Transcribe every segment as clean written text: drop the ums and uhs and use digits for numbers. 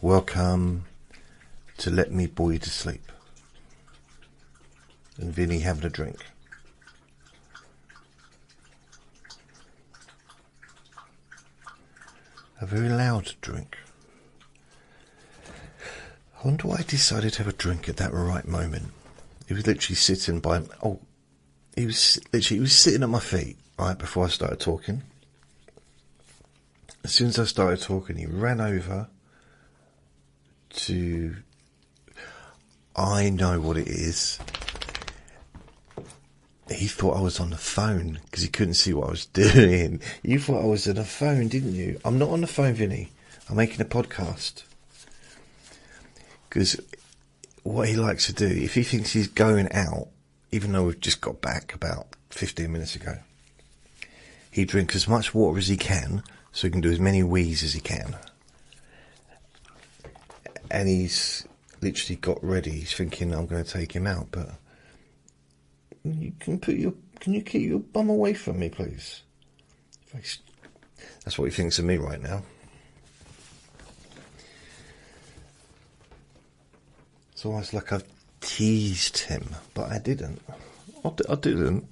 welcome to Let Me Bore You to Sleep. And Vinny having a drink. A very loud drink. I wonder why I decided to have a drink at that right moment. He was literally sitting by... he was sitting at my feet, right, before I started talking. As soon as I started talking, he ran over to... I know what it is. He thought I was on the phone because he couldn't see what I was doing. You thought I was on the phone, didn't you? I'm not on the phone, Vinny. I'm making a podcast. Because what he likes to do, if he thinks he's going out, even though we've just got back about 15 minutes ago, he drinks as much water as he can so he can do as many wheeze as he can. And he's literally got ready. He's thinking I'm going to take him out, but can you keep your bum away from me, please? That's what he thinks of me right now. It's almost like I've teased him, but I didn't. I didn't.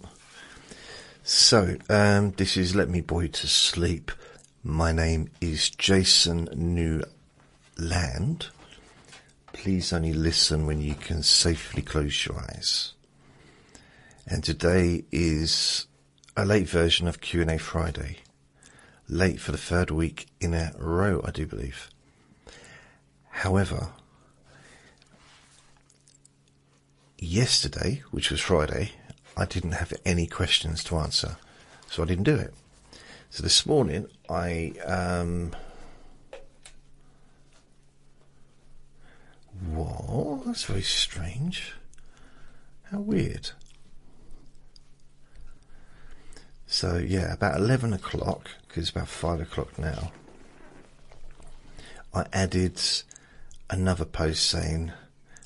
So, this is Let Me Bore You to Sleep. My name is Jason Newland. Please only listen when you can safely close your eyes. And today is a late version of Q&A Friday. Late for the third week in a row, I do believe. However, yesterday, which was Friday, I didn't have any questions to answer, so I didn't do it. So this morning, What? That's very strange. How weird. So, yeah, about 11 o'clock, because it's about 5 o'clock now, I added another post saying,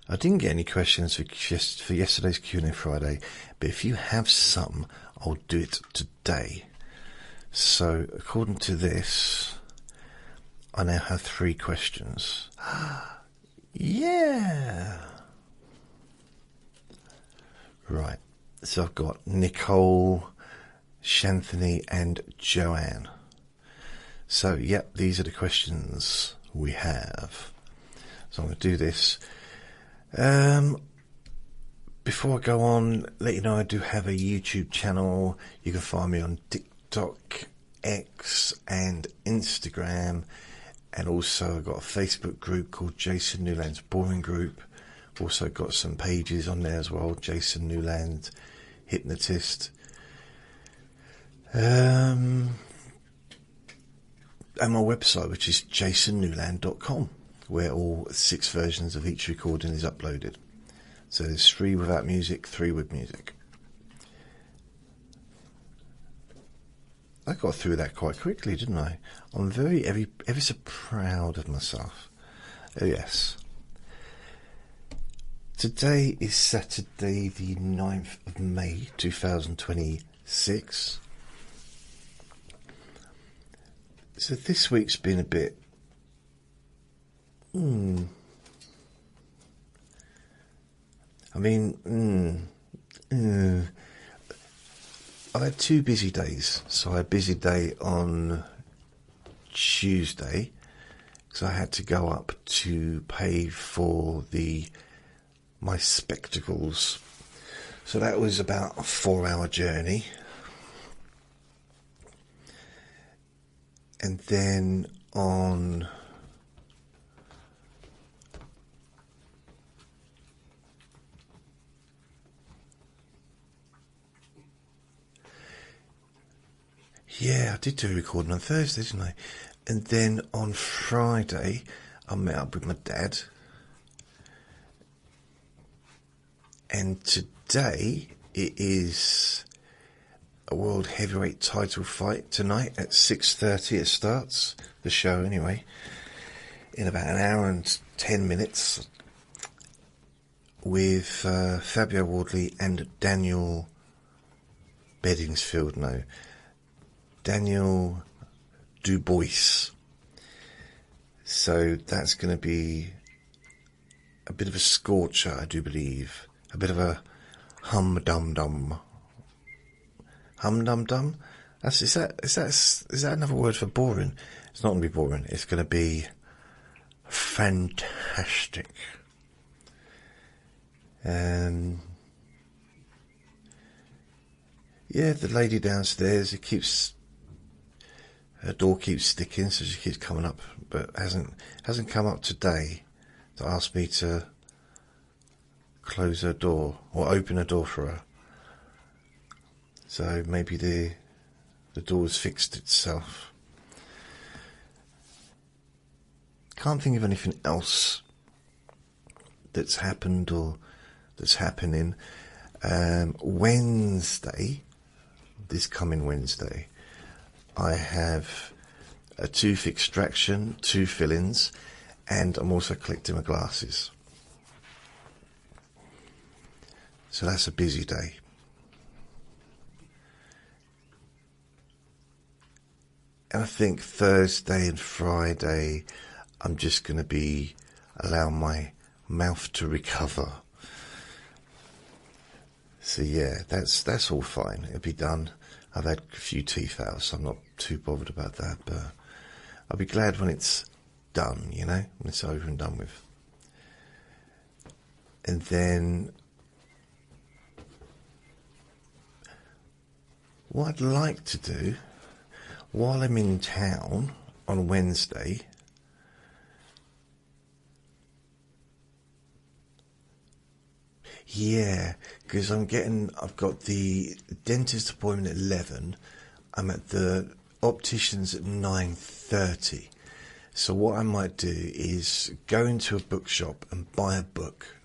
I didn't get any questions for yesterday's Q&A Friday, but if you have some, I'll do it today. So, according to this, I now have 3 questions. Yeah! Right, so I've got Nicole, Shanthony and Joanne. So, yep, these are the questions we have. So I'm going to do this. Before I go on, let you know I do have a YouTube channel. You can find me on TikTok, X and Instagram. And also I've got a Facebook group called Jason Newland's Boring Group. Also got some pages on there as well. Jason Newland, Hypnotist. And my website, which is jasonnewland.com, where all 6 versions of each recording is uploaded. So there's 3 without music, 3 with music. I got through that quite quickly, didn't I? I'm ever so proud of myself. Oh yes. Today is Saturday the 9th of May 2026. So this week's been a bit... I've had 2 busy days. So I had a busy day on Tuesday, because I had to go up to pay for my spectacles. So that was about a 4-hour journey. And then on I did do a recording on Thursday, didn't I? And then on Friday, I met up with my dad. And today, it is a world heavyweight title fight tonight at 6:30. It starts, the show anyway, in about an hour and 10 minutes, with Fabio Wardley and Daniel Daniel Dubois. So that's going to be a bit of a scorcher, I do believe. A bit of a hum-dum-dum. Hum-dum-dum? Is that another word for boring? It's not going to be boring. It's going to be fantastic. Yeah, the lady downstairs, her door keeps sticking, so she keeps coming up, but hasn't come up today to ask me to close her door or open her door for her. So maybe the door's fixed itself. Can't think of anything else that's happened or that's happening. Wednesday, this coming Wednesday, I have a tooth extraction, 2 fill-ins, and I'm also collecting my glasses. So that's a busy day. And I think Thursday and Friday, I'm just going to be allowing my mouth to recover. So yeah, that's all fine. It'll be done. I've had a few teeth out, so I'm not too bothered about that. But I'll be glad when it's done, you know, when it's over and done with. And then what I'd like to do while I'm in town on Wednesday, yeah, because I've got the dentist appointment at 11. I'm at the optician's at 9:30. So what I might do is go into a bookshop and buy a book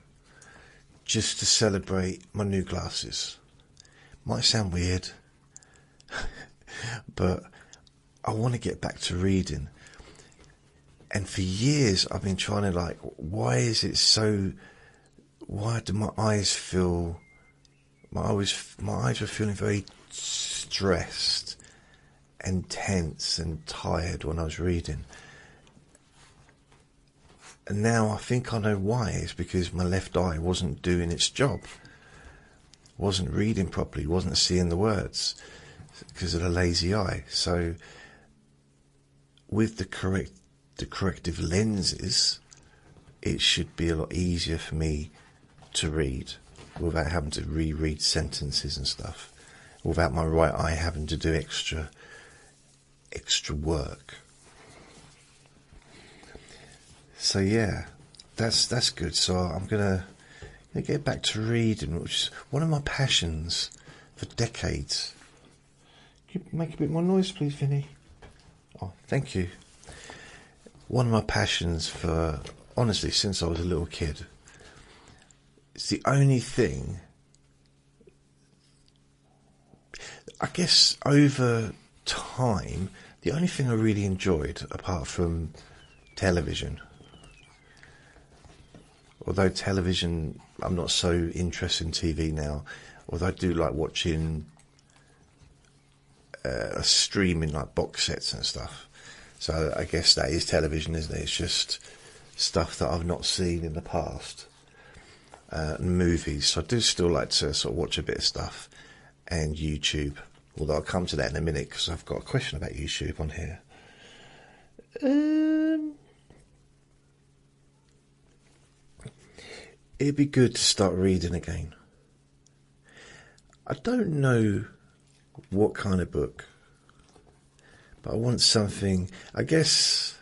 just to celebrate my new glasses. Might sound weird, but I want to get back to reading. And for years I've been trying to why do my eyes feel, my eyes were feeling very stressed and tense and tired when I was reading. And now I think I know why. It's because my left eye wasn't doing its job. Wasn't reading properly, wasn't seeing the words because of the lazy eye. So with the corrective lenses, it should be a lot easier for me to read without having to reread sentences and stuff, without my right eye having to do extra work. So yeah, that's good. So I'm gonna get back to reading, which is one of my passions for decades. Can you make a bit more noise, please, Vinny? Oh, thank you. One of my passions for, honestly, since I was a little kid. It's the only thing, I guess, over time, the only thing I really enjoyed, apart from television, although television, I'm not so interested in TV now, although I do like watching streaming, like box sets and stuff. So I guess that is television, isn't it? It's just stuff that I've not seen in the past. Movies. So I do still like to sort of watch a bit of stuff, and YouTube. Although I'll come to that in a minute because I've got a question about YouTube on here. It'd be good to start reading again. I don't know what kind of book, but I want something, I guess,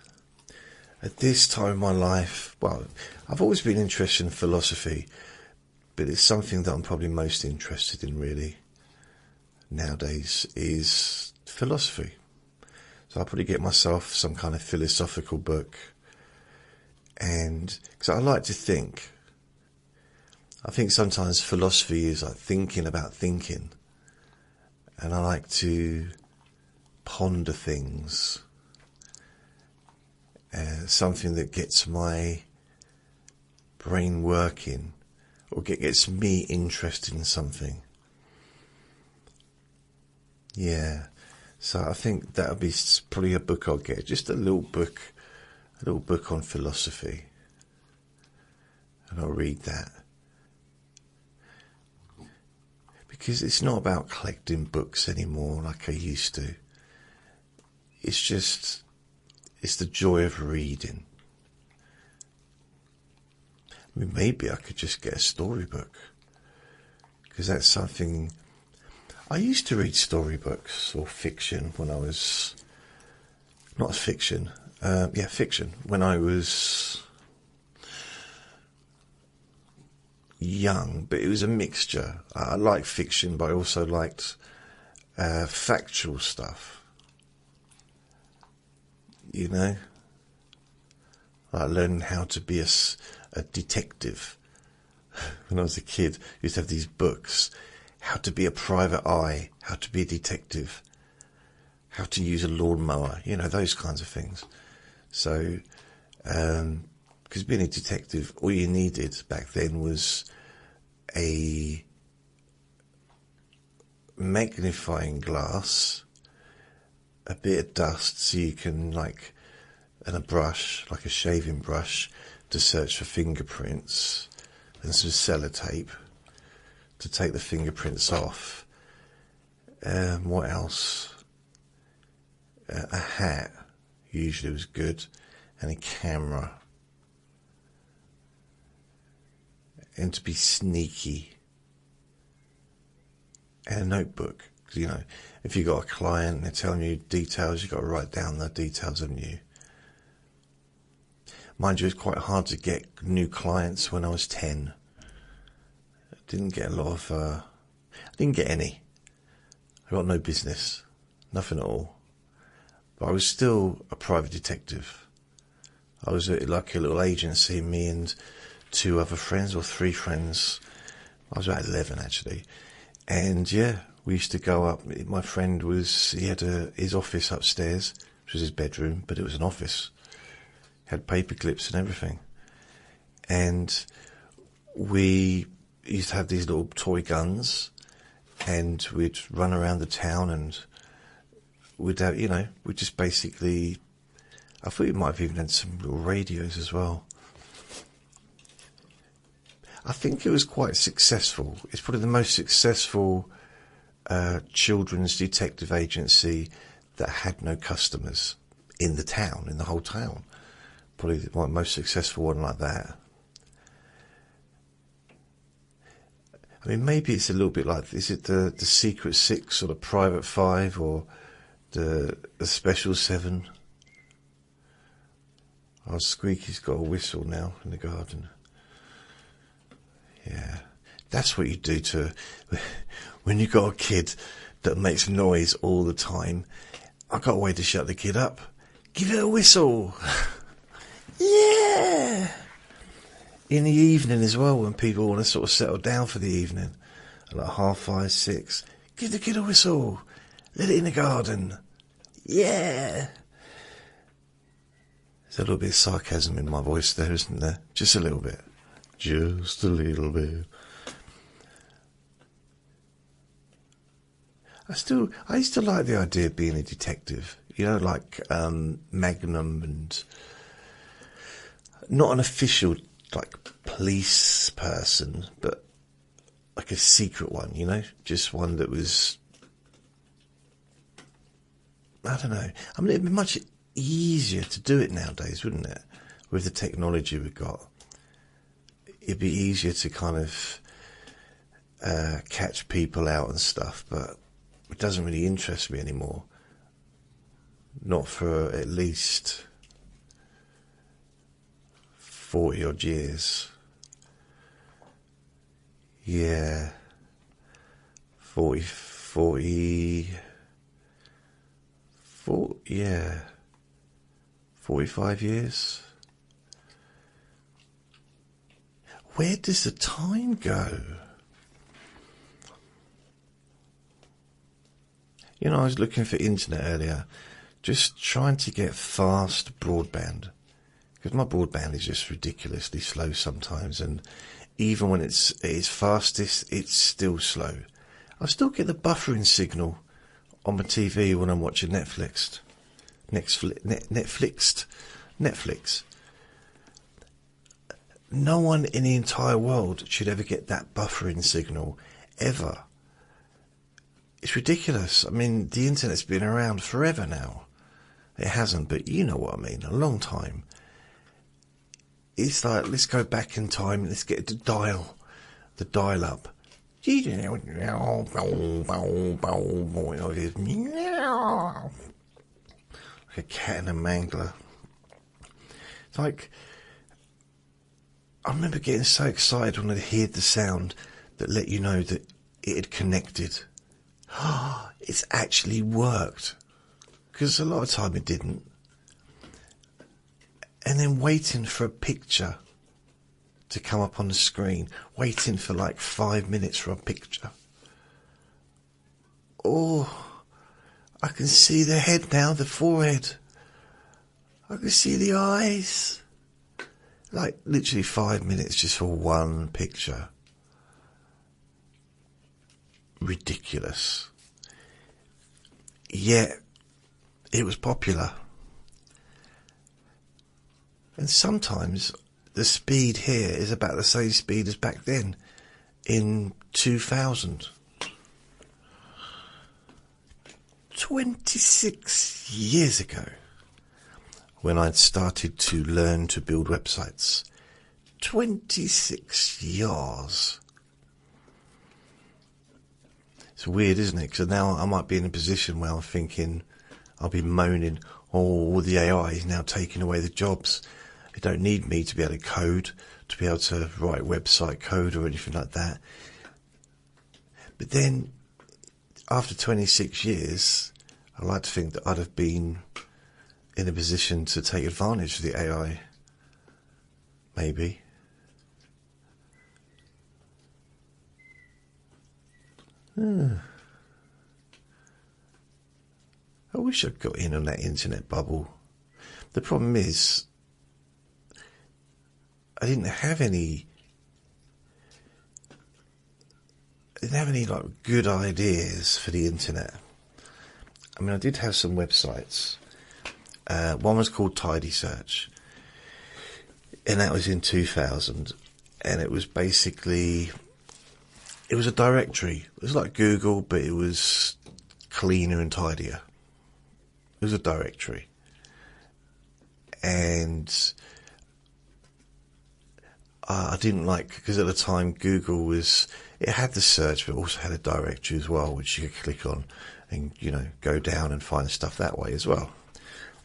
at this time in my life. Well, I've always been interested in philosophy, but it's something that I'm probably most interested in really nowadays is philosophy. So I'll probably get myself some kind of philosophical book, and because I like to think. I think sometimes philosophy is like thinking about thinking, and I like to ponder things. Something that gets my brain working, or gets me interested in something. Yeah, so I think that would be probably a book I'll get, just a little book, a little book on philosophy, and I'll read that. Because it's not about collecting books anymore like I used to. It's the joy of reading. I mean, maybe I could just get a storybook, because that's something. I used to read storybooks or fiction when I was, not fiction, fiction, when I was young, but it was a mixture. I liked fiction, but I also liked factual stuff. You know, like learning how to be a detective. When I was a kid, I used to have these books: how to be a private eye, how to be a detective, how to use a lawnmower, you know, those kinds of things. So, because being a detective, all you needed back then was a magnifying glass, a bit of dust, so you can, and a brush, like a shaving brush, to search for fingerprints, and some sellotape to take the fingerprints off. What else? A hat usually was good, and a camera, and to be sneaky, and a notebook. Because, you know, if you got a client and they're telling you details, you've got to write down the details, haven't you? Mind you, it's quite hard to get new clients when I was 10. I didn't get a lot of, I didn't get any. I got no business, nothing at all. But I was still a private detective. I was like a little agency, me and 2 other friends, or 3 friends. I was about 11 actually. And yeah, we used to go up. My friend he had his office upstairs, which was his bedroom, but it was an office. Had paper clips and everything. And we used to have these little toy guns, and we'd run around the town, and we'd have, we'd just basically, I thought we might have even had some little radios as well. I think it was quite successful. It's probably the most successful children's detective agency that had no customers in the town, in the whole town. Probably the most successful one like that. I mean, maybe it's a little bit like, is it the Secret 6 or the Private 5 or the Special 7? Oh, Squeaky's got a whistle now in the garden. Yeah, that's what you do when you got a kid that makes noise all the time. I got a way to shut the kid up. Give it a whistle. Yeah. In the evening as well, when people want to sort of settle down for the evening, like 5:30, 6, give the kid a whistle. Let it in the garden. Yeah. There's a little bit of sarcasm in my voice there, isn't there? Just a little bit. Just a little bit. I used to like the idea of being a detective. You know, like Magnum, and not an official, like, police person, but like a secret one, you know? Just one that was, I don't know. I mean, it'd be much easier to do it nowadays, wouldn't it? With the technology we've got. It'd be easier to kind of catch people out and stuff, but it doesn't really interest me anymore. Not for at least 40 odd years. Yeah. 45 years. Where does the time go? You know, I was looking for internet earlier, just trying to get fast broadband, because my broadband is just ridiculously slow sometimes, and even when it's at its fastest, it's still slow. I still get the buffering signal on my TV when I'm watching Netflix. Netflix. No one in the entire world should ever get that buffering signal, ever. It's ridiculous. I mean, the internet's been around forever now. It hasn't, but you know what I mean, a long time. It's like, let's go back in time, let's get the dial up. Like a cat and a mangler. It's like, I remember getting so excited when I'd hear the sound that let you know that it had connected. It's actually worked. Because a lot of time it didn't. And then waiting for a picture to come up on the screen. Waiting for like 5 minutes for a picture. Oh, I can see the head now, the forehead. I can see the eyes. Like literally 5 minutes just for one picture. Ridiculous. Yet it was popular. And sometimes the speed here is about the same speed as back then in 2000. 26 years ago, when I'd started to learn to build websites. 26 years. It's weird, isn't it? Because now I might be in a position where I'm thinking, I'll be moaning, oh, the AI is now taking away the jobs. They don't need me to be able to code, to be able to write website code or anything like that. But then, after 26 years, I like to think that I'd have been in a position to take advantage of the AI. Maybe. I wish I'd got in on that internet bubble. The problem is, I didn't have any like good ideas for the internet. I mean, I did have some websites. One was called Tidy Search, and that was in 2000, and it was basically, it was a directory. It was like Google, but it was cleaner and tidier. It was a directory. And I didn't like, because at the time Google was, it had the search, but also had a directory as well, which you could click on and, you know, go down and find stuff that way as well.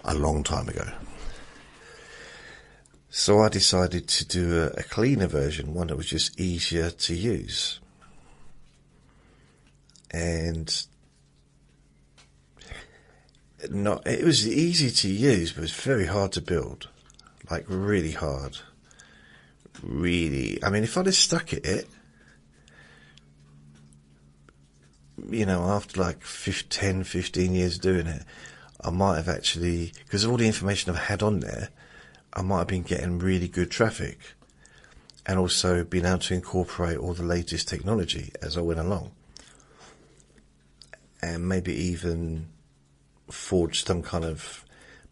A long time ago. So I decided to do a cleaner version, one that was just easier to use. And it was easy to use, but it was very hard to build. Like, really hard. Really. I mean, if I'd have stuck at it, you know, after like 10, 15 years doing it, I might have actually, because of all the information I've had on there, I might have been getting really good traffic. And also been able to incorporate all the latest technology as I went along. And maybe even forge some kind of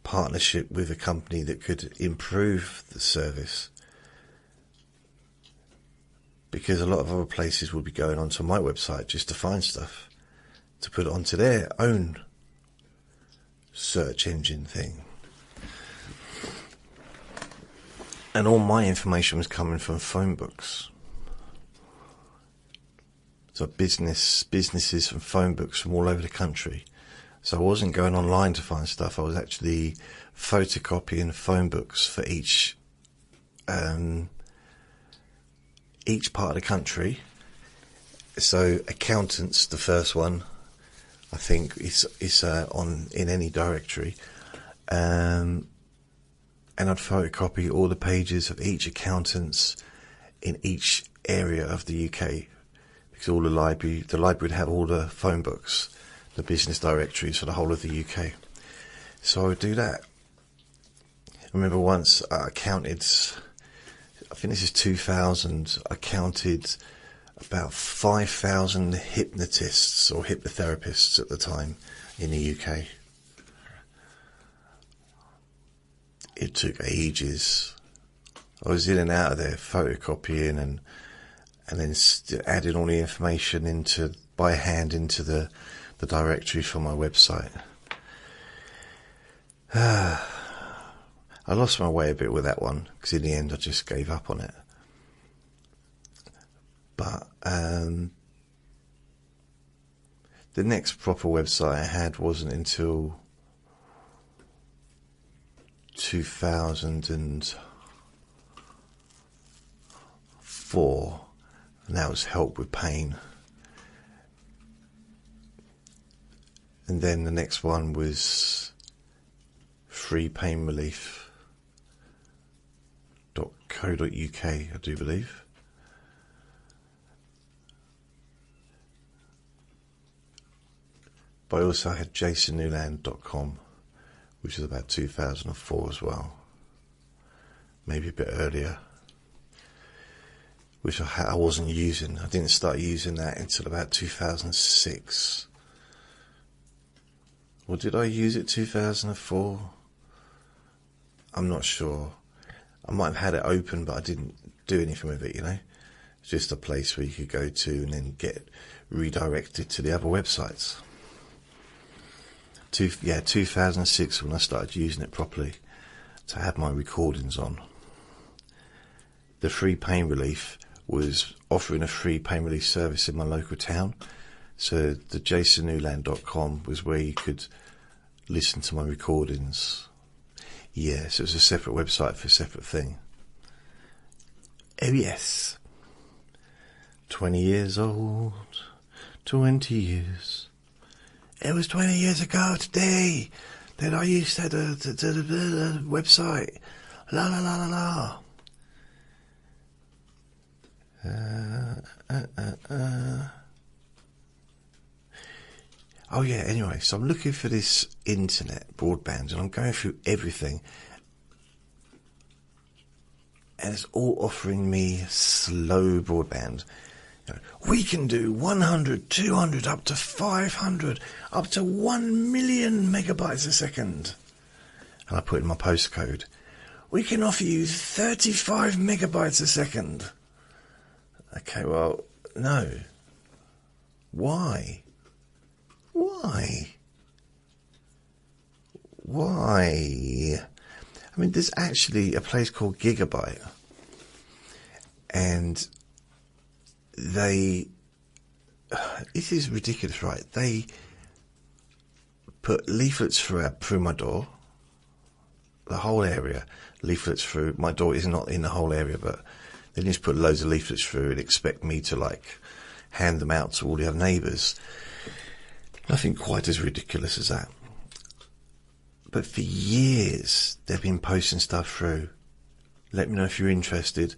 partnership with a company that could improve the service. Because a lot of other places would be going onto my website just to find stuff, to put it onto their own search engine thing. And all my information was coming from phone books. So businesses from phone books from all over the country. So I wasn't going online to find stuff. I was actually photocopying phone books for each part of the country. So accountants, the first one, I think is on in any directory, and I'd photocopy all the pages of each accountants in each area of the UK, because all the library would have all the phone books, the business directories for the whole of the UK. So I would do that. I remember once I counted, I think this is 2000, I counted about 5,000 hypnotists or hypnotherapists at the time in the UK. it took ages. I was in and out of there photocopying and then adding all the information by hand into the directory for my website. I lost my way a bit with that one, because in the end I just gave up on it. But the next proper website I had wasn't until 2004, and that was Help with Pain. And then the next one was freepainrelief.co.uk, I do believe. But I also had jasonnewland.com, which was about 2004 as well. Maybe a bit earlier. Which I wasn't using. I didn't start using that until about 2006. Or did I use it 2004? I'm not sure. I might have had it open, but I didn't do anything with it, It's just a place where you could go to and then get redirected to the other websites. 2006 when I started using it properly to have my recordings on. The free pain relief was offering a free pain relief service in my local town. So the jasonnewland.com was where you could listen to my recordings. Yes, it was a separate website for a separate thing. Oh yes. 20 years old. 20 years. It was 20 years ago today that I used that website. La la la la la. Oh yeah, anyway, so I'm looking for this internet broadband and I'm going through everything. And it's all offering me slow broadband. We can do 100, 200, up to 500, up to 1 million megabytes a second. And I put in my postcode. We can offer you 35 megabytes a second. Okay, well, no. Why? Why? I mean, there's actually a place called Gigabyte. And this is ridiculous, right? They put leaflets through my door, the whole area, leaflets through. My door is not in the whole area, but they just put loads of leaflets through and expect me to hand them out to all the other neighbours. Nothing quite as ridiculous as that. But for years, they've been posting stuff through. Let me know if you're interested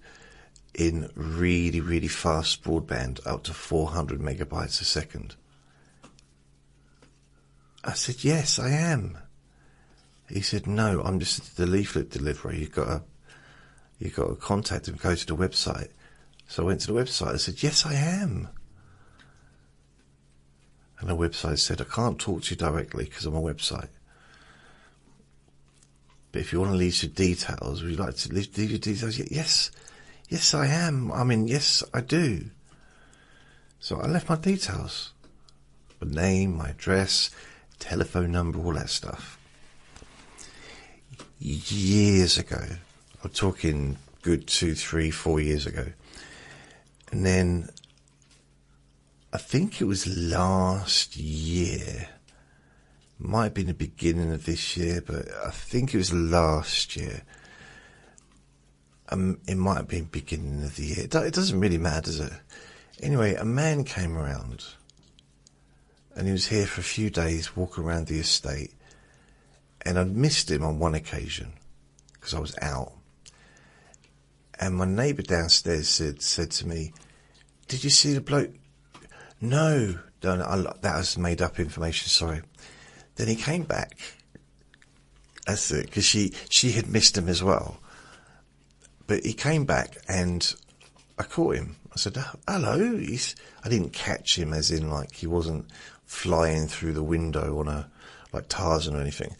in really, really fast broadband, up to 400 megabytes a second. I said, yes, I am. He said, no, I'm just the leaflet deliverer. You've got to contact him, go to the website. So I went to the website. I said, yes, I am. And the website said, I can't talk to you directly because I'm a website. But if you want to leave your details, would you like to leave your details? Yes. Yes, I am. I mean, yes, I do. So I left my details. My name, my address, telephone number, all that stuff. Years ago. I'm talking good 2, 3, 4 years ago. And then I think it was last year. Might have been the beginning of this year, but I think it was last year. It might have been beginning of the year. It doesn't really matter, does it? Anyway, a man came around and he was here for a few days, walking around the estate. And I'd missed him on one occasion because I was out. And my neighbour downstairs said to me, did you see the bloke? No, that was made up information, sorry. Then he came back. That's it, because she had missed him as well. But he came back and I caught him. I said, hello. I didn't catch him as in he wasn't flying through the window on like Tarzan or anything.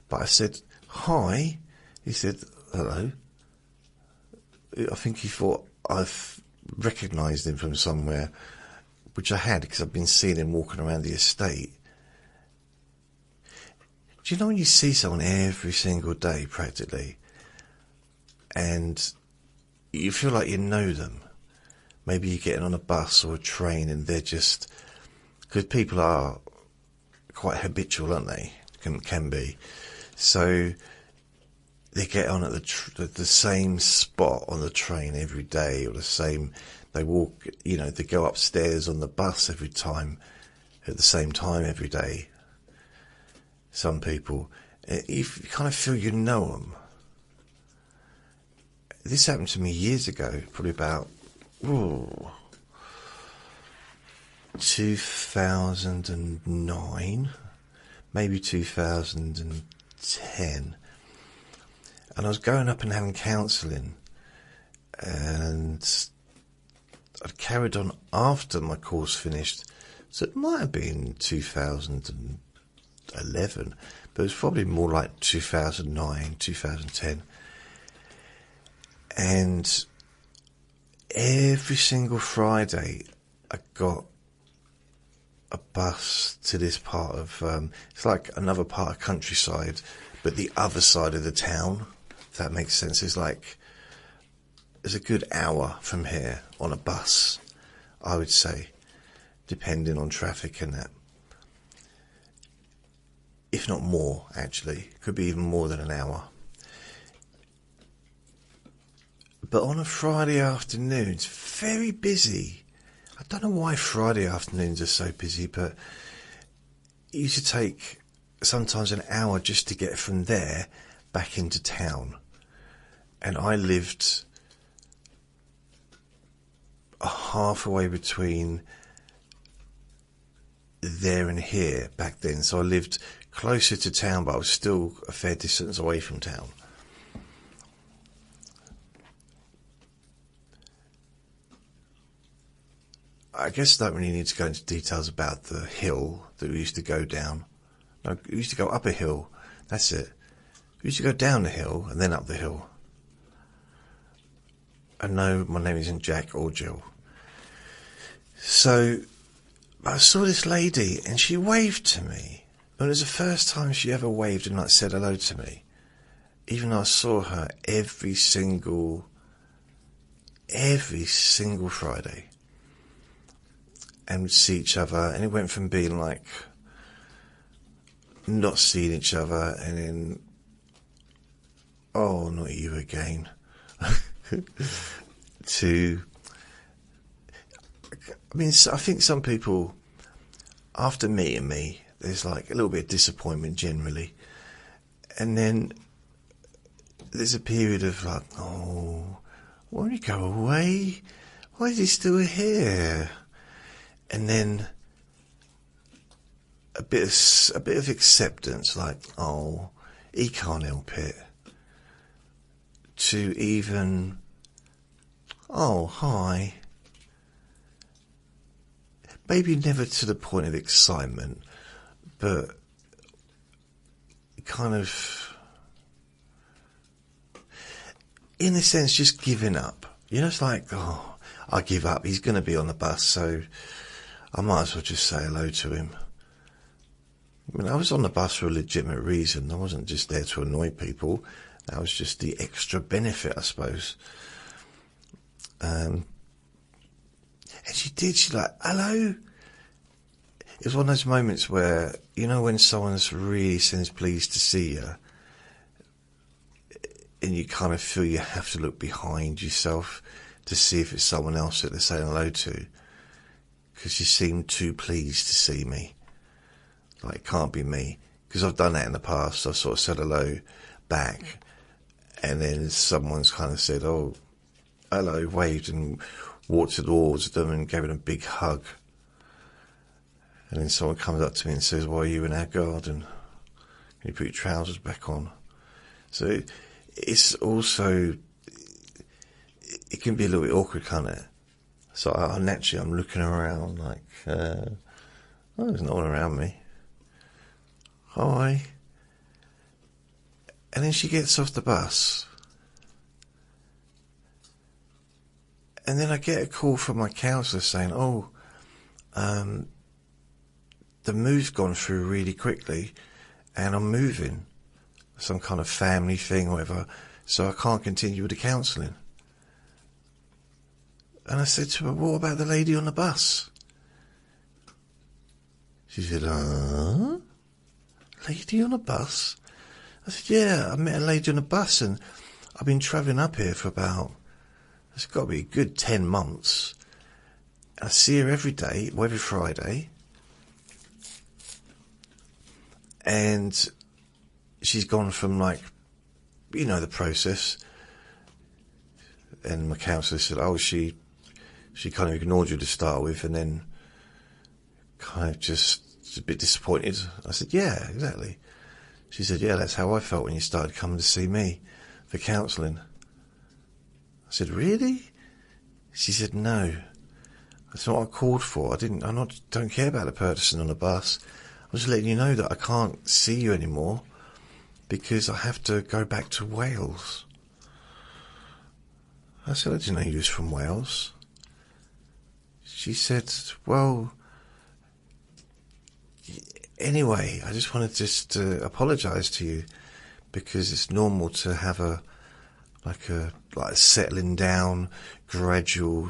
But I said, hi, He said, hello. I think he thought I've recognised him from somewhere, which I had because I've been seeing him walking around the estate. Do you know when you see someone every single day practically and you feel like you know them? Maybe you're getting on a bus or a train and they're just... Because people are quite habitual, aren't they? Can be. So they get on at the same spot on the train every day, or the same... They walk, they go upstairs on the bus every time, at the same time every day. Some people, you kind of feel you know them. This happened to me years ago, probably about 2009, maybe 2010. And I was going up and having counselling, and I'd carried on after my course finished, so it might have been 2011, but it was probably more like 2009, 2010. And every single Friday I got a bus to this part of, it's like another part of countryside, but the other side of the town, if that makes sense. It's like, it's a good hour from here on a bus, I would say, depending on traffic and that. If not more, actually. Could be even more than an hour. But on a Friday afternoon, it's very busy. I don't know why Friday afternoons are so busy, but it used to take sometimes an hour just to get from there back into town. And I lived halfway between there and here back then. So I lived closer to town, but I was still a fair distance away from town. I guess I don't really need to go into details about the hill that we used to go down. No, we used to go up a hill. That's it. We used to go down the hill and then up the hill. And no, my name isn't Jack or Jill. So I saw this lady and she waved to me. And it was the first time she ever waved and said hello to me. Even though I saw her every single Friday. And we'd see each other, and it went from being like not seeing each other and then, oh, not you again, to, I mean, I think some people, after meeting me, there's like a little bit of disappointment generally, and then there's a period of like, oh, why don't you go away? Why is he still here? And then a bit of acceptance, like, oh, he can't help it. To even, oh, hi. Maybe never to the point of excitement, but kind of, in a sense, just giving up. It's like, oh, I give up. He's going to be on the bus, so I might as well just say hello to him. I mean, I was on the bus for a legitimate reason. I wasn't just there to annoy people. That was just the extra benefit, I suppose. And she's like, hello? It was one of those moments where, when someone's really seems pleased to see you, and you kind of feel you have to look behind yourself to see if it's someone else that they're saying hello to. Because you seem too pleased to see me. Like, it can't be me. Because I've done that in the past. I've sort of said hello back. And then someone's kind of said, oh, hello, waved and walked towards them and gave them a big hug. And then someone comes up to me and says, why are you in our garden? Can you put your trousers back on? So it's also, it can be a little bit awkward, can't it? So I'm looking around like, oh, there's no one around me. Hi. And then she gets off the bus. And then I get a call from my counsellor saying, the move's gone through really quickly and I'm moving. Some kind of family thing or whatever. So I can't continue with the counselling. And I said to her, what about the lady on the bus? She said, lady on a bus? I said, yeah, I met a lady on a bus and I've been travelling up here for about, it's got to be a good 10 months. I see her every day, or every Friday. And she's gone from like, you know, the process. And my counsellor said, she kind of ignored you to start with and then kind of just a bit disappointed. I said, yeah, exactly. She said, yeah, that's how I felt when you started coming to see me for counselling. I said, really? She said, no. That's not what I called for. Don't care about the person on the bus. I'm just letting you know that I can't see you anymore because I have to go back to Wales. I said, I didn't know you was from Wales. She said, well, anyway, I just wanted to apologise to you because it's normal to have a settling down, gradually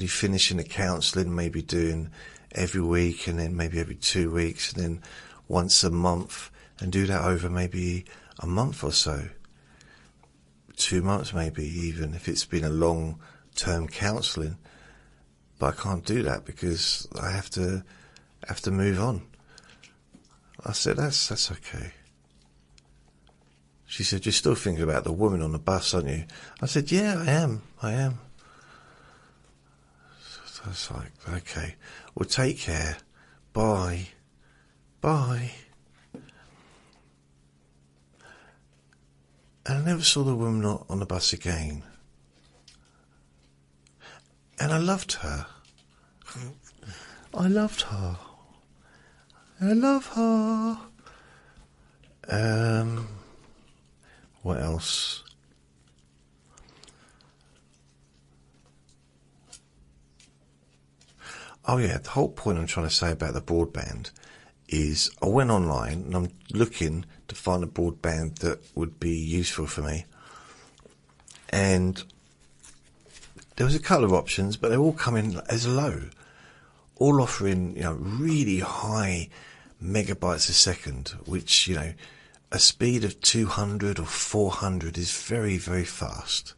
finishing the counselling, maybe doing every week and then maybe every 2 weeks and then once a month and do that over maybe a month or so. 2 months maybe, even if it's been a long-term counselling. But I can't do that because I have to move on. I said, that's okay. She said, you're still thinking about the woman on the bus, aren't you? I said, yeah, I am. So I was like, okay, well, take care. Bye. And I never saw the woman on the bus again. And I loved her. I love her. What else? Oh yeah, the whole point I'm trying to say about the broadband is I went online and I'm looking to find a broadband that would be useful for me. And there was a couple of options, but they all come in as low, all offering, really high megabytes a second, which, a speed of 200 or 400 is very, very fast.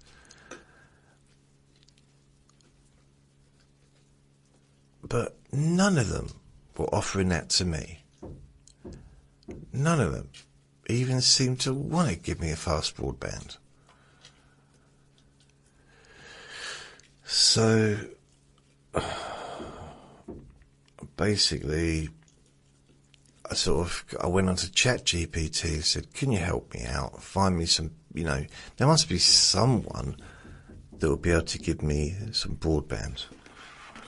But none of them were offering that to me. None of them even seemed to want to give me a fast broadband. So, basically, I went on to ChatGPT and said, can you help me out? Find me some, there must be someone that will be able to give me some broadband.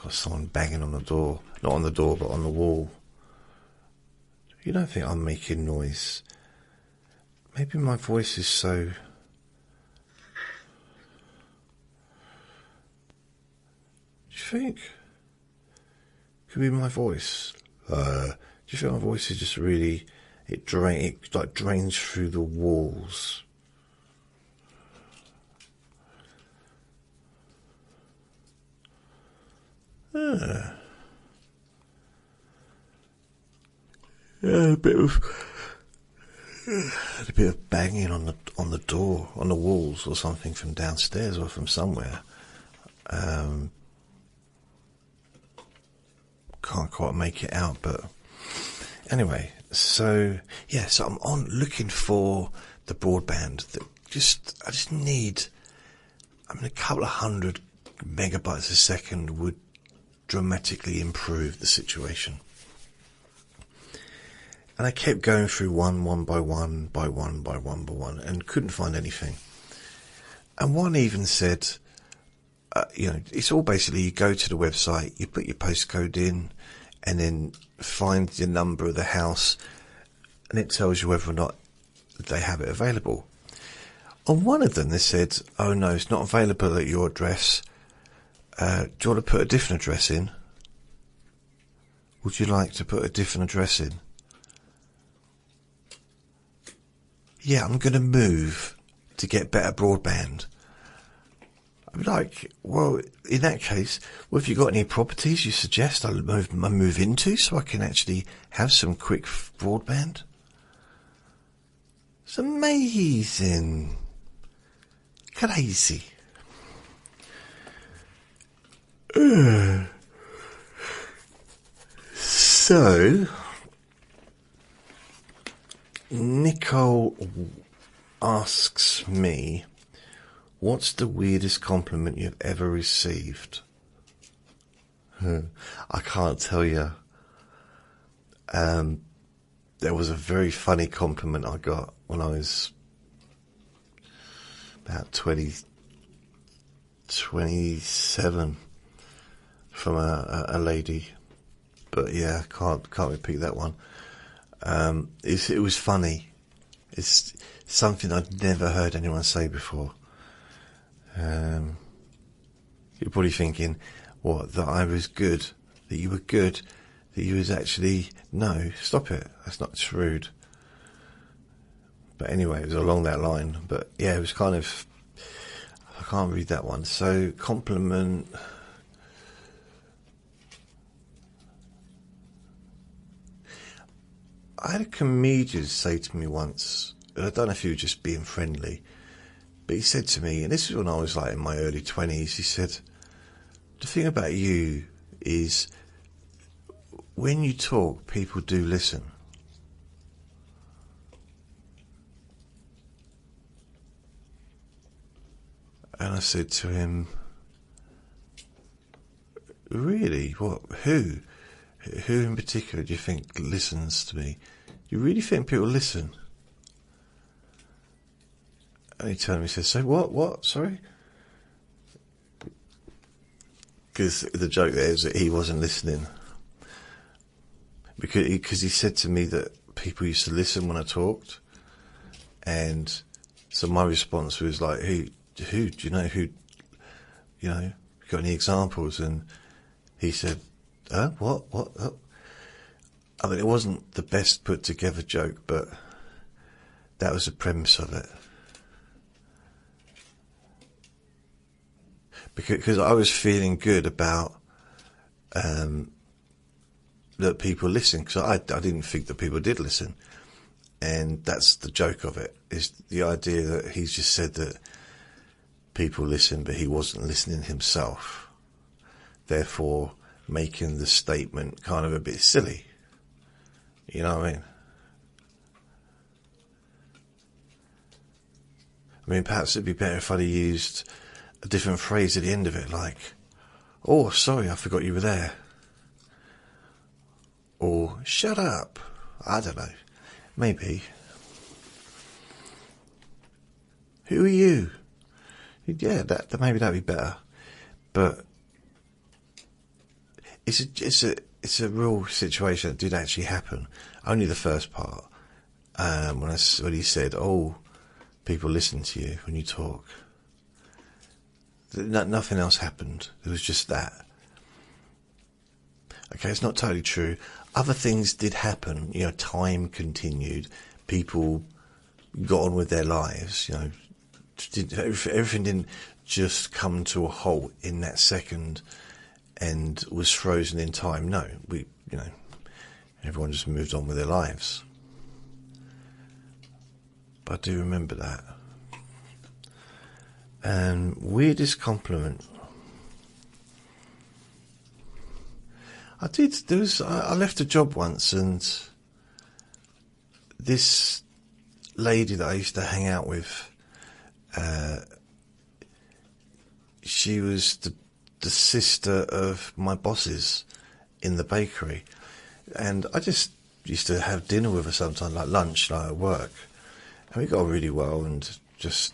Got someone banging on the door. Not on the door, but on the wall. You don't think I'm making noise? Maybe my voice is so... Do you think? Could be my voice. Do you think my voice is just really... It drains through the walls? Yeah, a bit of banging on the door, on the walls or something from downstairs or from somewhere. Can't quite make it out, but anyway, so I'm looking for the broadband that I just need. A couple of 100 megabytes a second would dramatically improve the situation. And I kept going through one by one, and couldn't find anything. And one even said, it's all basically you go to the website, you put your postcode in, and then find the number of the house, and it tells you whether or not they have it available. On one of them, they said, "Oh no, it's not available at your address. Do you want to put a different address in? Would you like to put a different address in?" "Yeah, I'm going to move to get better broadband." I'm like, well, in that case, well, have you got any properties you suggest I move into so I can actually have some quick broadband? It's amazing. Crazy. So, Nicole asks me, what's the weirdest compliment you've ever received? I can't tell you. There was a very funny compliment I got when I was about 27 from a lady. But yeah, can't repeat that one. It was funny. It's something I'd never heard anyone say before. You're probably thinking, what, that I was good, that you were good, that you was actually... No, stop it. That's not rude. But anyway, it was along that line. But yeah, it was kind of... I can't read that one. So, compliment... I had a comedian say to me once, and I don't know if he was just being friendly, but he said to me, and this is when I was like in my early 20s, he said, the thing about you is when you talk, people do listen. And I said to him, really? What? Who? Who in particular do you think listens to me? You really think people listen? And he turned to me and said, so what? Sorry? Because the joke there is that he wasn't listening. Because he said to me that people used to listen when I talked. And so my response was like, who, do you know who, got any examples? And he said, what? Oh. I mean, it wasn't the best put together joke, but that was the premise of it. Because I was feeling good about that people listen, because I didn't think that people did listen. And that's the joke of it, is the idea that he's just said that people listen, but he wasn't listening himself. Therefore, making the statement kind of a bit silly. You know what I mean? I mean, perhaps it'd be better if I'd have used a different phrase at the end of it, like, oh, sorry, I forgot you were there. Or, shut up. I don't know. Maybe. Who are you? Yeah, maybe that'd be better. But it's a real situation that did actually happen. Only the first part, when he said, "Oh, people listen to you when you talk." Nothing else happened. It was just that. Okay, it's not totally true. Other things did happen. Time continued. People got on with their lives. Everything didn't just come to a halt in that second and was frozen in time. No, everyone just moved on with their lives. But I do remember that. And weirdest compliment. I left a job once, and this lady that I used to hang out with, she was the sister of my bosses in the bakery, and I just used to have dinner with her sometimes, like lunch, like at work, and we got on really well, and just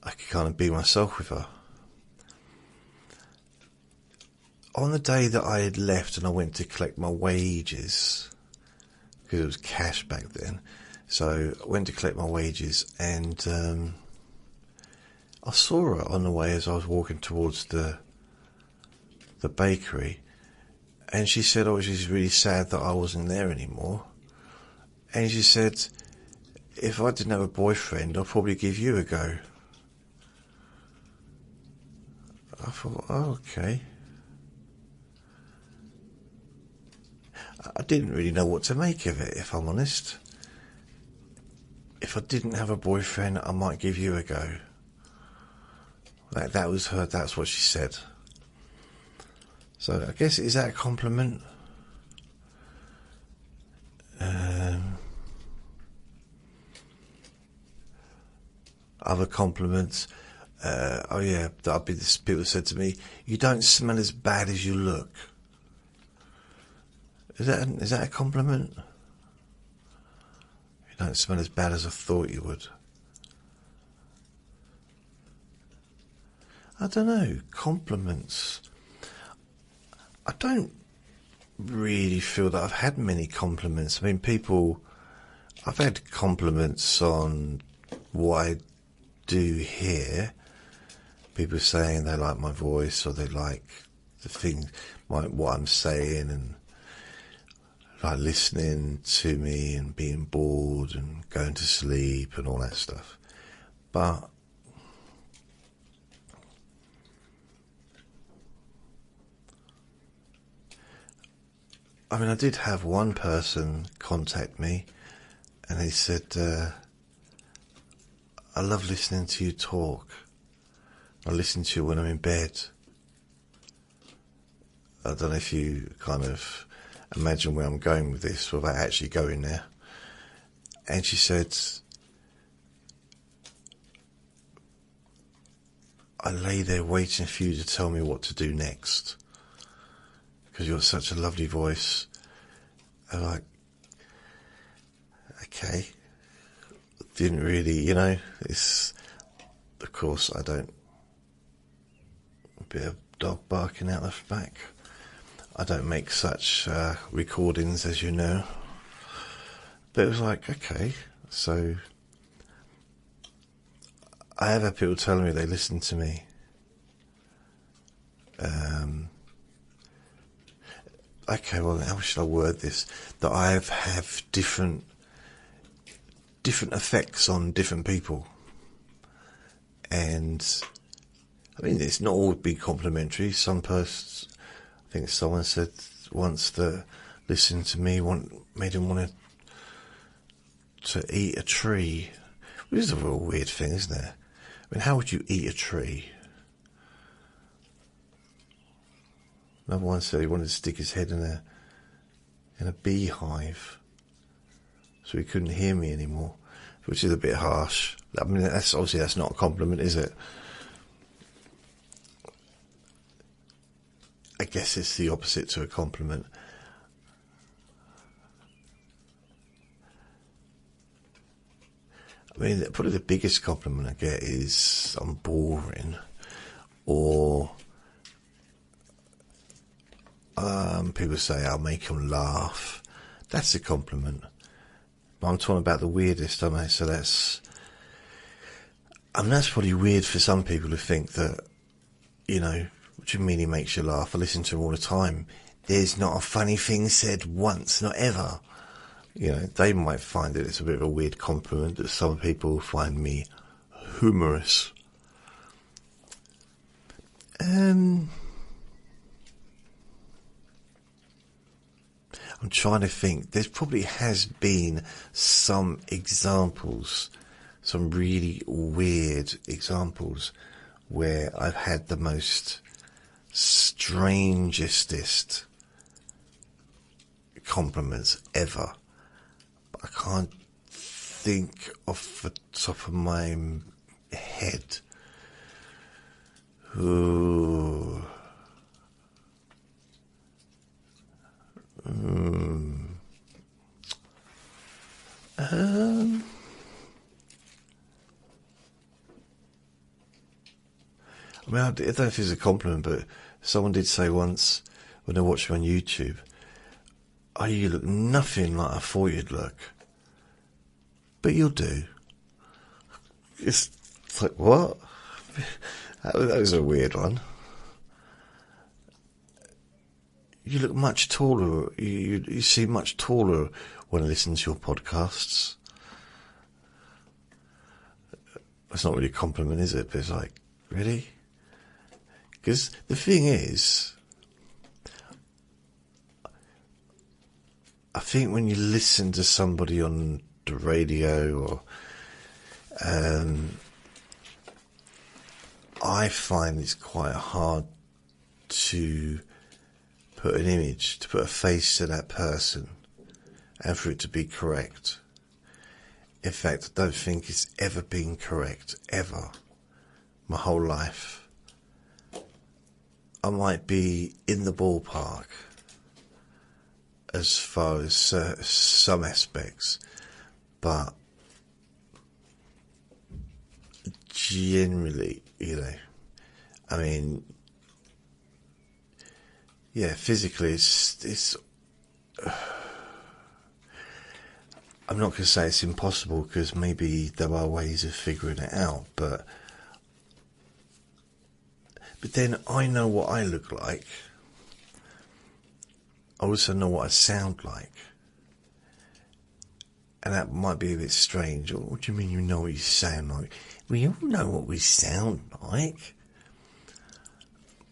I could kind of be myself with her. On the day that I had left and I went to collect my wages, because it was cash back then, So I went to collect my wages, and I saw her on the way as I was walking towards the bakery, and she said, "Oh, she's really sad that I wasn't there anymore." And she said, "If I didn't have a boyfriend, I'd probably give you a go." I thought, oh, okay. I didn't really know what to make of it, if I'm honest. If I didn't have a boyfriend, I might give you a go. That was her, that's what she said. So I guess, is that a compliment? Other compliments. Oh yeah, people said to me, "You don't smell as bad as you look." Is that a compliment? You don't smell as bad as I thought you would. I don't know, compliments. I don't really feel that I've had many compliments. I mean, I've had compliments on what I do here. People saying they like my voice, or they like the thing, what I'm saying, and like listening to me and being bored and going to sleep and all that stuff. But I mean, I did have one person contact me, and he said, "I love listening to you talk. I listen to you when I'm in bed." I don't know if you kind of imagine where I'm going with this without actually going there. And she said, "I lay there waiting for you to tell me what to do next, because you've got such a lovely voice." I'm like, okay. Didn't really, it's, of course, I don't, a bit of dog barking out the back. I don't make such recordings, as you know. But it was like, okay, so I have had people telling me they listen to me. Okay, well, how should I word this? That I have different effects on different people. And I mean, it's not all be complimentary. Some persons, I think someone said once that listening to me made him want to eat a tree, which is a real weird thing, isn't it? I mean, how would you eat a tree? Another one said he wanted to stick his head in a beehive, so he couldn't hear me anymore, which is a bit harsh. I mean, that's not a compliment, is it? I guess it's the opposite to a compliment. I mean, probably the biggest compliment I get is I'm boring, or people say I'll make them laugh. That's a compliment. But I'm talking about the weirdest, aren't I? So that's probably weird for some people who think that, what do you mean he makes you laugh? I listen to him all the time. There's not a funny thing said once, not ever. They might find it's a bit of a weird compliment, that some people find me humorous. I'm trying to think. There probably has been some examples, some really weird examples, where I've had the most strangest compliments ever. But I can't think off the top of my head. Ooh. I mean, I don't know if it's a compliment, but someone did say once when they watched me on YouTube, "Oh, you look nothing like I thought you'd look." but you'll do. It's like, what? That was a weird one. You look much taller. You seem much taller when I listen to your podcasts. That's not really a compliment, is it? But it's like, really? Because the thing is, I think when you listen to somebody on the radio or I find it's quite hard to put an image, to put a face to that person and for it to be correct. In fact, I don't think it's ever been correct, ever, my whole life. I might be in the ballpark as far as some aspects, but generally, I mean, yeah, physically it's I'm not going to say it's impossible, because maybe there are ways of figuring it out, but then I know what I look like. I also know what I sound like. And that might be a bit strange. What do you mean you know what you sound like? We all know what we sound like.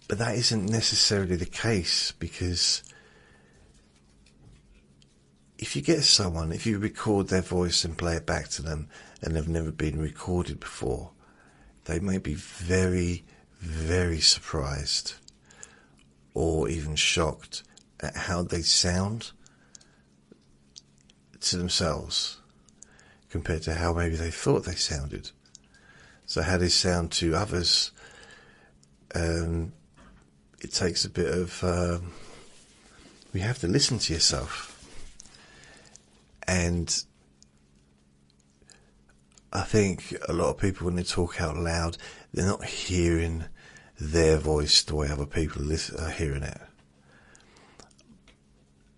But that isn't necessarily the case, because if you get someone, if you record their voice and play it back to them and they've never been recorded before, they may be very, very surprised or even shocked at how they sound to themselves compared to how maybe they thought they sounded. So how they sound to others, it takes a bit of, you have to listen to yourself. And I think a lot of people, when they talk out loud, they're not hearing their voice the way other people are hearing it.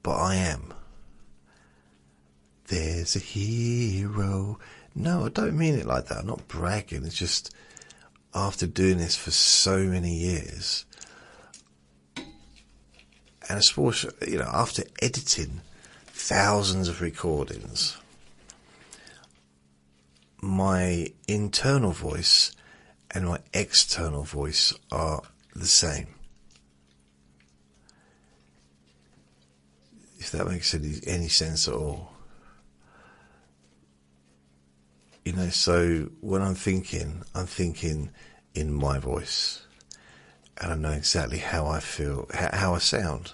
But I am. There's a hero. No, I don't mean it like that. I'm not bragging. It's just, after doing this for so many years, and especially, after editing thousands of recordings, my internal voice and my external voice are the same. If that makes any sense at all. So when I'm thinking in my voice, and I know exactly how I feel, how I sound.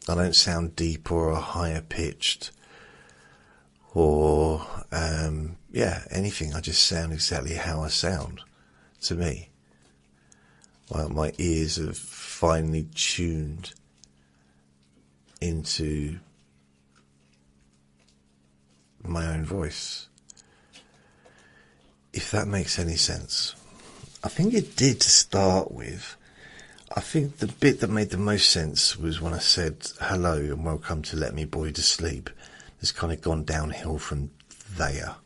I don't sound deeper or higher pitched or anything. I just sound exactly how I sound to me. Like my ears have finely tuned into my own voice. If that makes any sense. I think it did to start with. I think the bit that made the most sense was when I said hello and welcome to Let Me Bore You to Sleep. It's kind of gone downhill from there.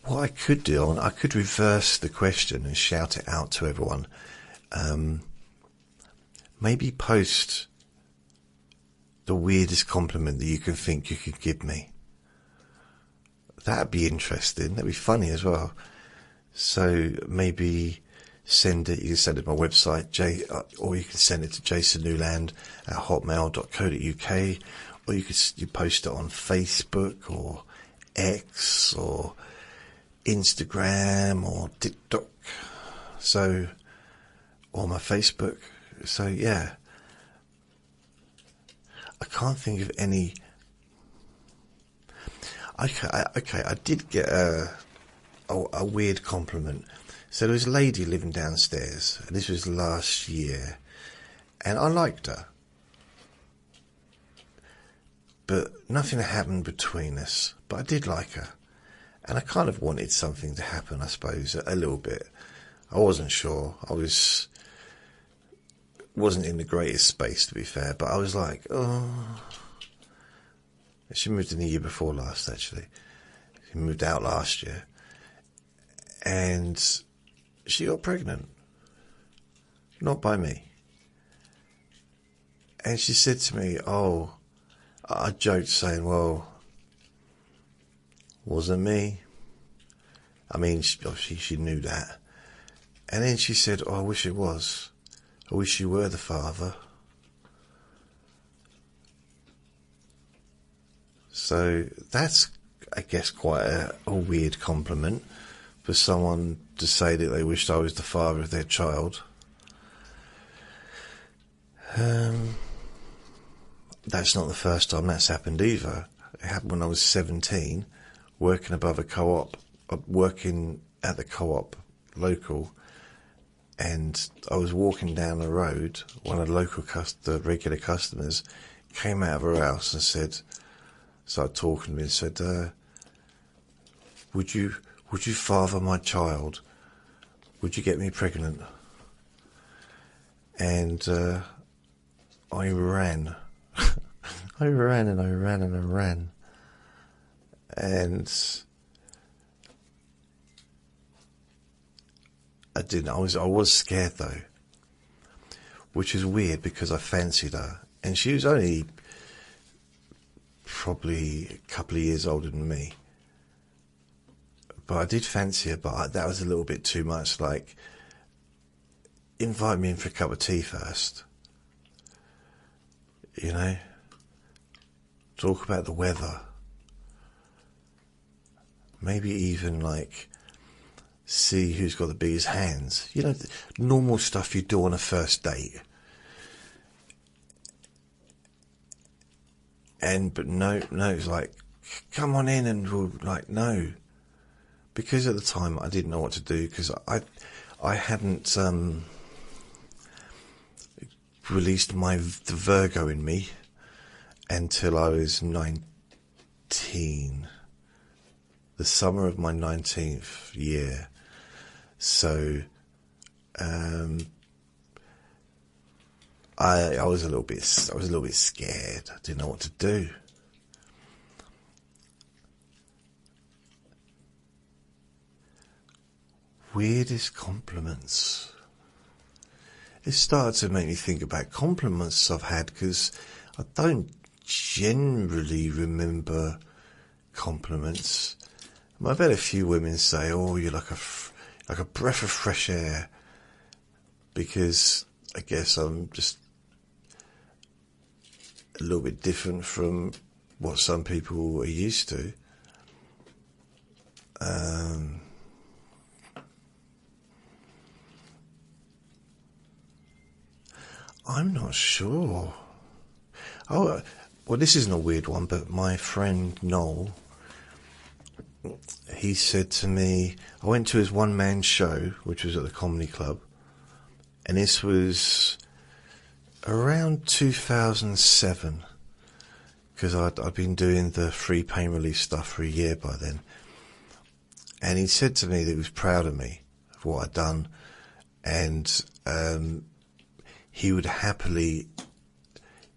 What I could do, I could reverse the question and shout it out to everyone. Maybe post the weirdest compliment that you can think you could give me. That'd be interesting. That'd be funny as well. So maybe send it. You can send it to my website, or you can send it to jasonnewland@hotmail.co.uk, or you post it on Facebook or X or Instagram or TikTok. So, or my Facebook. So yeah, I can't think of any. Okay, I did get a weird compliment. So there was a lady living downstairs, and this was last year, and I liked her. But nothing happened between us, but I did like her. And I kind of wanted something to happen, I suppose, a little bit. I wasn't sure. I was wasn't in the greatest space, to be fair, but I was like, oh. She moved in the year before last, actually. She moved out last year. And she got pregnant. Not by me. And she said to me, oh, I joked saying, well, wasn't me. I mean, obviously she knew that. And then she said, oh, I wish it was. I wish you were the father. So that's, I guess, quite a weird compliment for someone to say that they wished I was the father of their child. That's not the first time that's happened either. It happened when I was 17, working above a co-op, working at the co-op local, and I was walking down the road. One of the regular customers came out of her house and started talking to me and said, would you father my child? Would you get me pregnant? And I ran. I ran and I ran and I ran. And I didn't. I was scared though, which is weird because I fancied her, and she was only probably a couple of years older than me. But I did fancy her, but that was a little bit too much. Like, invite me in for a cup of tea first. You know? Talk about the weather. Maybe even, like, see who's got the biggest hands. You know, the normal stuff you do on a first date. But no, it's like, come on in, and we'll, like, no. Because at the time I didn't know what to do, because I hadn't released the Virgo in me until I was 19. The summer of my 19th year. So I was a little bit scared. I didn't know what to do. Weirdest compliments. It started to make me think about compliments I've had, because I don't generally remember compliments. I've had a few women say, "Oh, you're like a breath of fresh air," because I guess I'm just a little bit different from what some people are used to. I'm not sure. Oh, well, this isn't a weird one, but my friend Noel, he said to me, I went to his one-man show, which was at the comedy club, and this was around 2007, because I'd been doing the free pain relief stuff for a year by then. And he said to me that he was proud of me, of what I'd done, and he would happily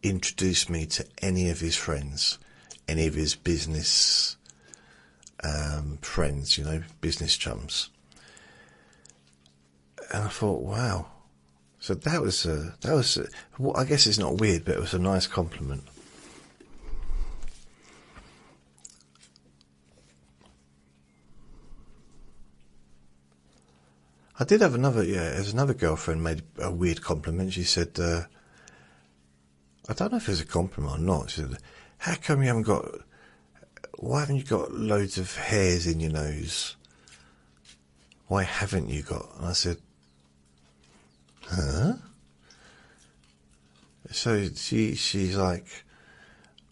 introduce me to any of his friends, any of his business friends, you know, business chums. And I thought, wow. So that was well, I guess it's not weird, but it was a nice compliment. I did have there's another girlfriend made a weird compliment. She said, I don't know if it was a compliment or not. She said, why haven't you got loads of hairs in your nose? Why haven't you got? And I said, huh? So she's like,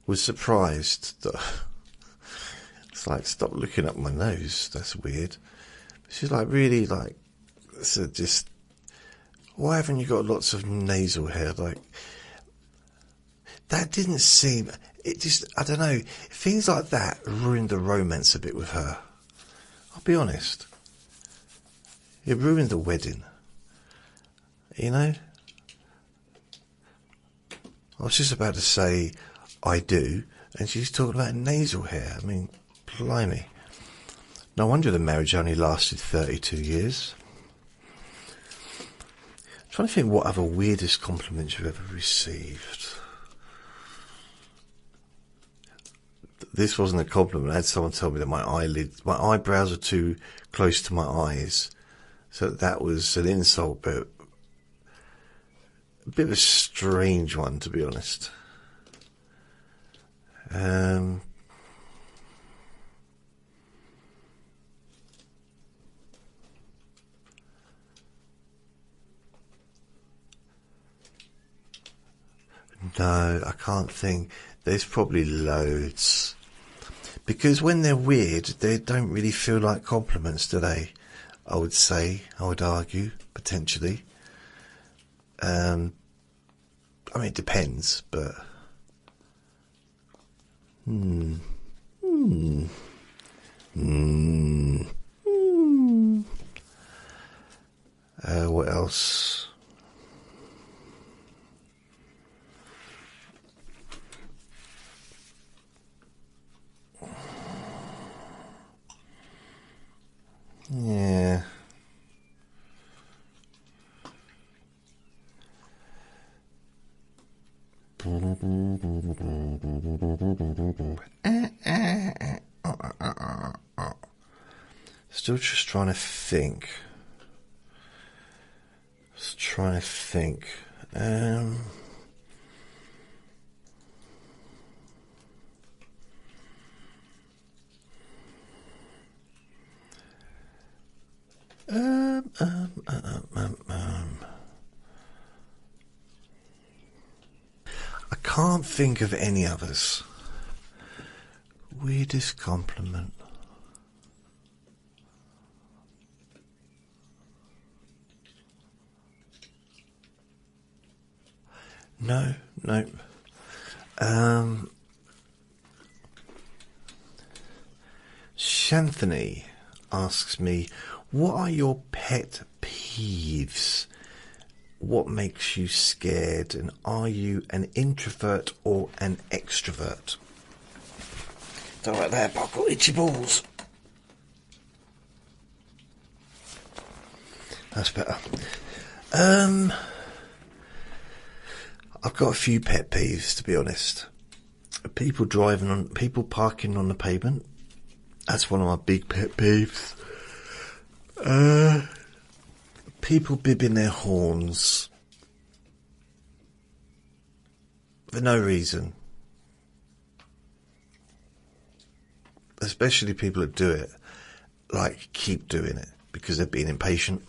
was surprised that, it's like, stop looking up my nose, that's weird. She's like, really, like, so just, why haven't you got lots of nasal hair? Like, that didn't seem, it just, I don't know, things like that ruined the romance a bit with her. I'll be honest. It ruined the wedding. You know? I was just about to say I do, and she's talking about nasal hair. I mean, blimey. No wonder the marriage only lasted 32 years. I'm trying to think what other weirdest compliments you've ever received. This wasn't a compliment. I had someone tell me that my eyebrows are too close to my eyes. So that was an insult, but a bit of a strange one, to be honest. No, I can't think. There's probably loads. Because when they're weird, they don't really feel like compliments, do they? I would say, I would argue, potentially. I mean, it depends, but... What else? Yeah. Still just trying to think. Just trying to think. I can't think of any others. Weirdest compliment. No. Shanthony asks me, what are your pet peeves? What makes you scared? And are you an introvert or an extrovert? Don't like that, but I've got itchy balls. That's better. I've got a few pet peeves, to be honest. People parking on the pavement. That's one of my big pet peeves. People bibbing their horns for no reason. Especially people that do it, like, keep doing it because they're being impatient.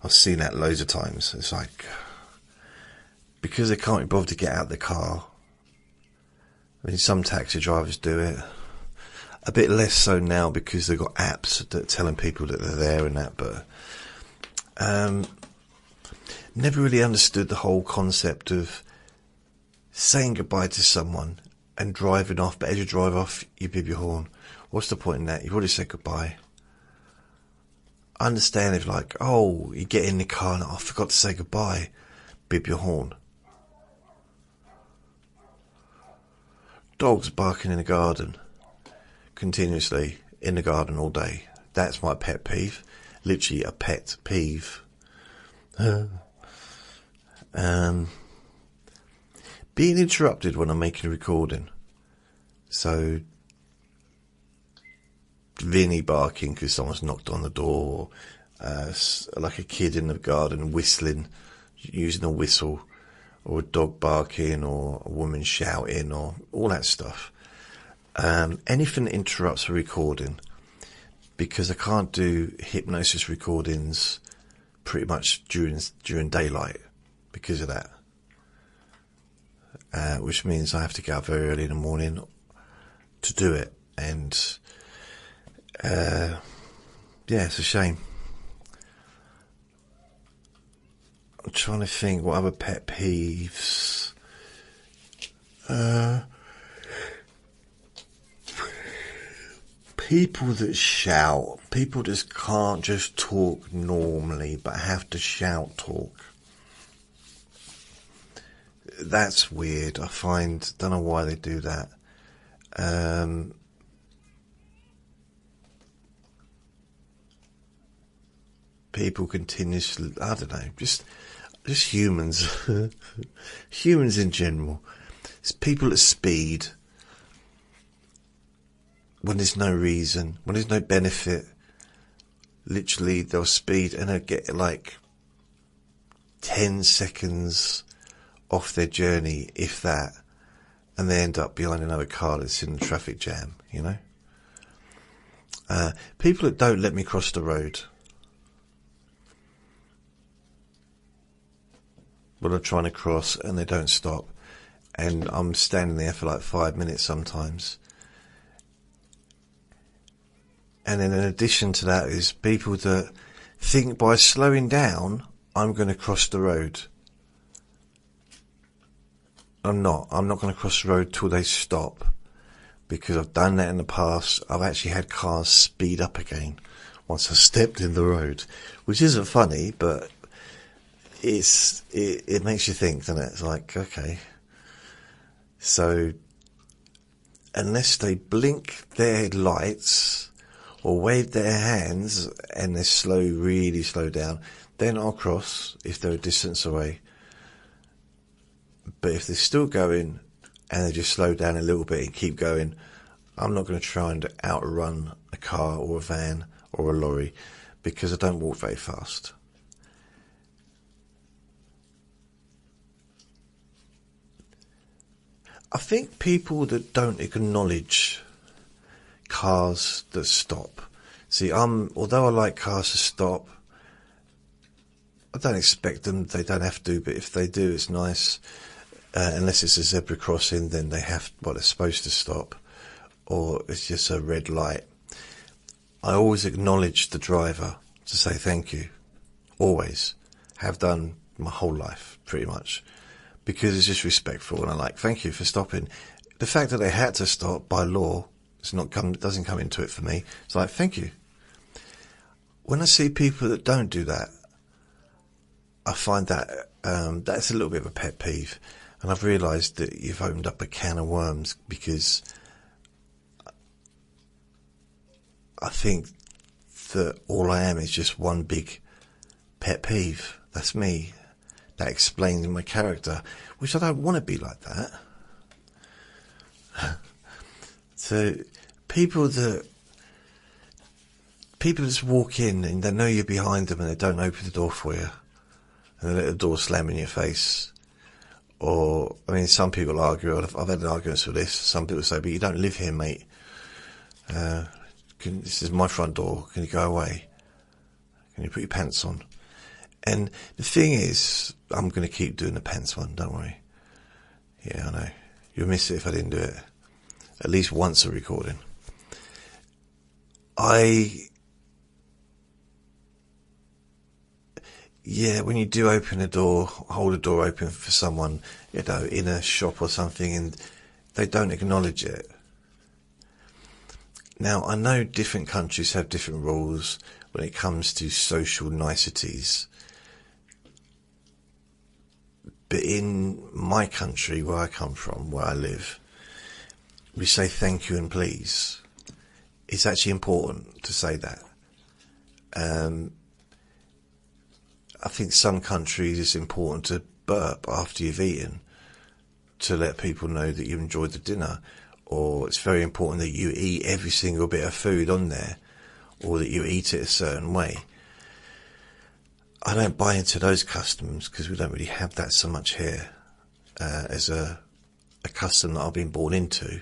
I've seen that loads of times. It's like, because they can't be bothered to get out of the car. I mean, some taxi drivers do it. A bit less so now because they've got apps that are telling people that they're there and that, but never really understood the whole concept of saying goodbye to someone and driving off, but as you drive off, you bib your horn. What's the point in that? You've already said goodbye. I understand if, like, oh, you get in the car and I forgot to say goodbye, bib your horn. Dogs barking in the garden. Continuously in the garden all day. That's my pet peeve. Literally a pet peeve. Being interrupted when I'm making a recording. So, Vinny barking because someone's knocked on the door. Like a kid in the garden whistling, using a whistle. Or a dog barking, or a woman shouting, or all that stuff. Anything that interrupts a recording, because I can't do hypnosis recordings pretty much during daylight because of that. Which means I have to get up very early in the morning to do it, and yeah, it's a shame. I'm trying to think what other pet peeves. People that shout. People just can't just talk normally, but have to shout talk. that's weird. I don't know why they do that. People continuously, I don't know, just humans, humans in general. It's people at speed when there's no reason, when there's no benefit. Literally, they'll speed and they'll get like 10 seconds off their journey, if that, and they end up behind another car that's in the traffic jam, you know? People that don't let me cross the road. When I'm trying to cross and they don't stop, and I'm standing there for like 5 minutes sometimes. And then in addition to that is people that think by slowing down, I'm going to cross the road. I'm not going to cross the road till they stop, because I've done that in the past. I've actually had cars speed up again once I stepped in the road, which isn't funny, but it makes you think, doesn't it? It's like, okay, so unless they blink their lights or wave their hands and they're really slow down, then I'll cross if they're a distance away. But if they're still going and they just slow down a little bit and keep going, I'm not going to try and outrun a car or a van or a lorry, because I don't walk very fast. I think people that don't acknowledge cars that stop. See, although I like cars to stop, I don't expect them. They don't have to, but if they do, it's nice. Unless it's a zebra crossing, then they're supposed to stop, or it's just a red light. I always acknowledge the driver to say thank you. Always. Have done my whole life, pretty much. Because it's just respectful, and I like, thank you for stopping. The fact that they had to stop by law, doesn't come into it for me. It's like, thank you. When I see people that don't do that, I find that that's a little bit of a pet peeve. And I've realised that you've opened up a can of worms, because I think that all I am is just one big pet peeve. That's me. That explains my character, which I don't want to be like that. So people that just walk in and they know you're behind them and they don't open the door for you, and they let the door slam in your face. Or, I mean, some people argue, I've had arguments with this, some people say, but you don't live here, mate. This is my front door, can you go away? Can you put your pants on? And the thing is, I'm going to keep doing the pants one, don't worry. Yeah, I know. You'll miss it if I didn't do it. At least once a recording. Yeah, when you do open a door, hold a door open for someone, you know, in a shop or something, and they don't acknowledge it. Now, I know different countries have different rules when it comes to social niceties. But in my country, where I come from, where I live, we say thank you and please. It's actually important to say that. I think some countries it's important to burp after you've eaten to let people know that you enjoyed the dinner, or it's very important that you eat every single bit of food on there, or that you eat it a certain way. I don't buy into those customs because we don't really have that so much here as a custom that I've been born into,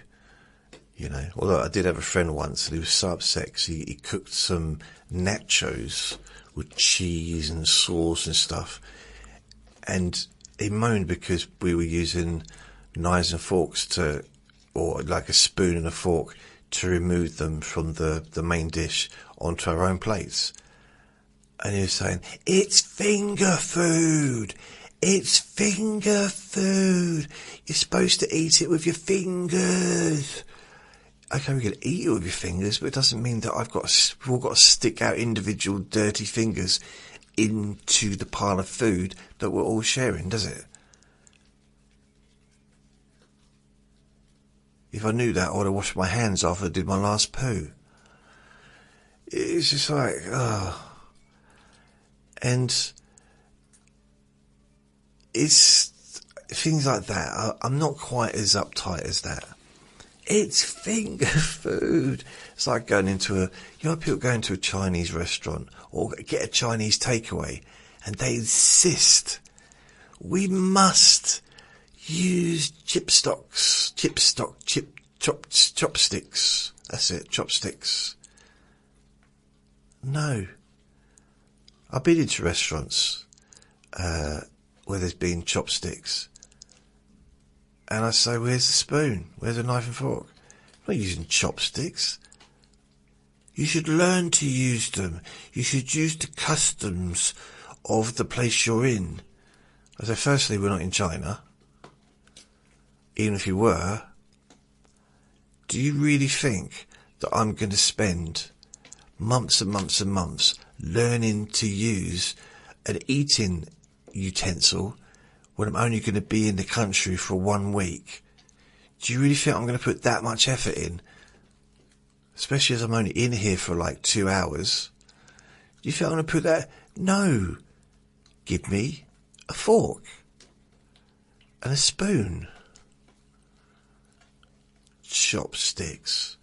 you know. Although I did have a friend once and he was so upset because he cooked some nachos with cheese and sauce and stuff, and he moaned because we were using knives and forks or like a spoon and a fork to remove them from the main dish onto our own plates. And he was saying, it's finger food. It's finger food. You're supposed to eat it with your fingers. Okay, we can eat it with your fingers, but it doesn't mean that we've all got to stick our individual dirty fingers into the pile of food that we're all sharing, does it? If I knew that, I would have washed my hands after I did my last poo. It's just like, and it's things like that. I'm not quite as uptight as that. It's finger food. It's like going into people go into a Chinese restaurant or get a Chinese takeaway, and they insist we must use chopsticks. That's it, chopsticks. No. I've been into restaurants where there's been chopsticks, and I say, where's the spoon? Where's the knife and fork? I'm not using chopsticks. You should learn to use them. You should use the customs of the place you're in. I say, firstly, we're not in China. Even if you were, do you really think that I'm going to spend months and months and months learning to use an eating utensil when I'm only going to be in the country for 1 week? Do you really think I'm going to put that much effort in? Especially as I'm only in here for like 2 hours. Do you think I'm going to put that? No. Give me a fork and a spoon. Chopsticks.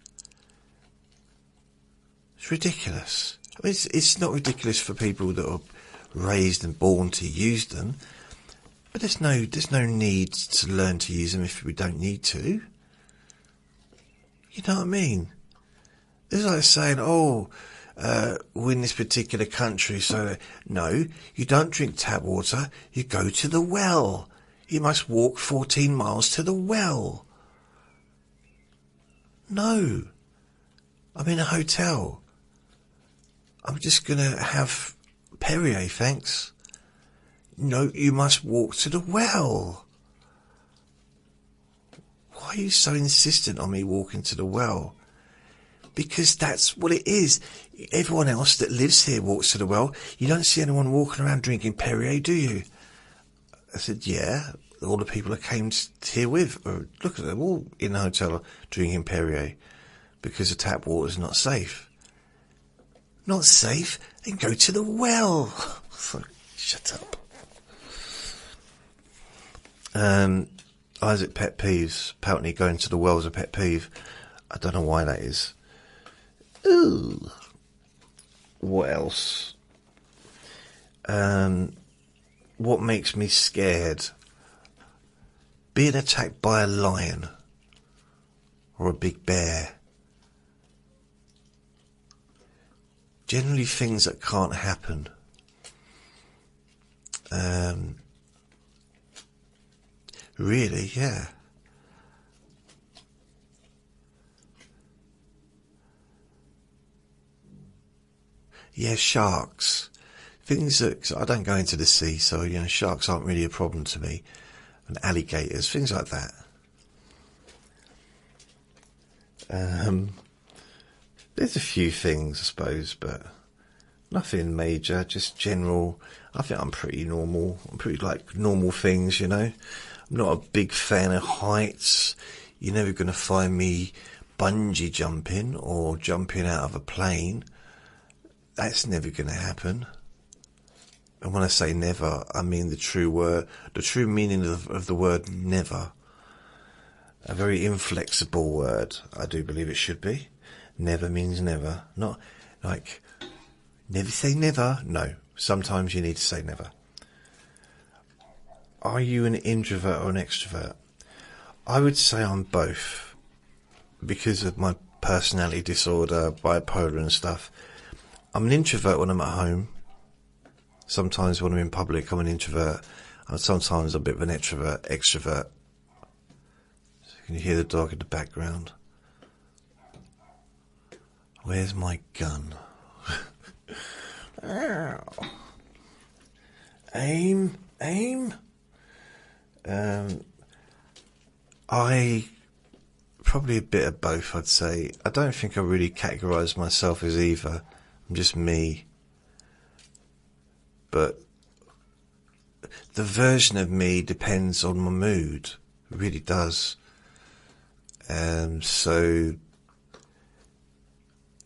It's ridiculous. I mean, it's not ridiculous for people that are raised and born to use them, but there's no need to learn to use them if we don't need to. You know what I mean? It's like saying, we're in this particular country, so no, you don't drink tap water, you go to the well. You must walk 14 miles to the well. No. I'm in a hotel. I'm just going to have Perrier, thanks. No, you must walk to the well. Why are you so insistent on me walking to the well? Because that's what it is. Everyone else that lives here walks to the well. You don't see anyone walking around drinking Perrier, do you? I said, yeah. All the people I came here with, look at them, all in the hotel drinking Perrier because the tap water is not safe. Not safe? Then go to the well. Shut up. Isaac, pet peeves. Apparently going to the well is a pet peeve. I don't know why that is. Ooh. What else? What makes me scared? Being attacked by a lion or a big bear. Generally things that can't happen. Really, yeah. Yeah, sharks. Things that, I don't go into the sea, so, sharks aren't really a problem to me. And alligators, things like that. There's a few things, I suppose, but nothing major, just general. I think I'm pretty normal. I'm pretty like normal things, I'm not a big fan of heights. You're never going to find me bungee jumping or jumping out of a plane. That's never going to happen. And when I say never, I mean the true meaning of the word never. A very inflexible word, I do believe it should be. Never means never. Not like, never say never. No, sometimes you need to say never. Are you an introvert or an extrovert? I would say I'm both. Because of my personality disorder, bipolar and stuff. I'm an introvert when I'm at home. Sometimes when I'm in public, I'm an introvert. And sometimes I'm a bit of an extrovert. So you can hear the dog in the background. Where's my gun? Aim. I probably a bit of both, I'd say. I don't think I really categorise myself as either. I'm just me. But the version of me depends on my mood. It really does. So,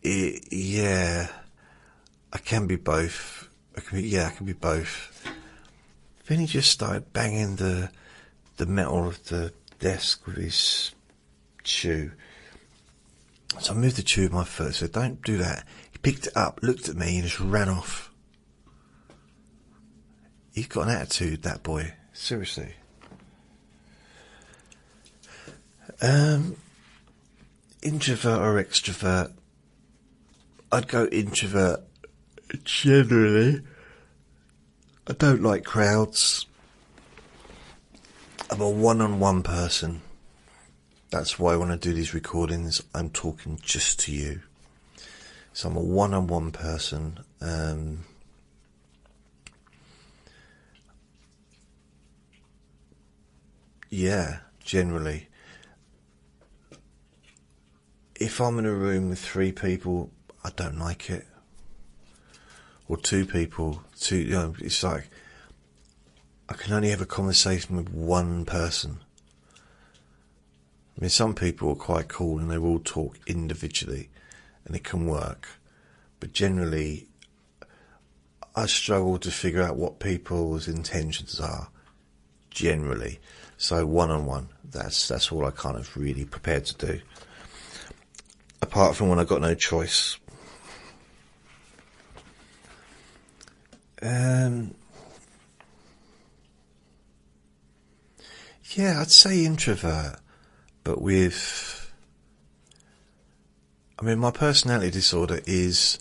yeah, I can be both. I can be both. Then he just started banging the metal of the desk with his shoe. So I moved the shoe with my foot, so don't do that. He picked it up, looked at me, and just ran off. He's got an attitude, that boy. Seriously. Introvert or extrovert? I'd go introvert. Generally, I don't like crowds. I'm a one-on-one person. That's why when I do these recordings, I'm talking just to you. So I'm a one-on-one person. Yeah, generally. If I'm in a room with 3 people, I don't like it. Or 2 people, it's like I can only have a conversation with one person. I mean, some people are quite cool and they will talk individually and it can work. But generally, I struggle to figure out what people's intentions are, generally. So one-on-one, that's all I kind of really prepared to do. Apart from when I've got no choice. Yeah, I'd say introvert, but my personality disorder is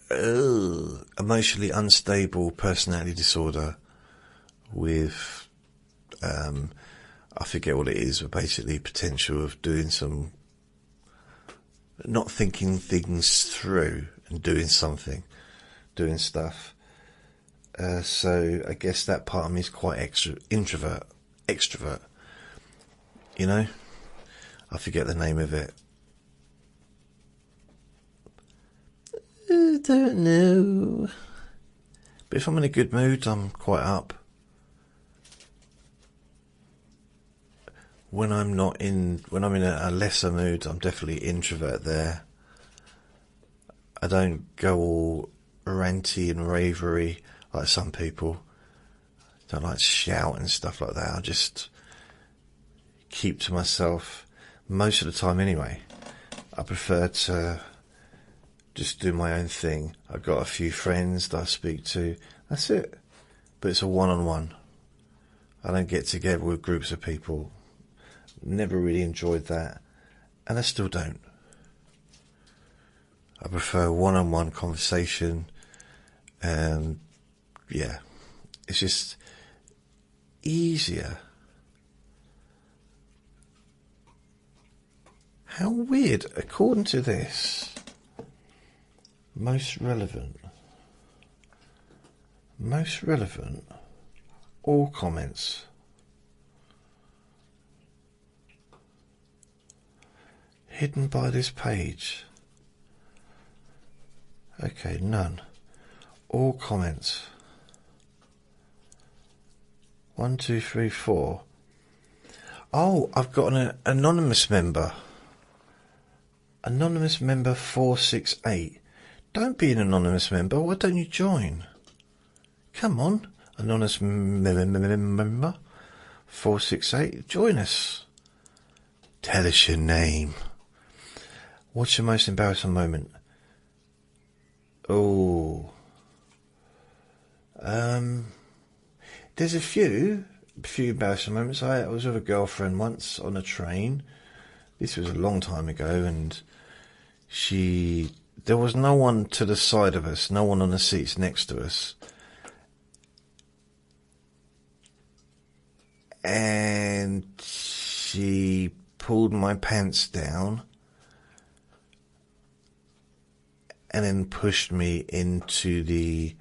emotionally unstable personality disorder with, I forget what it is, but basically potential of doing some, not thinking things through and doing stuff. So I guess that part of me is quite extrovert, you know? I forget the name of it. I don't know. But if I'm in a good mood, I'm quite up. When I'm in a lesser mood, I'm definitely introvert there. I don't go all ranty and ravery like some people. I don't like to shout and stuff like that. I just keep to myself most of the time anyway. I prefer to just do my own thing. I've got a few friends that I speak to. That's it. But it's a one-on-one. I don't get together with groups of people. Never really enjoyed that. And I still don't. I prefer one-on-one conversation. Yeah. It's just easier. How weird. According to this, most relevant, all comments. Hidden by this page. Okay, none. All comments. 1, 2, 3, 4. Oh, I've got an anonymous member. Anonymous member 468. Don't be an anonymous member. Why don't you join? Come on, anonymous member 468. Join us. Tell us your name. What's your most embarrassing moment? Oh. There's a few embarrassing moments. I was with a girlfriend once on a train. This was a long time ago, and there was no one to the side of us, no one on the seats next to us. And she pulled my pants down and then pushed me into the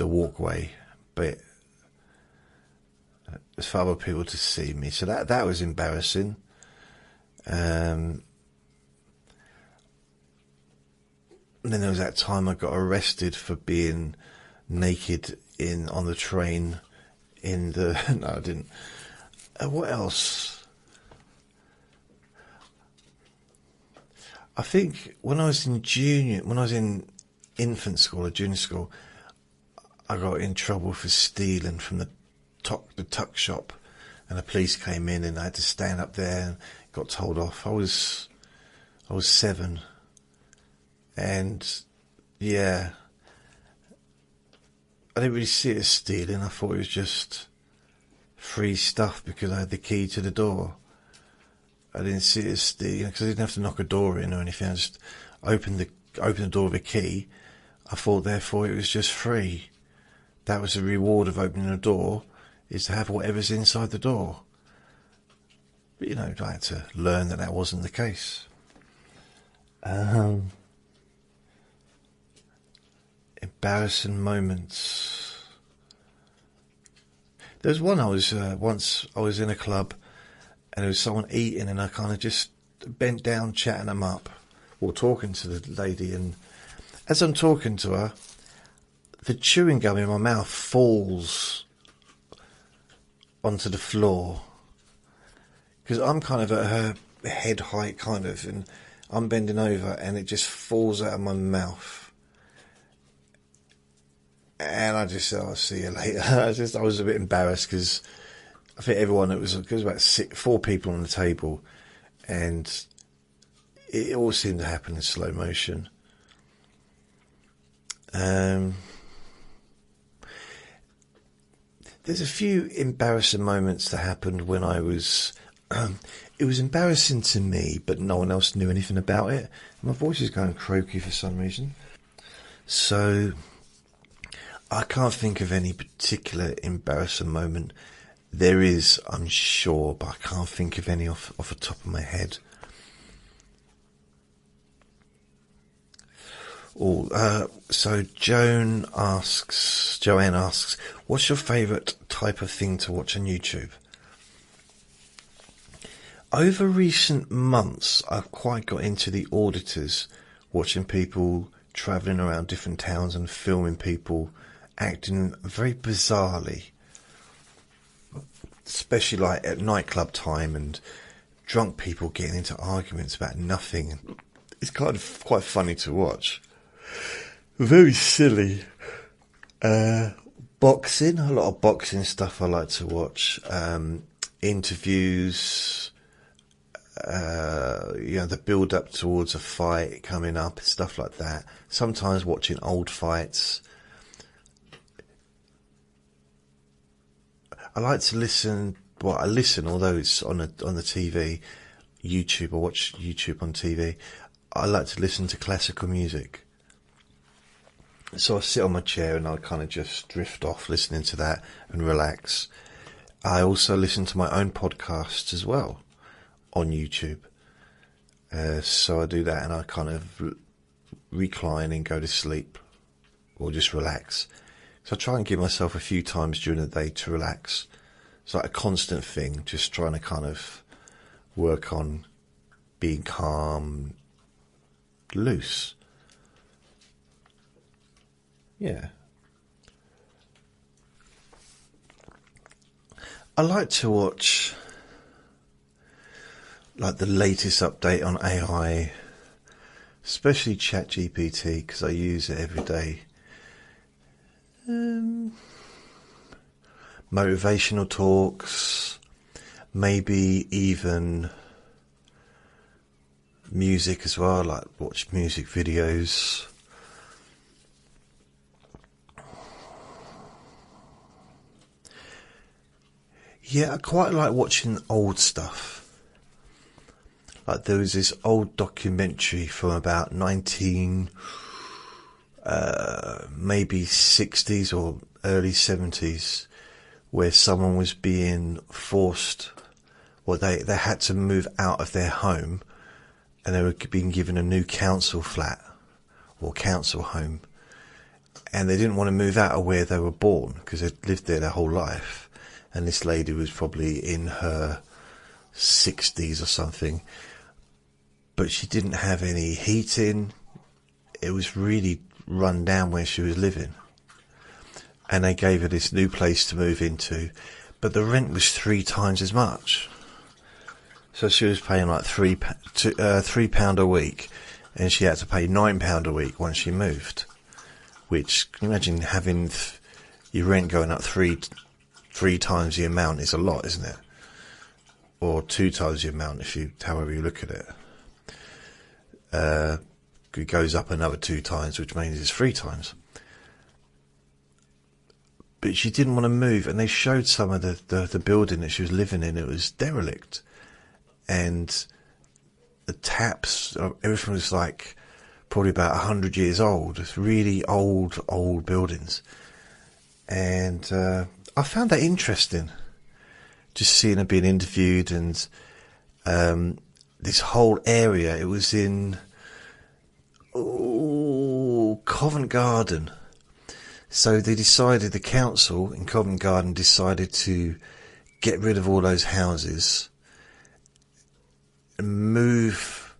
walkway, but it's for other people to see me. So that was embarrassing. And then there was that time I got arrested for being naked on the train in the... No, I didn't. What else? I think when I was in infant school or junior school, I got in trouble for stealing from the tuck shop, and the police came in and I had to stand up there and got told off. I was 7, and yeah, I didn't really see it as stealing. I thought it was just free stuff because I had the key to the door. I didn't see it as stealing because I didn't have to knock a door in or anything. I just opened the door with a key. I thought therefore it was just free. That was the reward of opening a door, is to have whatever's inside the door. But you know, I had to learn that wasn't the case. Embarrassing moments. There was one once I was in a club and there was someone eating, and I kind of just bent down chatting them up or talking to the lady, and as I'm talking to her, the chewing gum in my mouth falls onto the floor because I'm kind of at her head height and I'm bending over, and it just falls out of my mouth. And I just said, I'll see you later. I was a bit embarrassed because I think everyone, it was about 4 people on the table, and it all seemed to happen in slow motion. There's a few embarrassing moments that happened when I was... it was embarrassing to me, but no one else knew anything about it. My voice is going croaky for some reason. So, I can't think of any particular embarrassing moment. There is, I'm sure, but I can't think of any off the top of my head. So Joanne asks, what's your favourite type of thing to watch on YouTube? Over recent months, I've quite got into the auditors, watching people travelling around different towns and filming people acting very bizarrely, especially like at nightclub time, and drunk people getting into arguments about nothing. It's kind of quite funny to watch. Very silly. Boxing, a lot of boxing stuff I like to watch. Interviews, the build up towards a fight coming up, stuff like that. Sometimes watching old fights. I like to listen. Well, I listen, although it's on the TV, YouTube. I watch YouTube on TV. I like to listen to classical music. So I sit on my chair and I kind of just drift off listening to that and relax. I also listen to my own podcasts as well on YouTube. So I do that and I kind of recline and go to sleep or just relax. So I try and give myself a few times during the day to relax. It's like a constant thing, just trying to kind of work on being calm, loose. Yeah. I like to watch like the latest update on AI, especially ChatGPT, because I use it every day. Motivational talks, maybe even music as well, like watch music videos. Yeah, I quite like watching old stuff. Like there was this old documentary from about maybe 60s or early 70s, where someone was being forced, well, they had to move out of their home, and they were being given a new council flat or council home, and they didn't want to move out of where they were born because they'd lived there their whole life. And this lady was probably in her 60s or something, but she didn't have any heating. It was really run down where she was living. and they gave her this new place to move into, but the rent was 3 times as much. So she was paying like £3 a week, and she had to pay £9 a week once she moved. Which, can you imagine having your rent going up three times the amount is a lot, isn't it? Or 2 times the amount, however you look at it. It goes up another 2 times, which means it's 3 times. But she didn't want to move, and they showed some of the building that she was living in. It was derelict, and the taps, everything was like probably about 100 years old. It's really old buildings, and I found that interesting, just seeing her being interviewed, and this whole area. It was in Covent Garden. So the council in Covent Garden decided to get rid of all those houses and move,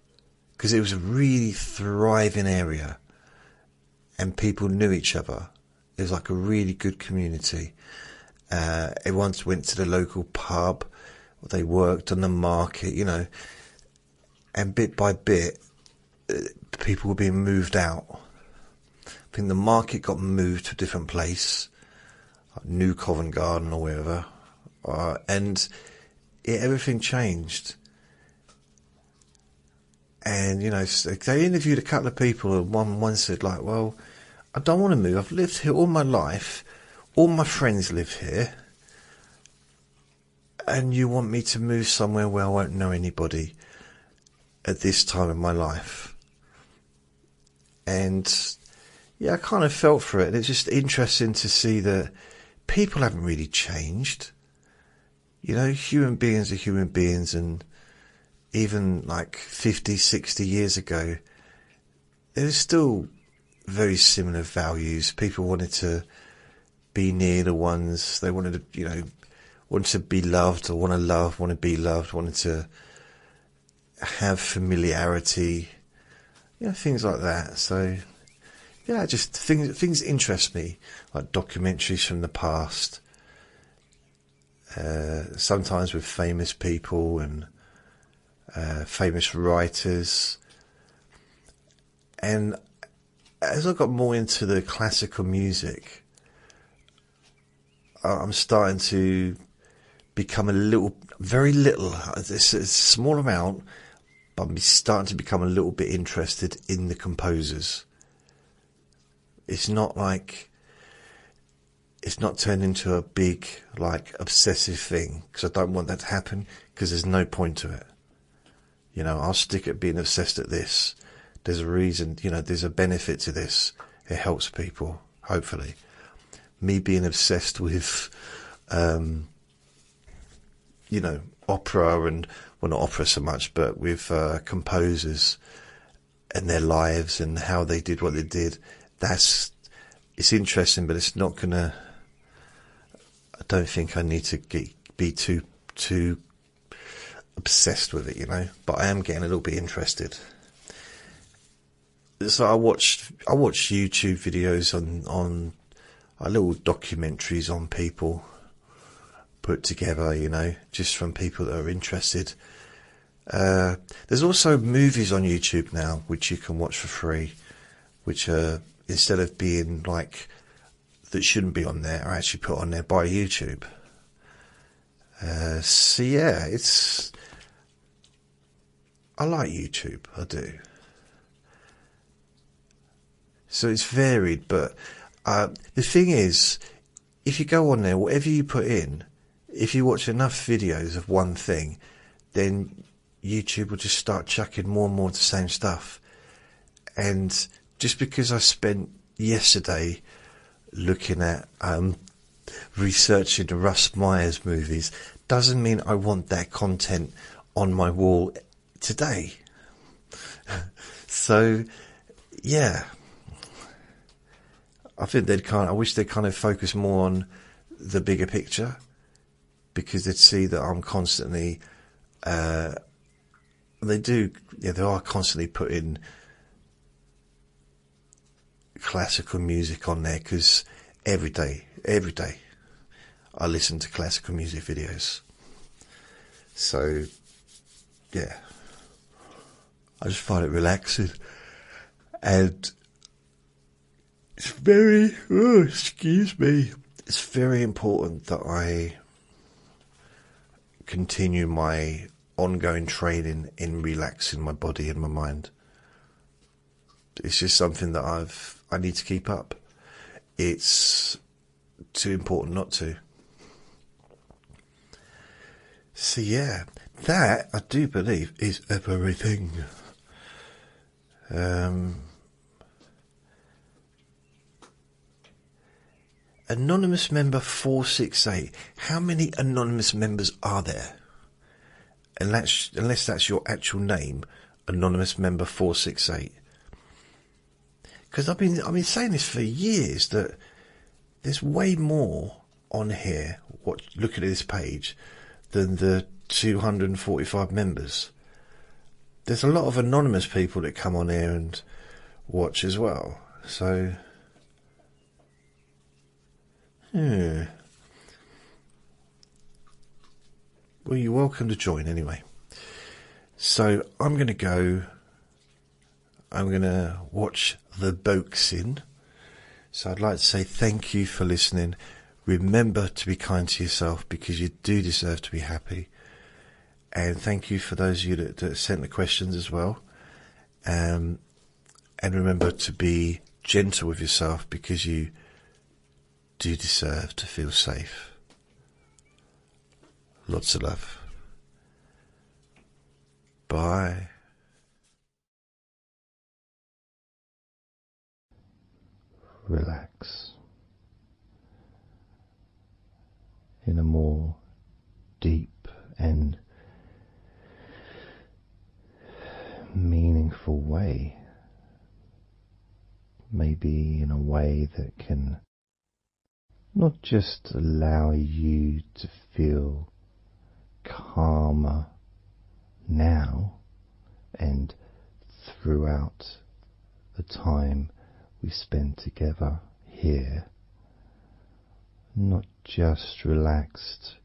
because it was a really thriving area and people knew each other. It was like a really good community. Everyone went to the local pub, they worked on the market, and bit by bit, people were being moved out. I think the market got moved to a different place, like New Covent Garden or wherever, and everything changed. And they interviewed a couple of people, and one said, like, well, I don't want to move. I've lived here all my life. All my friends live here, and you want me to move somewhere where I won't know anybody at this time of my life? And yeah, I kind of felt for it. And it's just interesting to see that people haven't really changed. Human beings are human beings, and even like 50, 60 years ago, there's still very similar values. People wanted to be near the ones they wanted to, wanted to be loved, or want to be loved, wanted to have familiarity, things like that. So yeah, just things interest me, like documentaries from the past, sometimes with famous people and famous writers. And as I got more into the classical music, I'm starting to become very little, it's a small amount, but I'm starting to become a little bit interested in the composers. It's not turned into a big, obsessive thing, because I don't want that to happen, because there's no point to it. I'll stick at being obsessed at this. There's a reason, there's a benefit to this. It helps people, hopefully. Me being obsessed with, opera, and, well, not opera so much, but with composers and their lives and how they did what they did. It's interesting, but it's not gonna, I don't think I need to be too obsessed with it, but I am getting a little bit interested. So I watched YouTube videos on little documentaries on people put together, just from people that are interested. There's also movies on YouTube now which you can watch for free, which are, instead of being that shouldn't be on there, are actually put on there by YouTube. So yeah, I like YouTube, I do. So it's varied, but the thing is, if you go on there, whatever you put in, if you watch enough videos of one thing, then YouTube will just start chucking more and more of the same stuff. And just because I spent yesterday looking at researching the Russ Myers movies doesn't mean I want that content on my wall today. So yeah, I think I wish they'd kind of focus more on the bigger picture, because they'd see that I'm constantly they are constantly putting classical music on there, because every day every day I listen to classical music videos. So, yeah, I just find it relaxing. And it's very, it's very important that I continue my ongoing training in relaxing my body and my mind. It's just something that I need to keep up. It's too important not to. So yeah, that I do believe is everything. Anonymous member 468. How many anonymous members are there? Unless that's your actual name, anonymous member 468. Because I've been saying this for years, that there's way more on here, looking at this page, than the 245 members. There's a lot of anonymous people that come on here and watch as well. So, well, you're welcome to join anyway. So I'm going to watch the boxing. So I'd like to say thank you for listening. Remember to be kind to yourself, because you do deserve to be happy. And thank you for those of you that sent the questions as well. And remember to be gentle with yourself, because you do deserve to feel safe. Lots of love. Bye. Relax in a more deep and meaningful way. Maybe in a way that can not just allow you to feel calmer now and throughout the time we spend together here, not just relaxed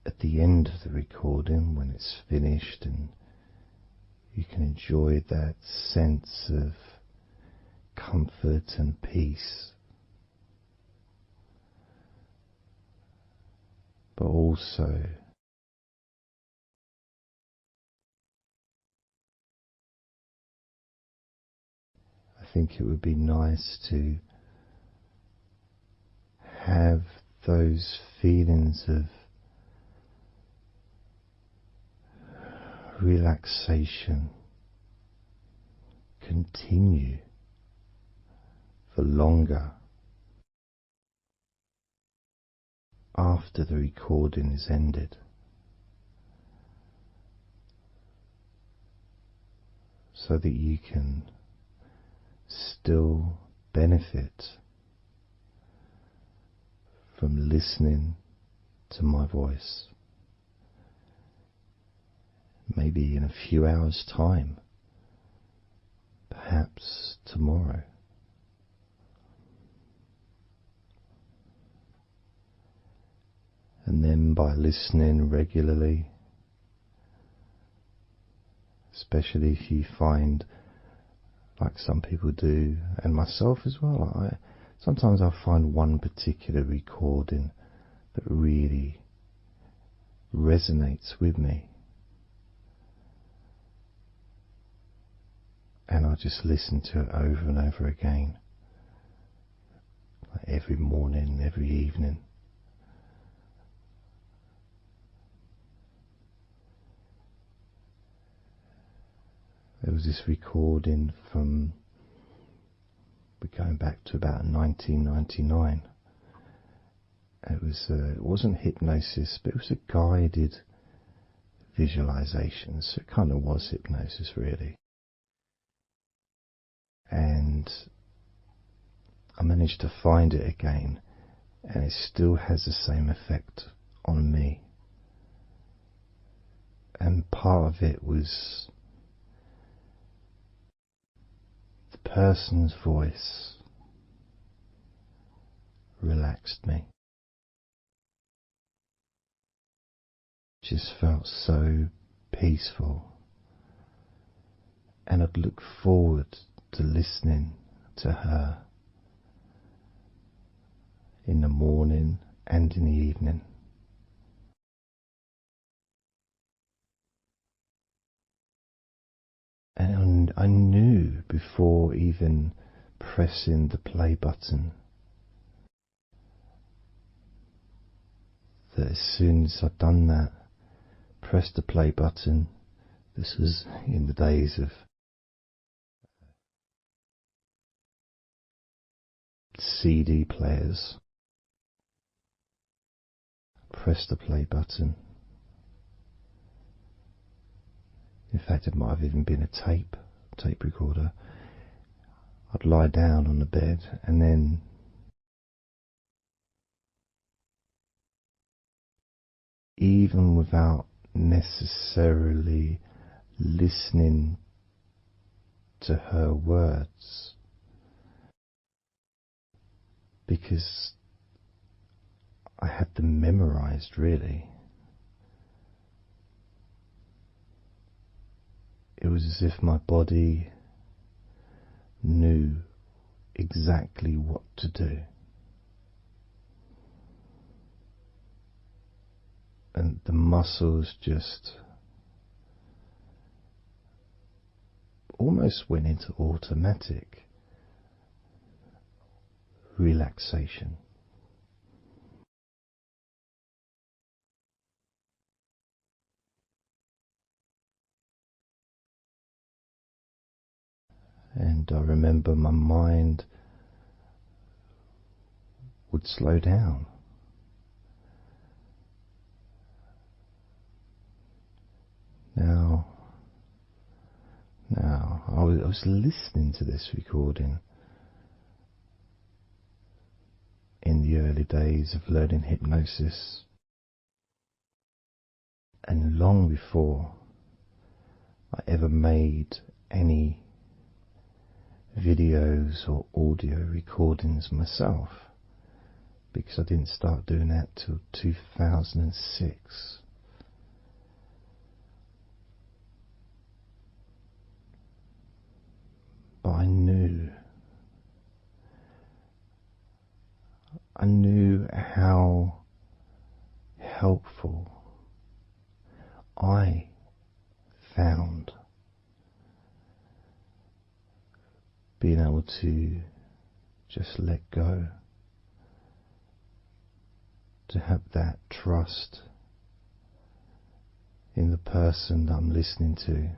at the end of the recording when it's finished and you can enjoy that sense of comfort and peace, but also I think it would be nice to have those feelings of relaxation continue for longer after the recording is ended, so that you can still benefit from listening to my voice, maybe in a few hours' time, perhaps tomorrow. And then by listening regularly, especially if you find, like some people do, and myself as well, sometimes I find one particular recording that really resonates with me, and I just listen to it over and over again, like every morning, every evening. There was this recording from, we're going back to about 1999. It wasn't hypnosis, but it was a guided visualization, so it kind of was hypnosis really. And I managed to find it again, and it still has the same effect on me. And part of it was the person's voice relaxed me. Just felt so peaceful, and I'd look forward to listening to her in the morning and in the evening. And I knew before even pressing the play button that as soon as I'd done that, pressed the play button, this was in the days of CD players, press the play button. In fact, it might have even been a tape recorder. I'd lie down on the bed, and then even without necessarily listening to her words, because I had them memorized really, it was as if my body knew exactly what to do. And the muscles just almost went into automatic relaxation. And I remember my mind would slow down. Now, I was listening to this recording in the early days of learning hypnosis, and long before I ever made any videos or audio recordings myself, because I didn't start doing that till 2006. But I knew how helpful I found being able to just let go, to have that trust in the person that I'm listening to.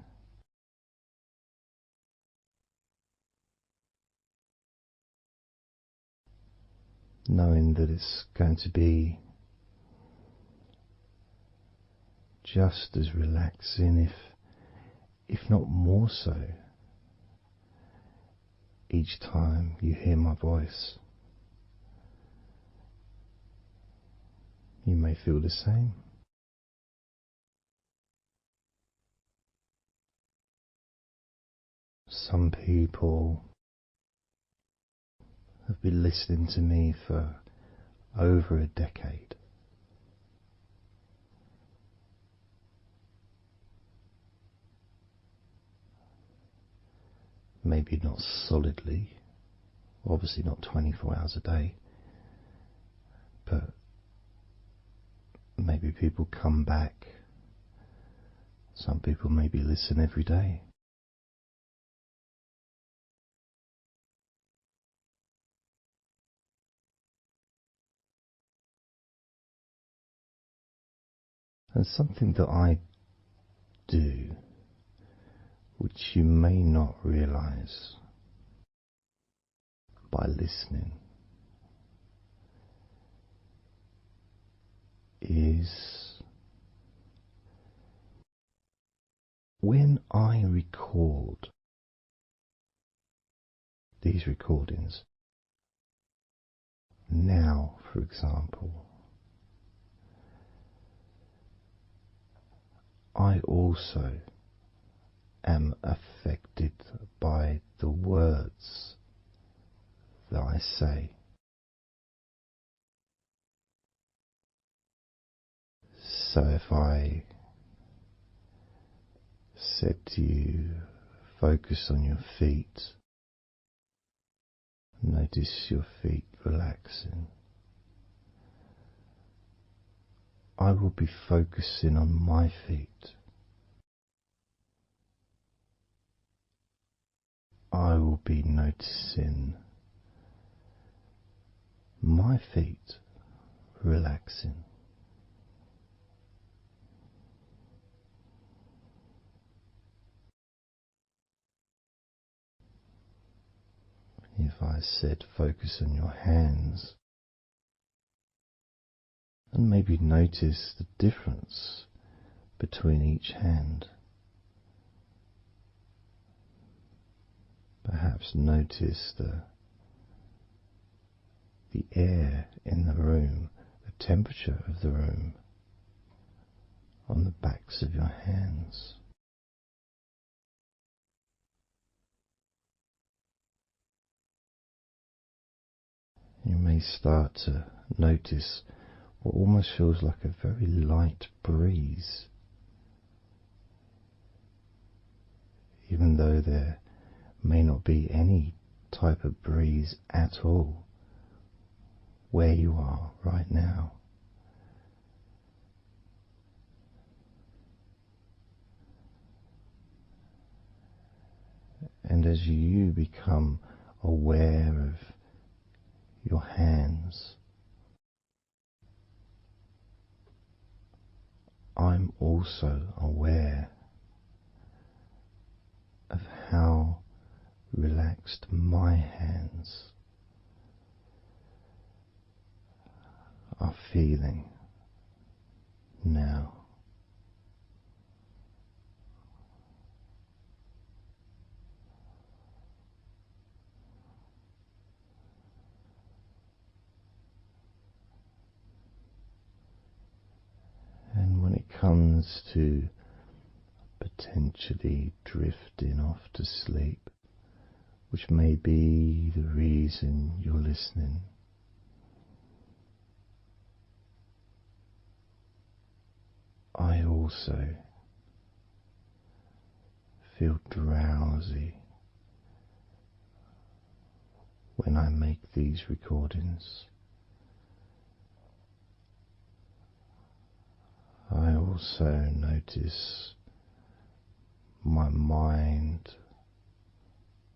Knowing that it's going to be just as relaxing, if not more so, each time you hear my voice. You may feel the same. Some people have been listening to me for over a decade. Maybe not solidly, obviously not 24 hours a day, but maybe people come back. Some people maybe listen every day. And something that I do, which you may not realize by listening, is when I record these recordings, now for example, I also am affected by the words that I say. So if I said to you, focus on your feet, notice your feet relaxing, I will be focusing on my feet. I will be noticing my feet relaxing. If I said focus on your hands, and maybe notice the difference between each hand. Perhaps notice the air in the room, the temperature of the room on the backs of your hands. You may start to notice what almost feels like a very light breeze, even though there may not be any type of breeze at all where you are right now. And as you become aware of your hands, I'm also aware of how relaxed my hands are feeling now. And when it comes to potentially drifting off to sleep, which may be the reason you're listening, I also feel drowsy when I make these recordings. I also notice my mind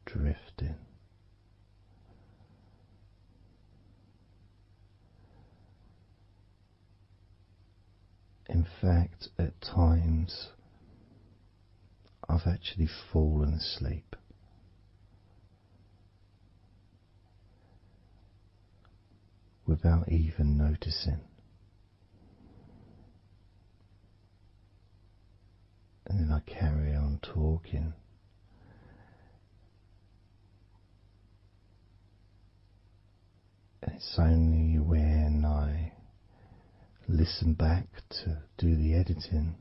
drifting. In fact, at times I've actually fallen asleep without even noticing. And then I carry on talking. And it's only when I listen back to do the editing,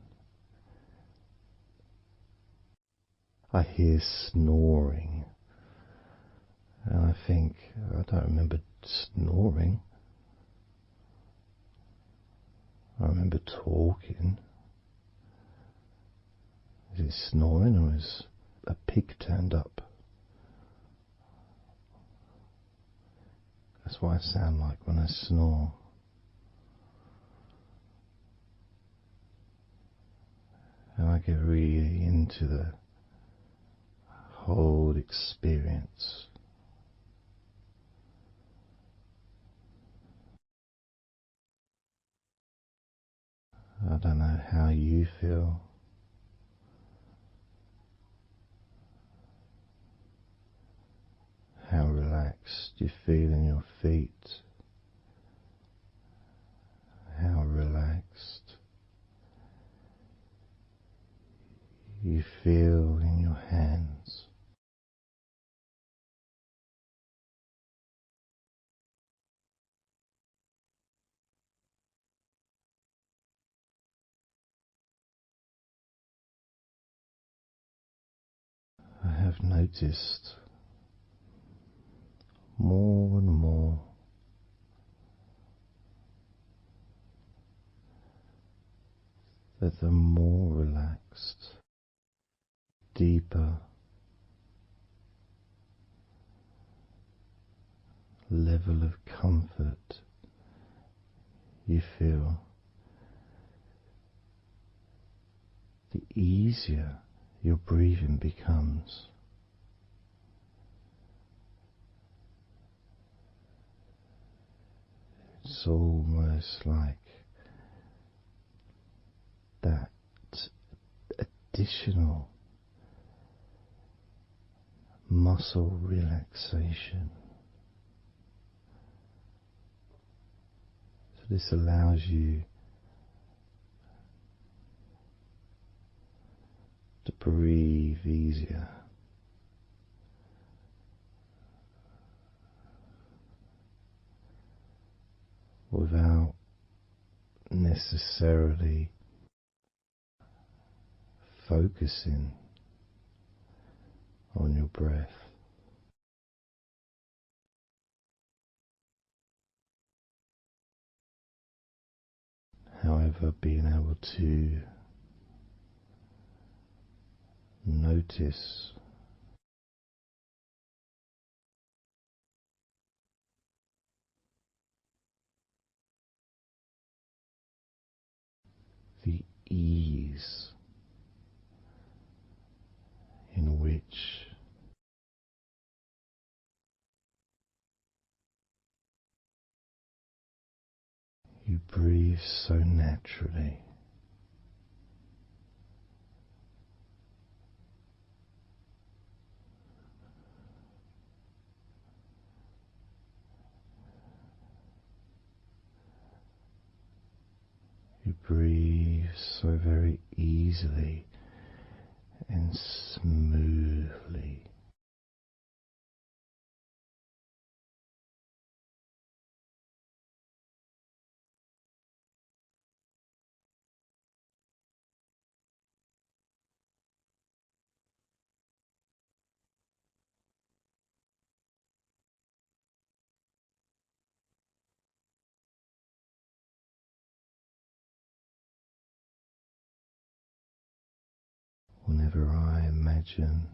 I hear snoring. And I think, I don't remember snoring. I remember talking. Is it snoring or is a pig turned up? That's what I sound like when I snore. And I get really into the whole experience. I don't know how you feel. How relaxed you feel in your feet. How relaxed you feel in your hands. I have noticed more and more that the more relaxed, deeper level of comfort you feel, the easier your breathing becomes. It's almost like that additional muscle relaxation. So this allows you to breathe easier, without necessarily focusing on your breath. However, being able to notice the ease in which you breathe so naturally. You breathe so very easily and smoothly. Whenever I imagine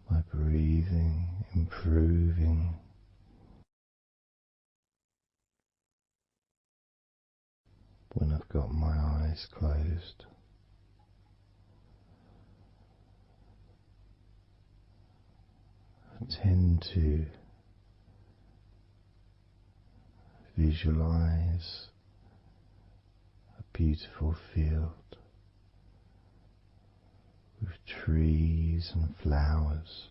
my breathing improving, when I've got my eyes closed, I tend to visualize a beautiful field with trees and flowers,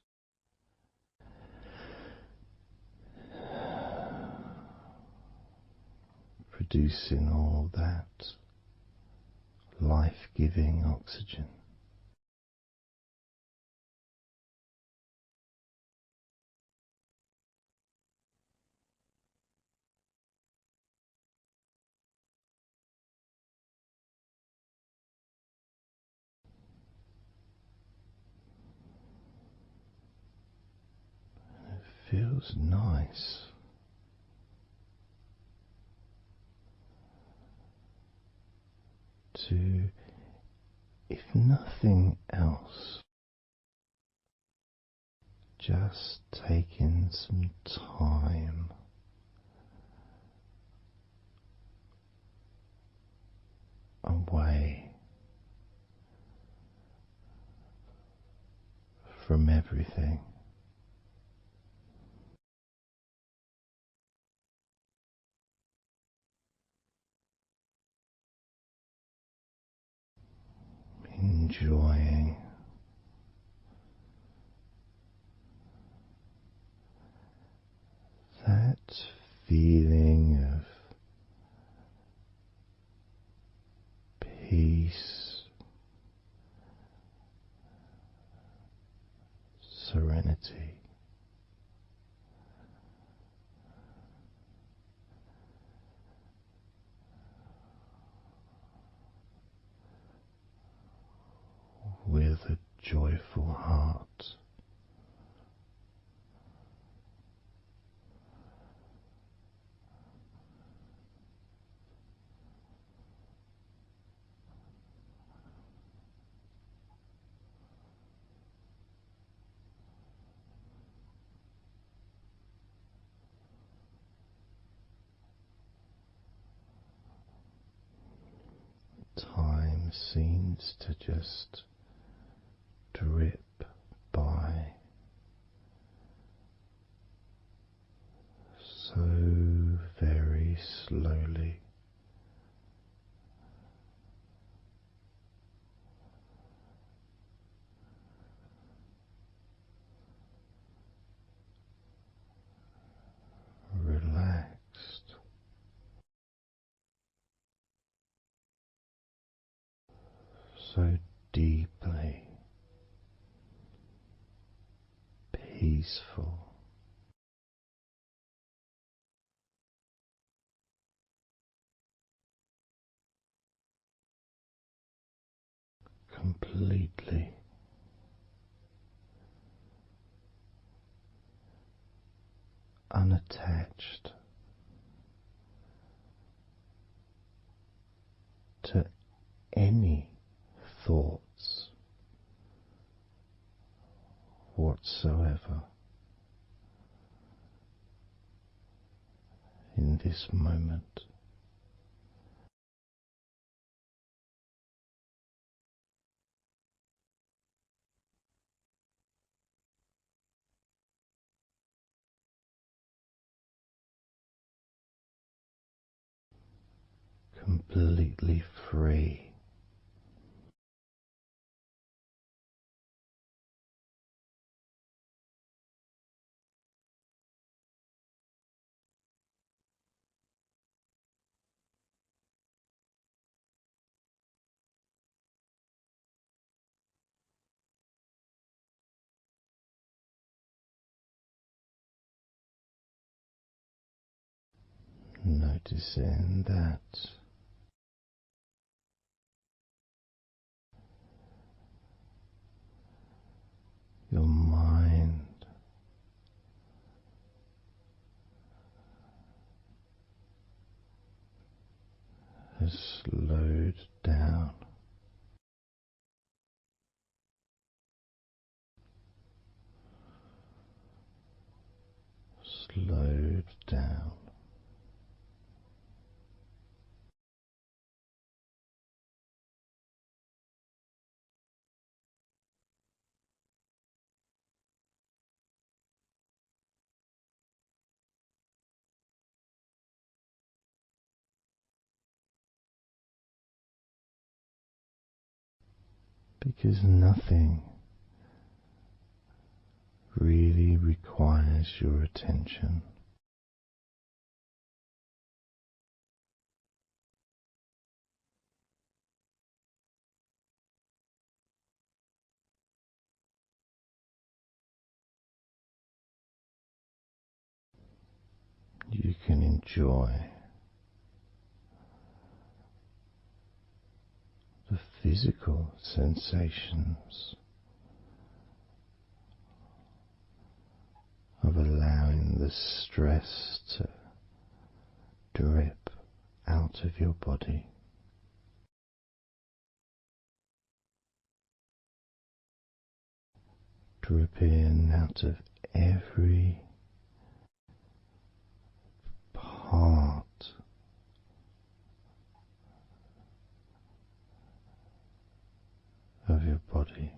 producing all that life-giving oxygen. Feels nice to, if nothing else, just taking some time away from everything. Enjoying that feeling of peace, serenity, with a joyful heart. seems to just drip by so very slowly. Relaxed, so deeply peaceful, completely unattached to any thoughts whatsoever in this moment. Completely free, noticing that your mind has slowed down, slowed down, because nothing really requires your attention. You can enjoy the physical sensations of allowing the stress to drip out of your body, dripping out of every part of your body.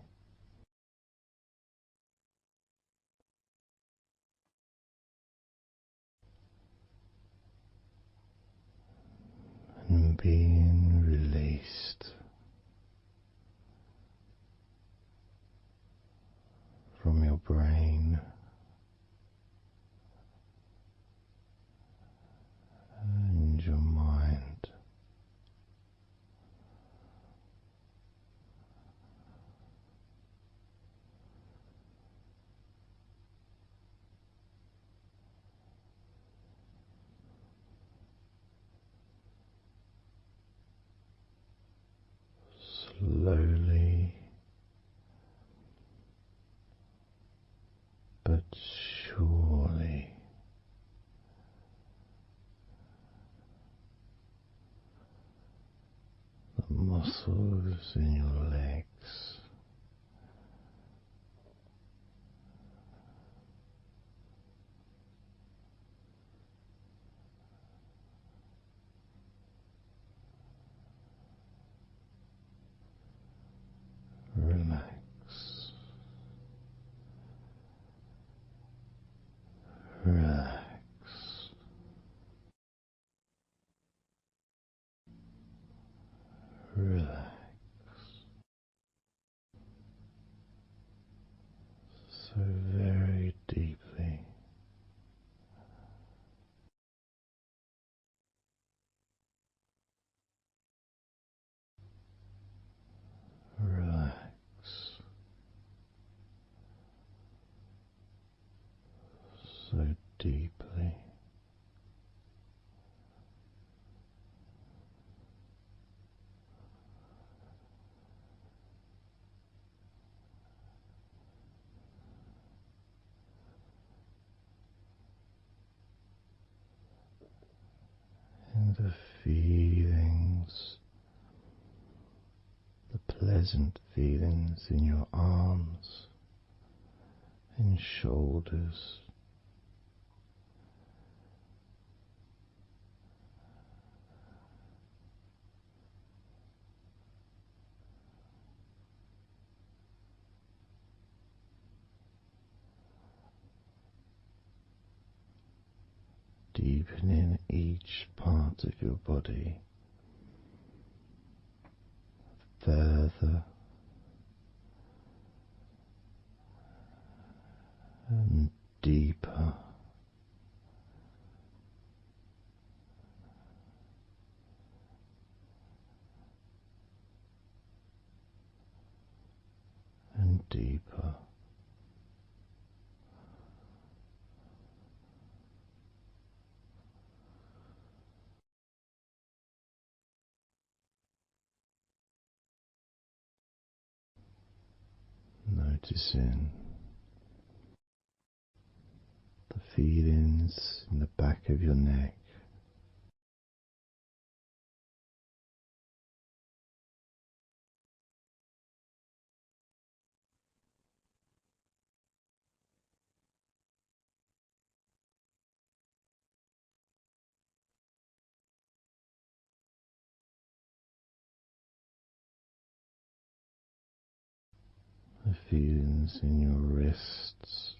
And being released from your brain and your mind, slowly but surely the muscles in your legs deeply. And the feelings, the pleasant feelings in your arms and shoulders, deepening each part of your body further and deeper. And deeper. Noticing the feelings in the back of your neck, the feelings in your wrists,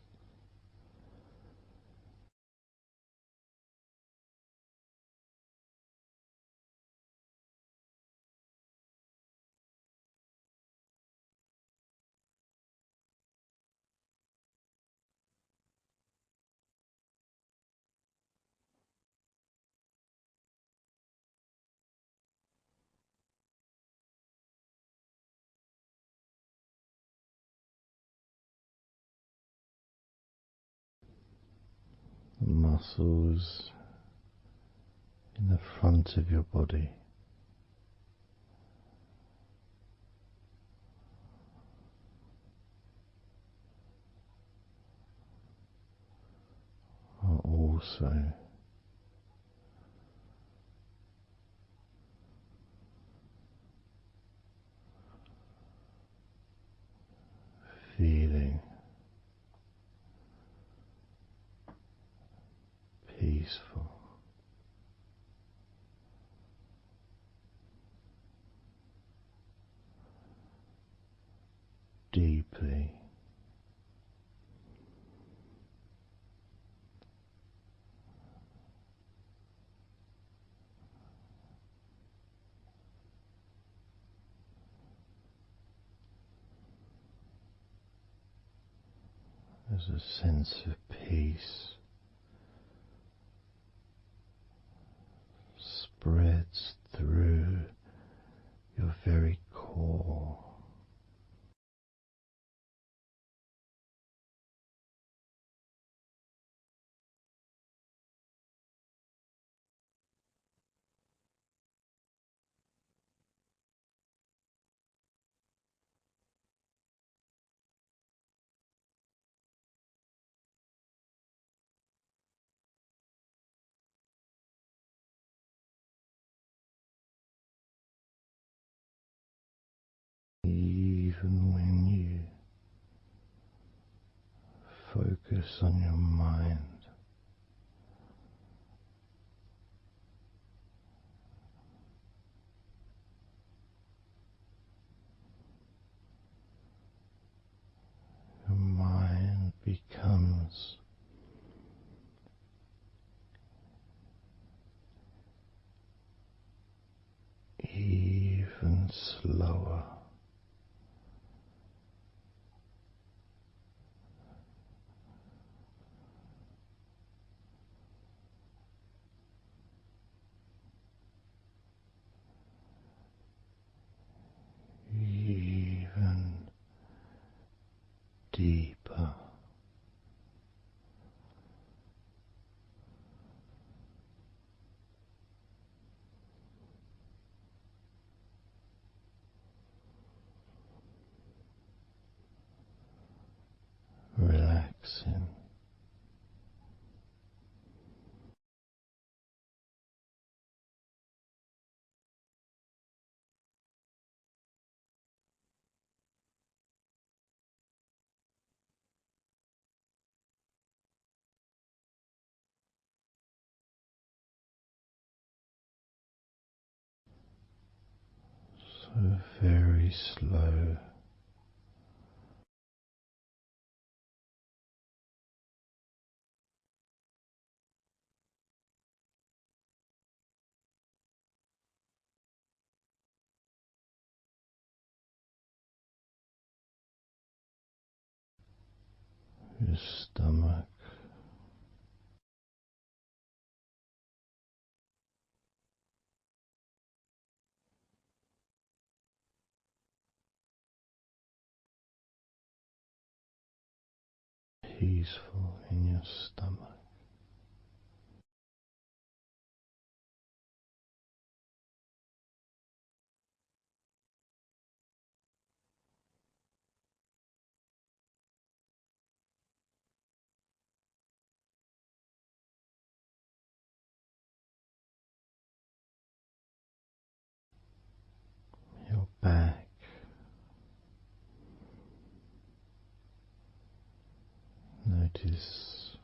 the muscles in the front of your body, are also feeling peaceful. Deeply. There's a sense of peace spreads through your very core. Even when you focus on your mind, your mind becomes even slower. Even deeper. a very slow your stomach, peaceful in your stomach. Your back, notice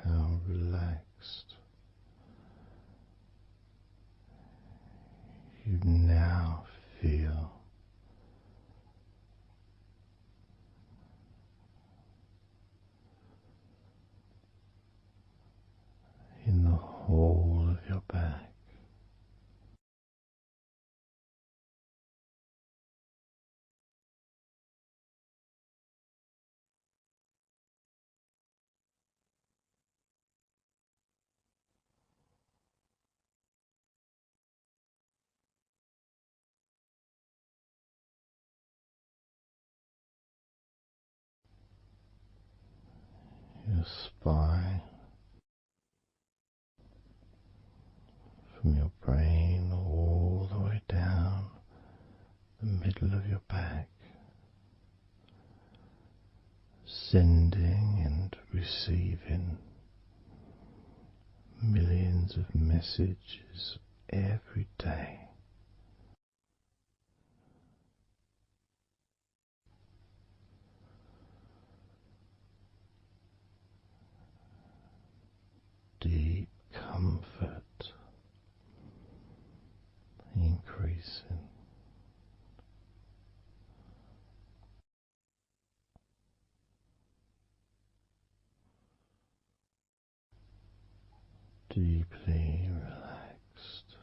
how relaxed you now feel. In the whole of your back, your spine, from your brain all the way down the middle of your back, sending and receiving millions of messages every day. Deep comfort increasing. Deeply relaxed.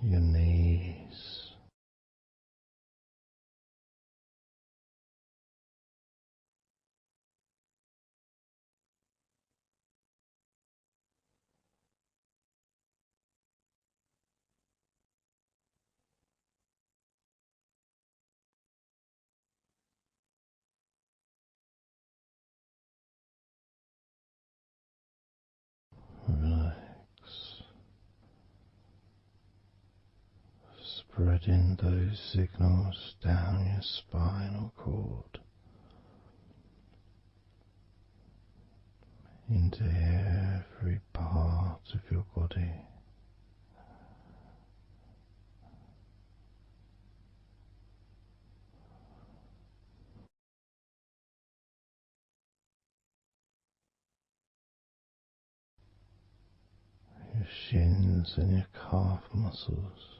Your knees, relax, spreading those signals down your spinal cord into every part of your body. Your shins and your calf muscles,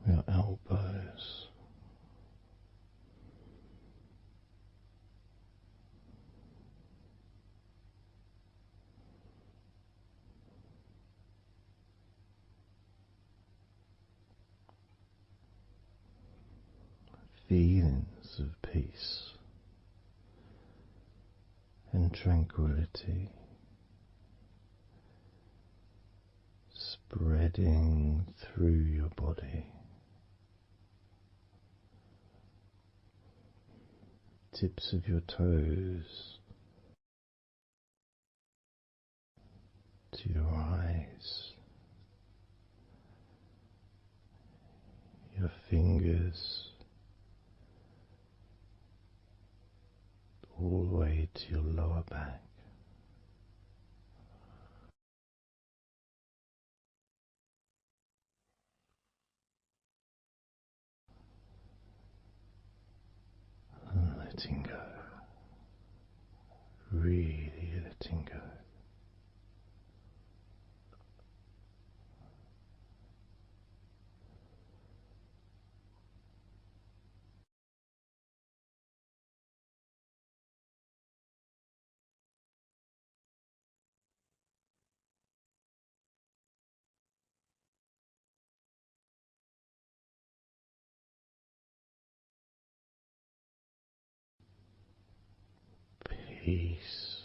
your elbows, feelings of peace and tranquility spreading through your body, tips of your toes to your eyes, your fingers all the way to your lower back. And letting go, really letting go. Peace.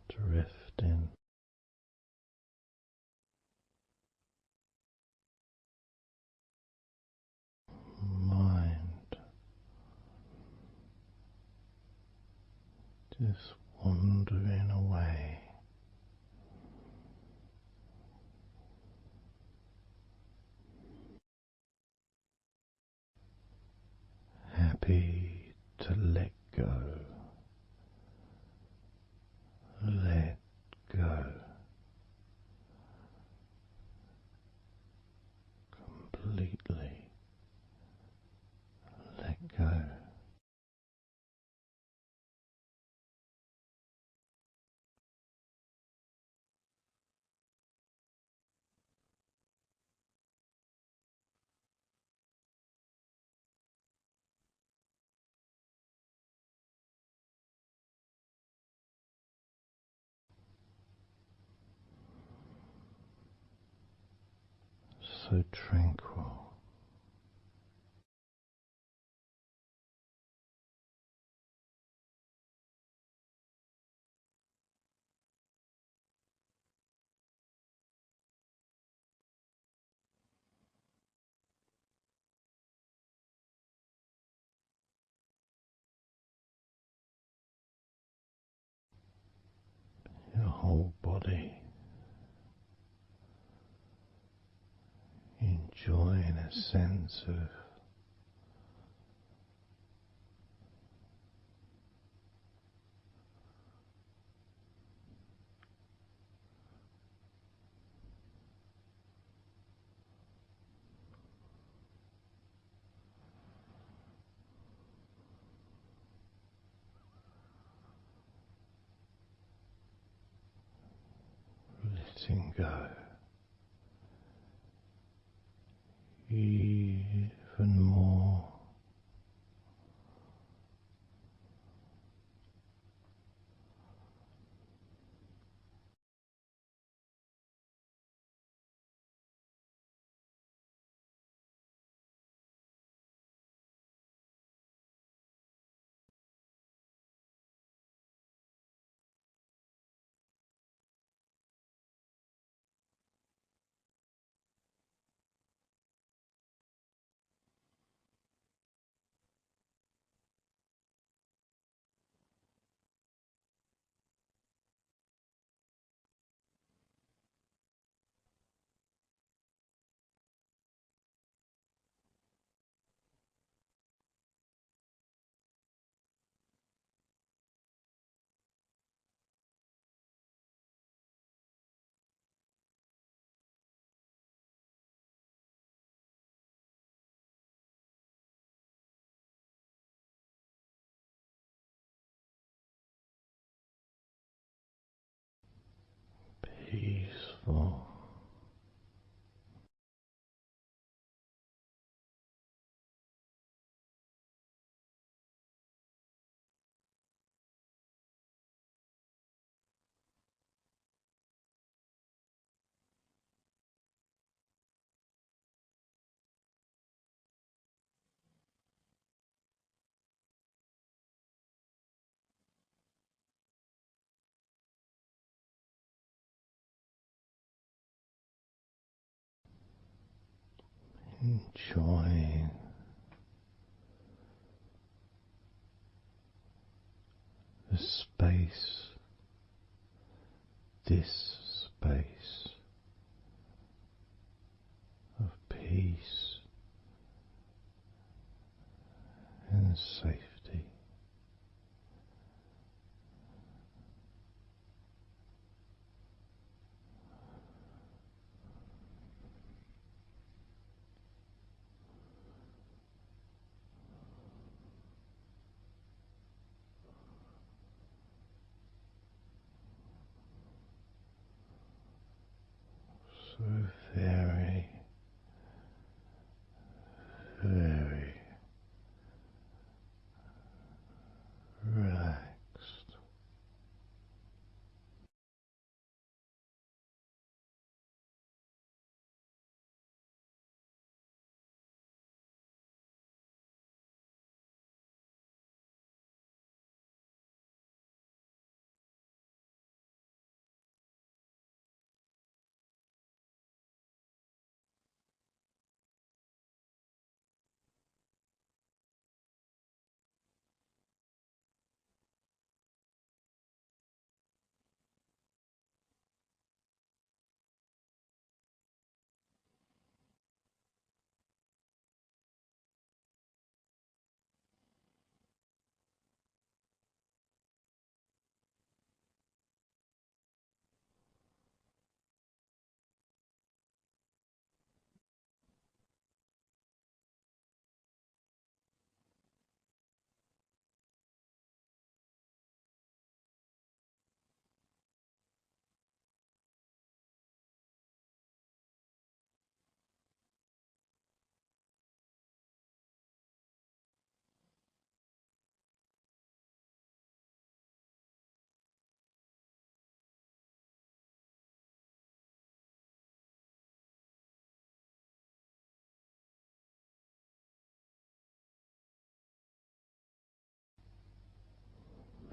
Drifting. Mind just wandering away. Happy to let go. Let go. Completely let go. So tranquil. Your whole body enjoying a sense of letting go even more. Peaceful. enjoying the space, this space of peace and safety. So very, very relaxed.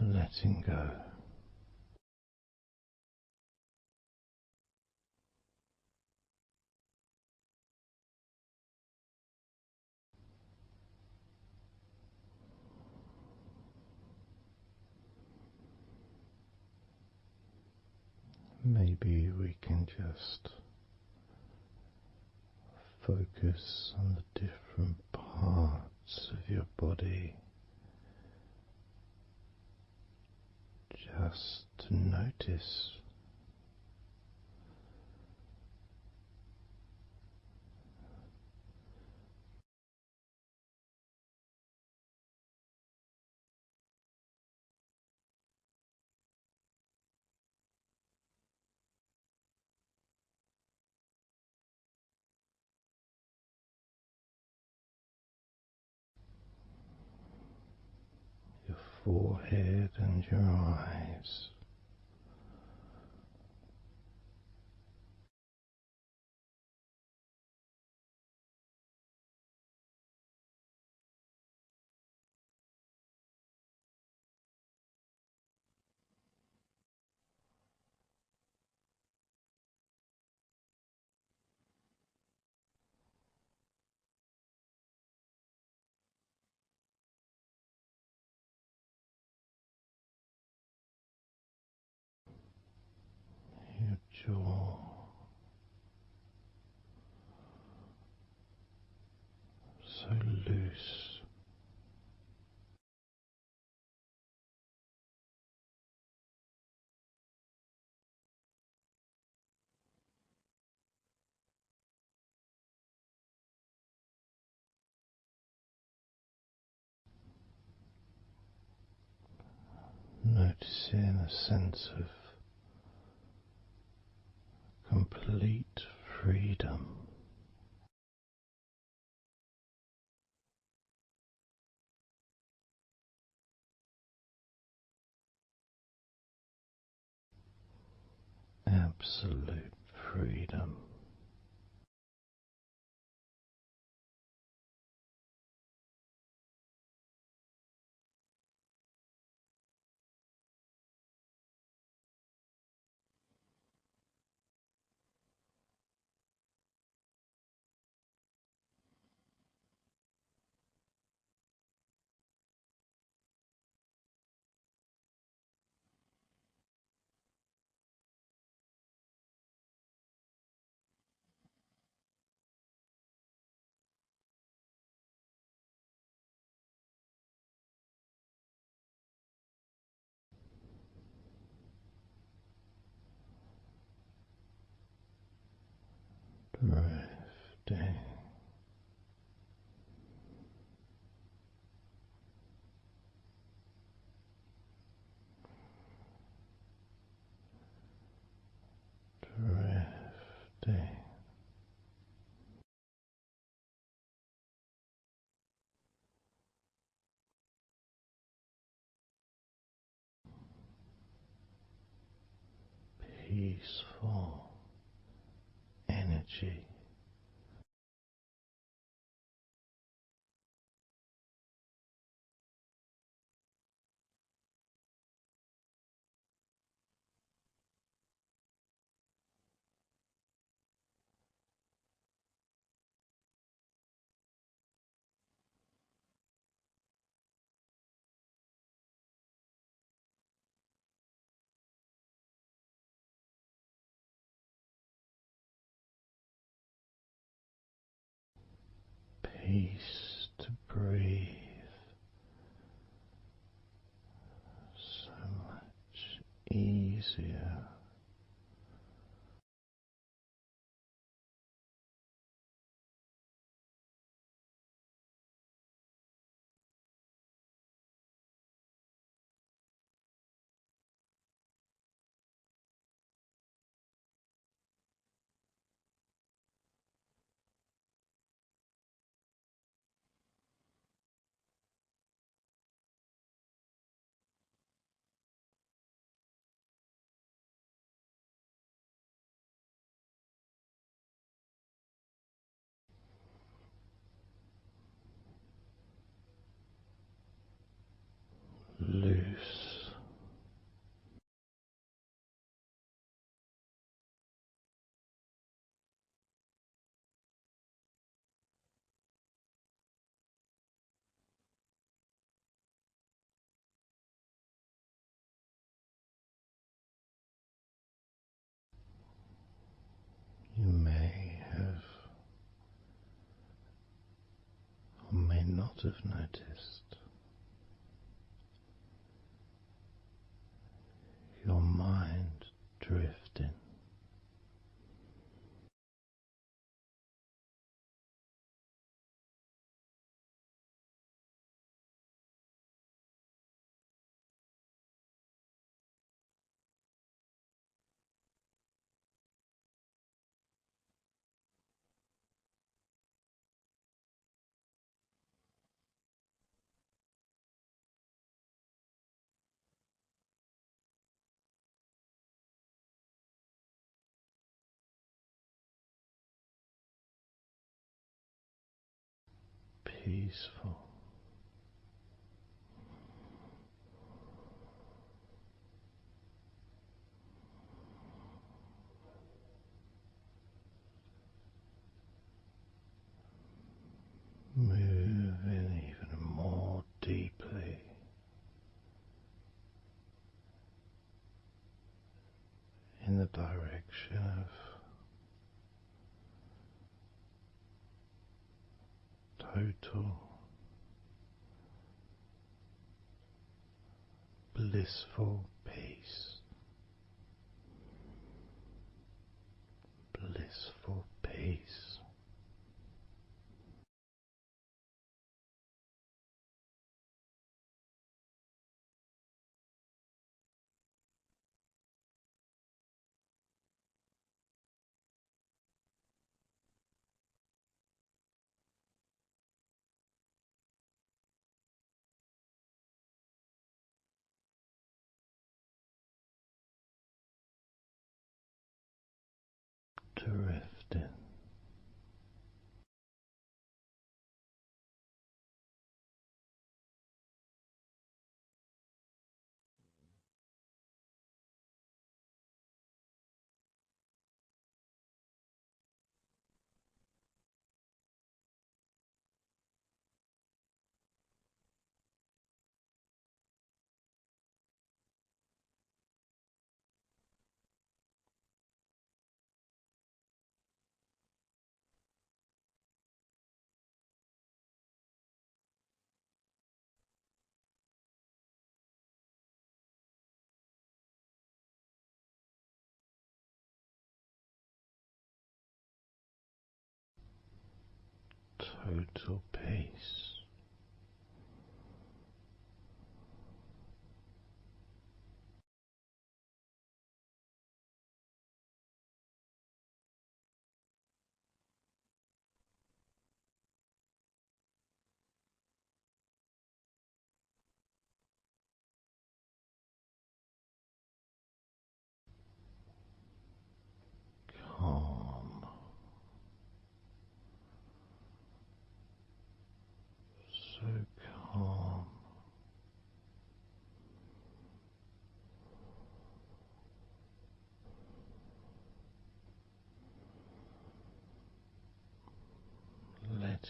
Letting go. Maybe we can just focus on the different parts of your body, just to notice your forehead and your eyes. Your jaw, so loose. Noticing a sense of complete freedom. Absolute freedom. peaceful energy. Peace to breathe so much easier. Loose. You may have or may not have noticed your mind drifting. Peaceful. Moving even more deeply in the direction of total blissful peace. Blissful peace. Drifting. Total peace.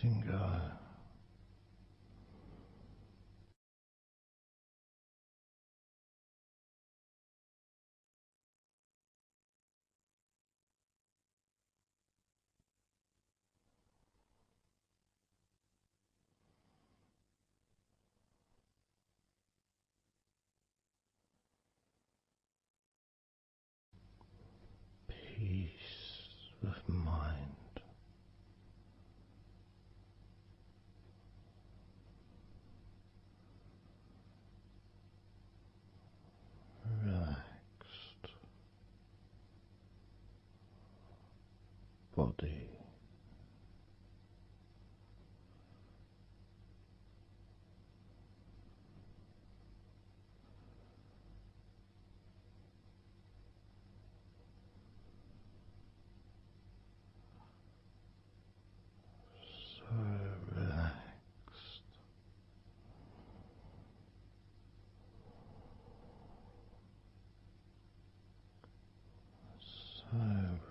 letting go. Peace of mind. Relaxed body. So relaxed. So relaxed.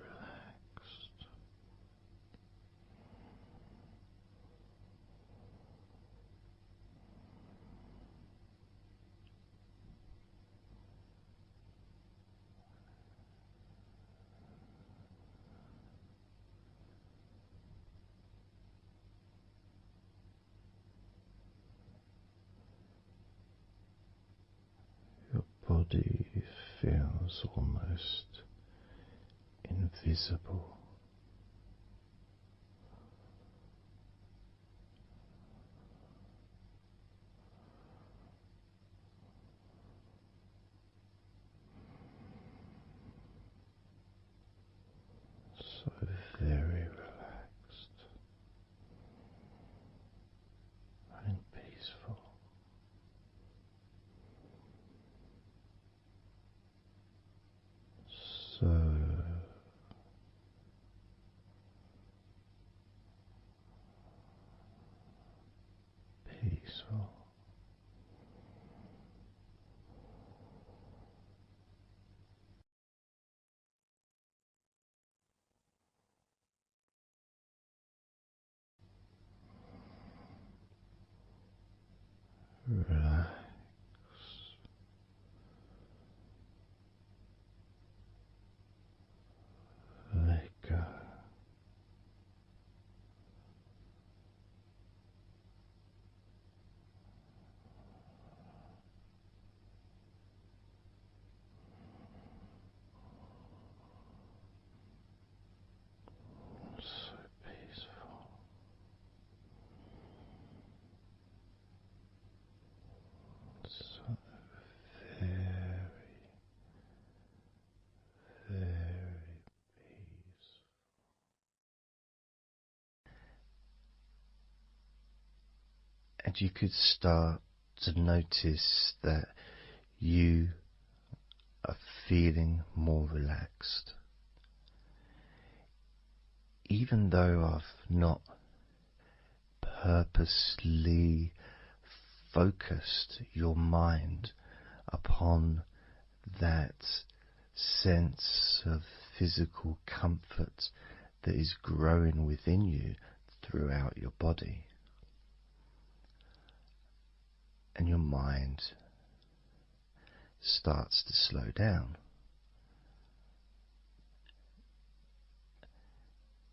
Your body feels almost invisible. So very relaxed and peaceful. So peaceful. Relax. Let go. So peaceful. So very, very peaceful. And you could start to notice that you are feeling more relaxed. Even though I've not purposely focused your mind upon that sense of physical comfort that is growing within you throughout your body. And your mind starts to slow down.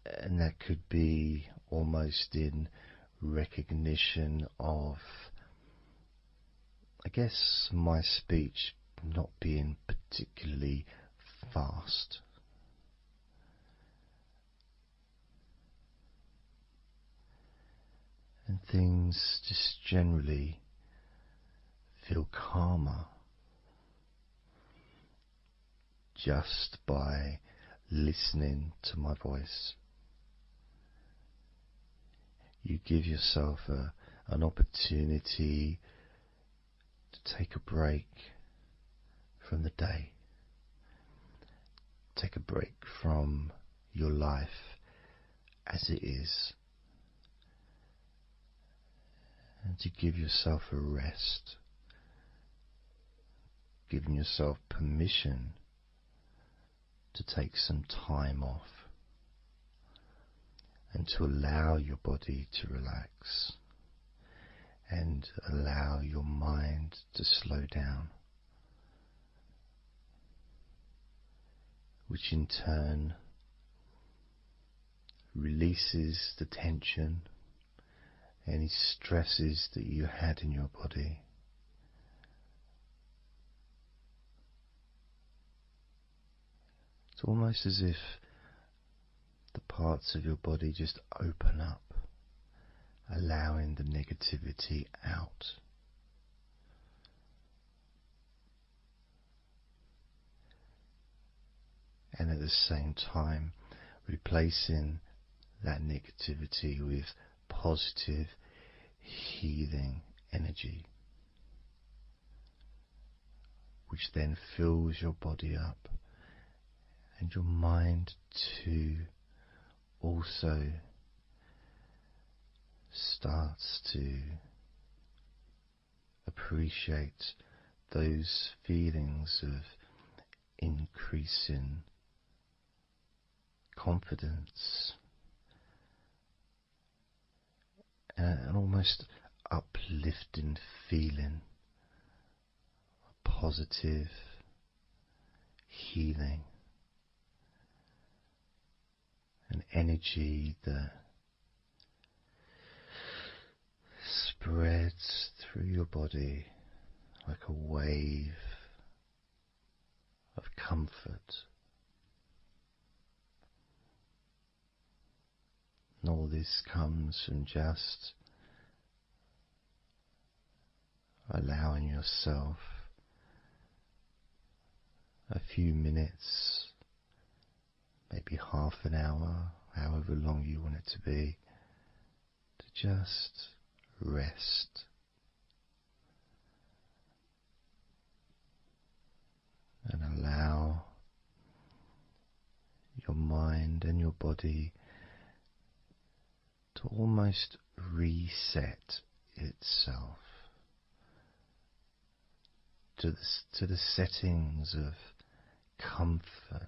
And that could be almost in recognition of, I guess, my speech not being particularly fast. And things just generally feel calmer just by listening to my voice. You give yourself an opportunity to take a break from the day, take a break from your life as it is, and to give yourself a rest, giving yourself permission to take some time off and to allow your body to relax and allow your mind to slow down, which in turn releases the tension, any stresses that you had in your body. It's almost as if the parts of your body just open up, allowing the negativity out. And at the same time, replacing that negativity with positive, healing energy, which then fills your body up, and your mind too also starts to appreciate those feelings of increasing confidence and an almost uplifting feeling, a positive healing, an energy that spreads through your body like a wave of comfort. And all this comes from just allowing yourself a few minutes, maybe half an hour, however long you want it to be, to just rest. And allow your mind and your body to almost reset itself to the settings of comfort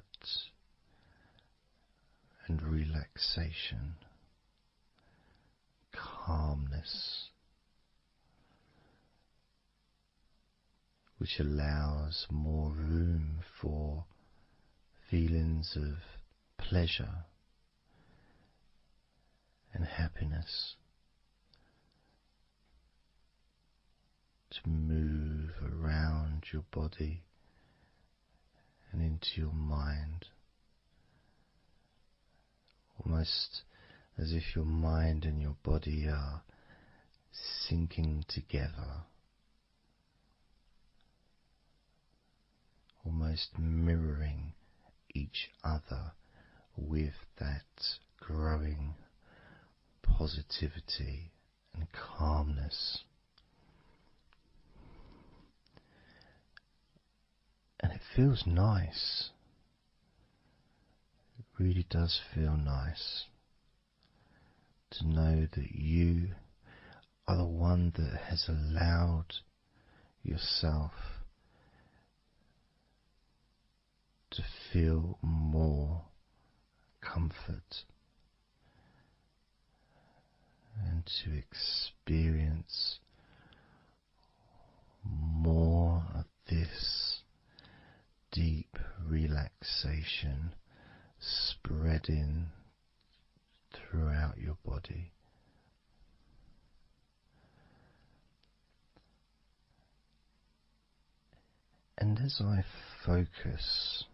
and relaxation, calmness, which allows more room for feelings of pleasure and happiness to move around your body and into your mind, almost as if your mind and your body are sinking together, almost mirroring each other with that growing positivity and calmness. And it feels nice. It really does feel nice to know that you are the one that has allowed yourself to feel more comfort and to experience more of this deep relaxation spreading throughout your body. And as I focus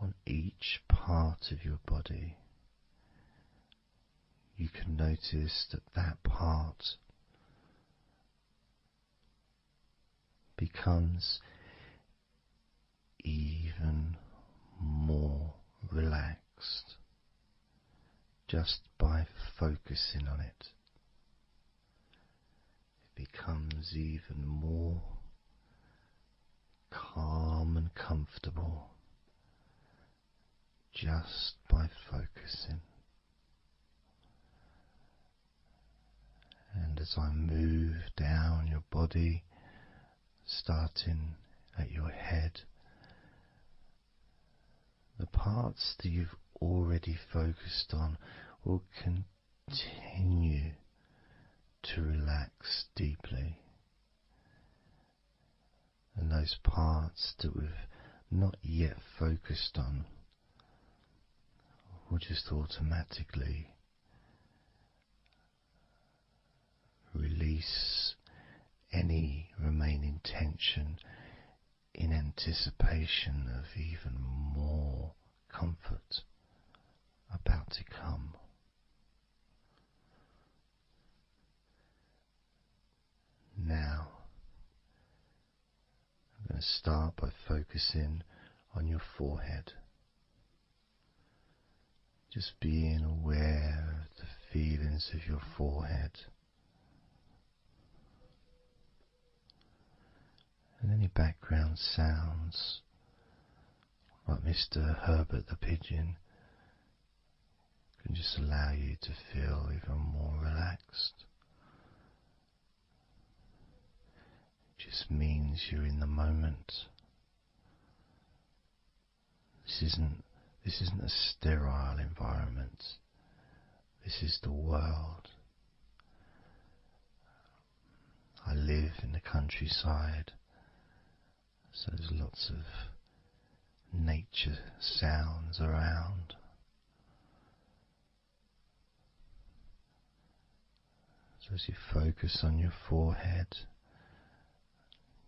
on each part of your body, you can notice that that part becomes even more relaxed just by focusing on it. It becomes even more calm and comfortable just by focusing. And as I move down your body, starting at your head, the parts that you've already focused on will continue to relax deeply, and those parts that we've not yet focused on will just automatically release any remaining tension in anticipation of even more comfort about to come. Now, I'm going to start by focusing on your forehead. Just being aware of the feelings of your forehead. And any background sounds, like Mr. Herbert the Pigeon, can just allow you to feel even more relaxed. It just means you're in the moment. This isn't a sterile environment. This is the world. I live in the countryside, so there's lots of nature sounds around. So as you focus on your forehead,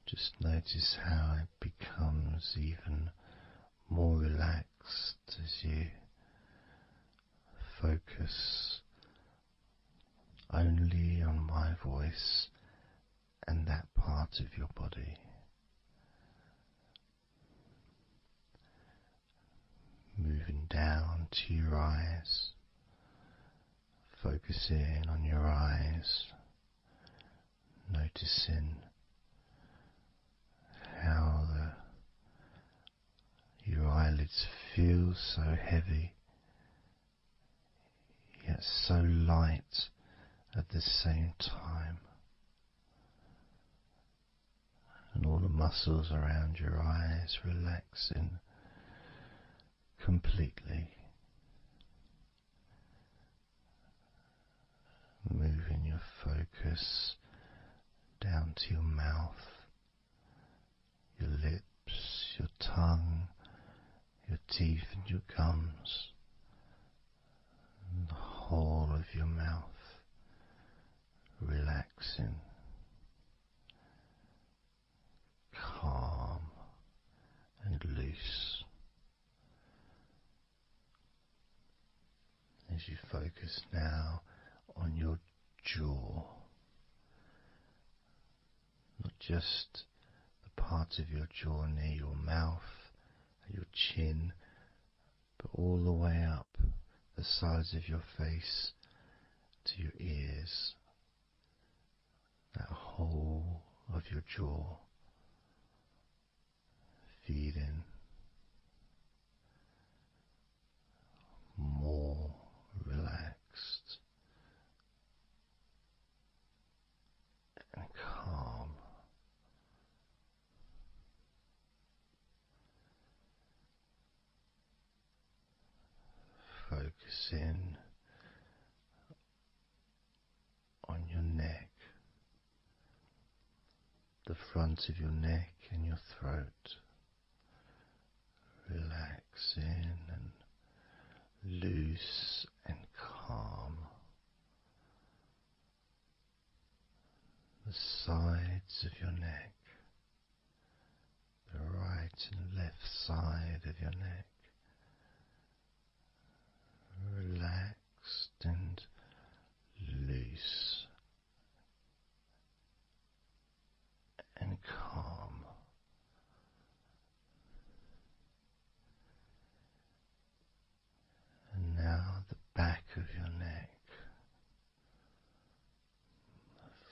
just notice how it becomes even more relaxed as you focus only on my voice and that part of your body. Moving down to your eyes, focusing on your eyes, noticing how your eyelids feel so heavy, yet so light at the same time, and all the muscles around your eyes relaxing completely. Moving your focus down to your mouth, your lips, your tongue, your teeth and your gums, and the whole of your mouth relaxing, calm and loose. As you focus now on your jaw, not just the part of your jaw near your mouth and your chin, but all the way up the sides of your face to your ears, that whole of your jaw, feeling more relaxed and calm. Focusing on your neck, the front of your neck and your throat, relaxing and loose and calm. The sides of your neck, the right and left side of your neck, relaxed and loose and calm. And now the back of your neck,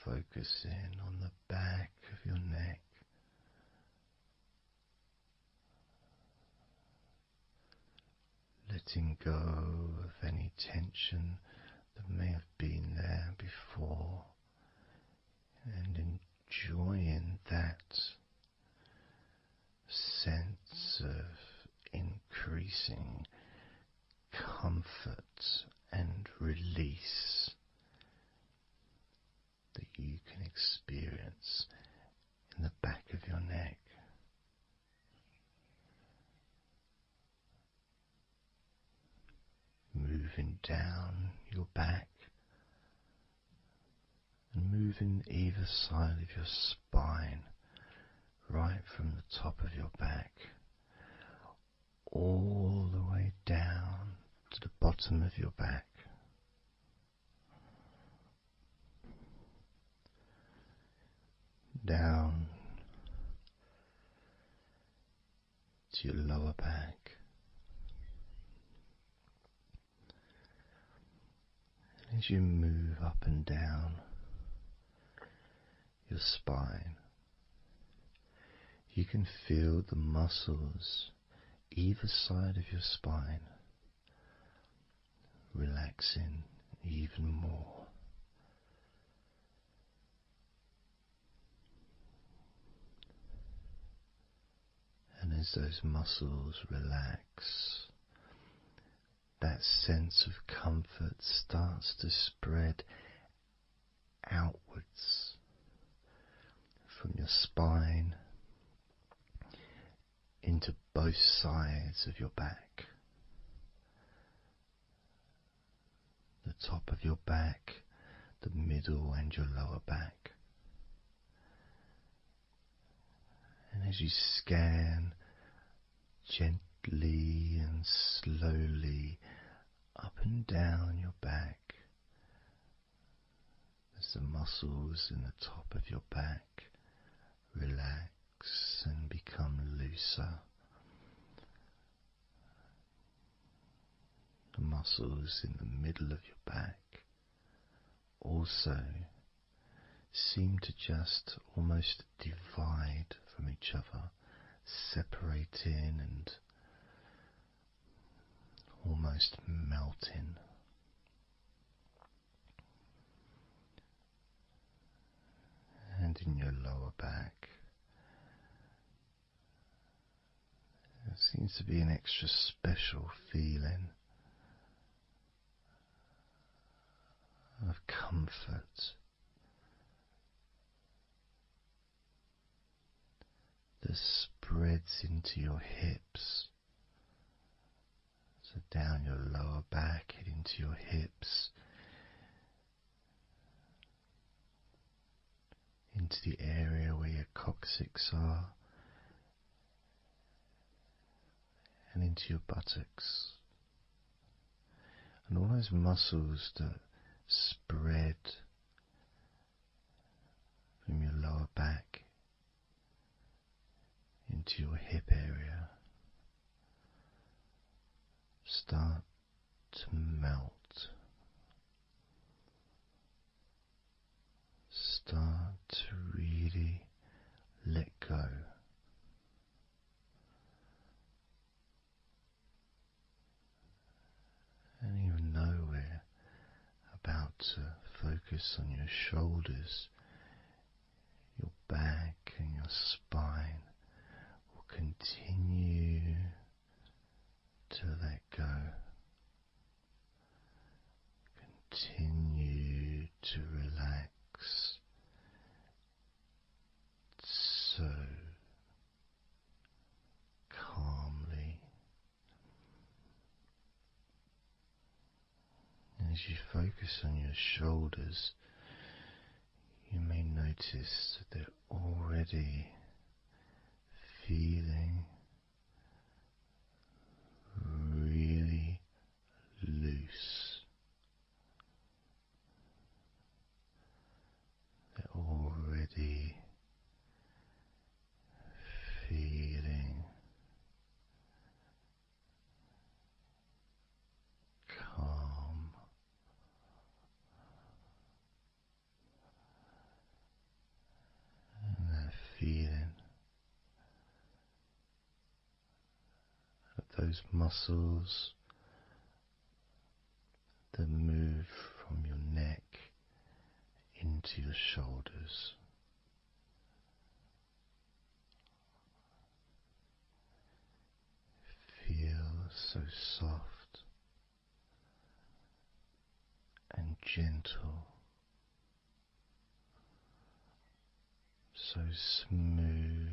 focusing on the back of your neck, letting go of any tension that may have been there before, and enjoying that sense of increasing comfort and moving down your back and moving either side of your spine, right from the top of your back all the way down to the bottom of your back. Down to your lower back. And as you move up and down your spine, you can feel the muscles either side of your spine relaxing even more. And as those muscles relax, that sense of comfort starts to spread outwards from your spine into both sides of your back. The top of your back, the middle and your lower back. And as you scan gently and slowly up and down your back, as the muscles in the top of your back relax and become looser, the muscles in the middle of your back also seem to just almost divide from each other, separating and almost melting. And in your lower back, there seems to be an extra special feeling of comfort that spreads into your hips, so down your lower back and into your hips, into the area where your coccyx are, and into your buttocks, and all those muscles that spread from your lower back into your hip area start to melt, start to really let go. And even though we're about to focus on your shoulders, your back and your spine will continue to let go. Continue to relax so calmly. As you focus on your shoulders, you may notice that they're already feeling really loose. They're already feeling calm. And that feeling of those muscles that move from your neck into your shoulders. Feel so soft and gentle, so smooth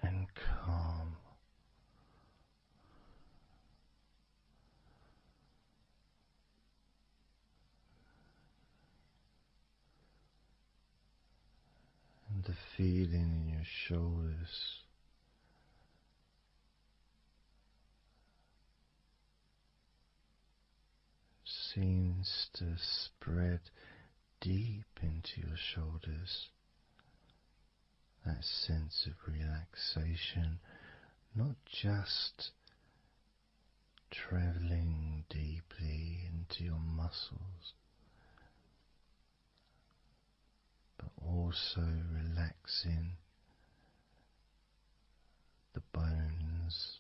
and calm. feeling in your shoulders. Seems to spread deep into your shoulders. That sense of relaxation, not just traveling deeply into your muscles, but also relaxing the bones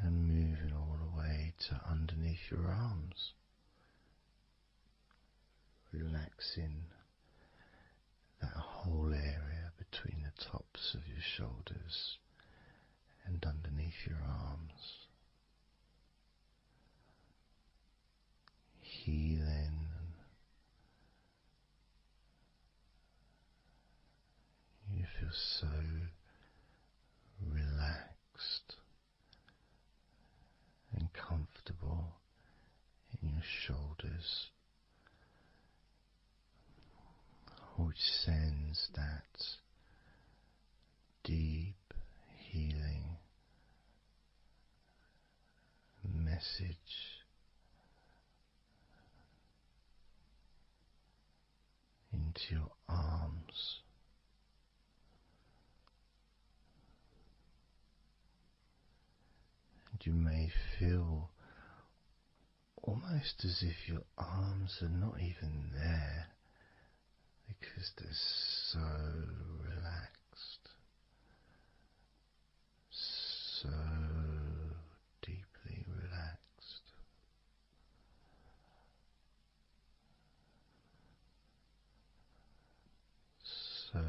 and moving all the way to underneath your arms, relaxing that whole area between the tops of your shoulders and underneath your arms, healing. You feel so relaxed and comfortable in your shoulders, which sends that deep healing message into your arms. And you may feel almost as if your arms are not even there because they're so relaxed, so deeply relaxed. So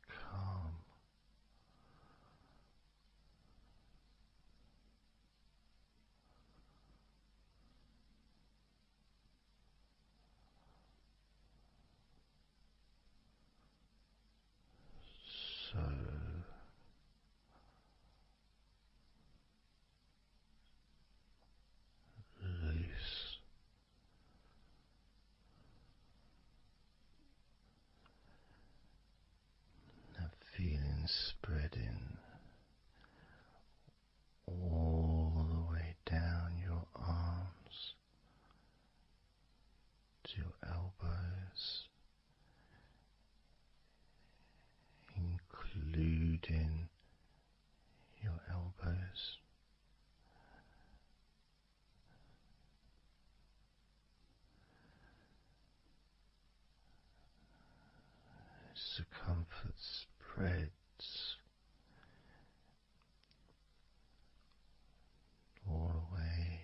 calm. So loose. That feeling spreading all the way down your arms to your elbows, including your elbows. As the comfort spreads all the way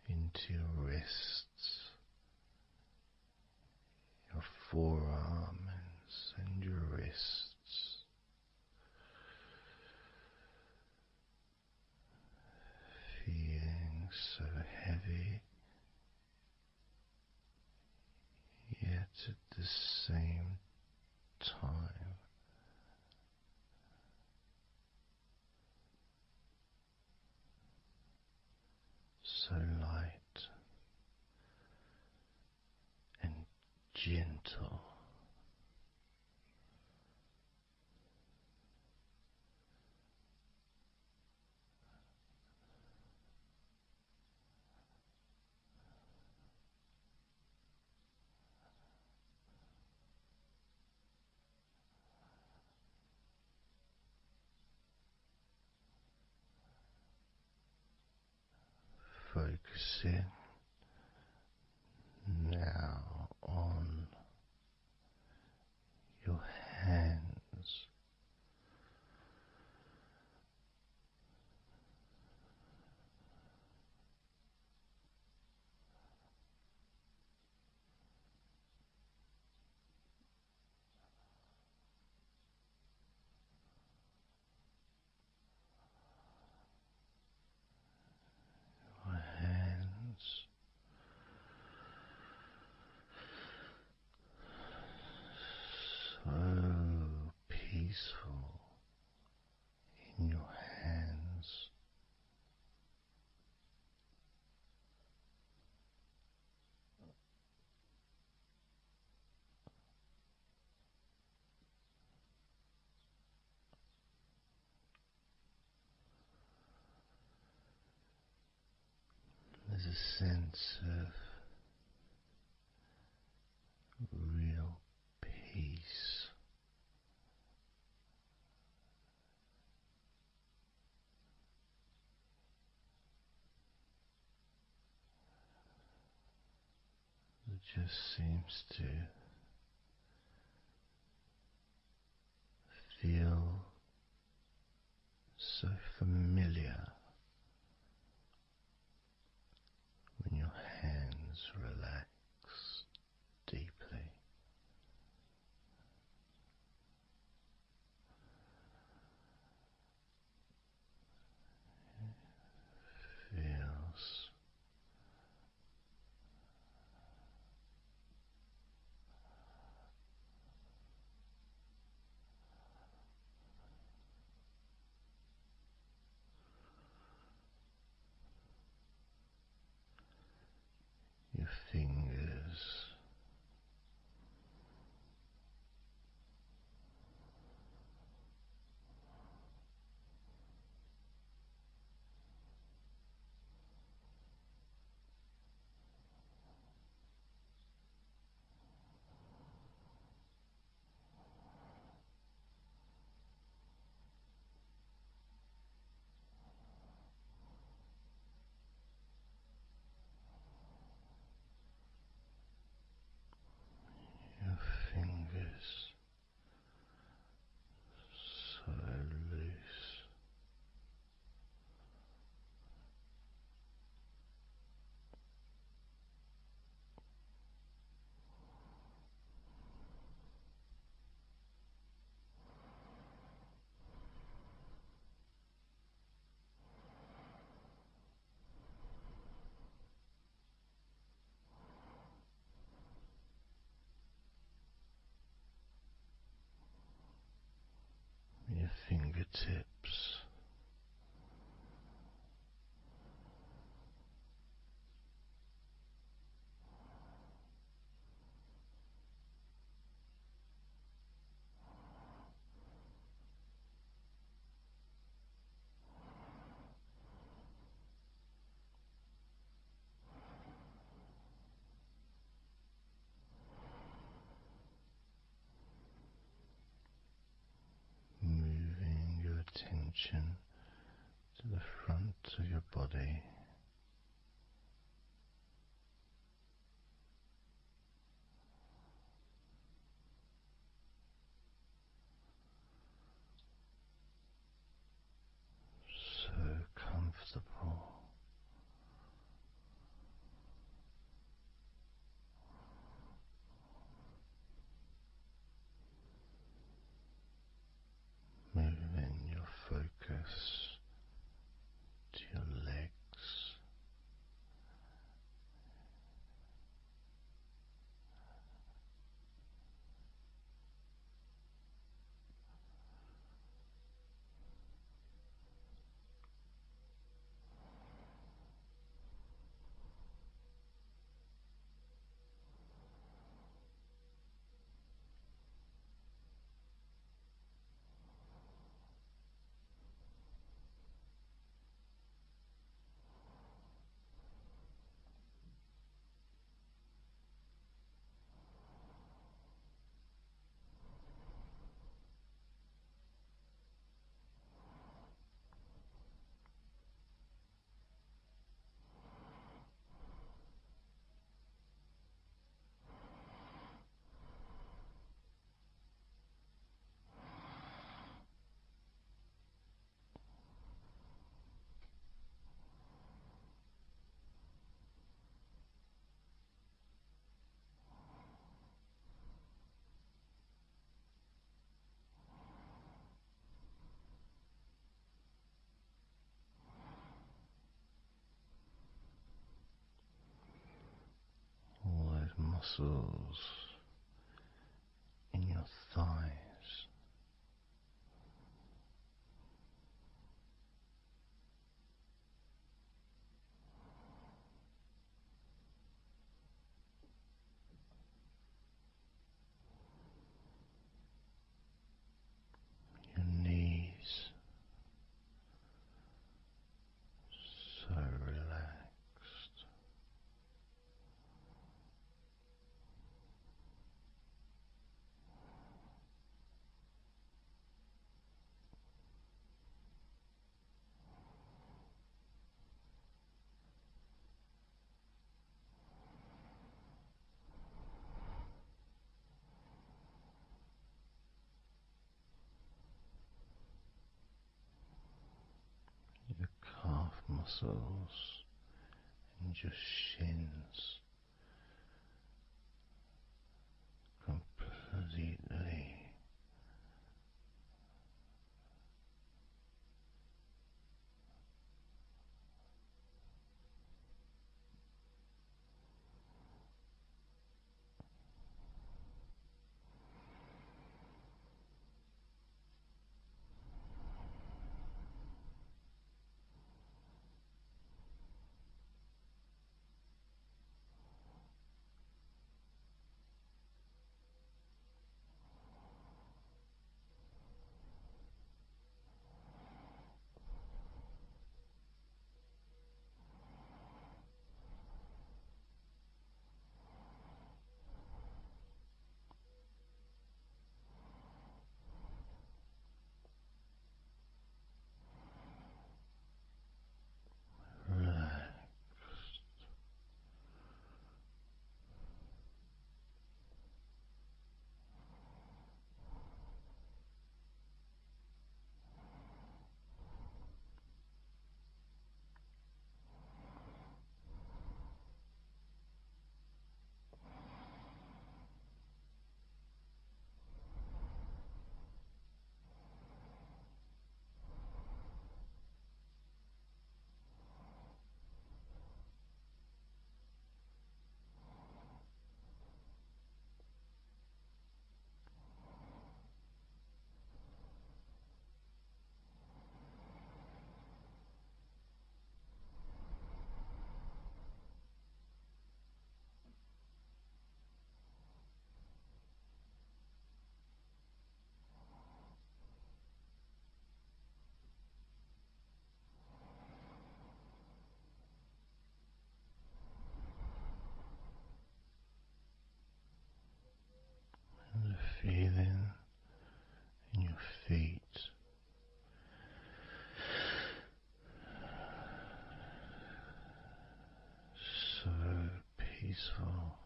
into your wrists, your forearms and your wrists, feeling so heavy, yet at the same time so light and gentle. Focusing now on your hands, your hands so peaceful in your hands, a sense of real peace. That just seems to feel so familiar when your hands relax deeply. Feels your fingers your fingers so loose. Your fingertips moving your attention to the front of your body, so comfortable. Moving your focus to your legs, all those muscles in your thighs, your knees, so relaxed. muscles and your shins completely relaxed. And the feeling in your feet, so peaceful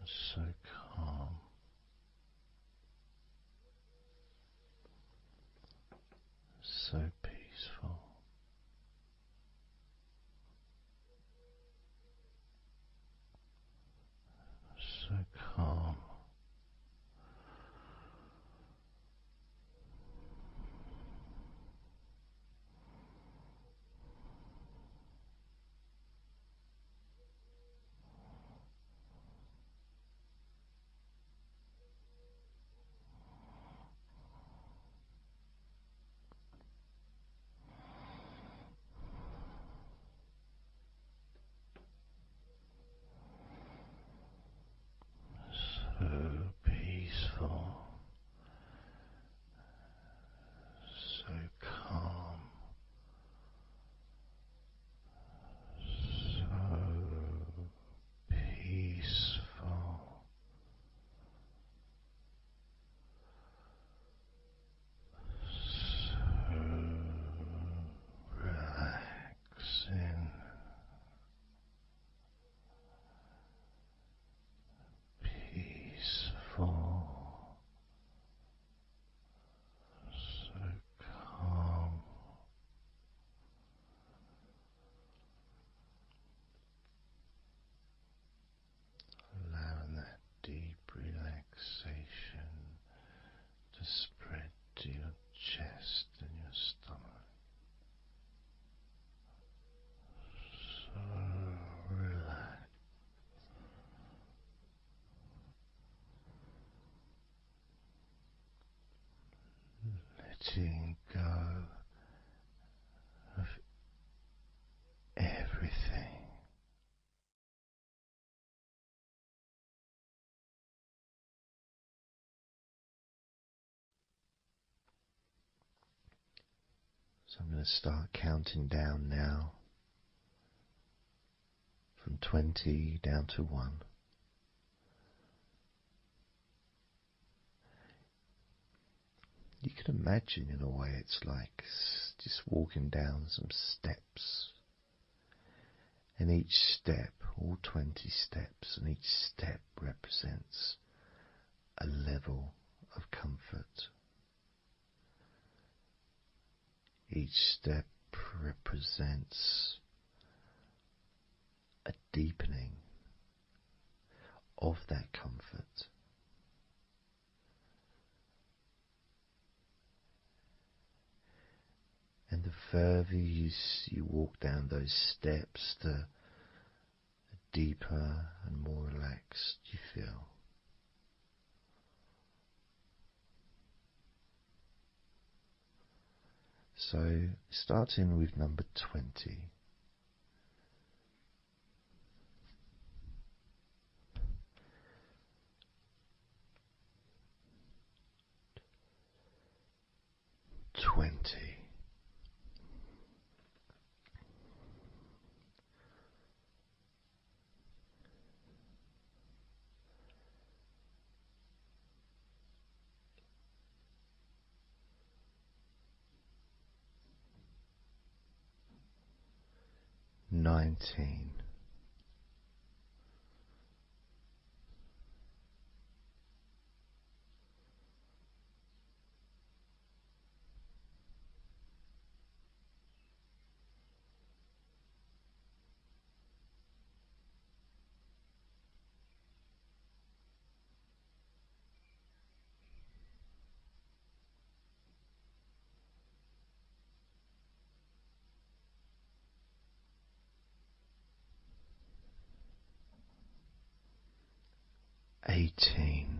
and so calm, so peaceful, so calm. So peaceful, so calm, so peaceful, so relaxing, peaceful, so calm. Allowing that deep relaxation to spread to your chest and your stomach. So relaxed. Letting go of everything. So I'm going to start counting down now from 20 down to 1. You can imagine, in a way, it's like just walking down some steps. And each step, all 20 steps, and each step represents a level of comfort. Each step represents a deepening of that comfort. And the further you walk down those steps, the deeper and more relaxed you feel. So, starting with number 20. $19. $18.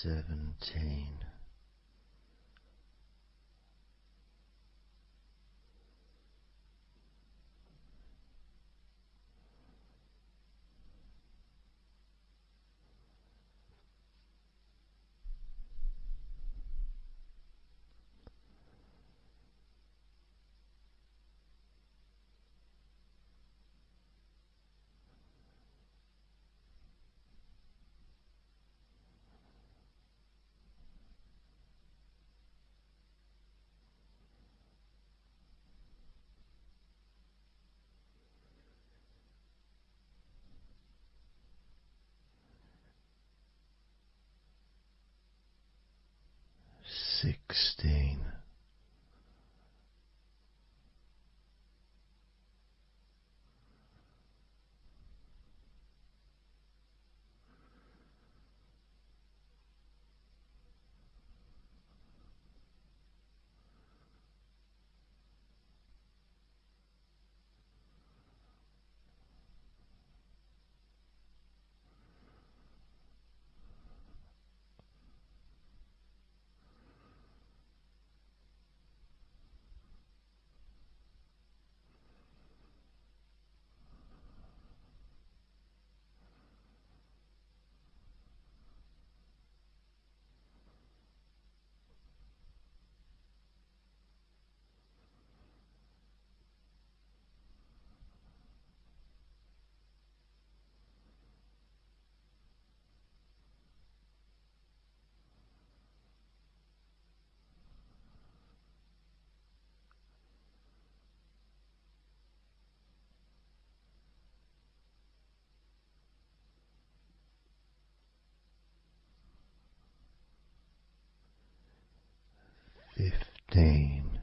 $17. $16. $15.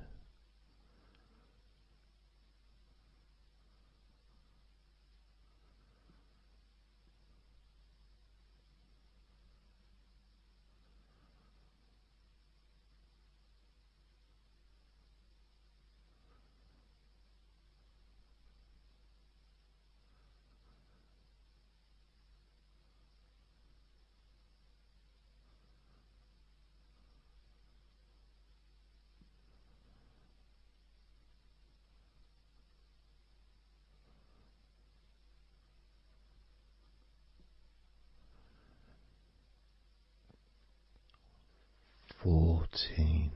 14.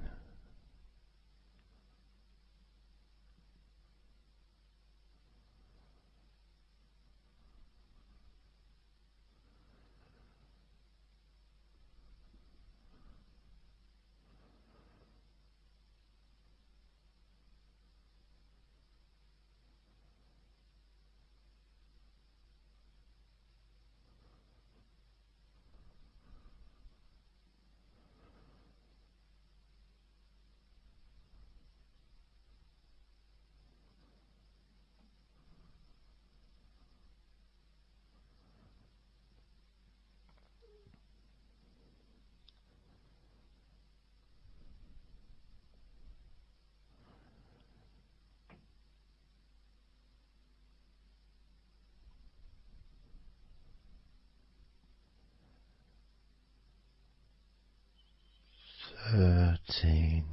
13.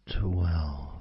12. 11.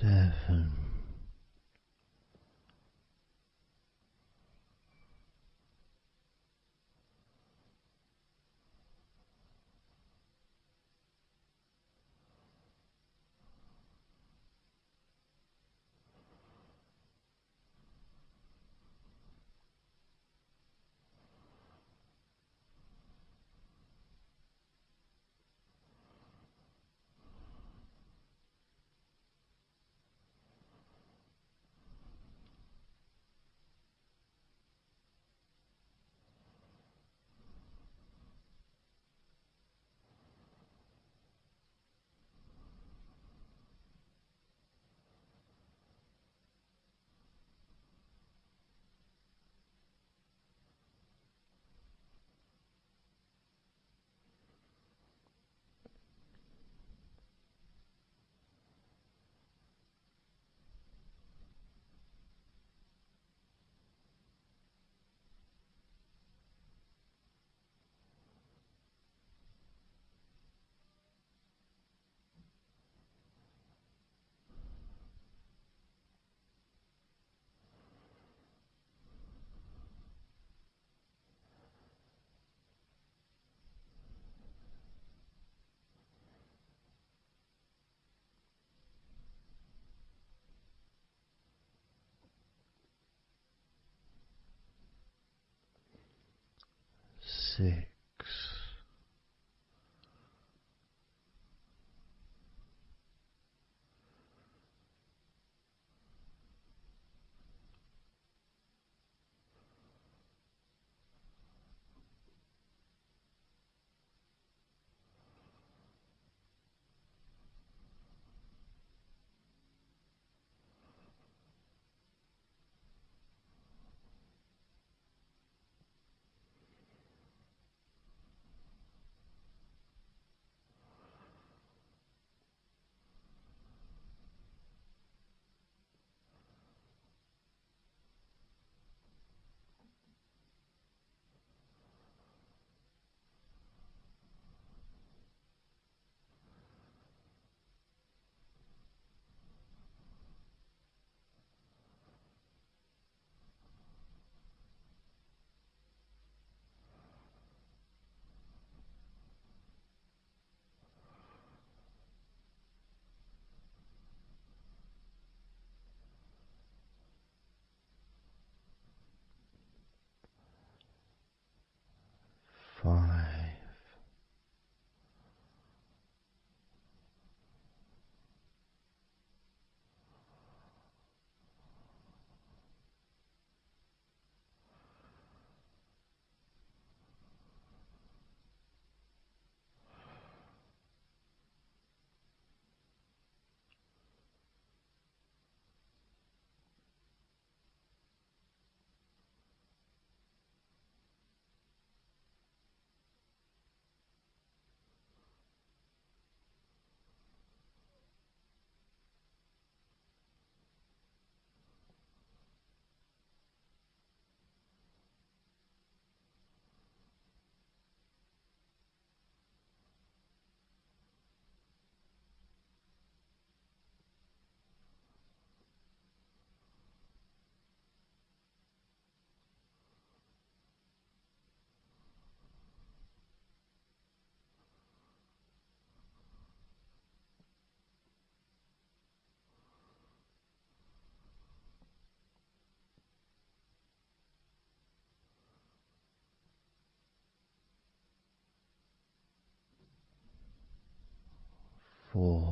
7. 6. 5. 4. 3.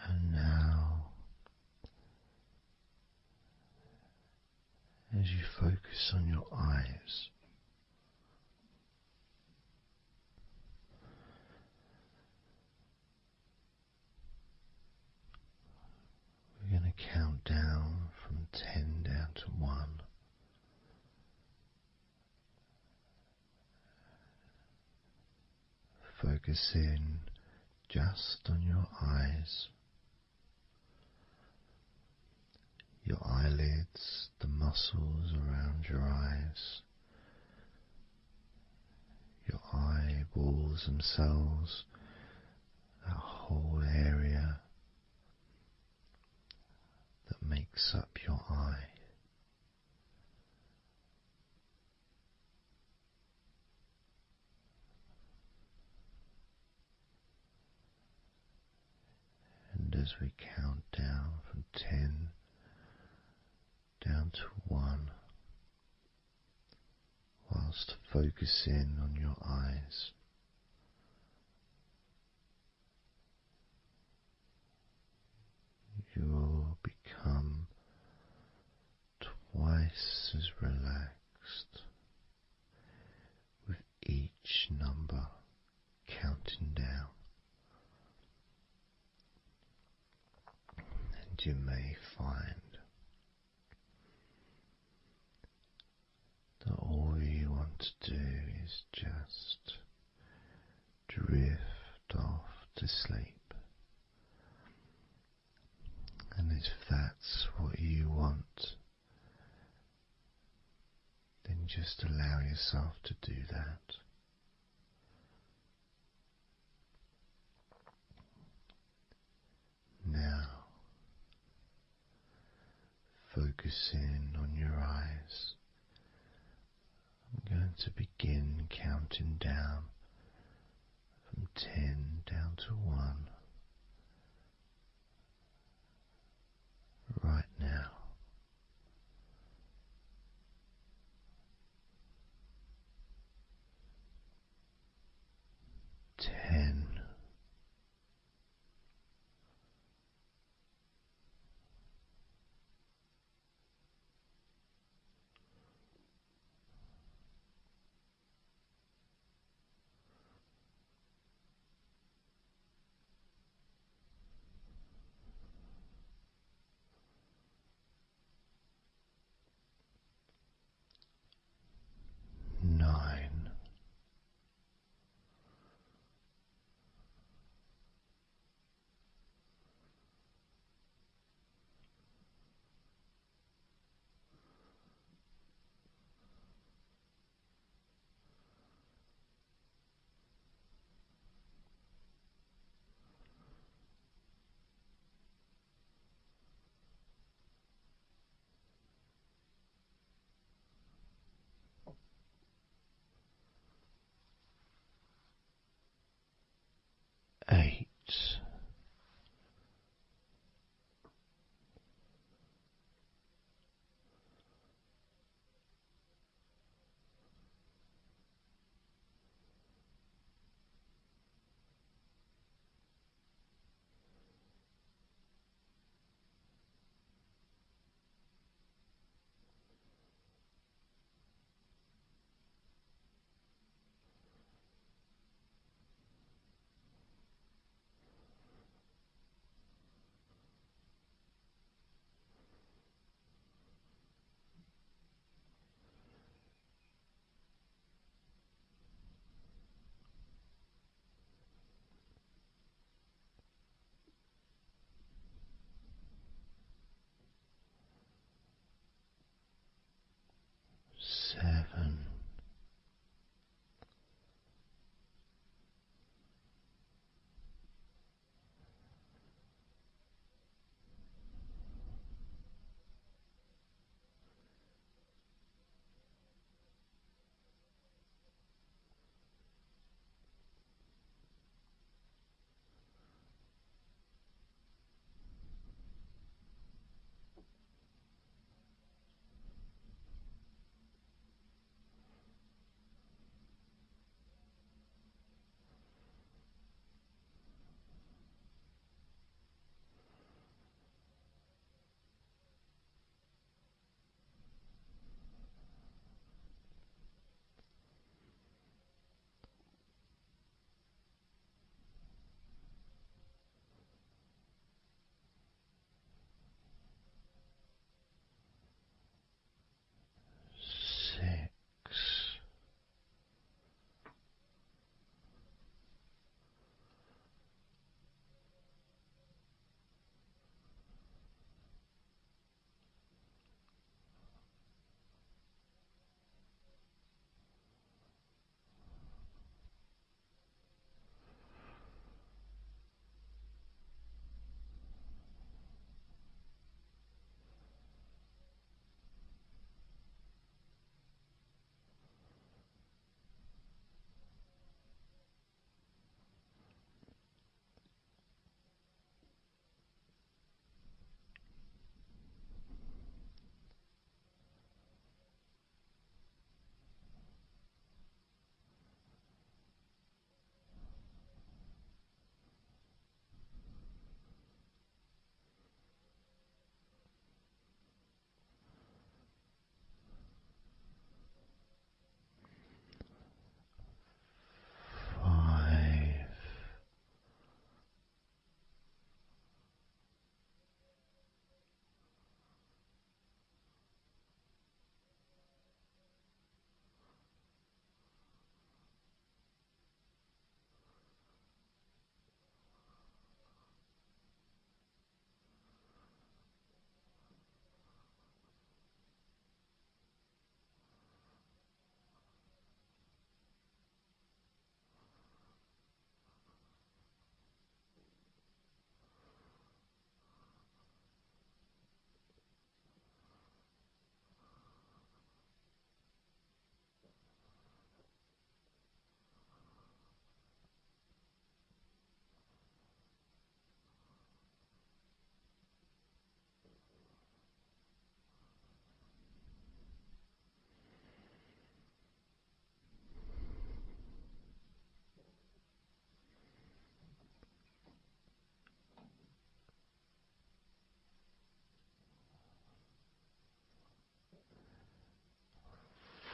And now, as you focus on your eyes, we're going to count down from 10 down to 1. Focus in just on your eyes, your eyelids, the muscles around your eyes, your eyeballs themselves, that whole area that makes up your eye. And as we count down from 10 down to 1, whilst focusing on your eyes, you will become twice as relaxed with each number counting down. And you may find that all you want to do is just drift off to sleep. And if that's what you want, just allow yourself to do that. Now, focusing on your eyes, I'm going to begin counting down from 10 down to 1 right now. 10. 9.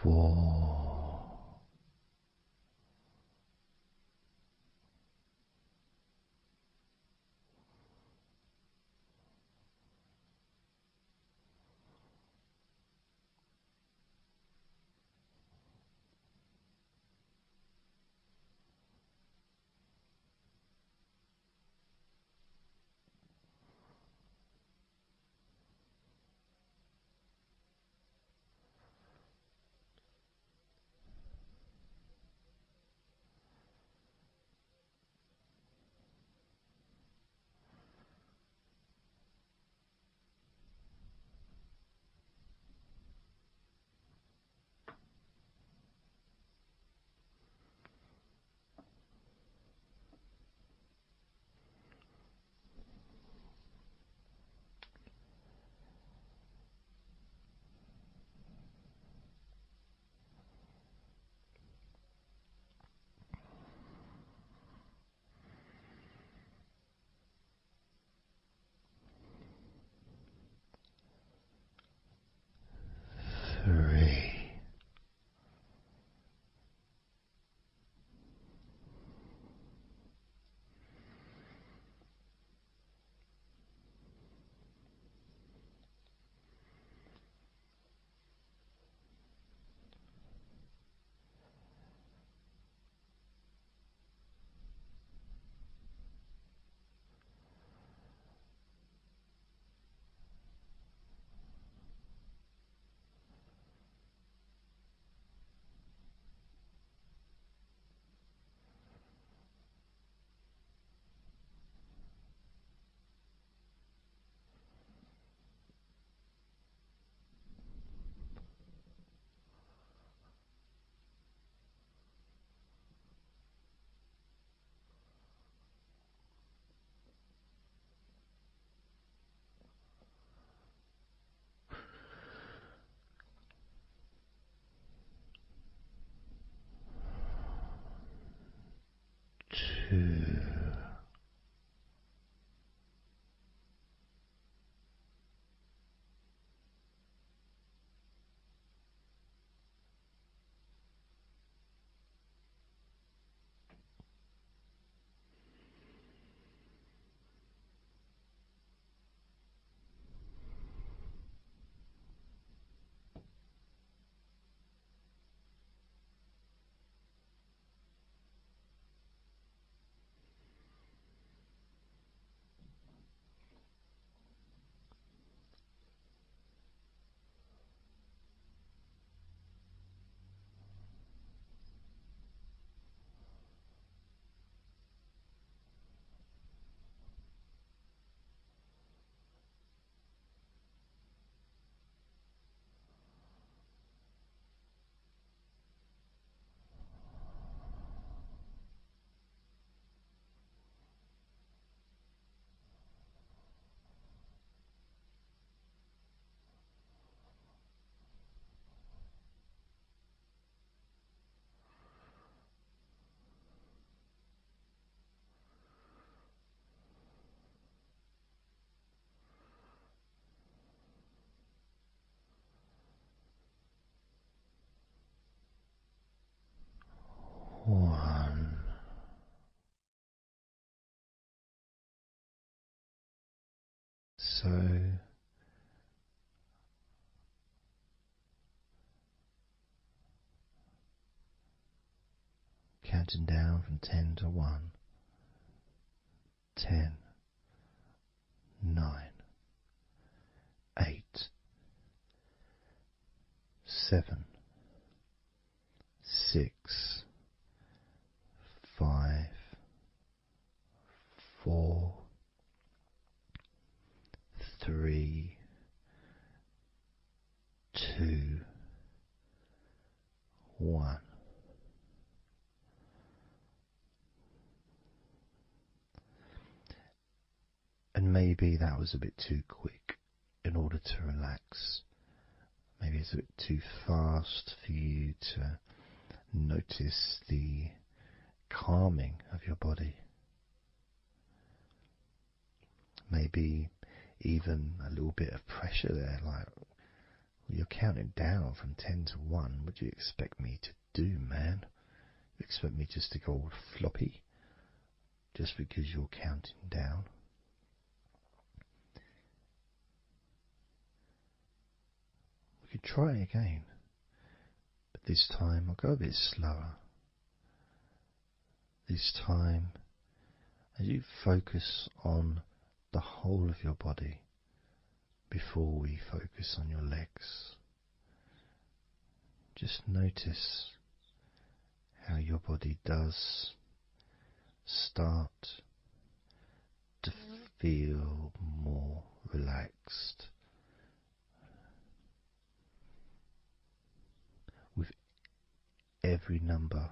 4. One. So counting down from 10 to 1. 10, 9, 8, 7, 6, 5, 4, 3, 2, 1. And maybe that was a bit too quick in order to relax. Maybe it's a bit too fast for you to notice the calming of your body. Maybe even a little bit of pressure there, like You're counting down from 10 to 1. What do you expect me to do, man? You expect me just to go all floppy just because you're counting down? We could try again, but this time I'll go a bit slower. This time, as you focus on the whole of your body before we focus on your legs, just notice how your body does start to feel more relaxed with every number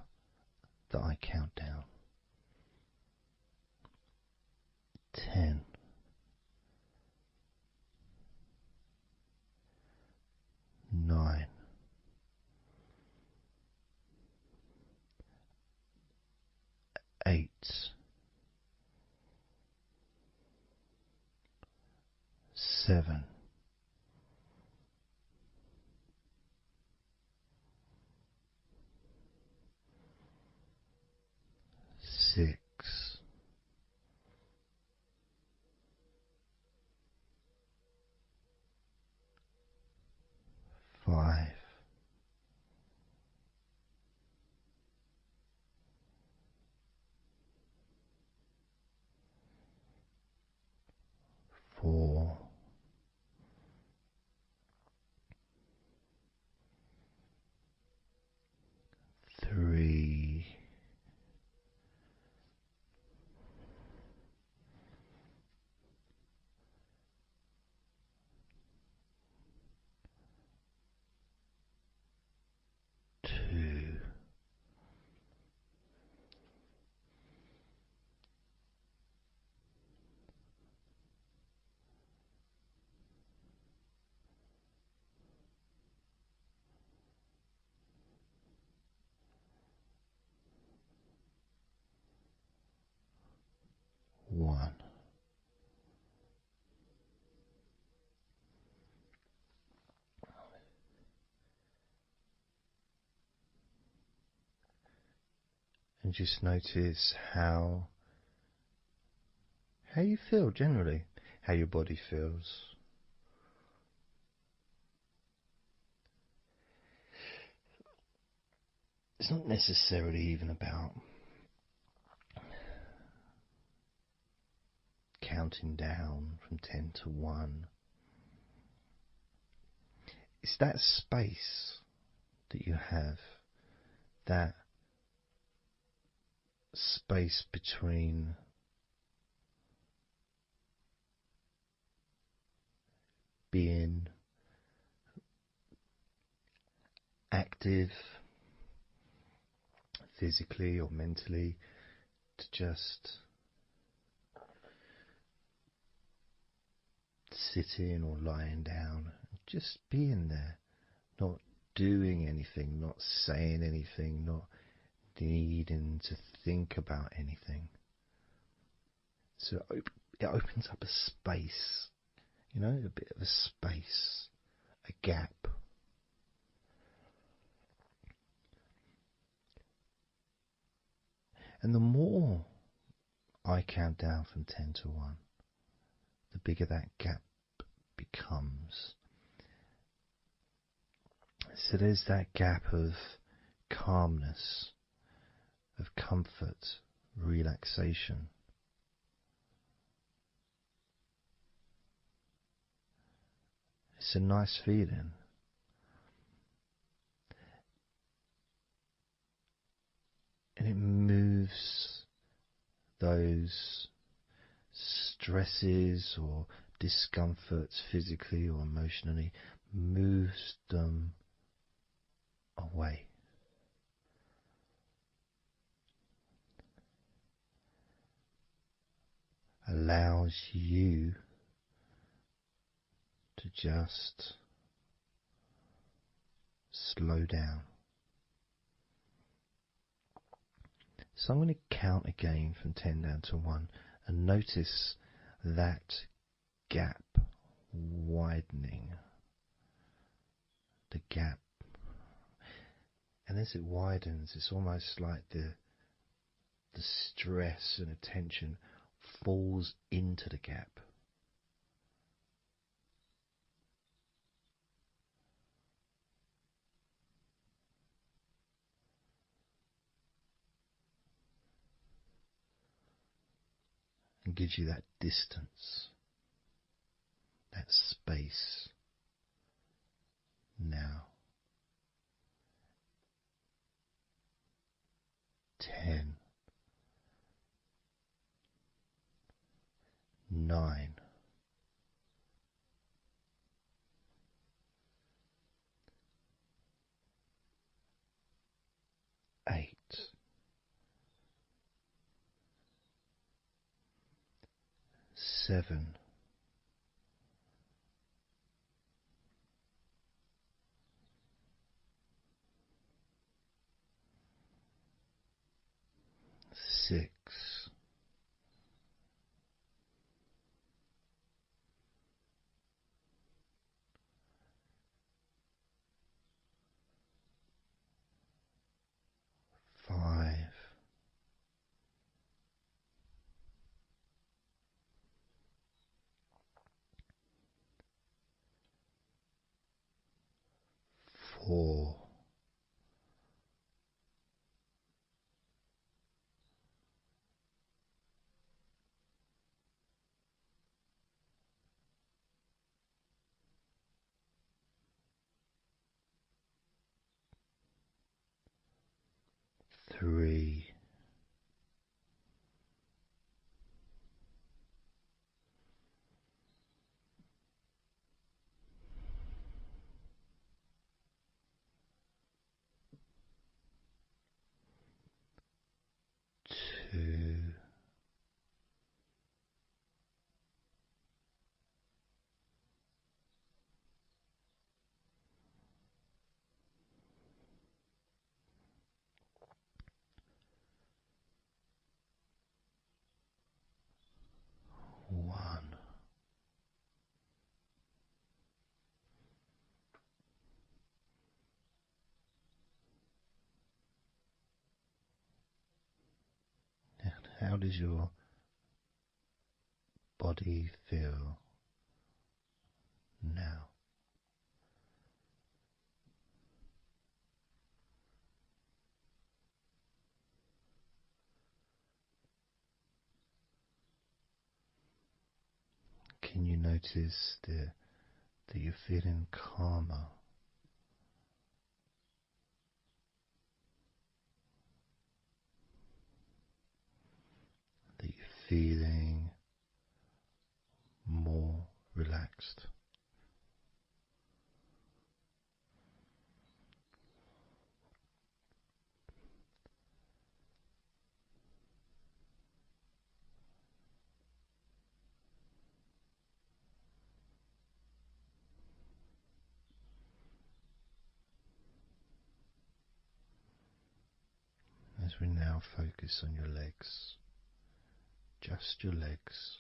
that I count down. 10. 9. 8. 7. 6. 5. 4. 3. 2. 1. And just notice how you feel generally, how your body feels. It's not necessarily even about counting down from 10 to 1. It's that space that you have, that space between being active physically or mentally to just sitting or lying down, just being there, not doing anything, not saying anything, not needing to think about anything. So it opens up a space, a bit of a space, a gap. And the more I count down from 10 to 1, the bigger that gap becomes. So there's that gap of calmness, of comfort, relaxation. It's a nice feeling. And it moves those stresses or discomforts physically or emotionally, moves them away. Allows you to just slow down. So I'm going to count again from 10 down to 1 and notice that gap widening. the gap. And as it widens, it's almost like the stress and attention falls into the gap. And gives you that distance, that space. Now, 10, 9, 8, 7, 6, 5, 4, 3, 2, 1. And how does your body feel now? Can you notice that you're feeling calmer? That you're feeling more relaxed? As we now focus on your legs, just your legs.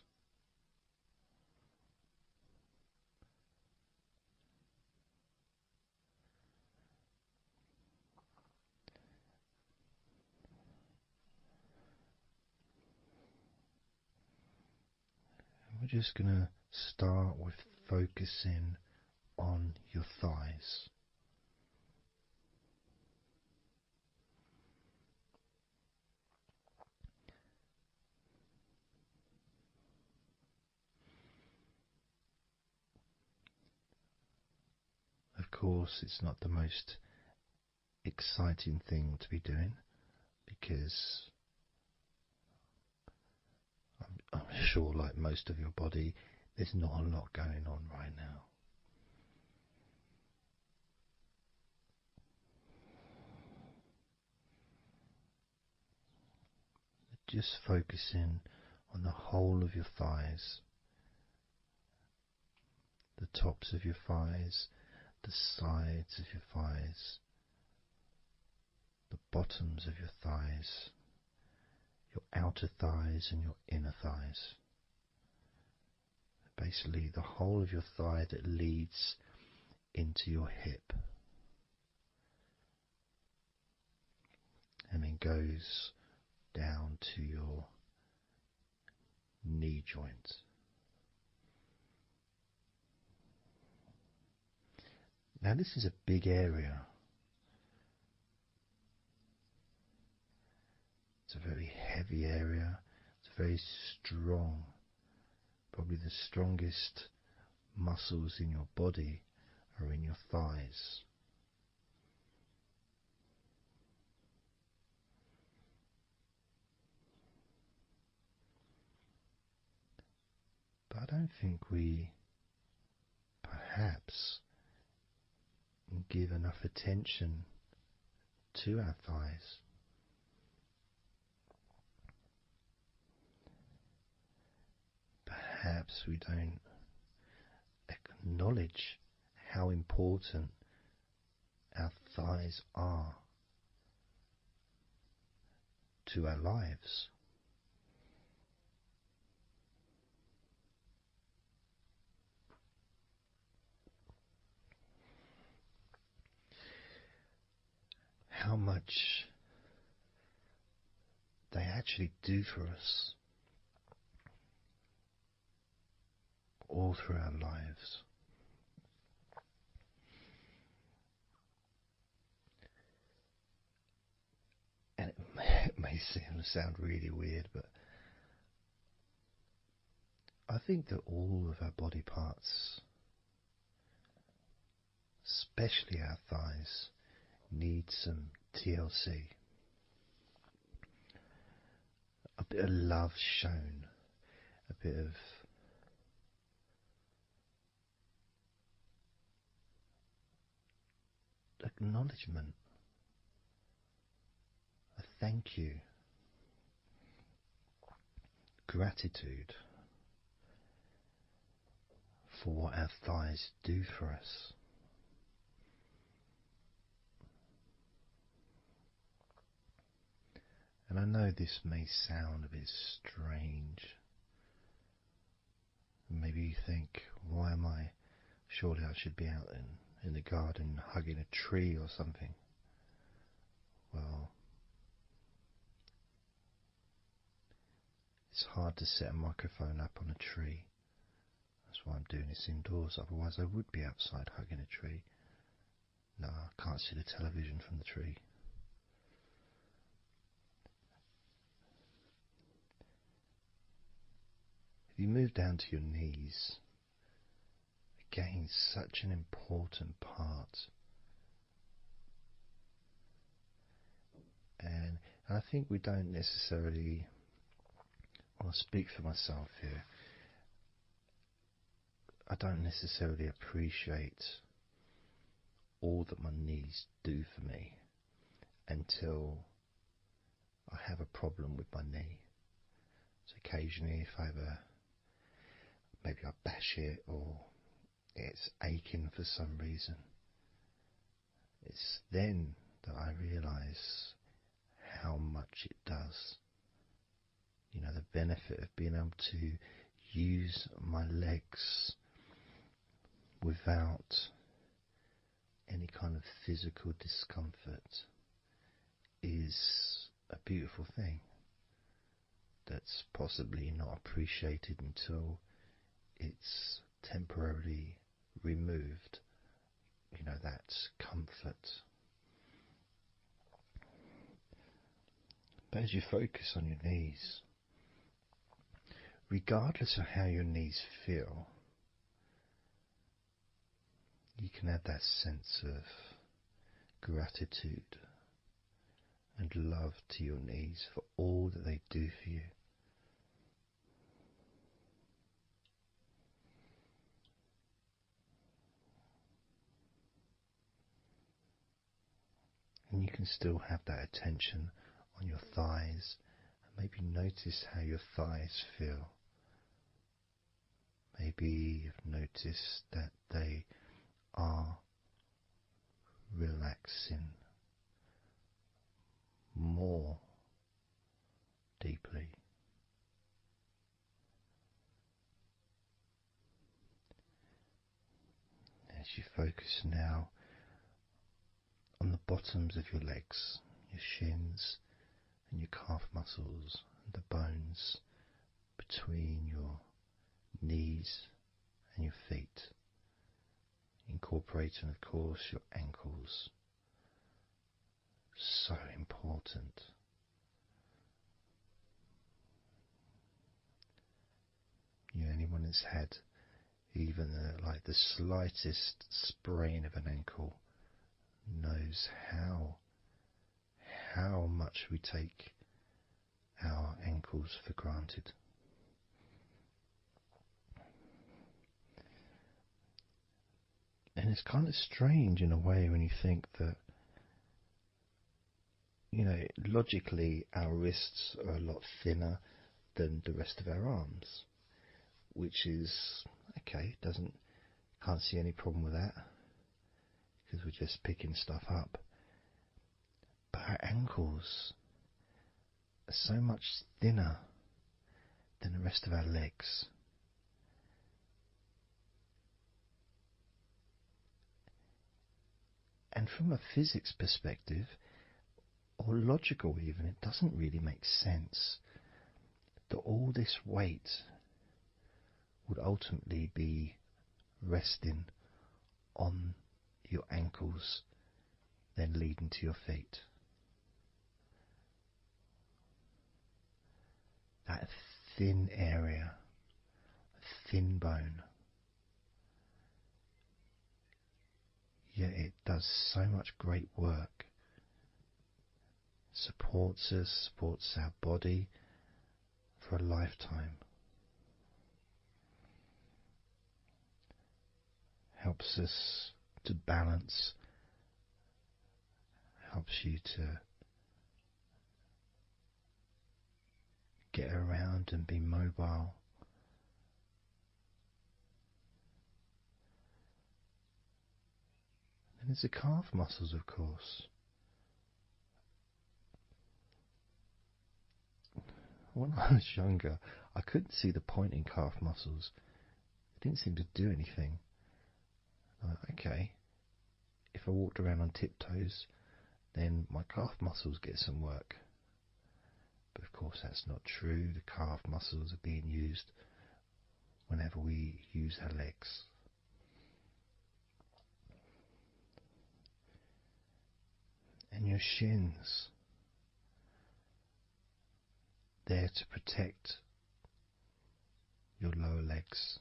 And we're just going to start with focusing on your thighs. Of course, it's not the most exciting thing to be doing because I'm sure, like most of your body, there's not a lot going on right now. Just focusing on the whole of your thighs, the tops of your thighs, the sides of your thighs, the bottoms of your thighs, your outer thighs and your inner thighs. Basically the whole of your thigh that leads into your hip and then goes down to your knee joint. Now this is a big area. It's a very heavy area. It's very strong. Probably the strongest muscles in your body are in your thighs. But I don't think we perhaps give enough attention to our thighs. Perhaps we don't acknowledge how important our thighs are to our lives. How much they actually do for us all through our lives. And it may sound really weird, but I think that all of our body parts, especially our thighs, need some TLC. A bit of love shown, a bit of acknowledgement, a thank you, gratitude for what our thighs do for us. And I know this may sound a bit strange. Maybe you think, why am I? Surely I should be out in the garden hugging a tree or something. Well, it's hard to set a microphone up on a tree. That's why I'm doing this indoors. Otherwise I would be outside hugging a tree. No, I can't see the television from the tree. If you move down to your knees, again, such an important part. And I think we don't necessarily, I'll speak for myself here, I don't necessarily appreciate all that my knees do for me until I have a problem with my knee. So occasionally if I have maybe I bash it or it's aching for some reason, it's then that I realise how much it does. You know, the benefit of being able to use my legs without any kind of physical discomfort is a beautiful thing that's possibly not appreciated until it's temporarily removed, you know, that comfort. But as you focus on your knees, regardless of how your knees feel, you can add that sense of gratitude and love to your knees for all that they do for you. And you can still have that attention on your thighs and maybe notice how your thighs feel. Maybe you've noticed that they are relaxing more deeply. As you focus now on the bottoms of your legs, your shins and your calf muscles, and the bones between your knees and your feet, incorporating, of course, your ankles. So important. Anyone that's had even like the slightest sprain of an ankle knows how much we take our ankles for granted. And it's kind of strange in a way when you think that, logically our wrists are a lot thinner than the rest of our arms, which is okay, can't see any problem with that, because we're just picking stuff up. But our ankles are so much thinner than the rest of our legs. And from a physics perspective, or logical even, it doesn't really make sense that all this weight would ultimately be resting on your ankles, then leading to your feet. That thin area, thin bone, yet it does so much great work. Supports us, supports our body for a lifetime. Helps us to balance, helps you to get around and be mobile. And there's the calf muscles, of course. When I was younger, I couldn't see the point in calf muscles. They didn't seem to do anything. Okay, if I walked around on tiptoes, then my calf muscles get some work. But of course that's not true. The calf muscles are being used whenever we use our legs. And your shins, there to protect your lower legs,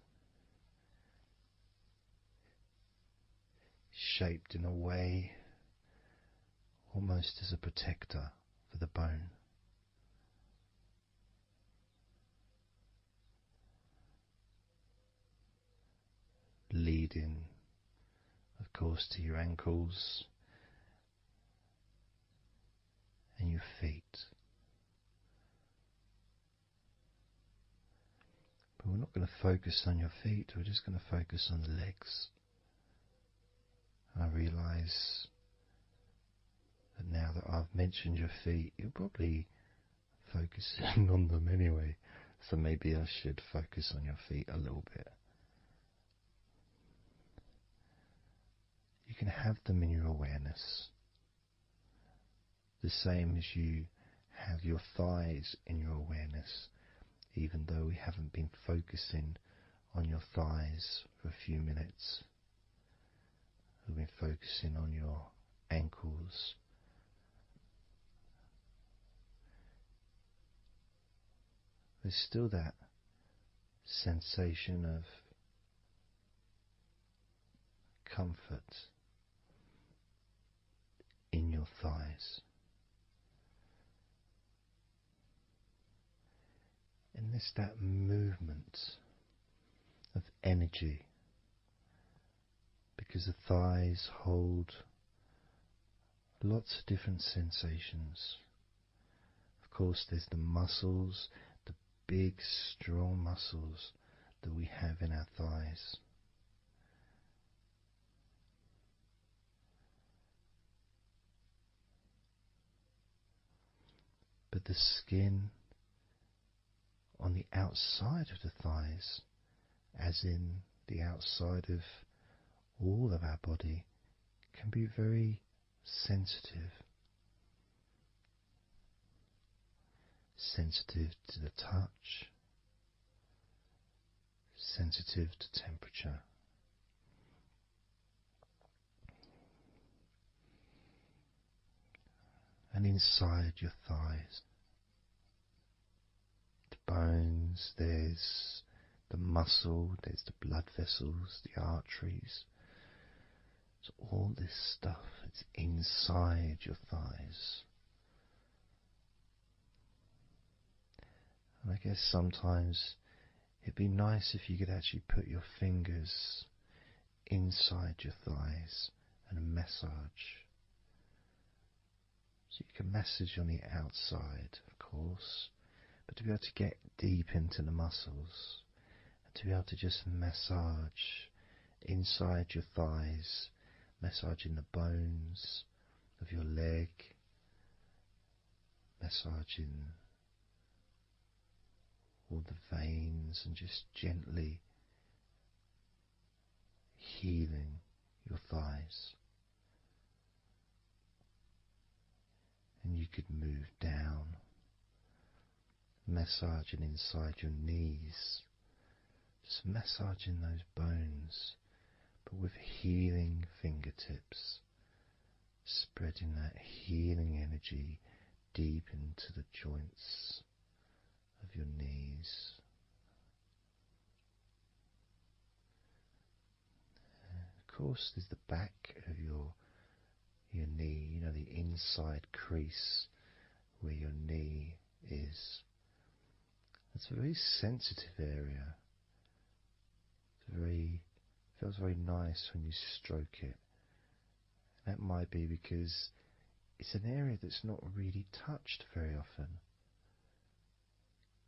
shaped in a way almost as a protector for the bone. Leading, of course, to your ankles and your feet. But we're not going to focus on your feet, we're just going to focus on the legs. And I realise that now that I've mentioned your feet, you're probably focusing on them anyway. So maybe I should focus on your feet a little bit. You can have them in your awareness, the same as you have your thighs in your awareness, even though we haven't been focusing on your thighs for a few minutes. We've been focusing on your ankles, there's still that sensation of comfort in your thighs. And there's that movement of energy, because the thighs hold lots of different sensations. Of course, there's the muscles, the big, strong muscles that we have in our thighs. But the skin on the outside of the thighs, as in the outside of all of our body, can be very sensitive. sensitive to the touch, sensitive to temperature. And inside your thighs, the bones, there's the muscle, there's the blood vessels, the arteries. So all this stuff, it's inside your thighs. And I guess sometimes it'd be nice if you could actually put your fingers inside your thighs and massage. So you can massage on the outside, of course, but to be able to get deep into the muscles, and to be able to just massage inside your thighs, massaging the bones of your leg, massaging all the veins, and just gently healing your thighs. And you could move down, massaging inside your knees, just massaging those bones, but with healing fingertips, spreading that healing energy deep into the joints of your knees. And of course, there's the back of your knee, you know, the inside crease where your knee is. It's a very sensitive area. Feels very nice when you stroke it. That might be because it's an area that's not really touched very often.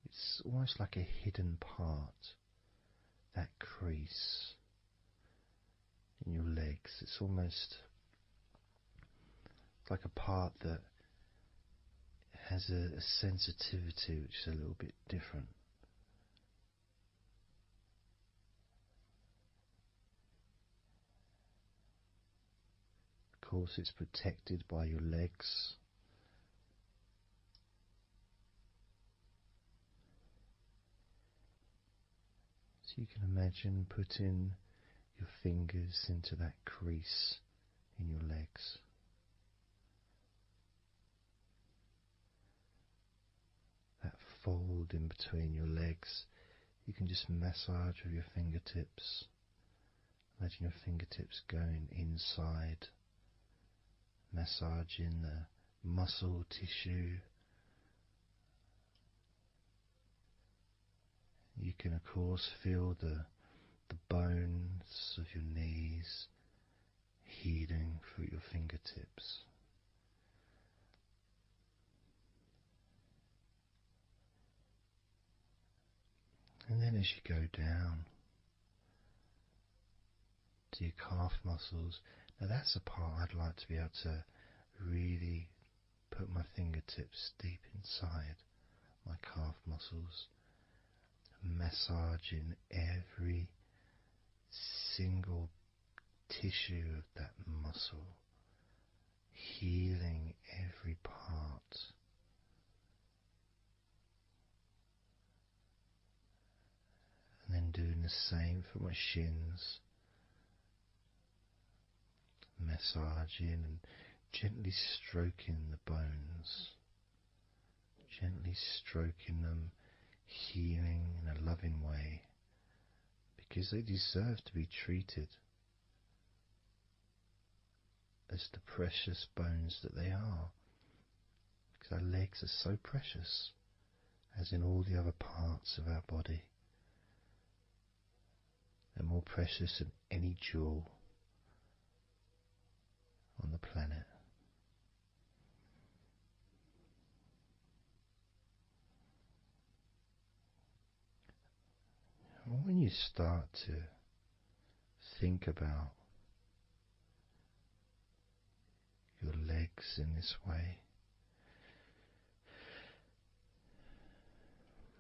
It's almost like a hidden part, that crease in your legs. It's almost like a part that has a sensitivity which is a little bit different. Of course, it's protected by your legs. So you can imagine putting your fingers into that crease in your legs. That fold in between your legs, you can just massage with your fingertips. Imagine your fingertips going inside, massaging the muscle tissue. You can of course feel the bones of your knees healing through your fingertips. And then as you go down to your calf muscles, now that's a part I'd like to be able to really put my fingertips deep inside my calf muscles, massaging every single tissue of that muscle, healing every part. And then doing the same for my shins, massaging and gently stroking the bones, gently stroking them, healing in a loving way, because they deserve to be treated as the precious bones that they are, because our legs are so precious, as in all the other parts of our body. They're more precious than any jewel on the planet. And when you start to think about your legs in this way,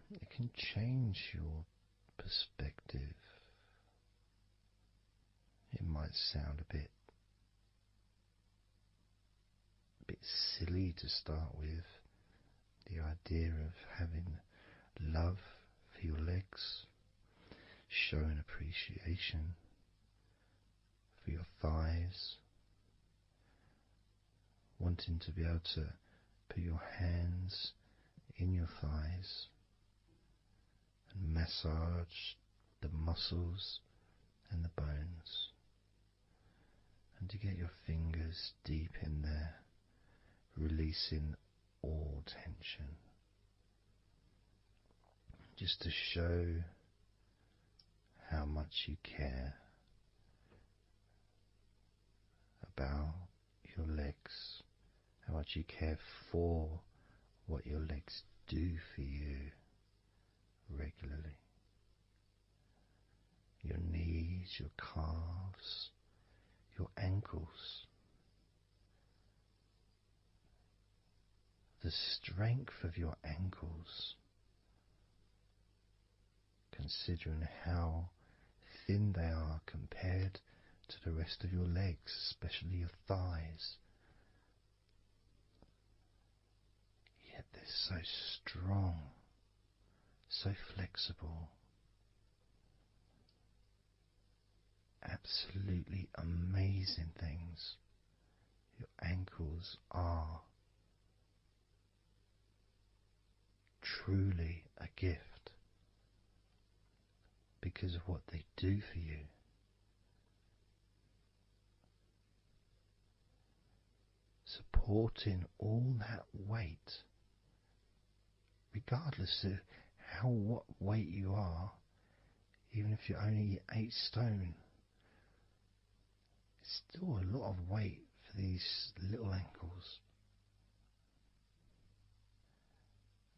it can change your perspective. It might sound a bit silly to start with, the idea of having love for your legs, showing appreciation for your thighs, wanting to be able to put your hands in your thighs and massage the muscles and the bones, and to get your fingers deep in there, releasing all tension, just to show how much you care about your legs, how much you care for what your legs do for you regularly. Your knees, your calves, your ankles. The strength of your ankles, considering how thin they are compared to the rest of your legs, especially your thighs. Yet they're so strong, so flexible. Absolutely amazing things your ankles are. Truly a gift because of what they do for you. Supporting all that weight, regardless of what weight you are, even if you're only 8 stone, it's still a lot of weight for these little ankles.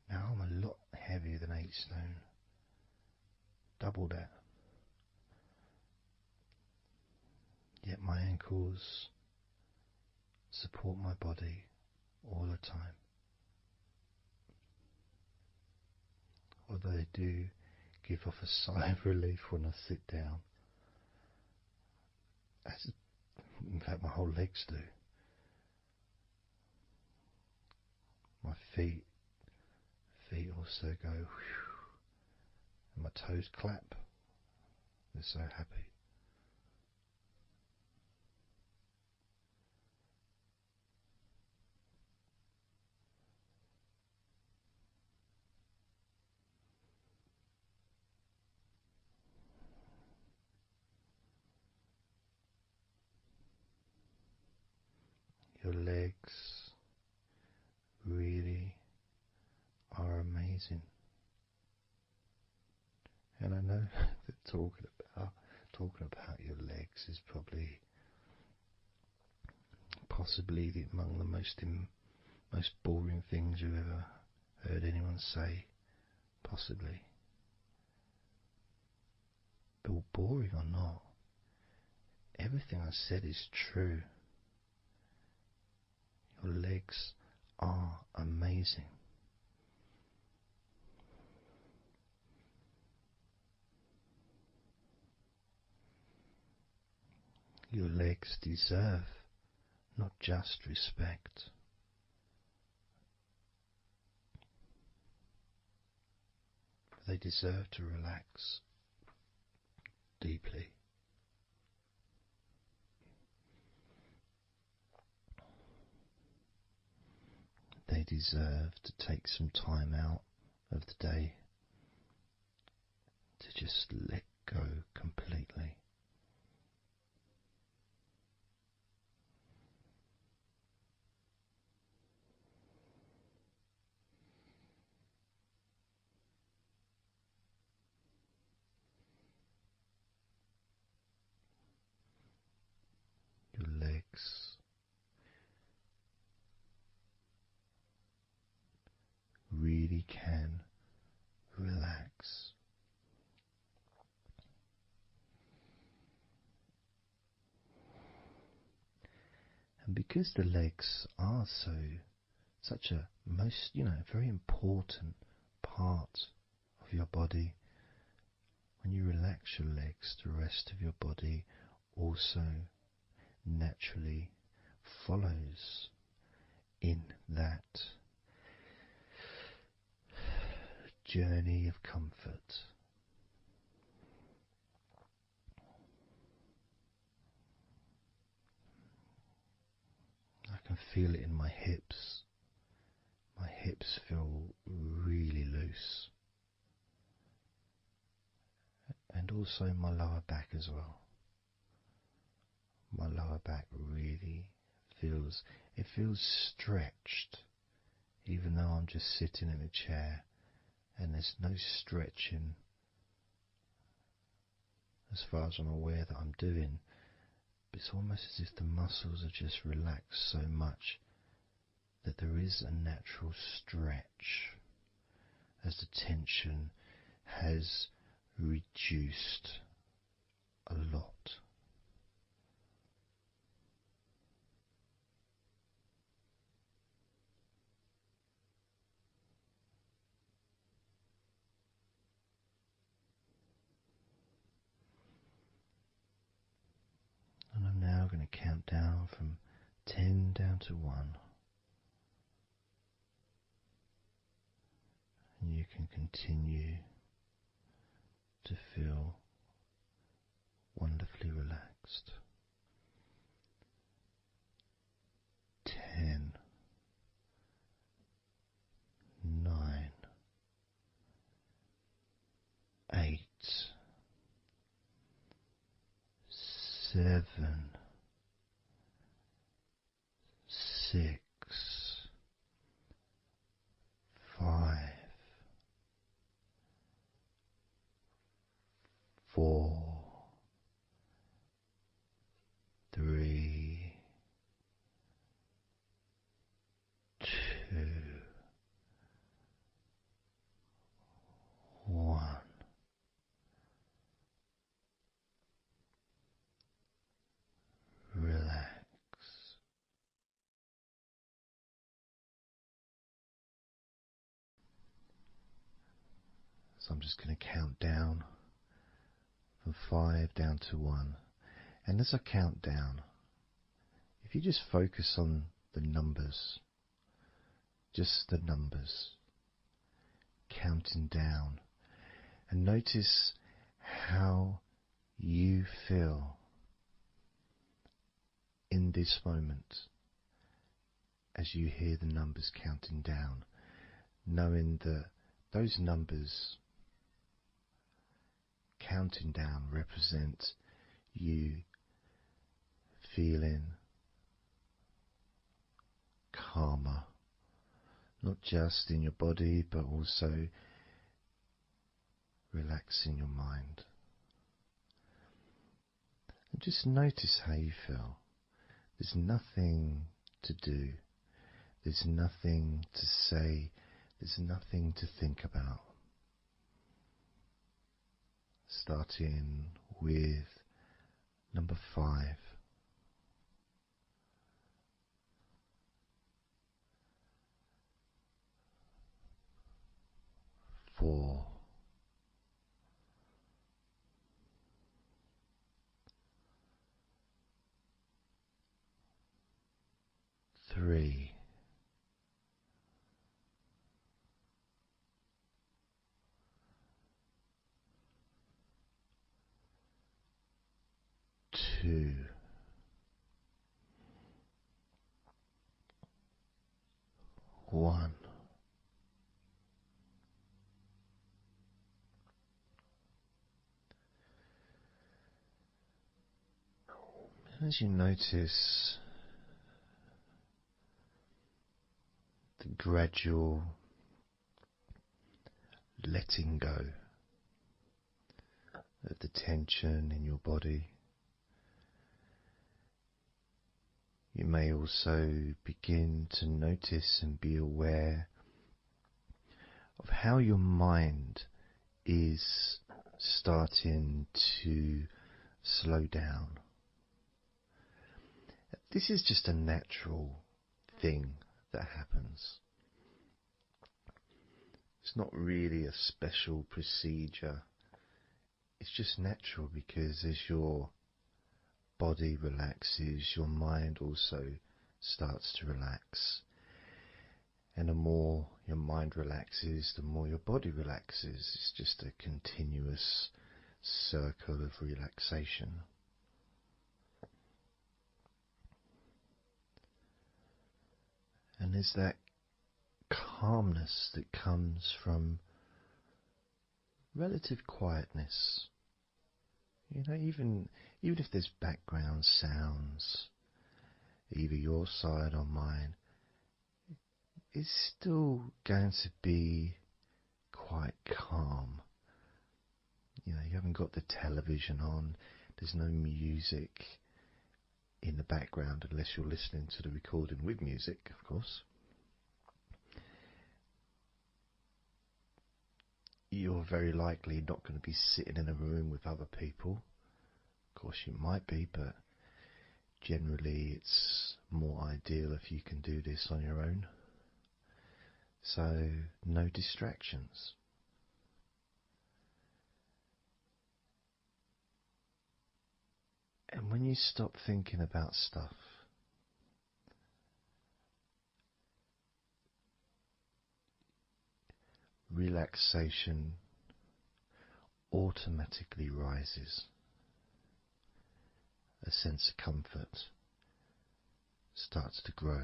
Now I'm a lot heavier than 8 stone, double that. Yet my ankles support my body all the time. Although they do give off a sigh of relief when I sit down. As, in fact, my whole legs do. My feet also go whew, and my toes clap. They're so happy. Your legs really are amazing. And I know that talking about your legs is probably possibly among the most boring things you've ever heard anyone say, possibly. But boring or not, everything I said is true. Your legs are amazing. Your legs deserve not just respect, they deserve to relax deeply. They deserve to take some time out of the day to just let go completely. Your legs really can relax. And because the legs are such a very important part of your body, when you relax your legs, the rest of your body also naturally follows in that journey of comfort. I can feel it in my hips. My hips feel really loose. And also my lower back as well. My lower back really feels stretched, even though I'm just sitting in a chair and there's no stretching as far as I'm aware that I'm doing. It's almost as if the muscles are just relaxed so much that there is a natural stretch as the tension has reduced a lot. And I'm now going to count down from 10 down to 1. And you can continue to feel wonderfully relaxed. 10, 9, 8, 7, 6, 5, 4, 3, 2, 1. Relax. So I'm just going to count down from 5 down to 1. And as I count down, if you just focus on the numbers, just the numbers, counting down, and notice how you feel in this moment as you hear the numbers counting down, knowing that those numbers counting down represent you feeling calmer, not just in your body but also relaxing your mind. And just notice how you feel. There's nothing to do, there's nothing to say, there's nothing to think about. Starting with number 5. 4. 3. 2. 1. And as you notice the gradual letting go of the tension in your body, you may also begin to notice and be aware of how your mind is starting to slow down. This is just a natural thing that happens. It's not really a special procedure. It's just natural because as your body relaxes, your mind also starts to relax. And the more your mind relaxes, the more your body relaxes. It's just a continuous circle of relaxation. And there's that calmness that comes from relative quietness. You know, even if there's background sounds, either your side or mine, it's still going to be quite calm. You know, you haven't got the television on, there's no music in the background unless you're listening to the recording with music, of course. You're very likely not going to be sitting in a room with other people. Of course you might be, but generally it's more ideal if you can do this on your own. So no distractions. And when you stop thinking about stuff, relaxation automatically rises. A sense of comfort starts to grow.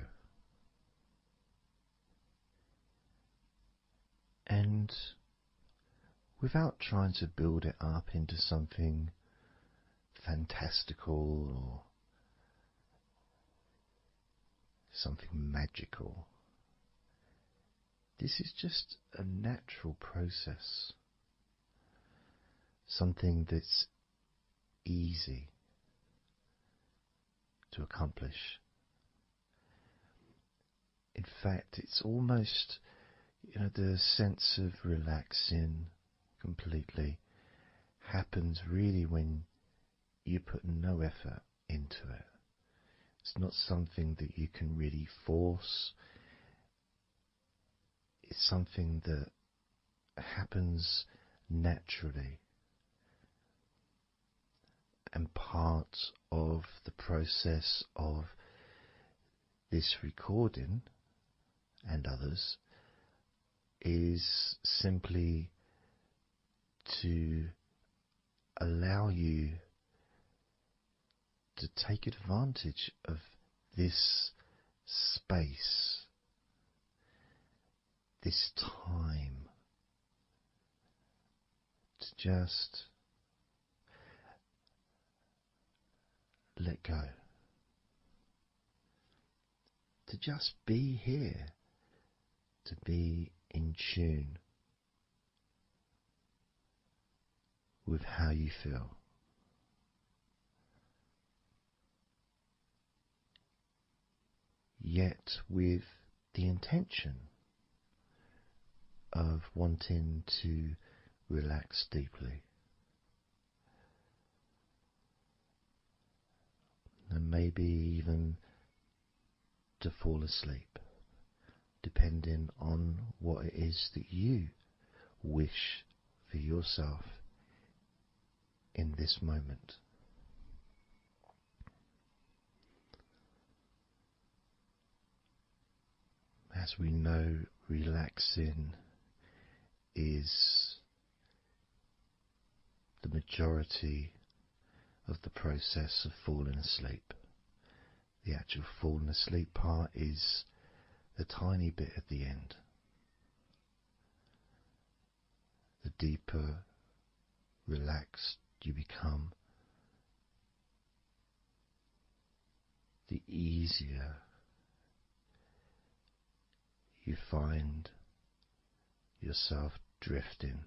And without trying to build it up into something fantastical or something magical, this is just a natural process. Something that's easy to accomplish. In fact, it's almost, the sense of relaxing completely happens really when you put no effort into it. It's not something that you can really force. It's something that happens naturally. And part of the process of this recording and others is simply to allow you to take advantage of this space, this time, to just let go, to just be here, to be in tune with how you feel. Yet with the intention of wanting to relax deeply. And maybe even to fall asleep, depending on what it is that you wish for yourself in this moment. As we know, relaxing is the majority of the process of falling asleep. The actual falling asleep part is the tiny bit at the end. The deeper relaxed you become, the easier you find yourself drifting.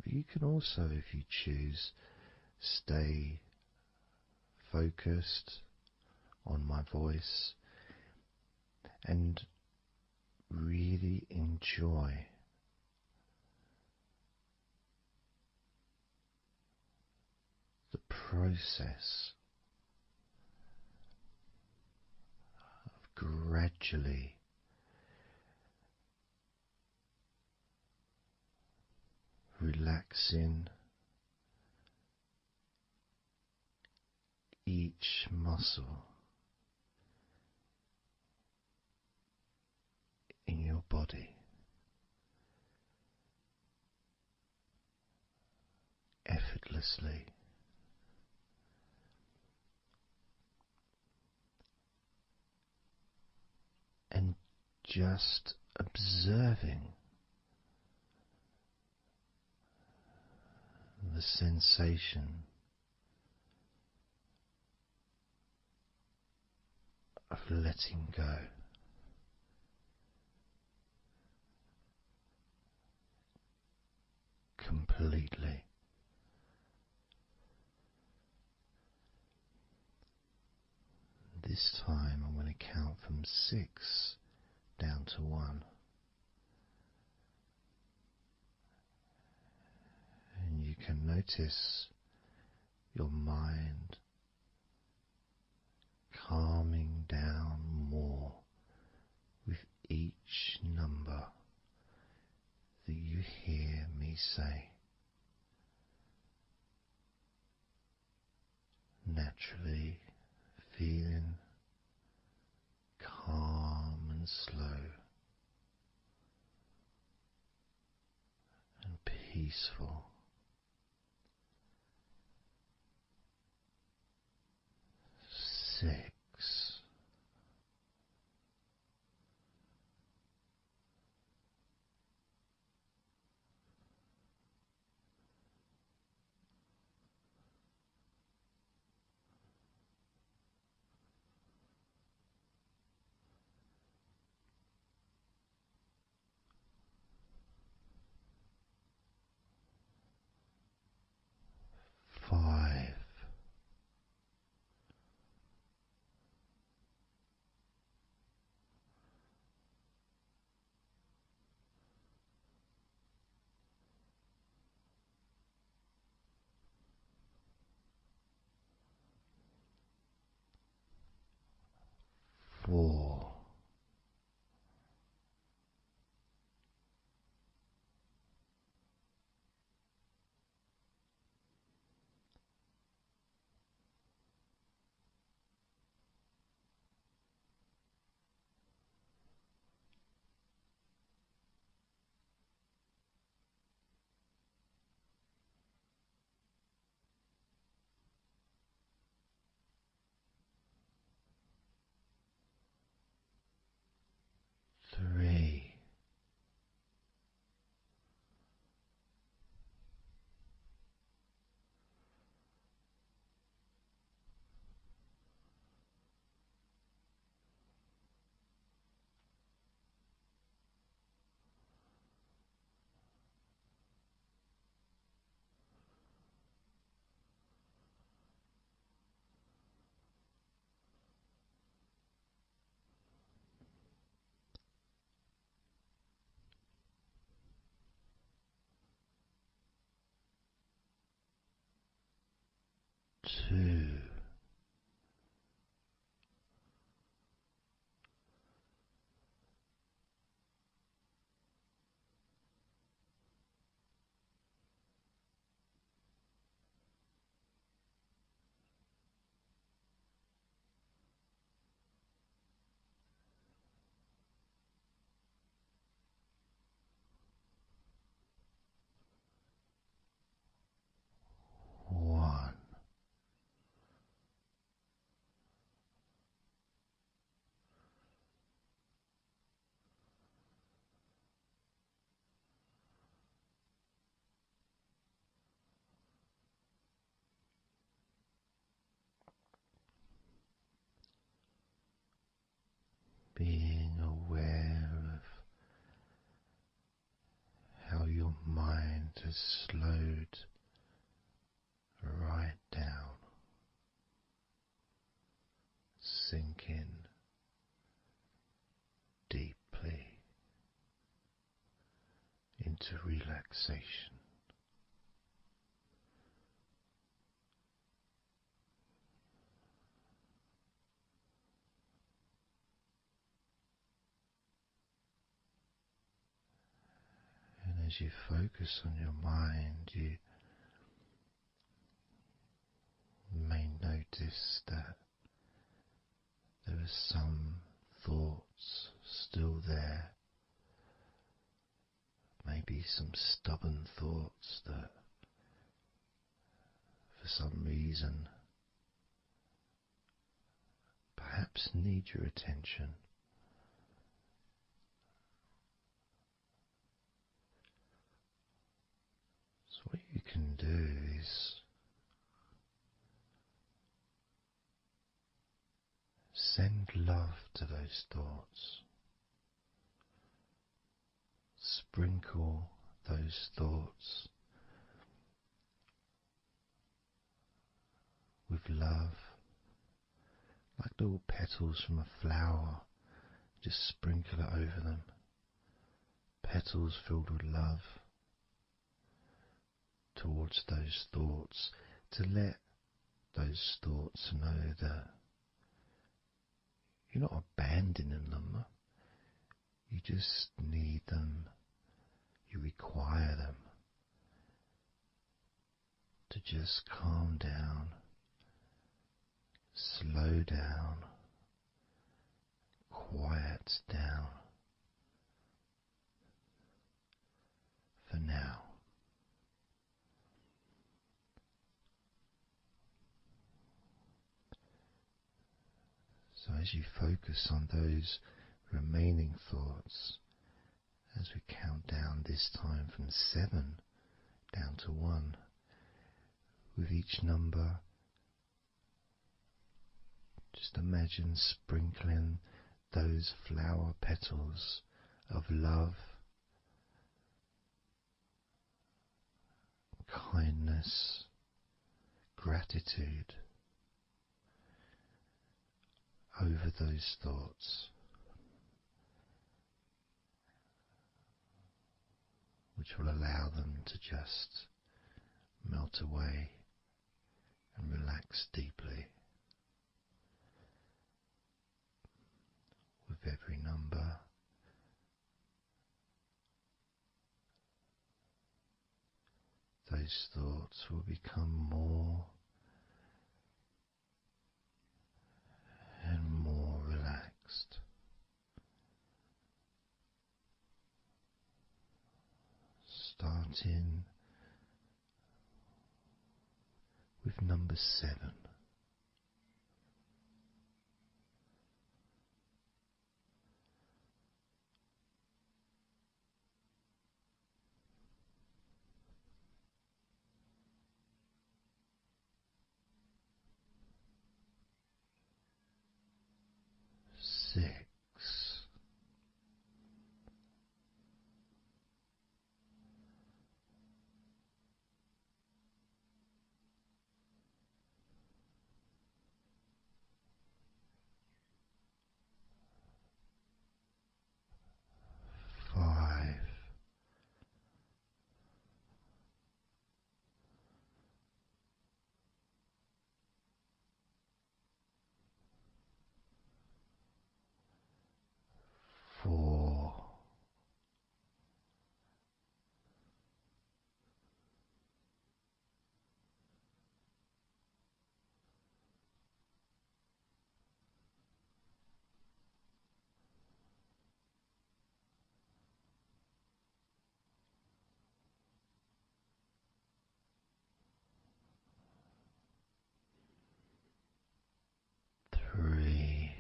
But you can also, if you choose, stay focused on my voice and really enjoy the process of gradually relaxing muscle in your body effortlessly, and just observing the sensation of letting go. Completely. This time I'm going to count from 6 down to 1. And you can notice your mind calming down more with each number that you hear me say. Naturally feeling calm and slow and peaceful. 6. 5. 4. 3. 2. One. Being aware of how your mind has slowed right down, sinking deeply into relaxation. And as you focus on your mind, you may notice that some thoughts still there, maybe some stubborn thoughts that for some reason perhaps need your attention. So what you can do is send love to those thoughts. Sprinkle those thoughts with love, like little petals from a flower. Just sprinkle it over them. Petals filled with love towards those thoughts, to let those thoughts know that you're not abandoning them. You just need them. You require them to just calm down, slow down, quiet down for now. So as you focus on those remaining thoughts, as we count down this time from 7 down to 1, with each number, just imagine sprinkling those flower petals of love, kindness, gratitude over those thoughts, which will allow them to just melt away and relax deeply. With every number, those thoughts will become more and more relaxed. Starting with number 7. 6. 5. 4. 3.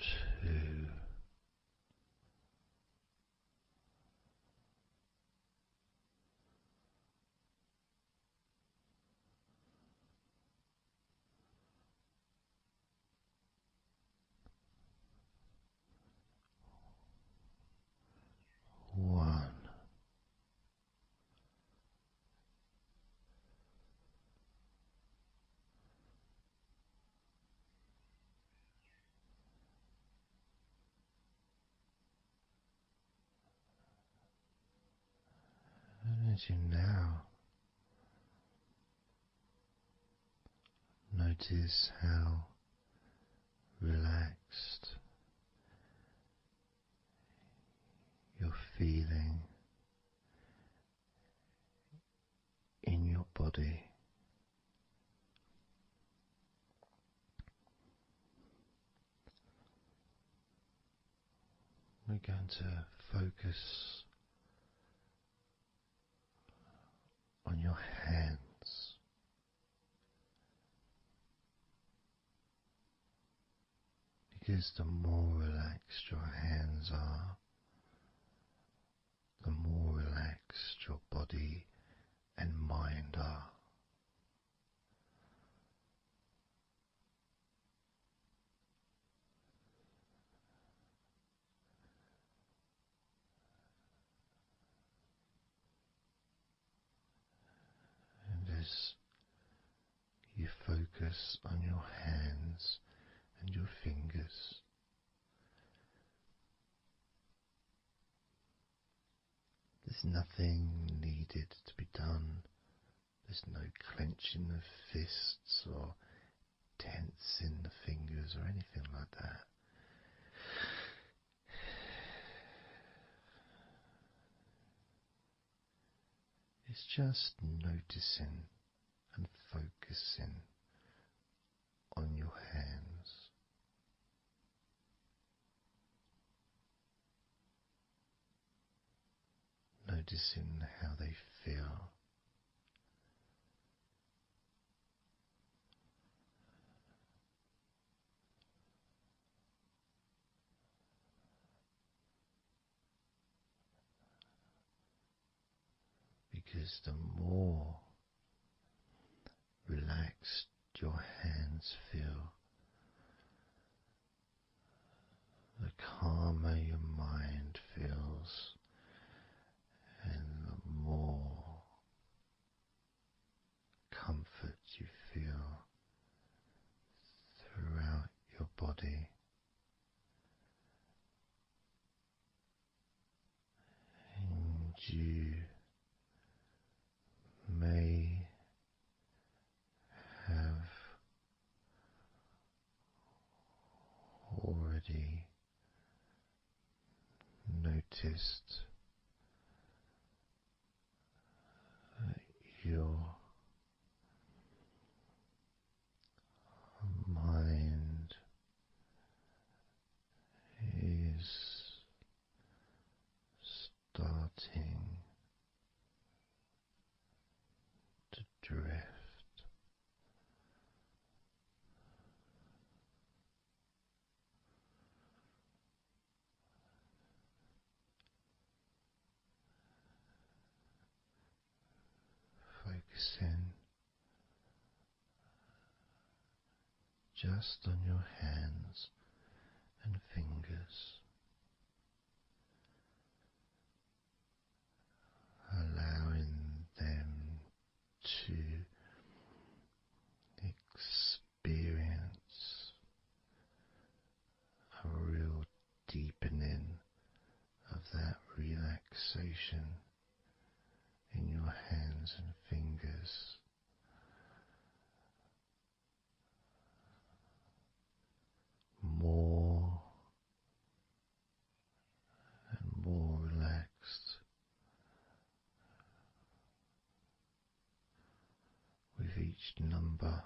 2. 1. as you now notice how relaxed you're feeling in your body. We're going to focus on your hands. Because the more relaxed your hands are, the more relaxed your body and mind are. And as you focus on your hands and your fingers, there's nothing needed to be done. There's no clenching of fists or tensing the fingers or anything like that. It's just noticing and focusing on your hands. Noticing how they feel. Because the more relaxed your hands feel, the calmer your mind feels, and the more comfort you feel throughout your body. And you may have already noticed that your mind is starting to drift. Focusing just on your hands and fingers, allowing them to experience a real deepening of that relaxation in your hands and fingers. More and more relaxed with each number.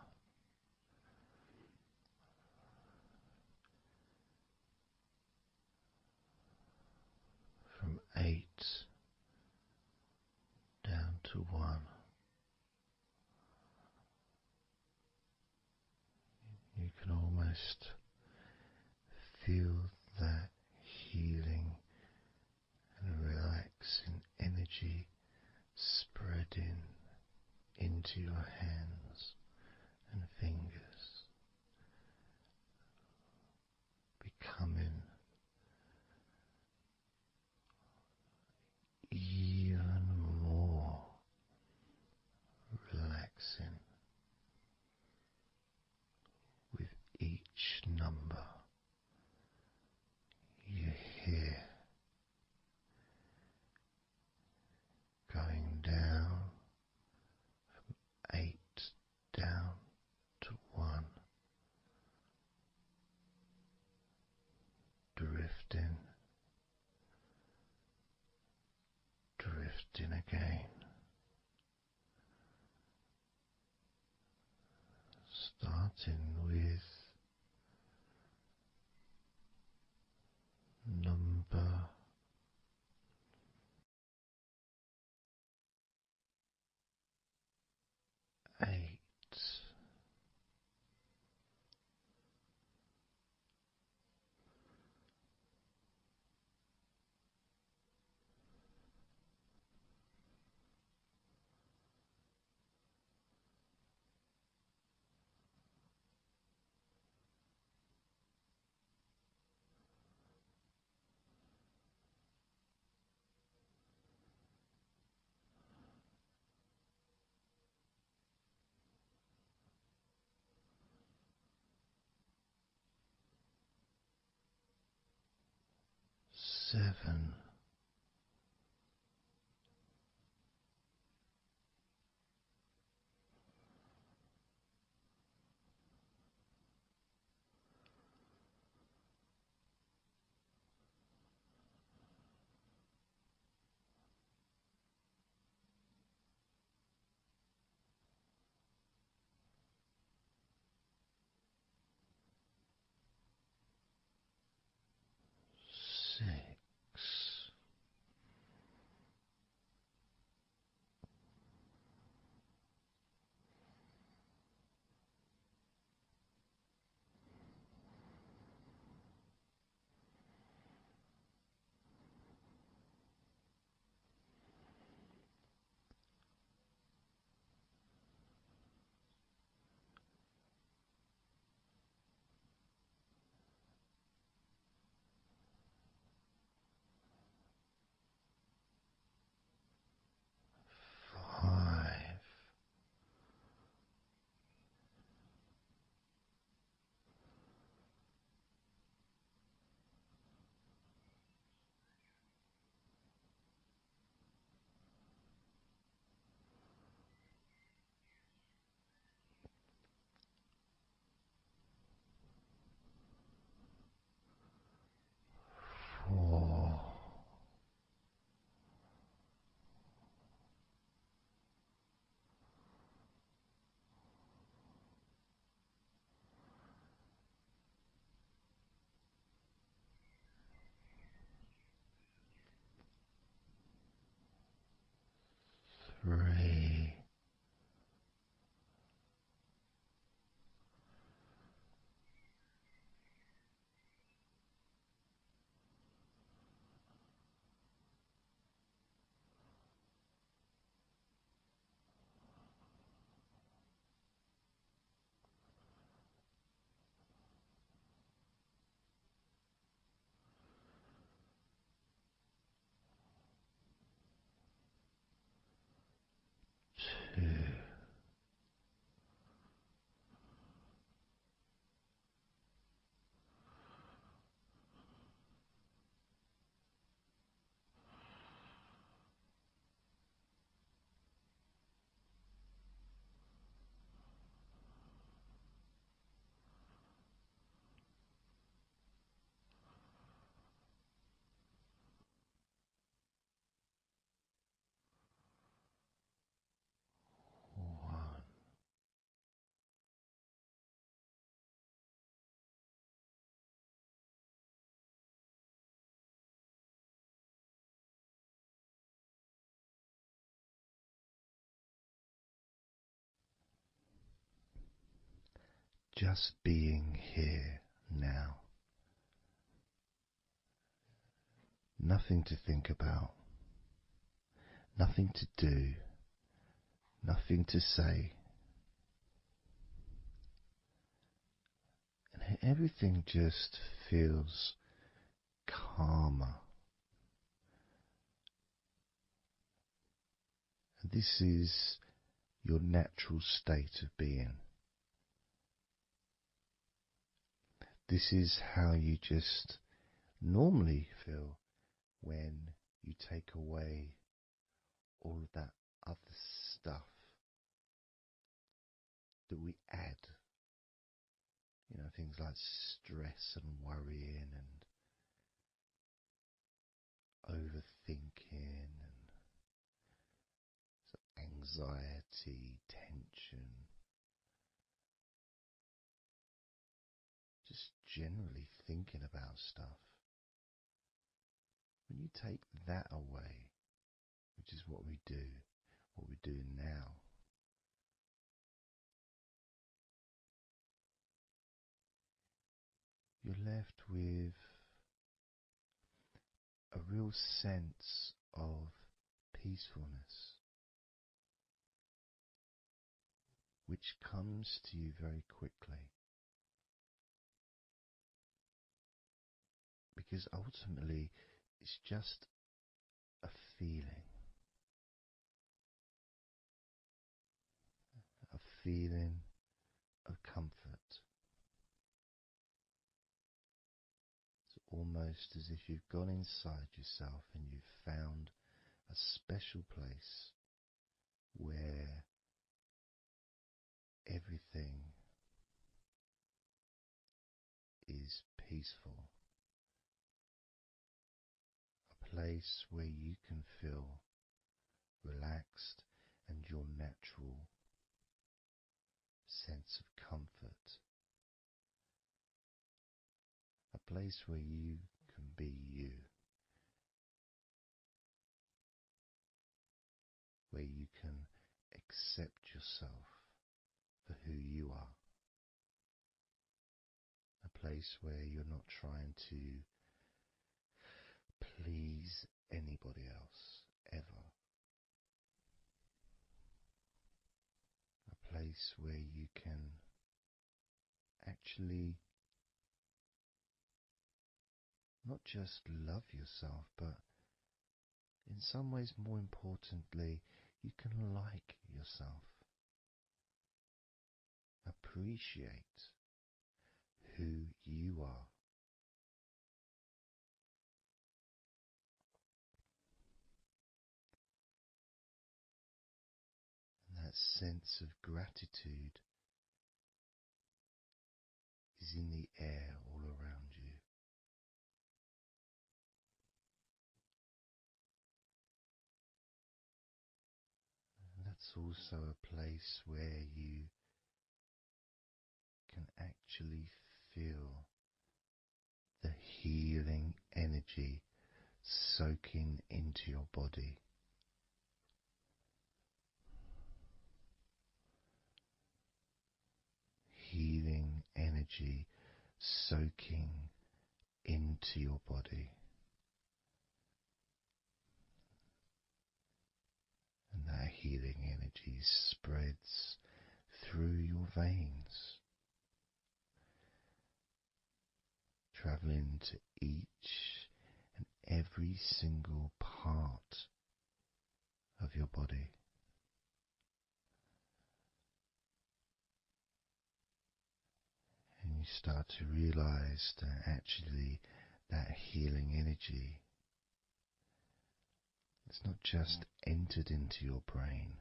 From 8 down to 1. You can almost feel that healing and relaxing energy spreading into your hands and fingers, becoming even more relaxing with each number you hear going down starting with number 8. 7. 6. 5. 4. 3. 2. 1. Just being here now. Nothing to think about, nothing to do, nothing to say. And everything just feels calmer. And this is your natural state of being. This is how you just normally feel when you take away all of that other stuff that we add. You know, things like stress and worrying and overthinking and anxiety, tension. just generally thinking about stuff. When you take that away, which is what we do, what we're doing now, you're left with a real sense of peacefulness, which comes to you very quickly. Because ultimately, it's just a feeling. A feeling of comfort. It's almost as if you've gone inside yourself and you've found a special place where everything is peaceful. A place where you can feel relaxed and your natural sense of comfort. A place where you can be you. Where you can accept yourself for who you are. A place where you're not trying to please anybody else, ever. A place where you can actually not just love yourself, but in some ways, more importantly, you can like yourself. Appreciate who you are. And that sense of gratitude is in the air all around you. And that's also a place where you can actually feel the healing energy soaking into your body. Healing energy soaking into your body. And that healing energy spreads through your veins, traveling to each and every single part of your body. And you start to realize that actually that healing energy has not just entered into your brain,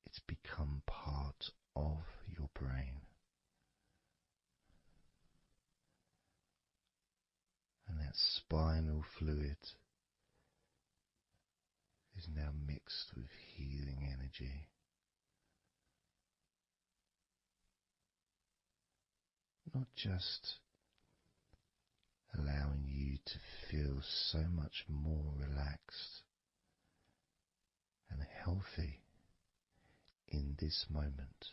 it's become part of your brain. And that spinal fluid is now mixed with healing energy. Not just allowing you to feel so much more relaxed and healthy in this moment,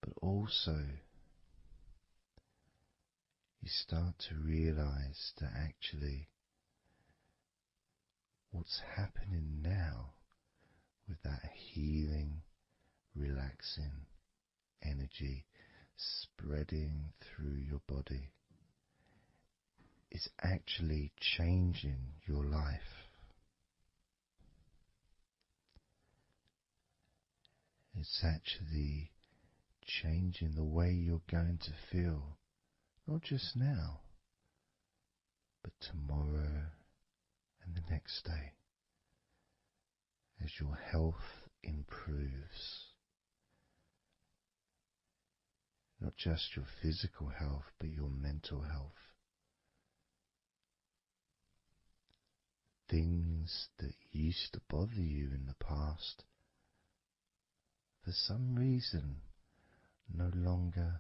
but also you start to realize that actually what's happening now with that healing, relaxing energy spreading through your body is actually changing your life. It's actually changing the way you're going to feel, not just now, but tomorrow and the next day, as your health improves. Not just your physical health, but your mental health. Things that used to bother you in the past, for some reason no longer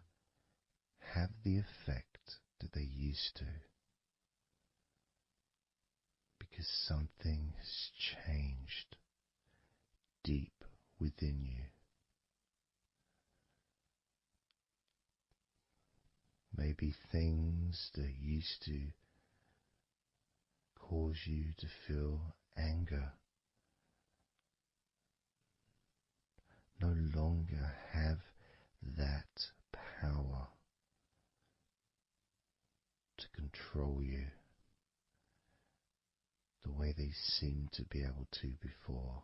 have the effect that they used to, because something has changed deep within you. Maybe things that used to cause you to feel anger no longer have that power to control you the way they seemed to be able to before.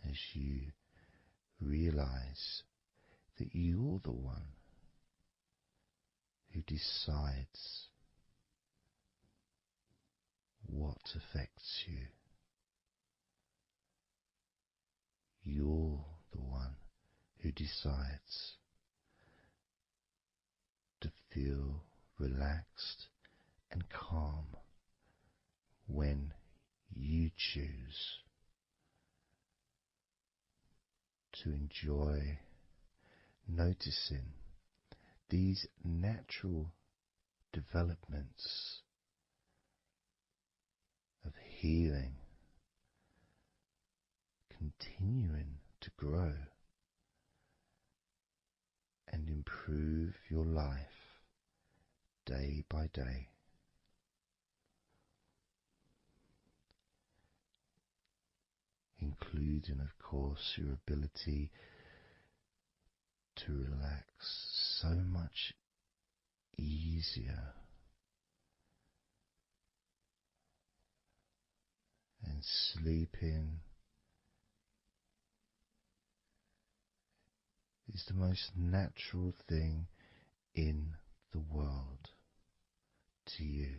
As you realize that you're the one who decides what affects you. You're the one who decides to feel relaxed and calm when you choose to enjoy noticing these natural developments of healing continuing to grow and improve your life day by day. Including, of course, your ability to relax so much easier and sleeping is the most natural thing in the world to you,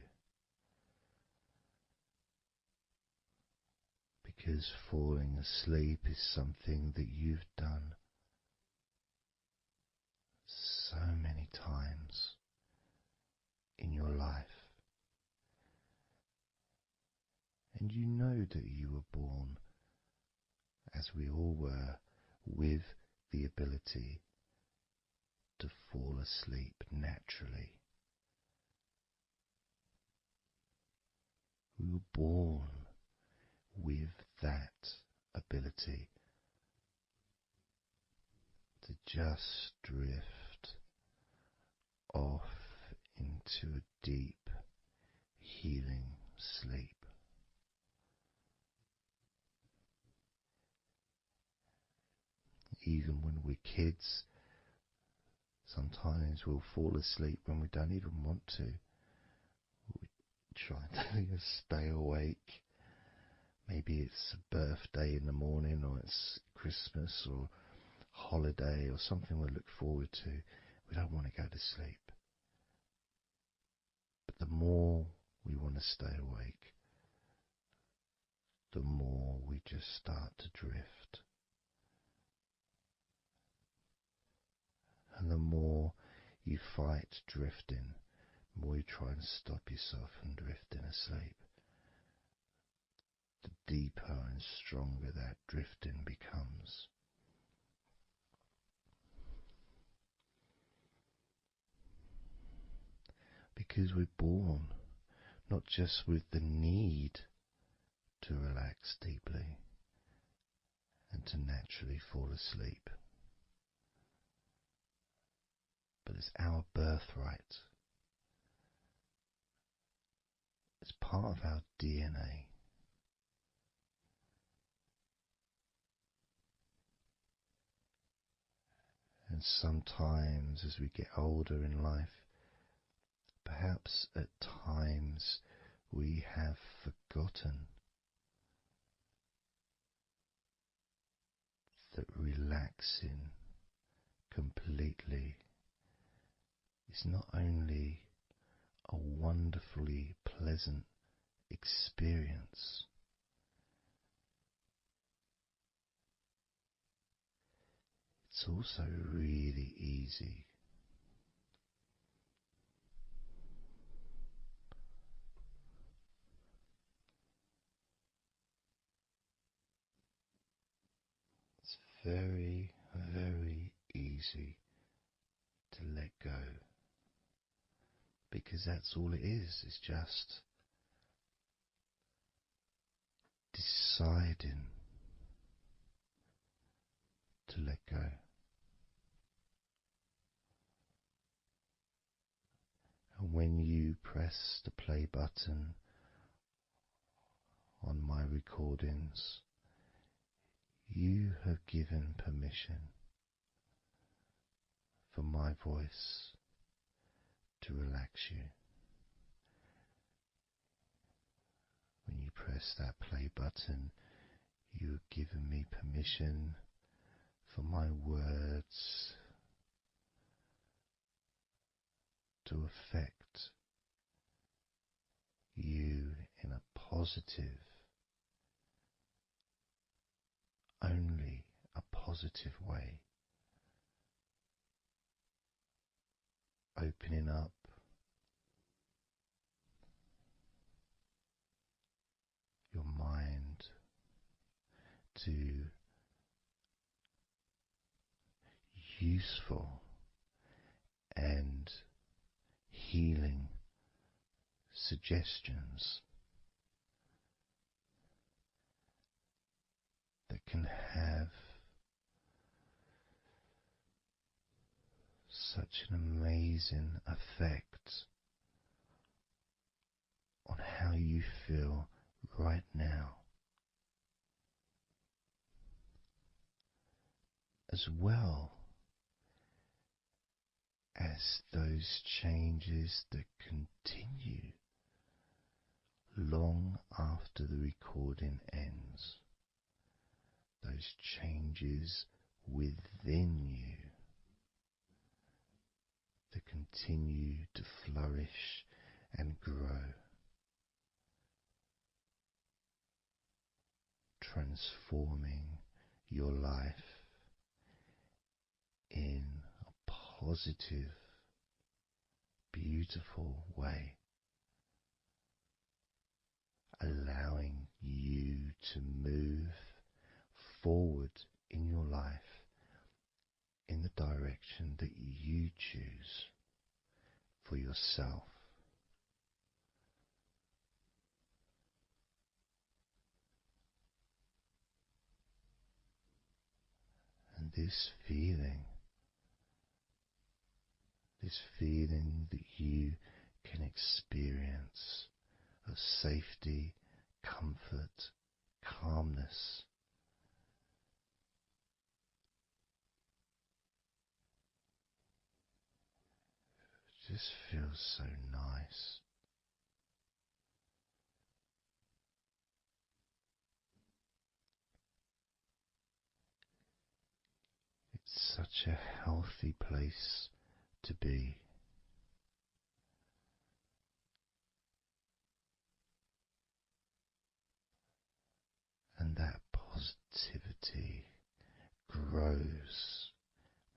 because falling asleep is something that you've done so many times in your life, and you know that you were born, as we all were, with the ability to fall asleep naturally. We were born with that ability to just drift off into a deep, healing sleep. Even when we're kids, sometimes we'll fall asleep when we don't even want to. We try to stay awake. Maybe it's a birthday in the morning, or it's Christmas or holiday or something we look forward to. We don't want to go to sleep. But the more we want to stay awake, the more we just start to drift. And the more you fight drifting, the more you try and stop yourself from drifting asleep, the deeper and stronger that drifting becomes. Because we're born not just with the need to relax deeply and to naturally fall asleep, but it's our birthright. It's part of our DNA. And sometimes as we get older in life, perhaps at times we have forgotten that relaxing completely is not only a wonderfully pleasant experience, it's also really easy. very, very easy to let go, because that's all it is. It's just deciding to let go. And when you press the play button on my recordings, you have given permission for my voice to relax you. When you press that play button, you have given me permission for my words to affect you in a positive, only a positive way, opening up your mind to useful and healing suggestions that can have such an amazing effect on how you feel right now, as well as those changes that continue long after the recording ends, those changes within you that continue to flourish and grow, transforming your life in a positive, beautiful way, allowing you to move forward in your life in the direction that you choose for yourself. And this feeling that you can experience of safety, comfort, calmness, just feels so nice. It's such a healthy place to be. And that positivity grows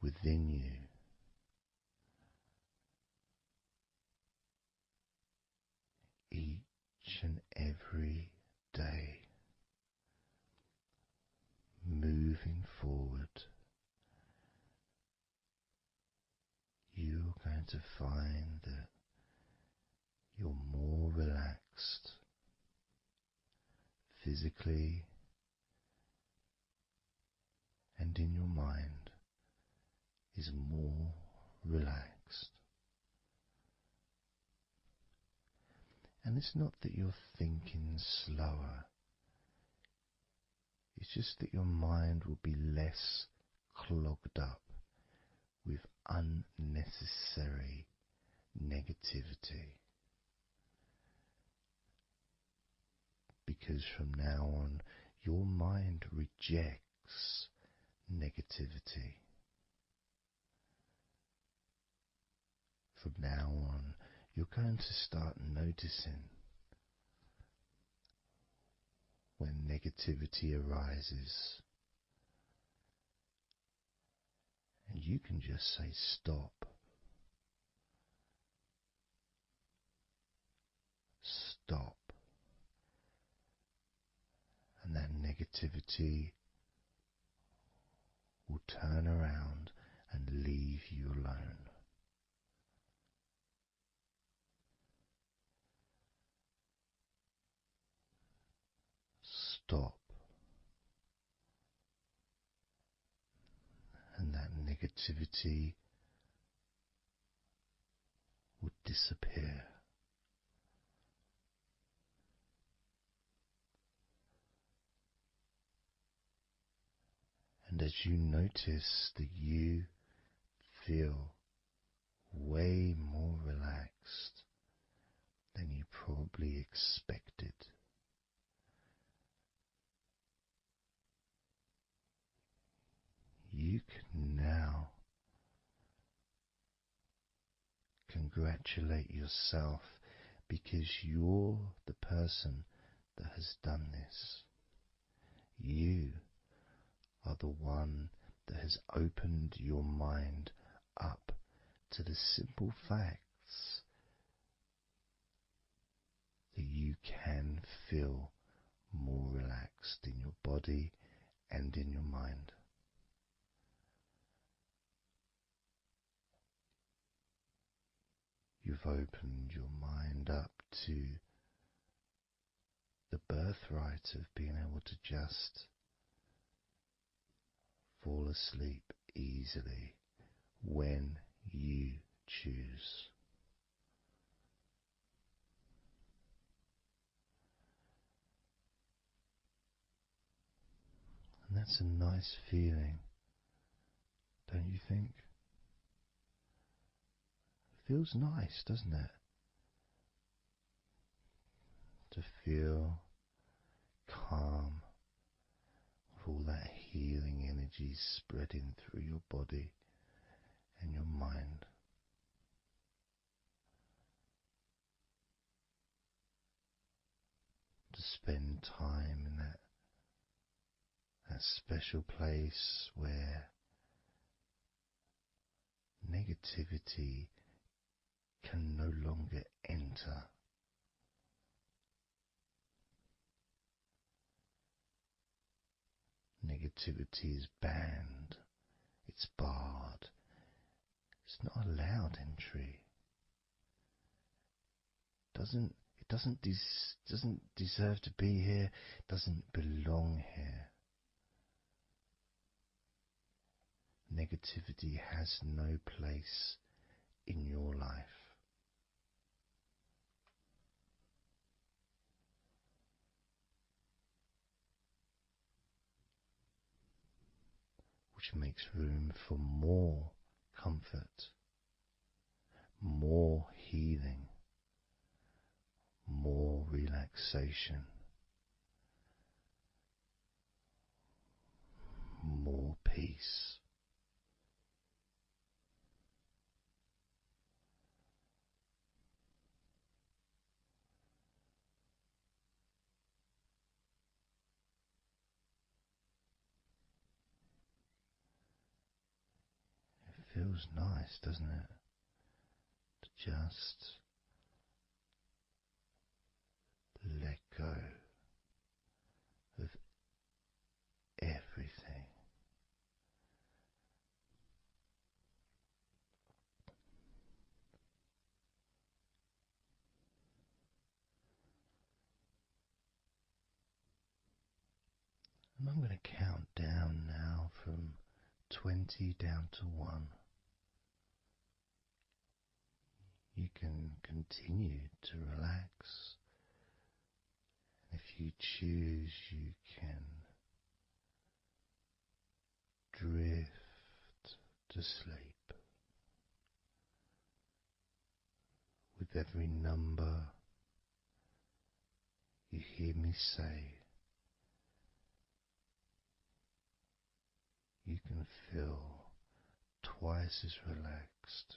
within you. Each and every day, moving forward, you're going to find that you're more relaxed physically and in your mind is more relaxed. And it's not that you're thinking slower, it's just that your mind will be less clogged up with unnecessary negativity. Because from now on, your mind rejects negativity. From now on, you're going to start noticing when negativity arises, and you can just say stop. Stop. And that negativity will turn around and leave you alone. Stop, and that negativity will disappear. And as you notice that you feel way more relaxed than you probably expected, you can now congratulate yourself because you're the person that has done this. You are the one that has opened your mind up to the simple facts that you can feel more relaxed in your body and in your mind. You've opened your mind up to the birthright of being able to just fall asleep easily when you choose. And that's a nice feeling, don't you think? It feels nice, doesn't it? To feel calm with all that healing energy spreading through your body and your mind. To spend time in that special place where negativity can no longer enter. Negativity is banned, it's barred, it's not allowed entry. It doesn't deserve to be here, doesn't belong here. Negativity has no place in your life. Which makes room for more comfort, more healing, more relaxation, more peace. It feels nice, doesn't it? To just let go of everything. And I'm going to count down now from 20 down to 1. You can continue to relax. If you choose, you can drift to sleep. With every number you hear me say, you can feel twice as relaxed.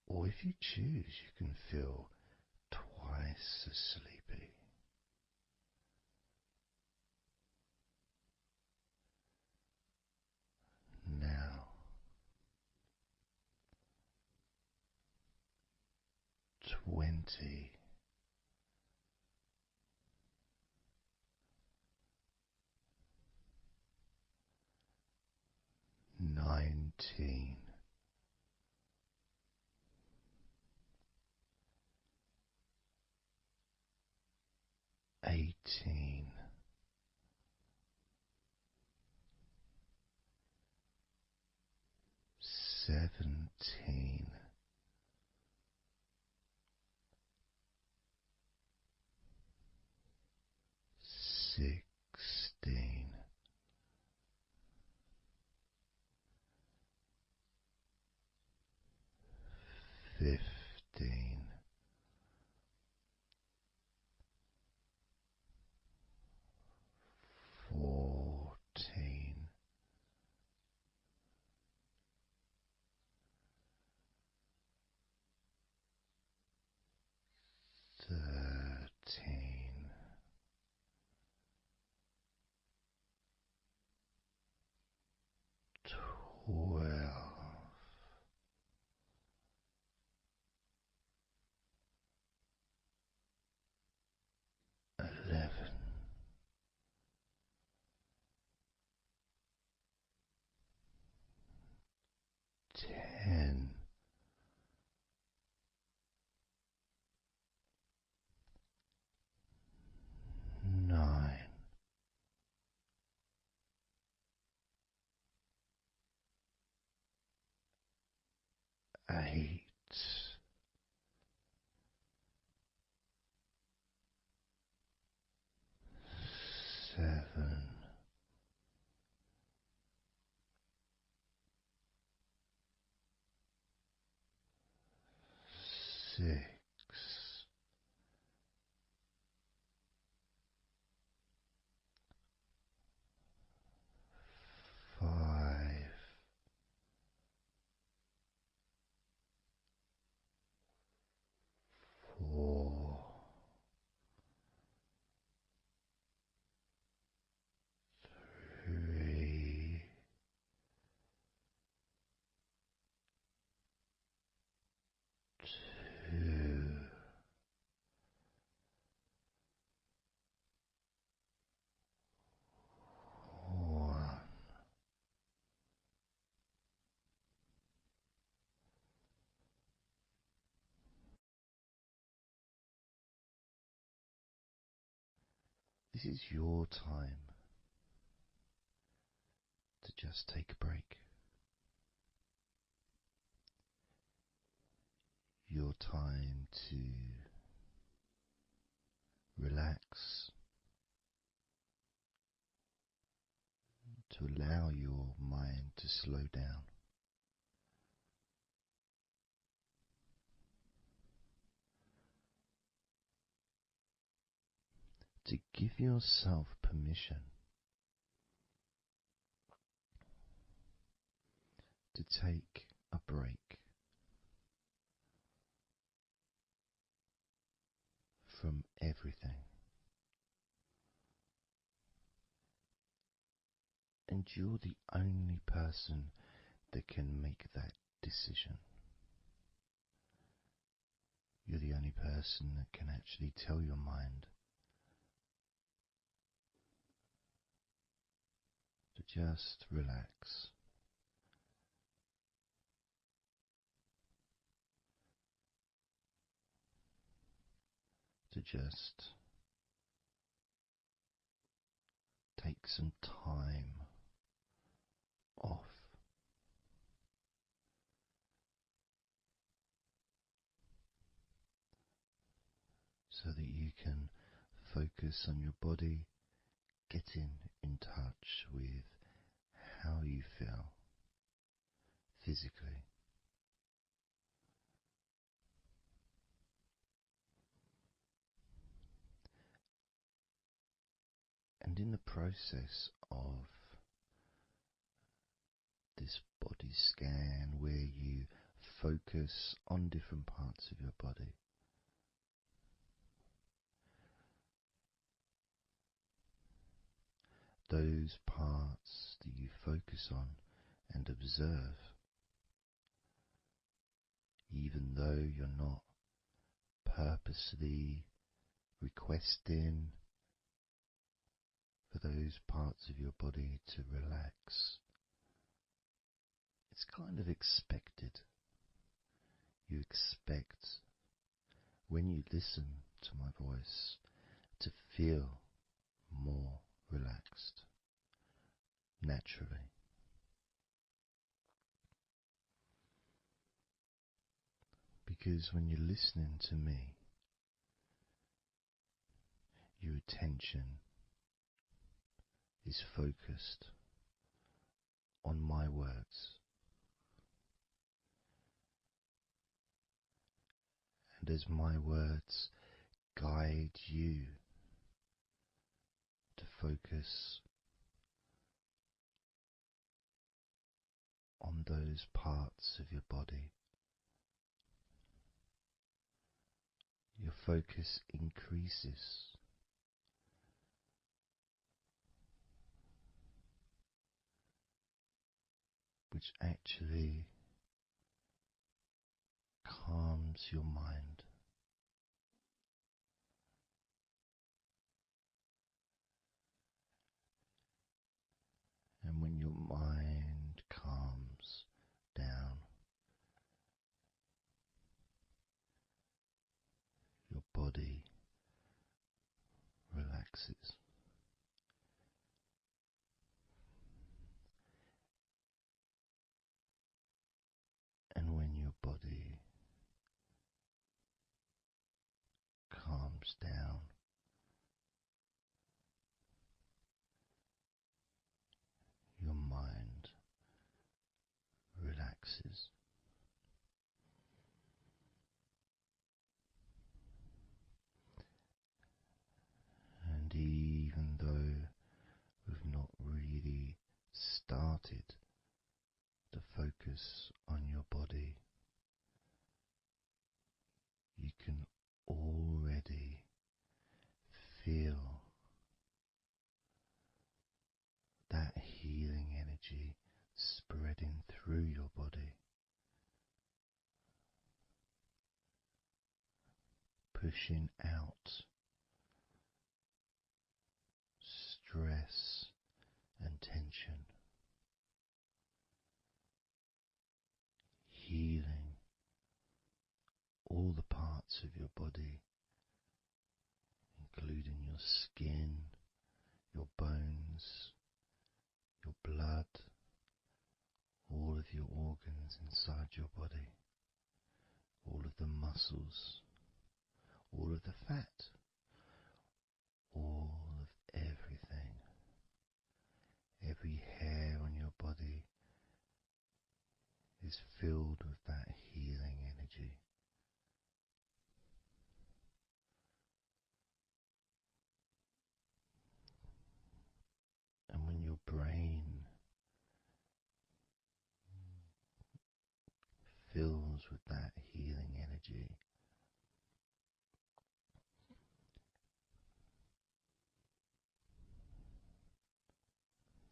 Or if you choose, you can feel twice as sleepy. Now, 20. 19, 18, 17, 16, 15, 14, 13, 12, 11, 10, 9, 8, 7, 6, 5, 4, 3, 2, 1. This is your time to just take a break. Your time to relax, to allow your mind to slow down. To give yourself permission to take a break from everything. And you're the only person that can make that decision. You're the only person that can actually tell your mind to just relax. To just take some time off. So that you can focus on your body, getting in touch with how you feel physically. And in the process of this body scan, where you focus on different parts of your body, those parts that you focus on and observe, even though you're not purposely requesting for those parts of your body to relax, it's kind of expected. You expect, when you listen to my voice, to feel more relaxed naturally. Because when you're listening to me, your attention is focused on my words, and as my words guide you to focus on those parts of your body, your focus increases. Which actually calms your mind. And when your mind calms down, your body relaxes. And when your body calms down, your mind relaxes. And even though we've not really started to focus on your body, you can already feel that healing energy spreading through your body, pushing out stress and tension, healing all the parts of your body, including your skin, your bones, your blood, all of your organs inside your body, all of the muscles, all of the fat, all of everything, every hair on your body is filled with that healing energy. And when your brain fills with that healing energy,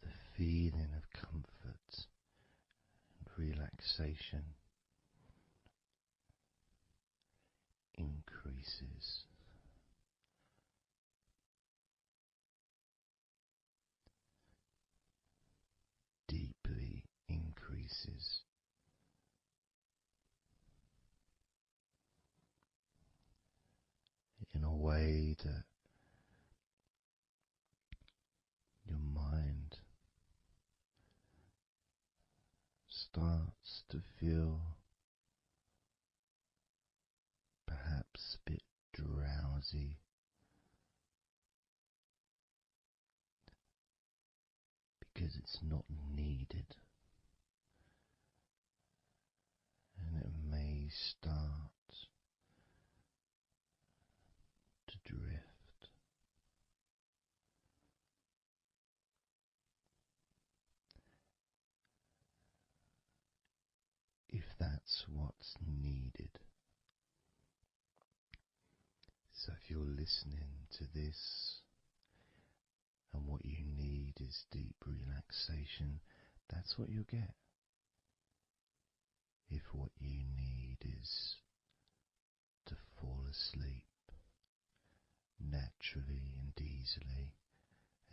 the feeling of comfort and relaxation increases. Deeply increases. In a way that your mind starts to feel perhaps a bit drowsy, because it's not needed, and it may start to drift. If that's what's needed. So if you're listening to this and what you need is deep relaxation, that's what you'll get. If what you need is to fall asleep naturally and easily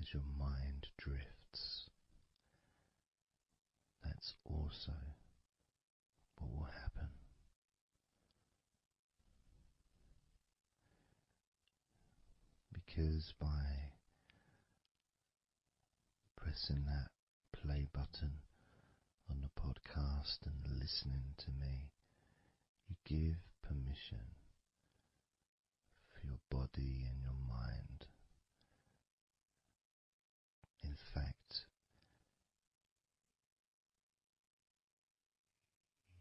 as your mind drifts, that's also because by pressing that play button on the podcast and listening to me, you give permission for your body and your mind. In fact,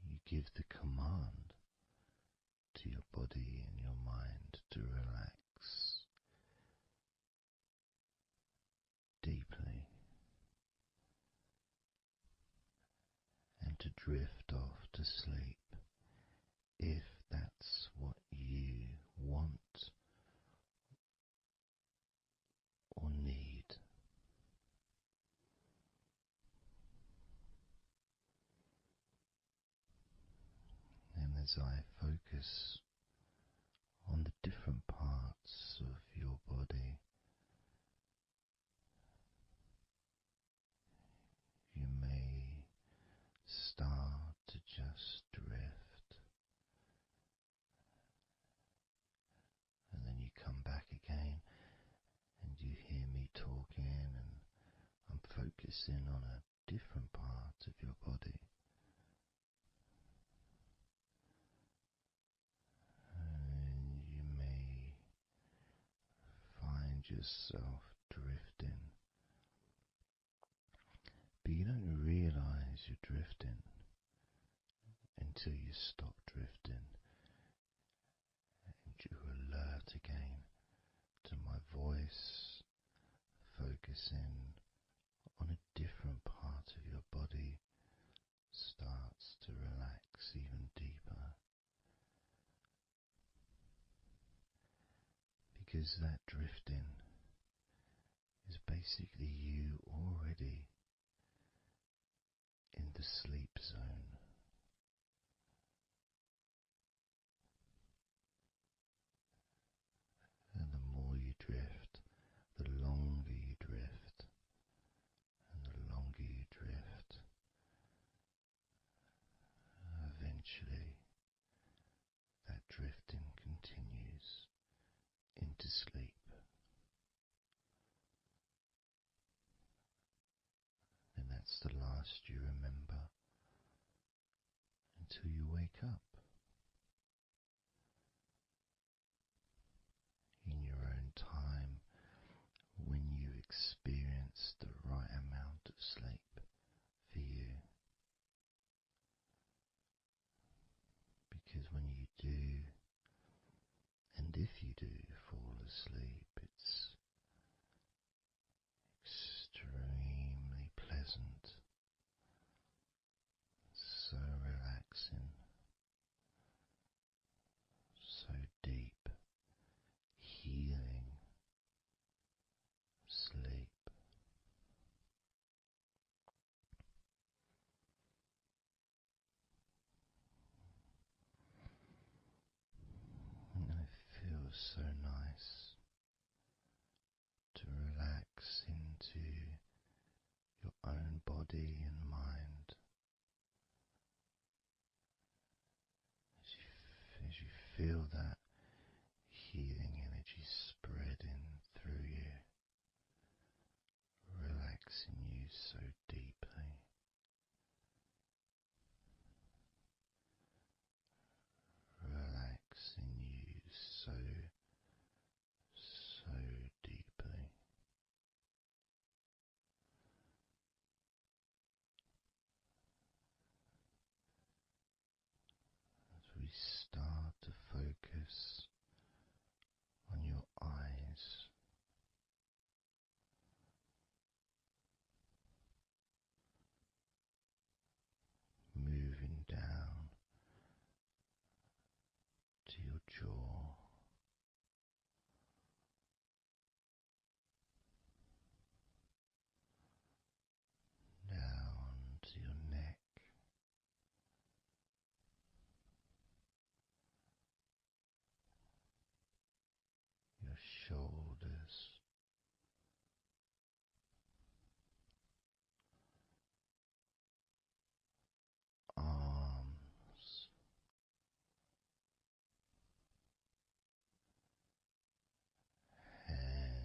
you give the command to your body and your mind to relax deeply and to drift off to sleep if that's what you want or need. And as I focus on the different parts of your body, you may start to just drift, and then you come back again and you hear me talking, and I'm focusing on a different part of your body. And you may find yourself drifting, but you don't realize you're drifting until you stop drifting and you're alert again to my voice, focusing on a different part of your body starts to relax even deeper, because that drifting is basically you already in the sleep zone. And the more you drift, the longer you drift, and the longer you drift, eventually that drifting continues into sleep. And that's the last you remember until you wake up in your own time, when you experience the right amount of sleep for you. Because when you do, and if you do fall asleep, it's extremely pleasant, so relaxing, so deep, healing sleep. And it feels so nice to relax into your own body and mind as you feel that healing energy spreading through you, relaxing you so deeply, relaxing you so deeply. As we start to focus on your eyes, moving down to your jaw, down to your neck, your shoulders, arms, hands,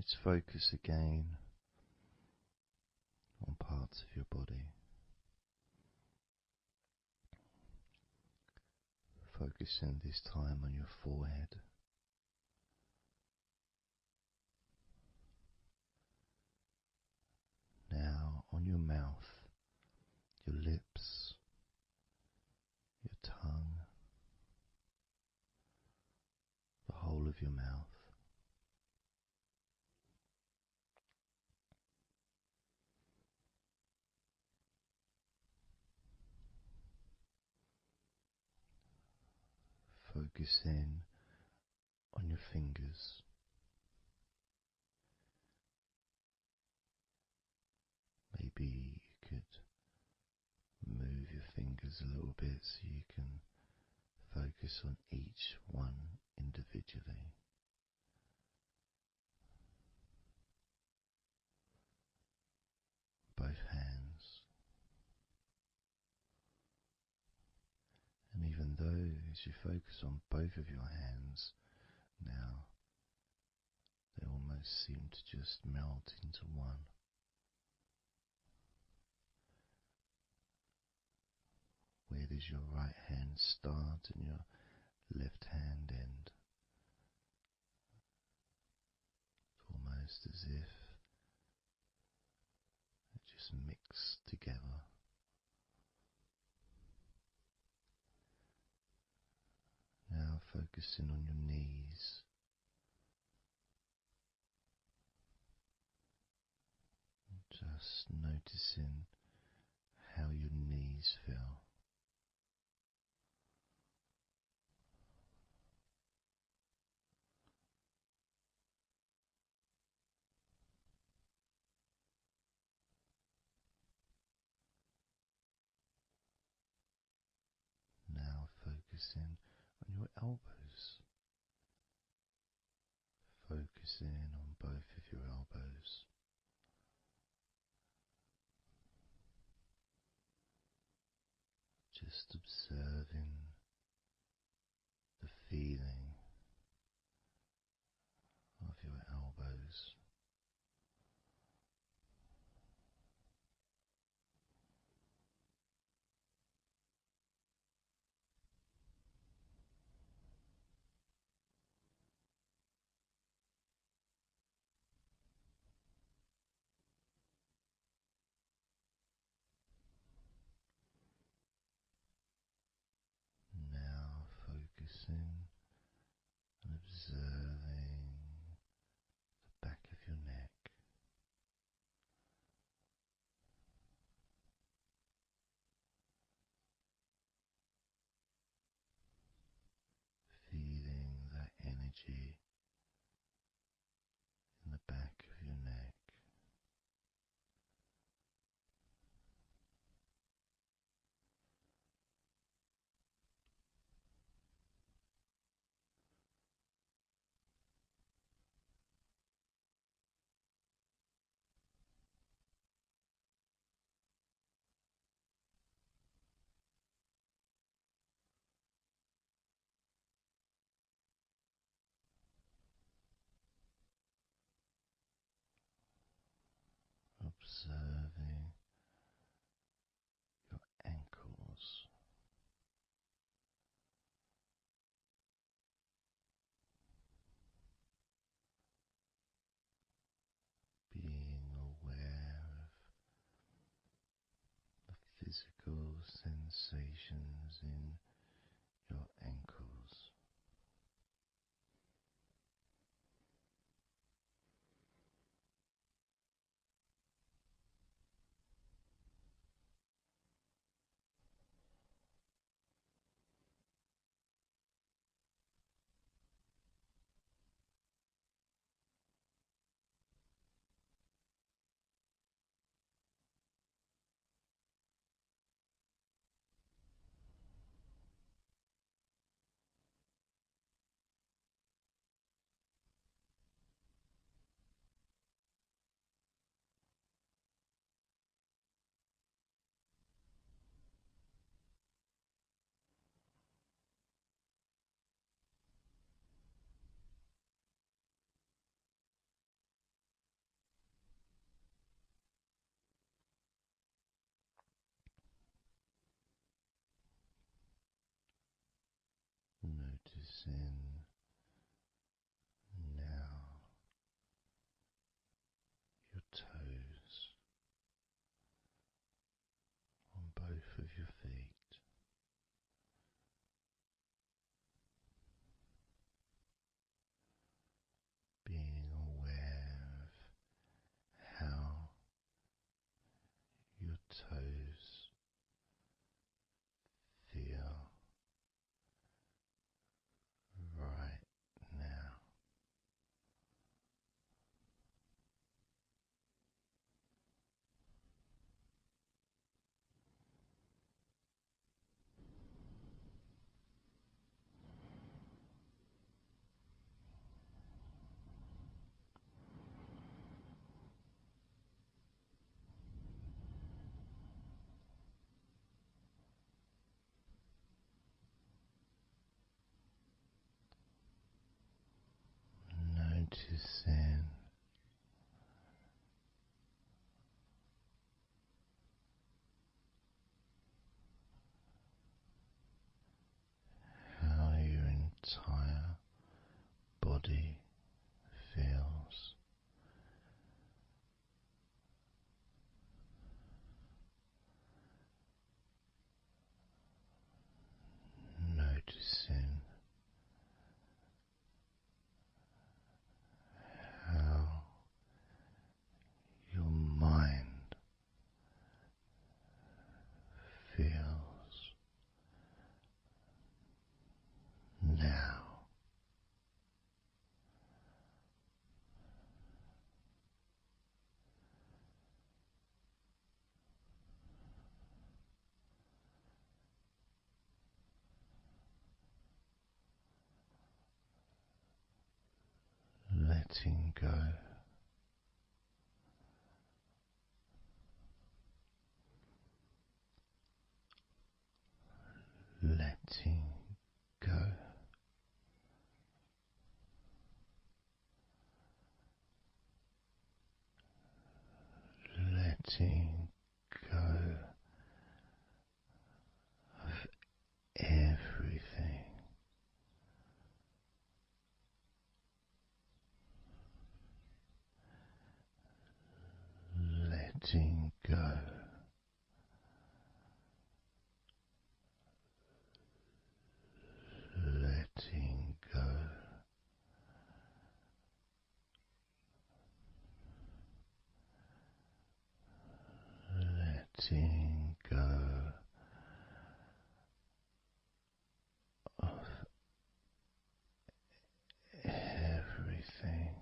let's focus again on parts of your body. Focusing this time on your forehead. Now on your mouth, your lips, your tongue, the whole of your mouth. Focus in on your fingers. Maybe you could move your fingers a little bit so you can focus on each one individually. Both hands. And even though as you focus on both of your hands now, they almost seem to just melt into one. Where does your right hand start and your left hand end? It's almost as if it just mix together. Now focusing on your knees. Just noticing how your knees feel. Now focusing on your elbows. Focusing on both of your elbows. Just observing the feeling of your elbows. Now focusing and observing the back of your neck. Feeling that energy in the back of your neck. Observing your ankles. Being aware of the physical sensations in your ankles. Noticing now your toes on both of your feet. Being aware of how your toes feel right now. Noticing how your entire body feels. Noticing how your mind feels now. Letting go. Letting go. Letting go of everything. Letting go. Letting go. Letting go of everything.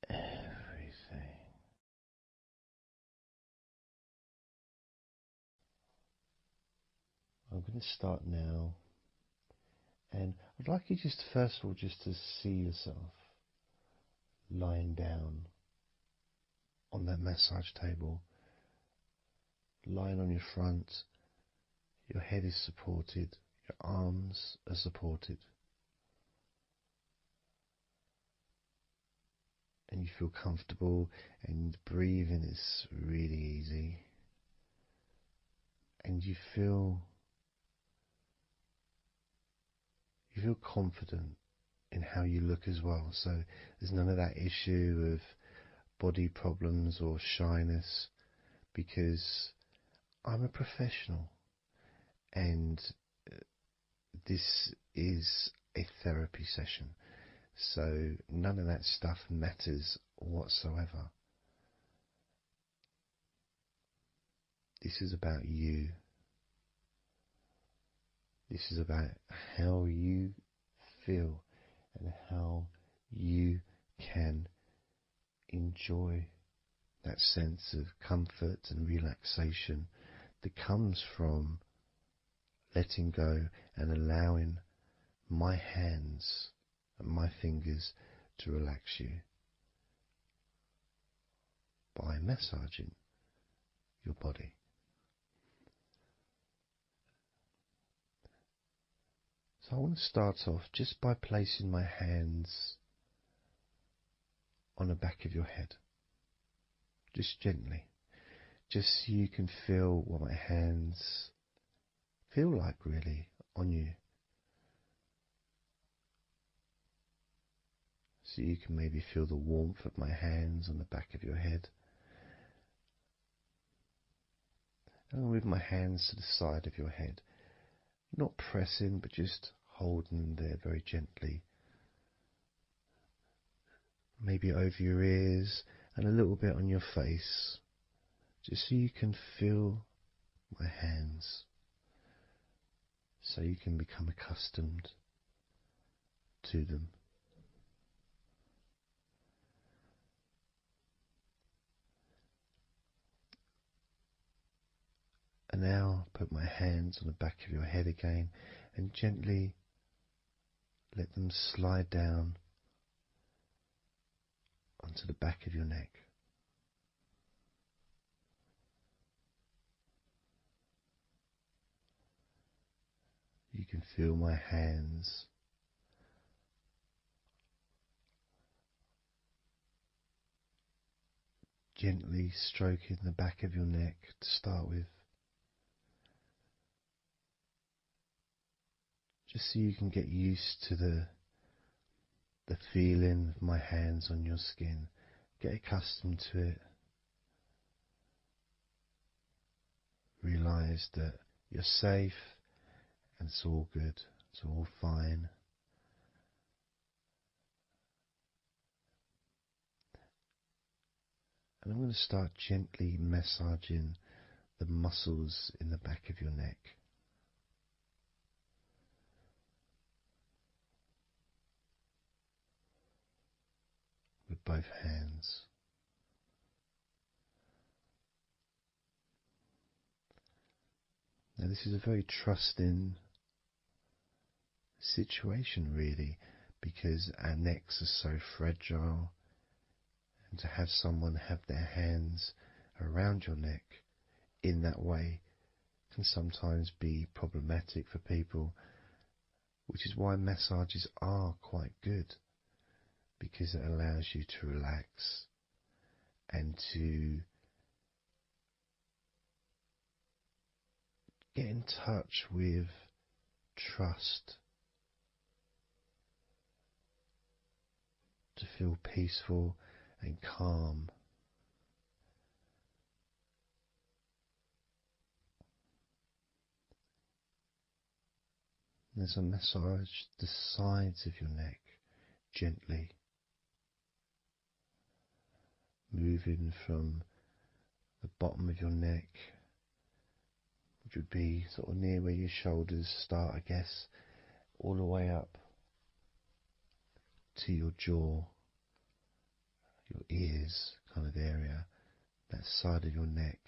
Everything. I'm going to start now, and I'd like you just first of all just to see yourself lying down on that massage table, lying on your front, your head is supported, your arms are supported, and you feel comfortable, and breathing is really easy, and you feel confident in how you look as well. So there's none of that issue of body problems or shyness, because I'm a professional and this is a therapy session. So none of that stuff matters whatsoever. This is about you. This is about how you feel and how you can enjoy that sense of comfort and relaxation that comes from letting go and allowing my hands and my fingers to relax you by massaging your body. So I want to start off just by placing my hands on the back of your head, just gently, just so you can feel what my hands feel like really on you. So you can maybe feel the warmth of my hands on the back of your head. And I'll move my hands to the side of your head. Not pressing, but just holding them there very gently. Maybe over your ears and a little bit on your face. Just so you can feel my hands. So you can become accustomed to them. And now put my hands on the back of your head again and gently let them slide down onto the back of your neck. You can feel my hands gently stroking the back of your neck to start with. Just so you can get used to the feeling of my hands on your skin. Get accustomed to it. Realize that you're safe and it's all good. It's all fine. And I'm going to start gently massaging the muscles in the back of your neck. With both hands. Now this is a very trusting situation really, because our necks are so fragile, and to have someone have their hands around your neck in that way can sometimes be problematic for people, which is why massages are quite good, because it allows you to relax and to get in touch with trust, to feel peaceful and calm. And as I massage the sides of your neck gently, moving from the bottom of your neck, which would be sort of near where your shoulders start, I guess, all the way up to your jaw, your ears kind of area, that side of your neck,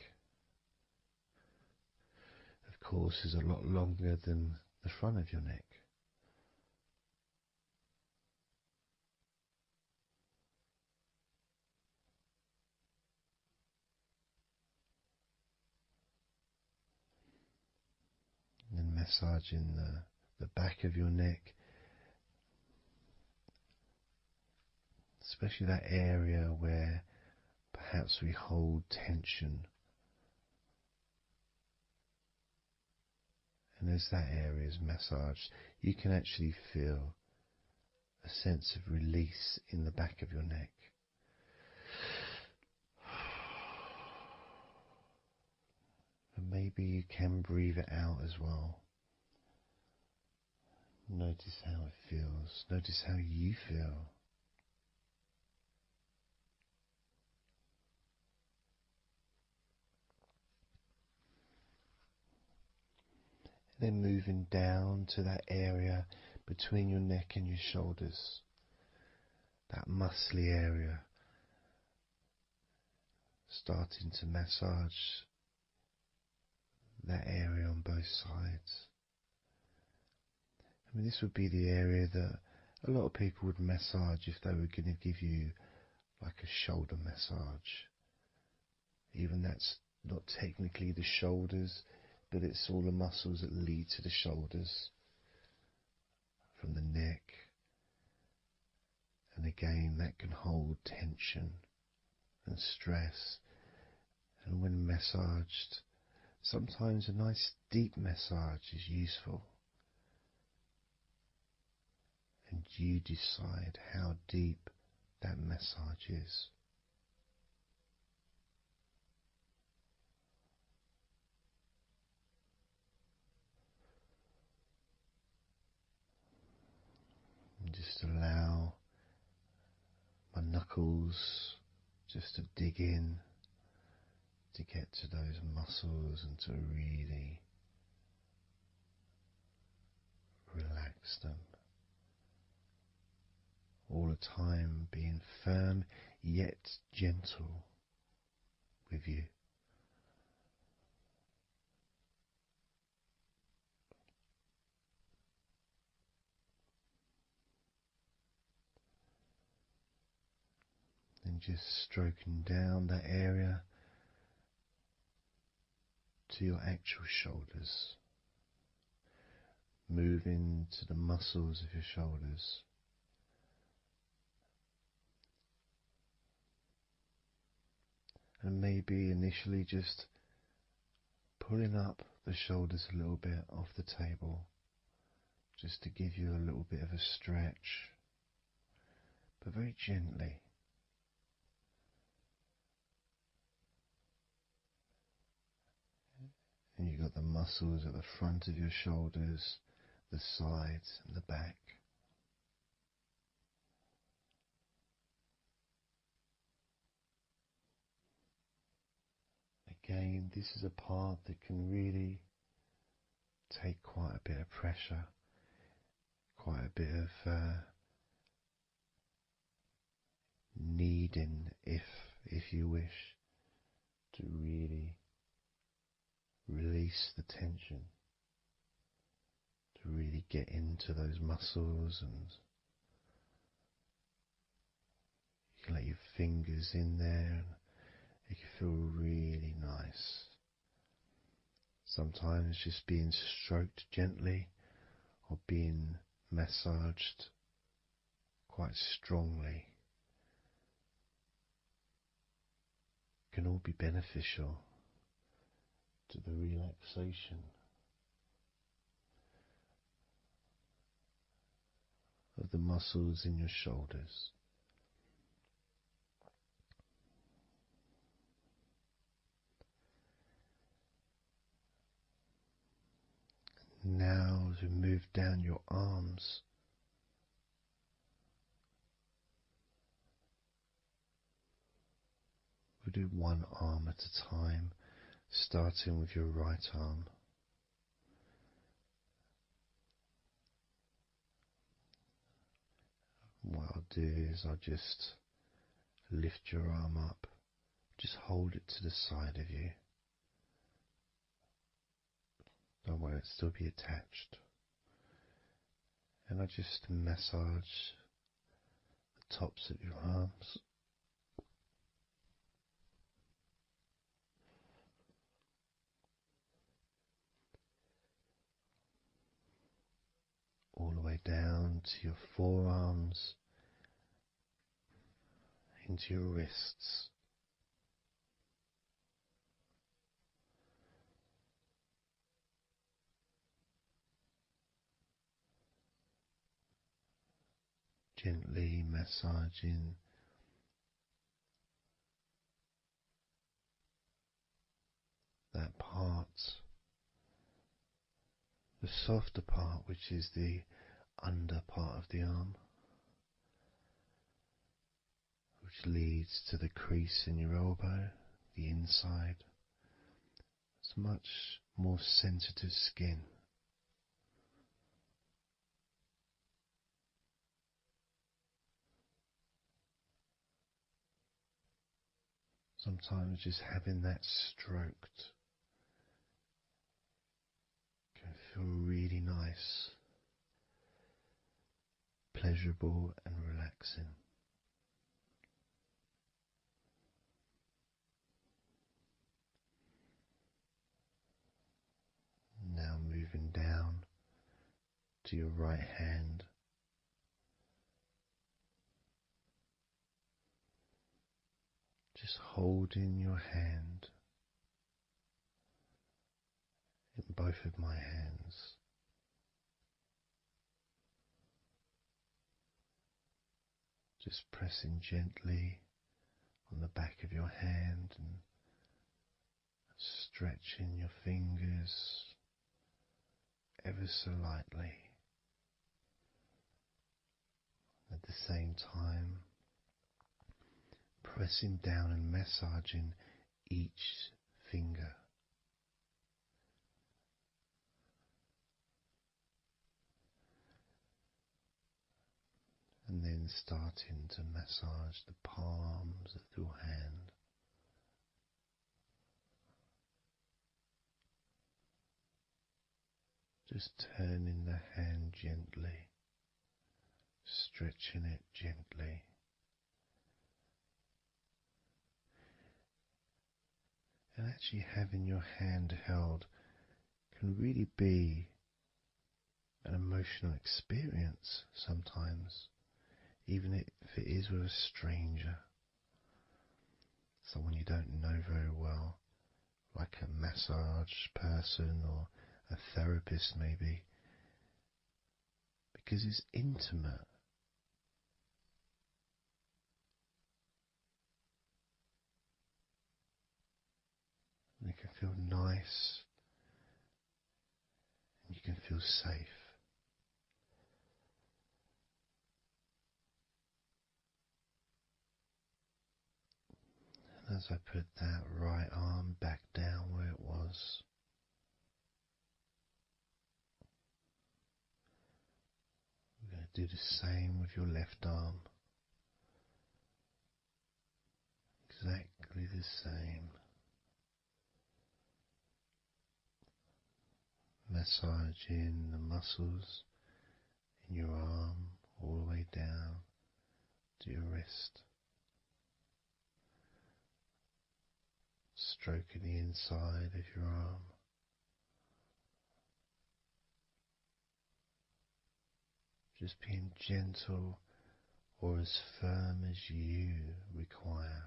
of course, is a lot longer than the front of your neck. And then massaging the back of your neck, especially that area where perhaps we hold tension. And as that area is massaged, you can actually feel a sense of release in the back of your neck. And maybe you can breathe it out as well. Notice how it feels. Notice how you feel. Then moving down to that area between your neck and your shoulders, that muscly area, starting to massage that area on both sides. I mean, this would be the area that a lot of people would massage if they were going to give you like a shoulder massage. Even that's not technically the shoulders, but it's all the muscles that lead to the shoulders, from the neck. And again, that can hold tension and stress. And when massaged. Sometimes a nice deep massage is useful, and you decide how deep that massage is. And just allow my knuckles just to dig in to get to those muscles and to really relax them. All the time being firm yet gentle with you. And just stroking down that area to your actual shoulders, moving to the muscles of your shoulders. And maybe initially just pulling up the shoulders a little bit off the table, just to give you a little bit of a stretch, but very gently. And you've got the muscles at the front of your shoulders, the sides and the back. Again, this is a part that can really take quite a bit of pressure, quite a bit of needing, if you wish, to really release the tension, to really get into those muscles, and you can let your fingers in there and it can feel really nice. Sometimes just being stroked gently or being massaged quite strongly can all be beneficial to the relaxation of the muscles in your shoulders. Now, as we move down your arms, we'll do one arm at a time, starting with your right arm. What I'll do is I'll just lift your arm up, just hold it to the side of you. Don't worry, it'll still be attached. And I just massage the tops of your arms. All the way down to your forearms, into your wrists. Gently massaging that part, the softer part, which is the under part of the arm, which leads to the crease in your elbow, the inside. It's much more sensitive skin. Sometimes just having that stroked can feel really nice, pleasurable and relaxing. Now moving down to your right hand. Just holding your hand both of my hands. Just pressing gently on the back of your hand and stretching your fingers ever so lightly. At the same time, pressing down and massaging each finger. And then starting to massage the palms of your hand. Just turning the hand gently, stretching it gently. And actually having your hand held can really be an emotional experience sometimes, even if it is with a stranger, someone you don't know very well, like a massage person or a therapist maybe, because it's intimate. And it can feel nice, and you can feel safe. And as I put that right arm back down where it was, we're going to do the same with your left arm. Exactly the same. Massaging the muscles in your arm all the way down to your wrist. Stroking the inside of your arm. Just being gentle or as firm as you require.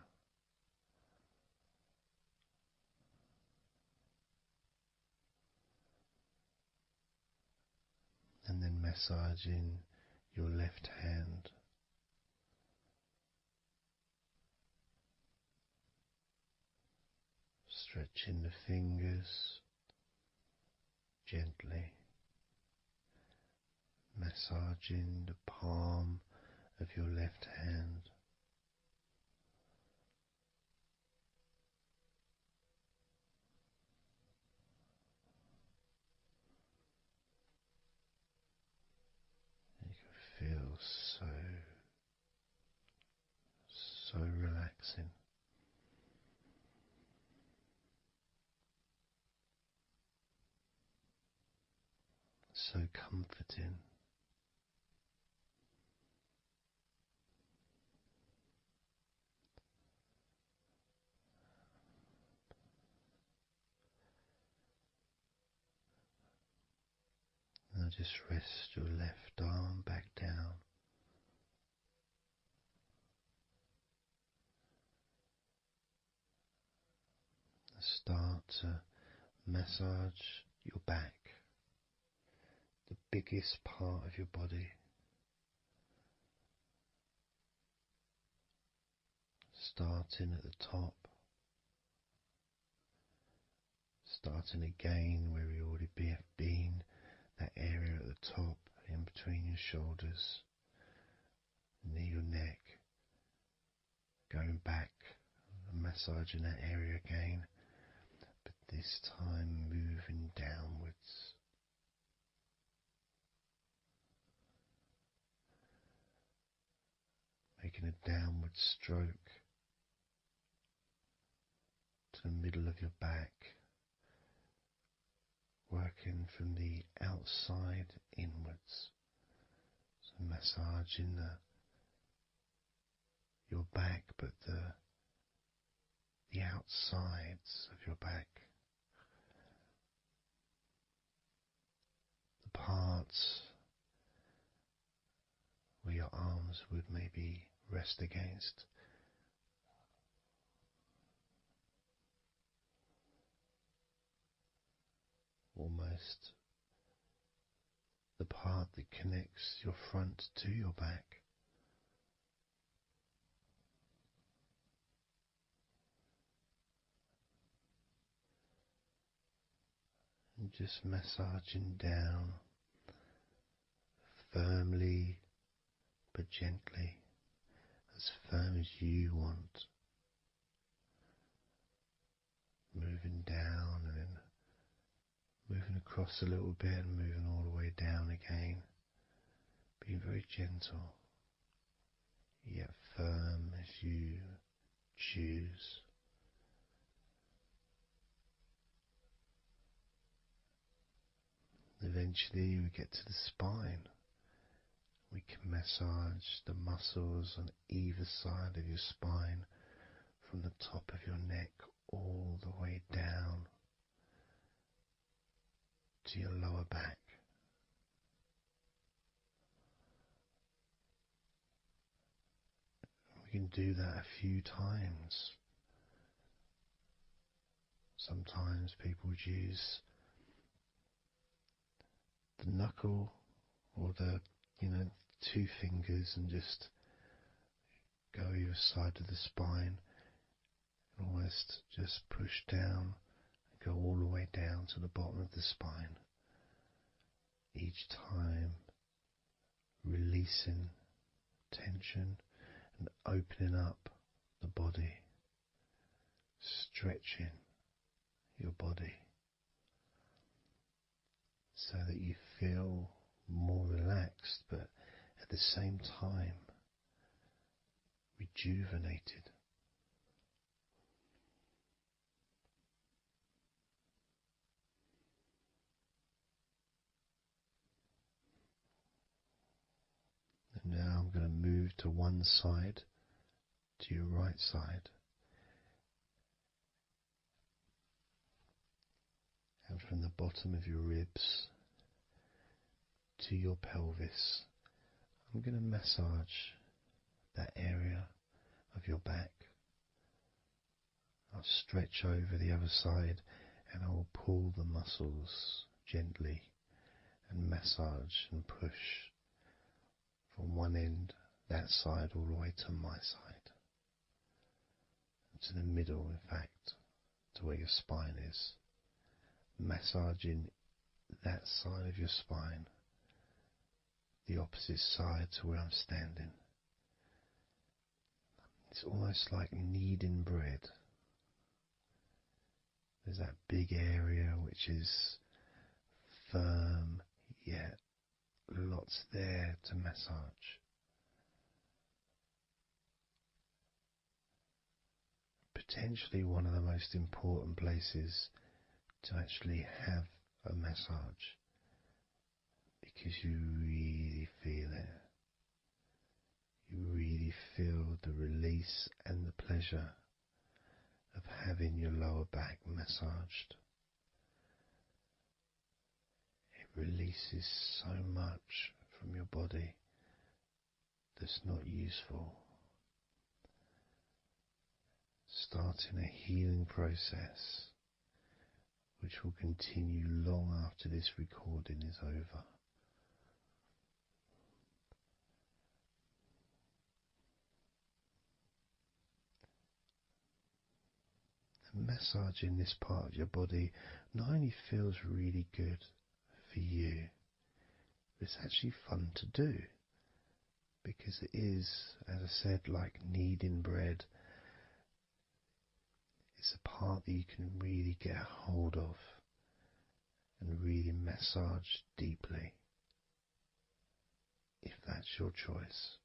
And then massaging your left hand. Stretching the fingers gently. Massaging the palm of your left hand. You can feel so relaxing. So comforting. Now just rest your left arm back down. Start to massage your back, the biggest part of your body. Starting at the top, starting again where we already have been, that area at the top, in between your shoulders, near your neck, going back and massaging that area again, but this time moving downwards. Making a downward stroke to the middle of your back, working from the outside inwards, so massaging your back, but the outsides of your back, the parts where your arms would maybe rest against. Or almost the part that connects your front to your back. And just massaging down firmly but gently, as firm as you want. Moving down and then moving across a little bit and moving all the way down again. Being very gentle, yet firm as you choose. Eventually we get to the spine. We can massage the muscles on either side of your spine, from the top of your neck all the way down to your lower back. We can do that a few times. Sometimes people would use the knuckle or the two fingers and just go either side of the spine and almost just push down and go all the way down to the bottom of the spine, each time releasing tension and opening up the body, stretching your body so that you feel more relaxed, but at the same time rejuvenated. And now I'm going to move to one side, to your right side, and from the bottom of your ribs to your pelvis, I'm going to massage that area of your back. I'll stretch over the other side and I will pull the muscles gently and massage and push from one end, that side, all the way to my side, to the middle, in fact, to where your spine is, massaging that side of your spine, the opposite side to where I'm standing. It's almost like kneading bread. There's that big area which is firm, yet lots there to massage. Potentially one of the most important places to actually have a massage, because you really feel it. You really feel the release and the pleasure of having your lower back massaged. It releases so much from your body that's not useful, starting a healing process which will continue long after this recording is over. Massaging this part of your body not only feels really good for you, but it's actually fun to do, because it is, as I said, like kneading bread. It's a part that you can really get a hold of and really massage deeply, if that's your choice.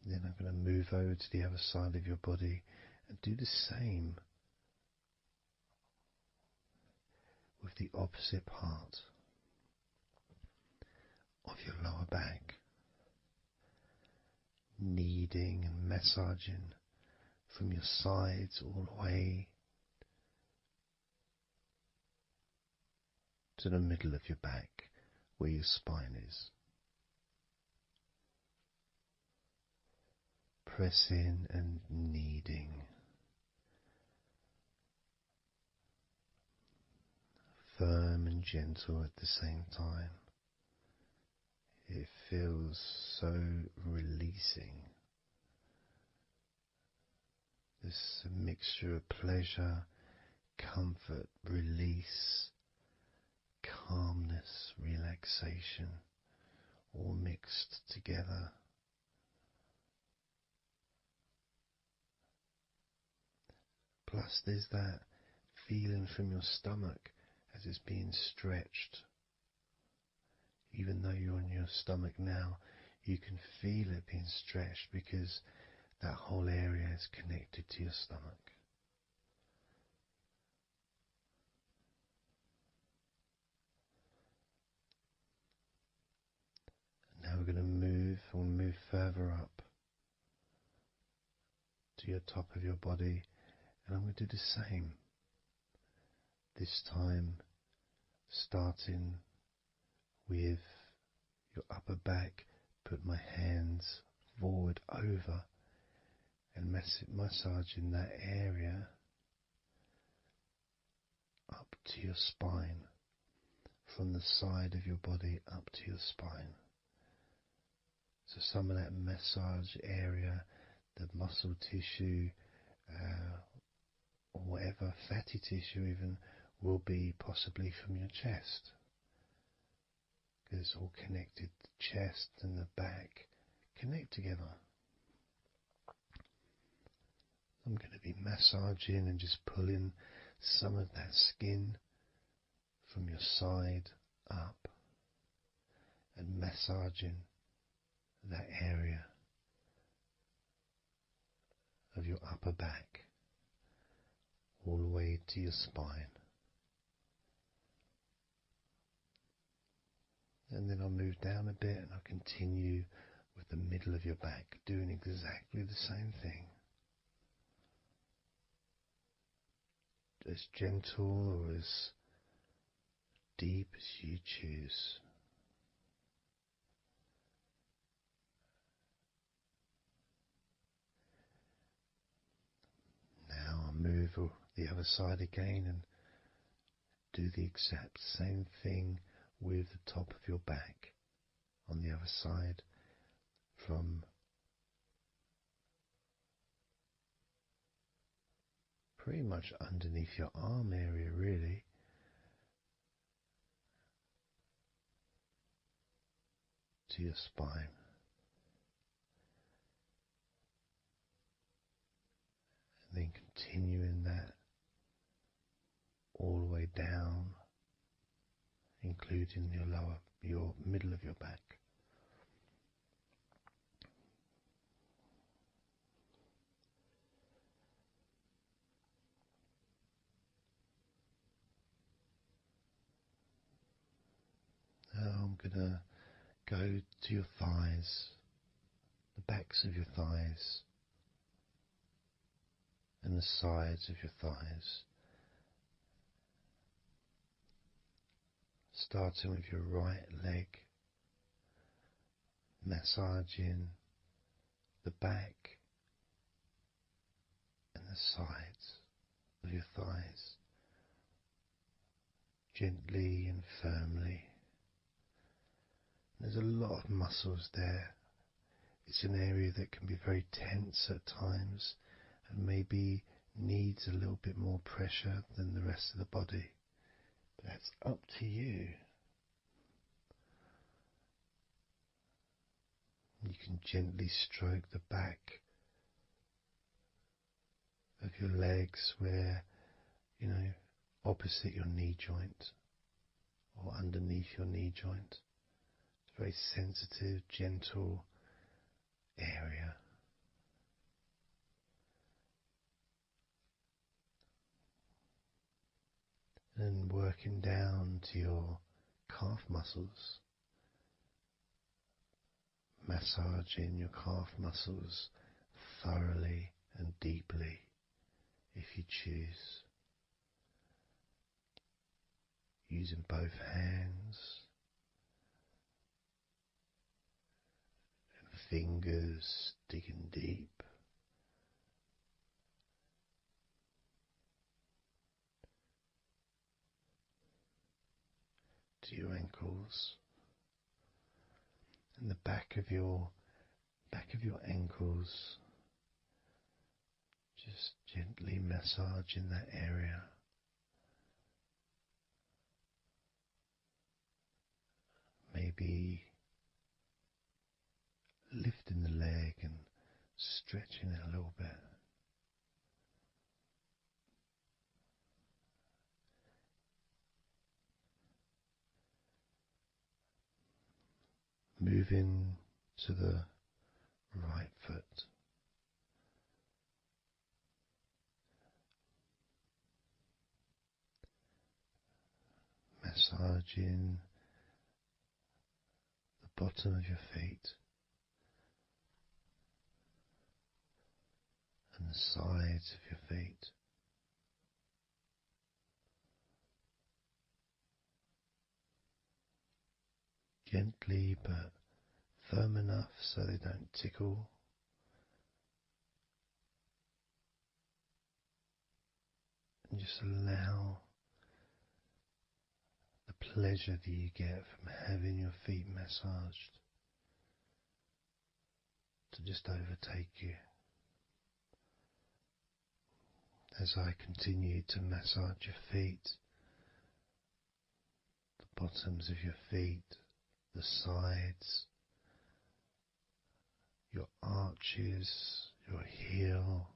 Then I'm going to move over to the other side of your body and do the same with the opposite part of your lower back, kneading and massaging from your sides all the way to the middle of your back where your spine is. pressing and kneading, firm and gentle at the same time. It feels so releasing. This mixture of pleasure, comfort, release, calmness, relaxation, all mixed together. Plus there's that feeling from your stomach as it's being stretched. Even though you're on your stomach now, you can feel it being stretched because that whole area is connected to your stomach. Now we're going to move further up to your top of your body, and I'm going to do the same. This time starting with your upper back, put my hands forward over and massaging that area up to your spine, from the side of your body up to your spine. So some of that massage area, the muscle tissue, or whatever, fatty tissue even, will be possibly from your chest. Because it's all connected, the chest and the back connect together. I'm going to be massaging and just pulling some of that skin from your side up and massaging that area of your upper back all the way to your spine. And then I'll move down a bit and I'll continue with the middle of your back, doing exactly the same thing. As gentle or as deep as you choose. Now I'll move the other side again and do the exact same thing with the top of your back on the other side, from pretty much underneath your arm area really, to your spine. And then continuing that all the way down, including your middle of your back. Now I'm gonna go to your thighs, the backs of your thighs, and the sides of your thighs. Starting with your right leg, massaging the back and the sides of your thighs, gently and firmly. There's a lot of muscles there. It's an area that can be very tense at times and maybe needs a little bit more pressure than the rest of the body. But that's up to you. You can gently stroke the back of your legs where, opposite your knee joint or underneath your knee joint. It's a very sensitive, gentle area. And working down to your calf muscles, massaging your calf muscles thoroughly and deeply if you choose, using both hands and fingers digging deep to your ankles, and the back of your ankles, just gently massaging that area. Maybe lifting the leg and stretching it a little bit. Moving to the right foot. Massaging the bottom of your feet and the sides of your feet. Gently but firm enough so they don't tickle. And just allow the pleasure that you get from having your feet massaged to just overtake you. As I continue to massage your feet, the bottoms of your feet, the sides, your arches, your heel.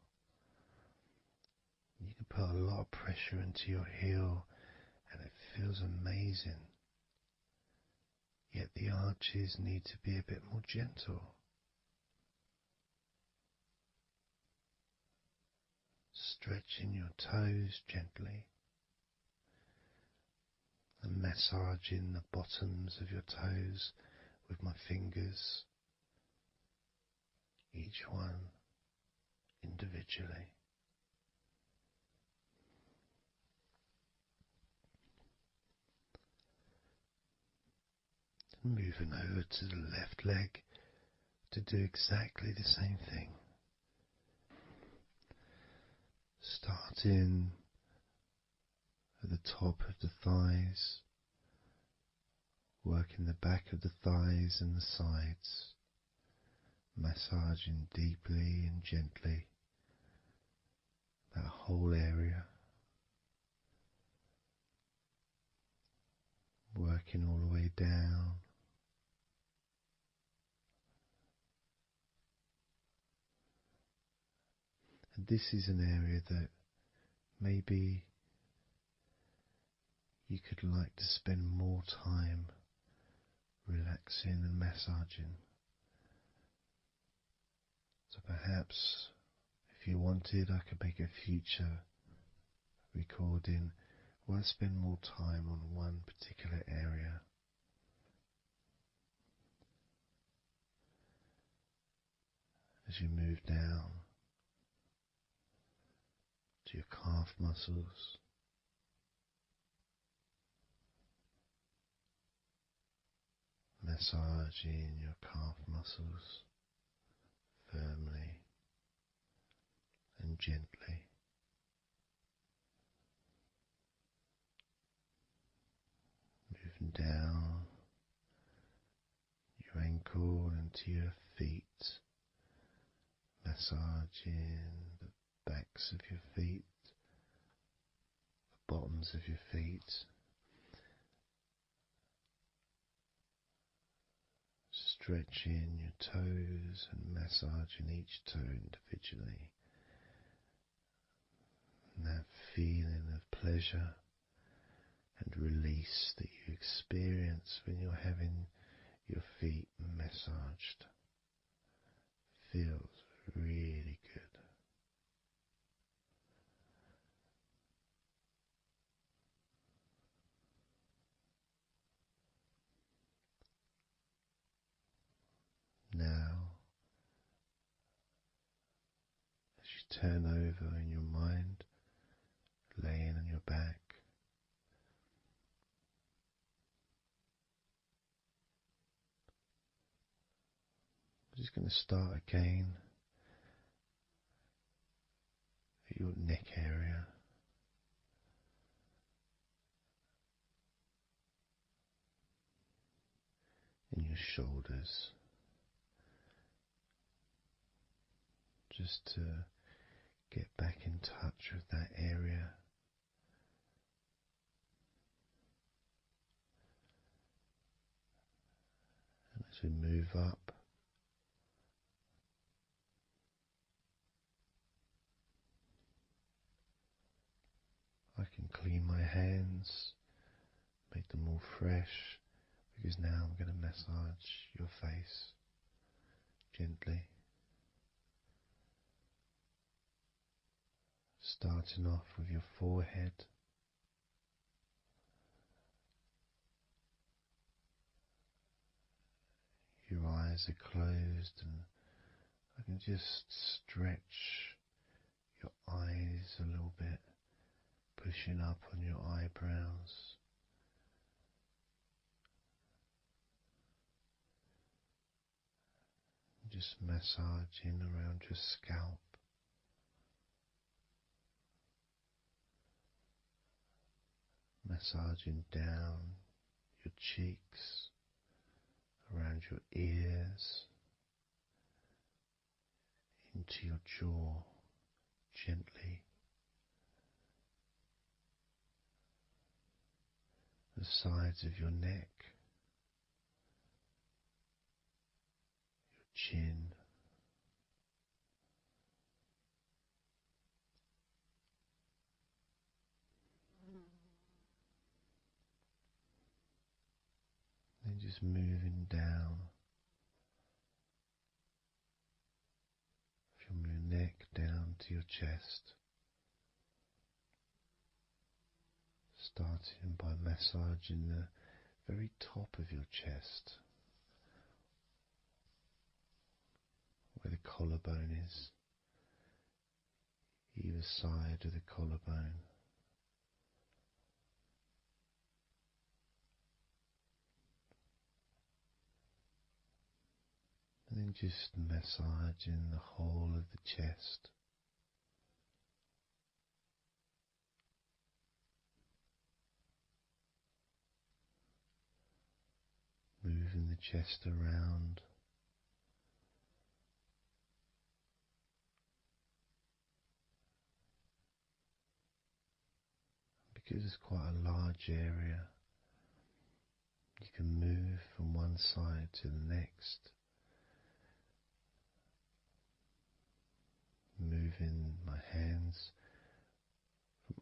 You can put a lot of pressure into your heel and it feels amazing. Yet the arches need to be a bit more gentle. Stretching your toes gently and massaging the bottoms of your toes with my fingers, each one individually. Moving over to the left leg to do exactly the same thing. Starting at the top of the thighs, working the back of the thighs and the sides, massaging deeply and gently that whole area, working all the way down. And this is an area that maybe you could like to spend more time relaxing and massaging. So perhaps if you wanted, I could make a future recording where I spend more time on one particular area. As you move down to your calf muscles, massaging your calf muscles firmly and gently. Moving down your ankle and to your feet, massaging the backs of your feet, the bottoms of your feet, stretching your toes and massaging each toe individually. And that feeling of pleasure and release that you experience when you're having your feet massaged feels really good. Now, as you turn over in your mind, laying on your back, just going to start again at your neck area. In your shoulders, just to get back in touch with that area. And as we move up, I can clean my hands, make them all fresh, because now I'm going to massage your face gently. Starting off with your forehead, your eyes are closed, and I can just stretch your eyes a little bit, pushing up on your eyebrows. Just massaging around your scalp. Massaging down your cheeks, around your ears, into your jaw, gently. The sides of your neck, your chin, then just moving down from your neck down to your chest, starting by massaging the very top of your chest, where the collarbone is, either side of the collarbone. And then just massaging the whole of the chest. Moving the chest around. Because it's quite a large area, you can move from one side to the next. Moving my hands from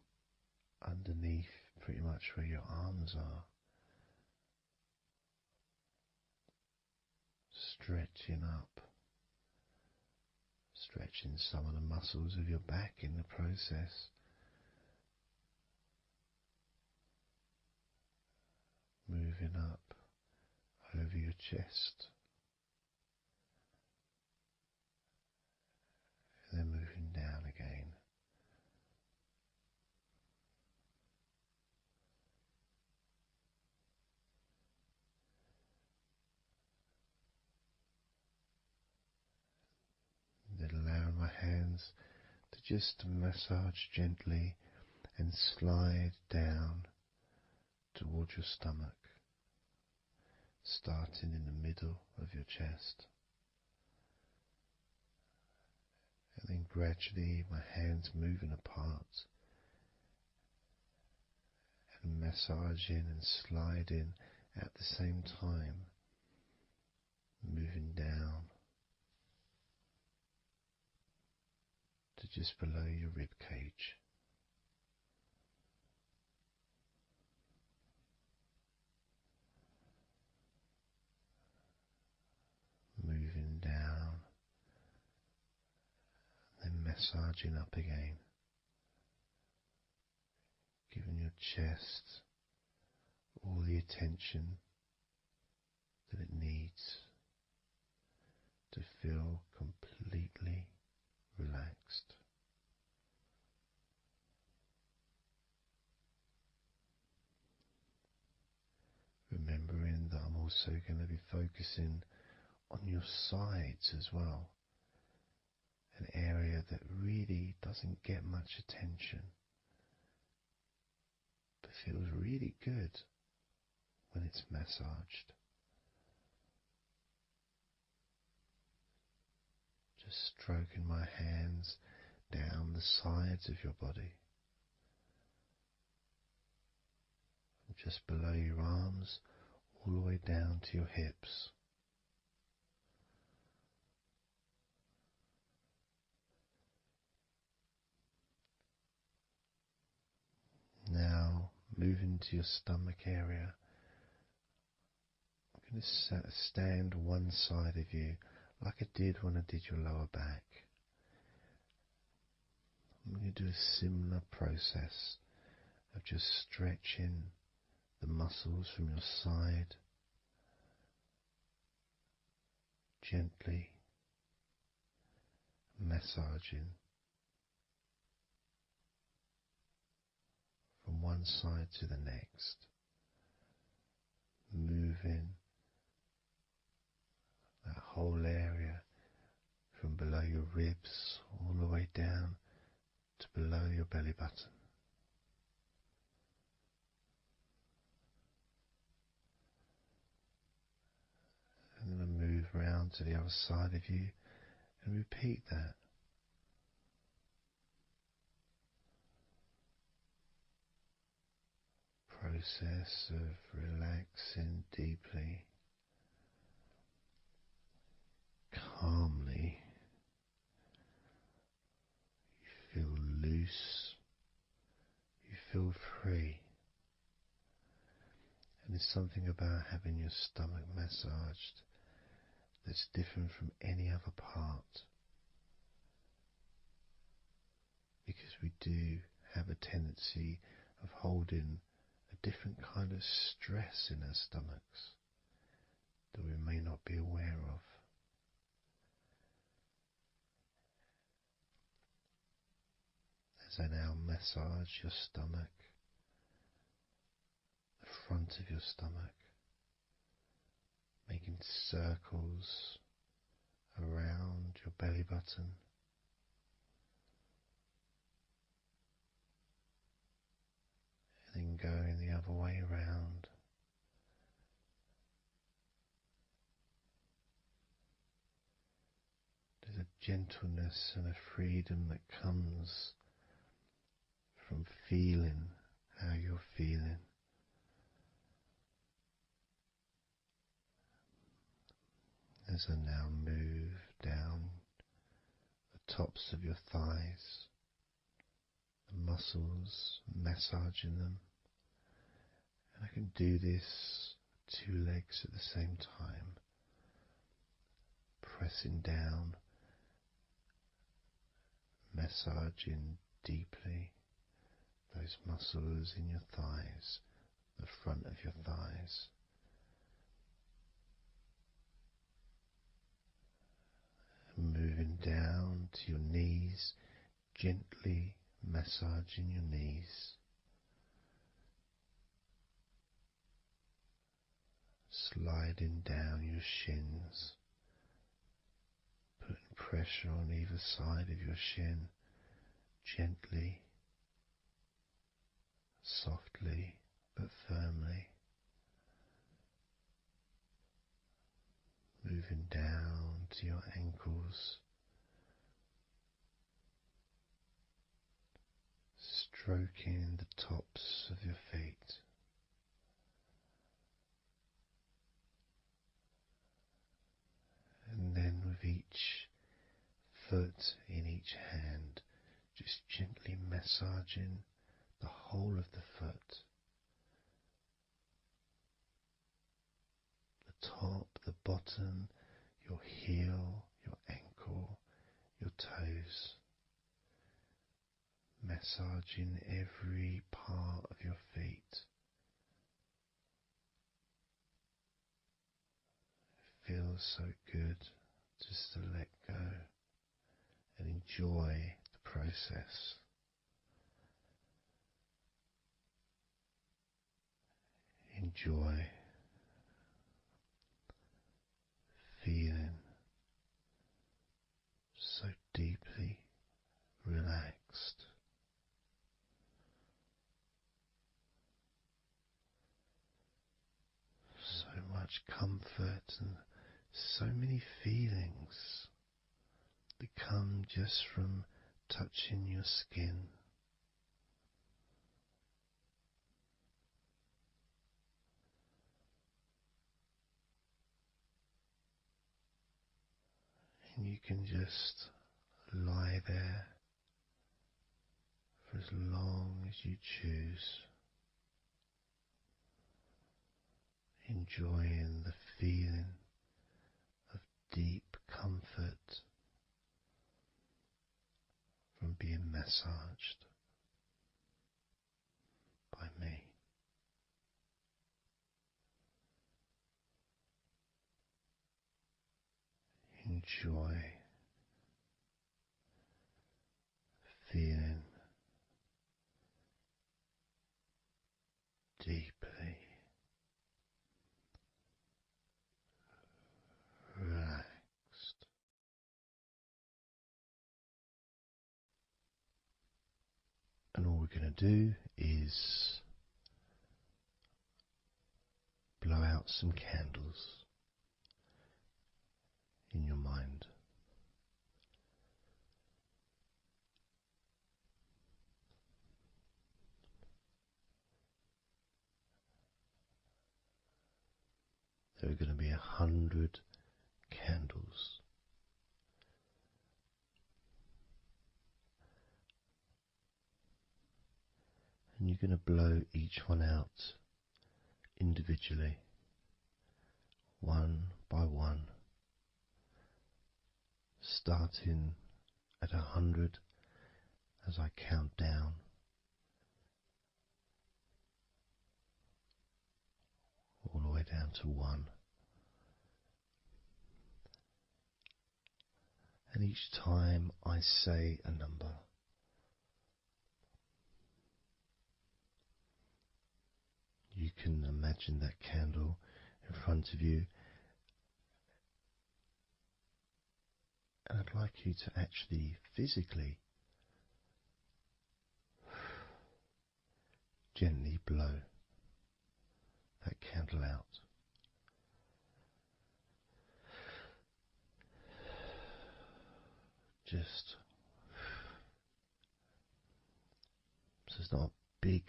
underneath pretty much where your arms are, stretching up, stretching some of the muscles of your back in the process. Moving up over your chest, and then moving down again. Then allowing my hands to just massage gently and slide down towards your stomach, starting in the middle of your chest. And then gradually my hands moving apart and massaging and sliding at the same time, moving down to just below your rib cage. Moving down, then massaging up again, giving your chest all the attention that it needs to feel completely relaxed. Remembering that I'm also going to be focusing on your sides as well, an area that really doesn't get much attention but feels really good when it's massaged. Just stroking my hands down the sides of your body, and just below your arms, all the way down to your hips. Now, moving to your stomach area, I'm going to stand one side of you like I did when I did your lower back. I'm going to do a similar process of just stretching the muscles from your side, gently massaging from one side to the next, moving that whole area from below your ribs all the way down to below your belly button. I'm going to move round to the other side of you and repeat that. Process of relaxing deeply, calmly. You feel loose, you feel free. And there's something about having your stomach massaged that's different from any other part, because we do have a tendency of holding a different kind of stress in our stomachs that we may not be aware of. As I now massage your stomach, the front of your stomach, making circles around your belly button, and then going the other way around. There's a gentleness and a freedom that comes from feeling how you're feeling. As I now move down the tops of your thighs, the muscles, massaging them. And I can do this two legs at the same time, pressing down, massaging deeply those muscles in your thighs, the front of your thighs. And moving down to your knees, gently massaging your knees. Sliding down your shins, putting pressure on either side of your shin, gently, softly but firmly. Moving down to your ankles, stroking the tops of your feet. And then with each foot in each hand, just gently massaging the whole of the foot. The top, the bottom, your heel, your ankle, your toes. Massaging every part of your feet. It feels so good just to let go and enjoy the process. Enjoy feeling much comfort and so many feelings that come just from touching your skin. And you can just lie there for as long as you choose, enjoying the feeling of deep comfort from being massaged by me. Enjoy feeling deeply relaxed. And all we're going to do is blow out some candles in your mind. There are going to be 100 candles. And you're going to blow each one out individually, one by one, starting at 100 as I count down, all the way down to 1. And each time I say a number, you can imagine that candle in front of you, and I'd like you to actually physically gently blow that candle out. Just so it's not a big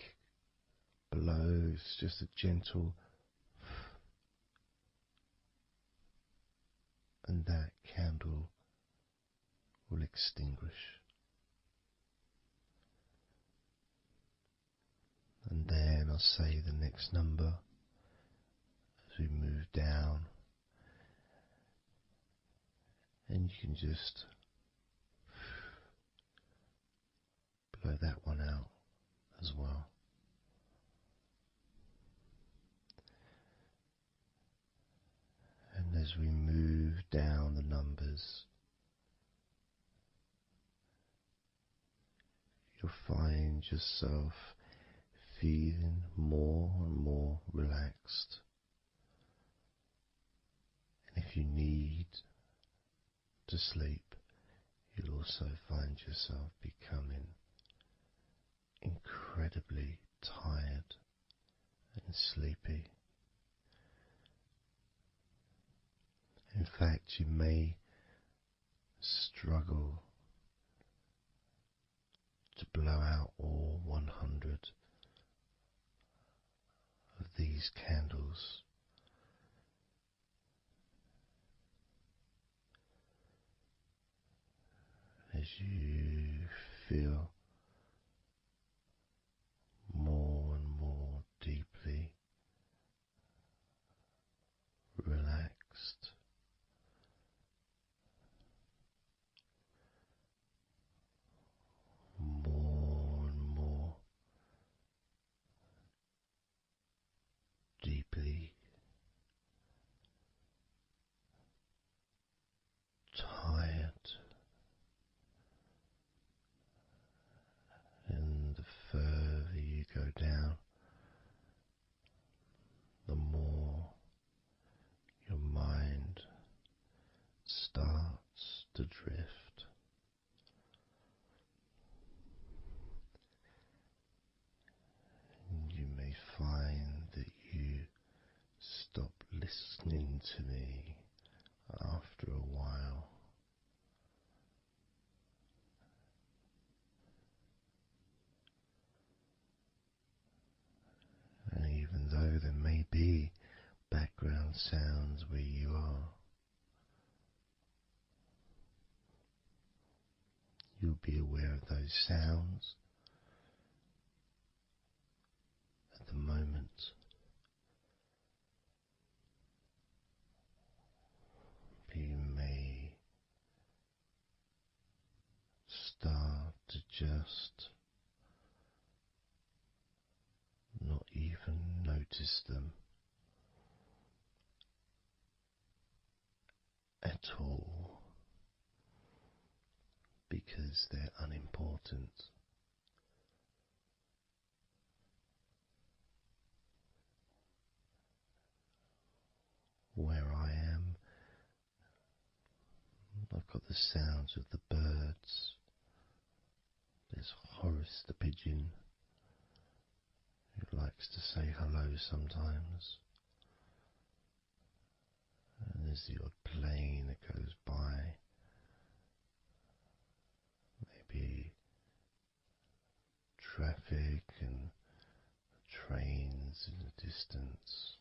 blow, it's just a gentle, and that candle will extinguish. And then I'll say the next number as we move down, and you can just blow that one out as well. And as we move down the numbers, you'll find yourself feeling more and more relaxed. And if you need to sleep, you'll also find yourself becoming incredibly tired and sleepy. In fact, you may struggle to blow out all 100 of these candles. As you feel more and more deeply relaxed, more and more deeply tired, and the further you go down, the more your mind starts to drift. And you may find that you stop listening background sounds where you are. You'll be aware of those sounds at the moment. You may start to just not even notice them at all because they're unimportant. Where I am, I've got the sounds of the birds. There's Horace the pigeon, who likes to say hello sometimes. And there's the odd plane that goes by. Maybe traffic and trains in the distance.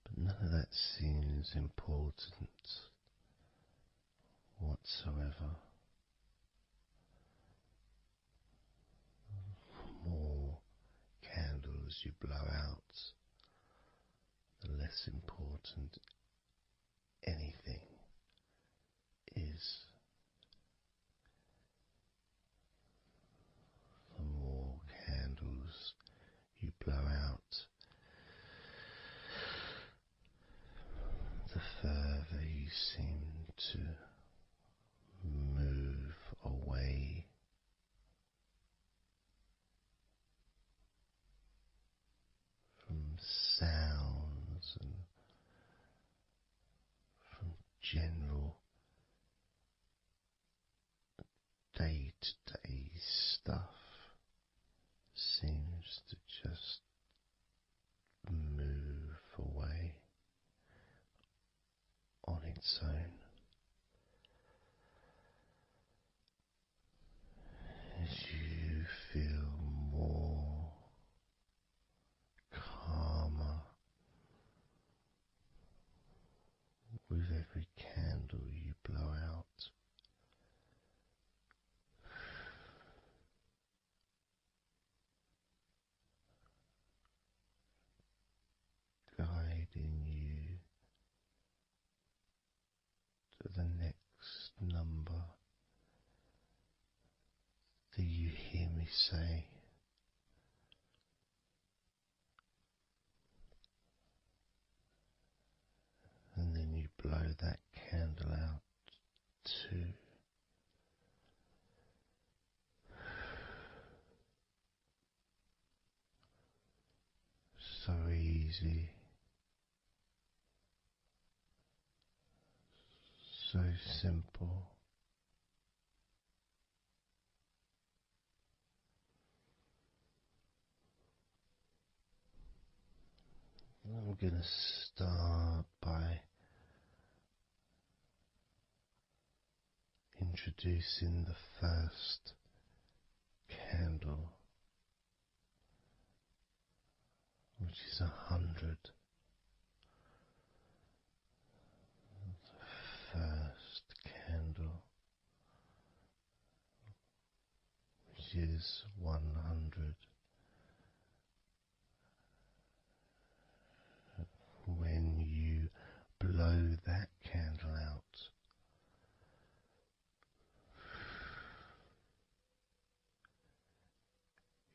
But none of that seems important whatsoever. The more candles you blow out, the less important anything is. The more candles you blow out, the further you seem to move away from sounds and from general day-to-day stuff. Seems to just move away on its own as you feel more calmer with every candle you blow out. Guiding you to the next number that you hear me say. And then you blow that candle out too. So easy. So simple. I'm going to start by introducing the first candle, which is 100. The first candle, which is 100. When you blow that candle out,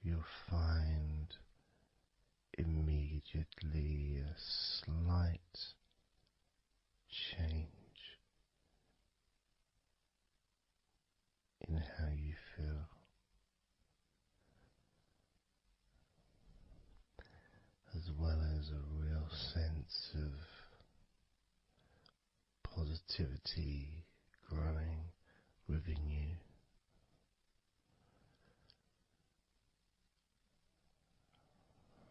you'll find immediately a slight change in how you feel. As well as a real sense of positivity growing within you.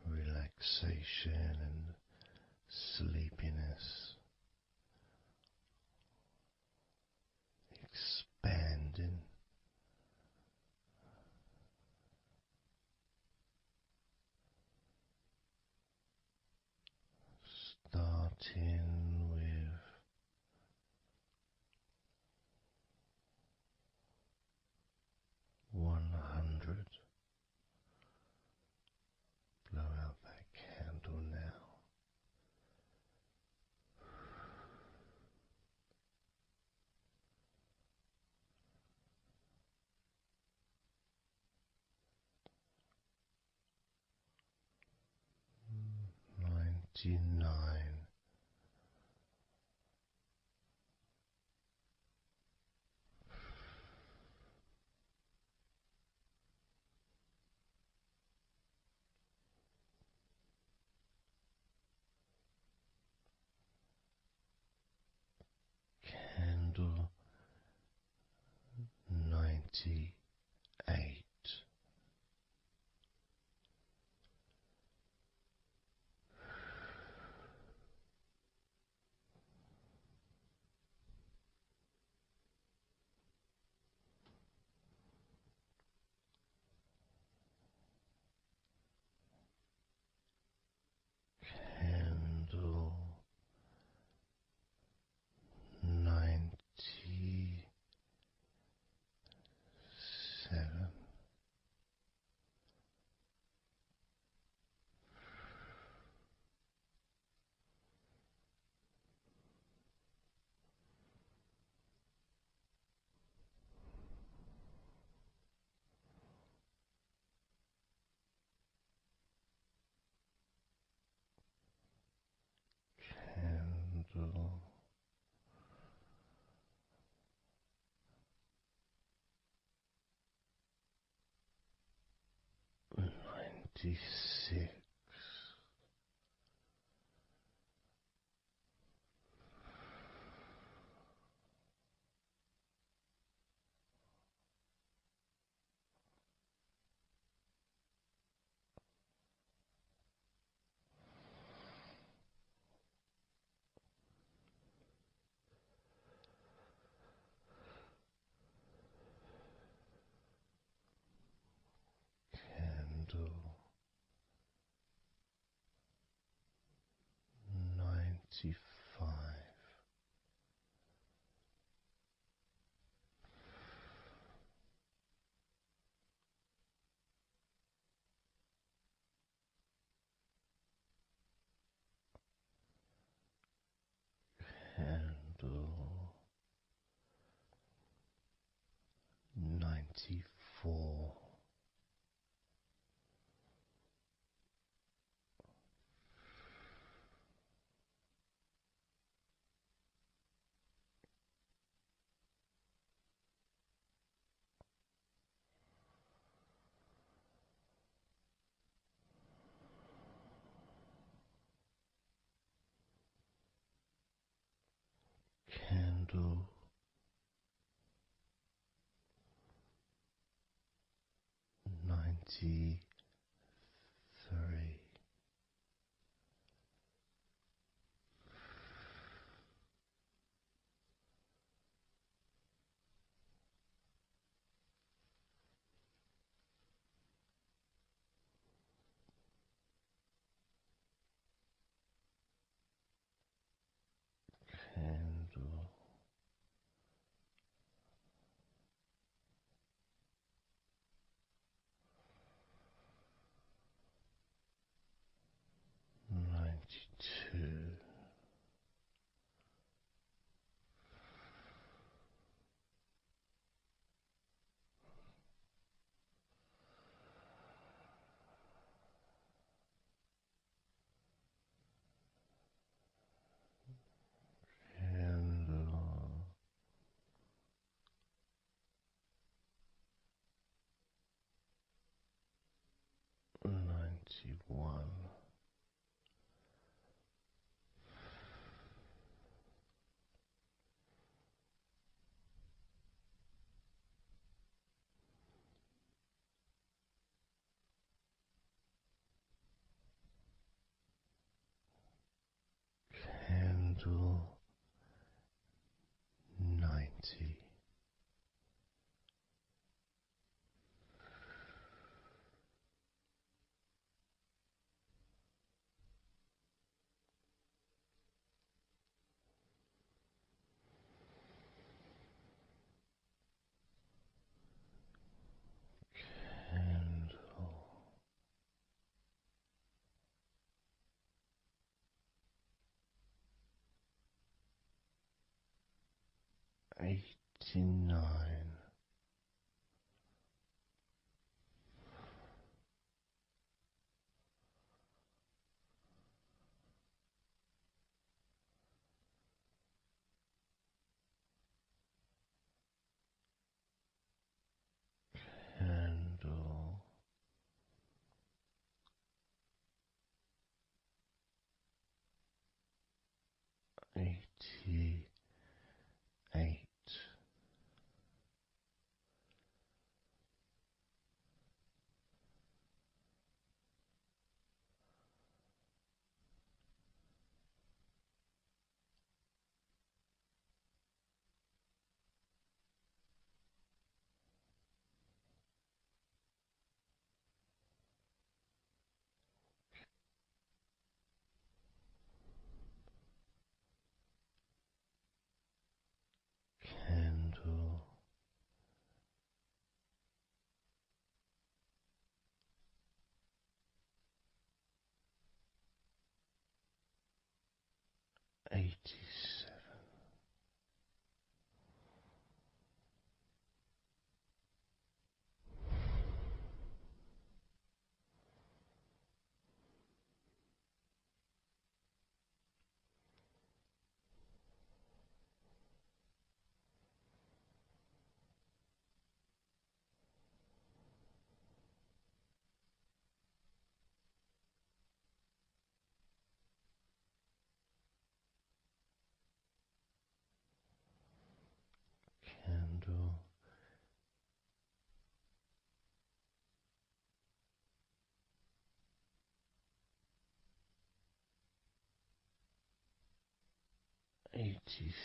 Relaxation and sleepiness expanding 89. Candle 98. Candle 97. Candle 96. Candle 95. Candle 94. Candle 93. Candle 92. Candle 91. Candle 90. Candle 89. 88, candle 87, candle 86,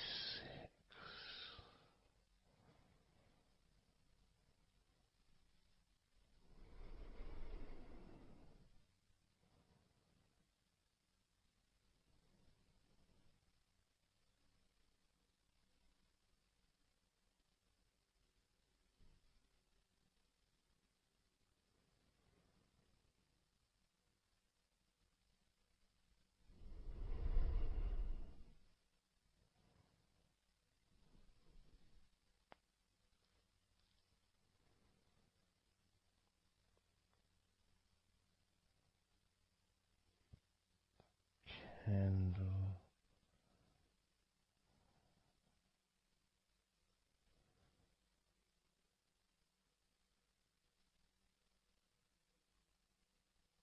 candle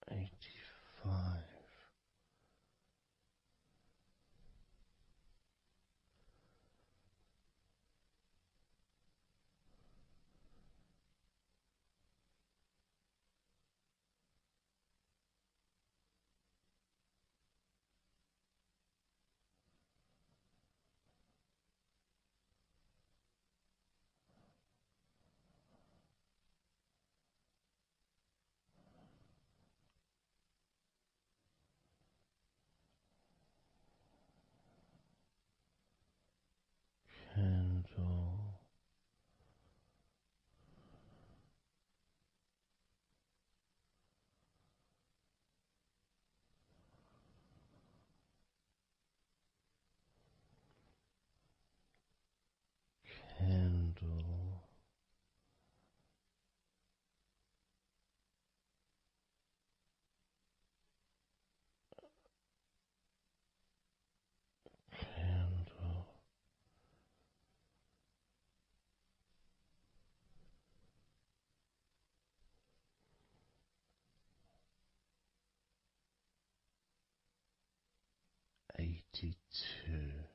85, candle 82,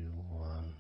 1.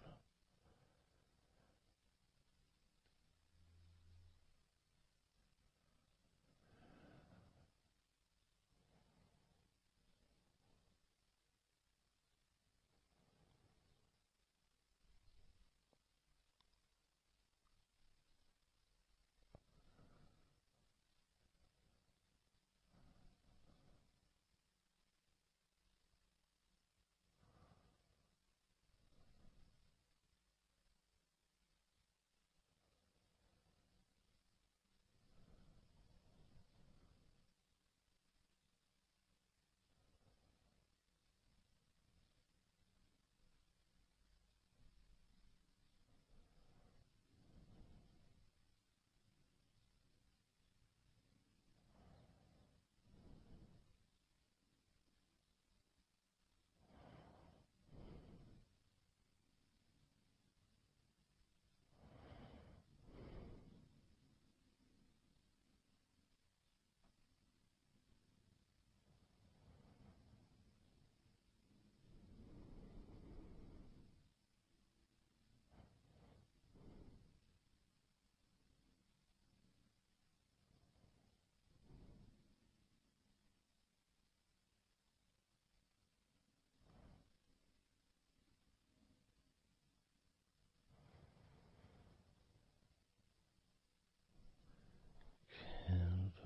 Candle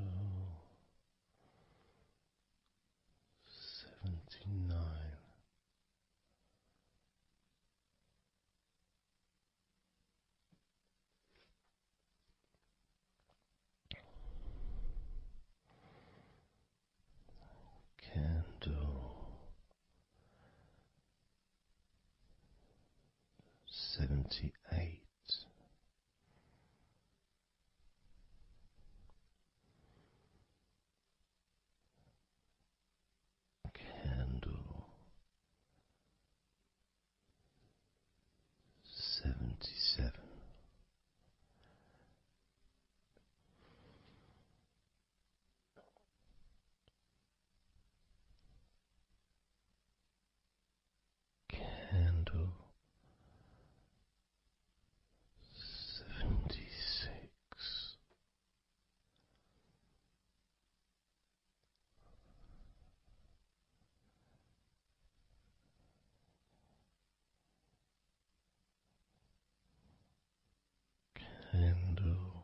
79. Candle 78. Candle 77. Candle 76. Candle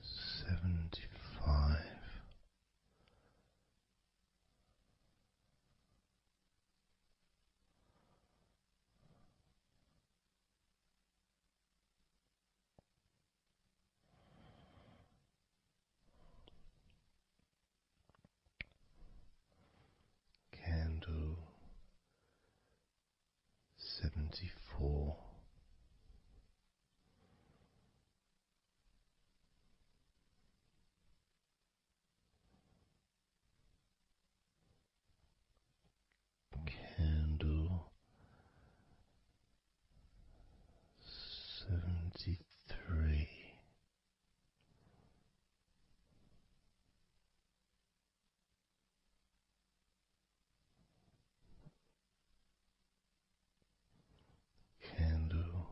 75. Candle 74. Candle 73. Candle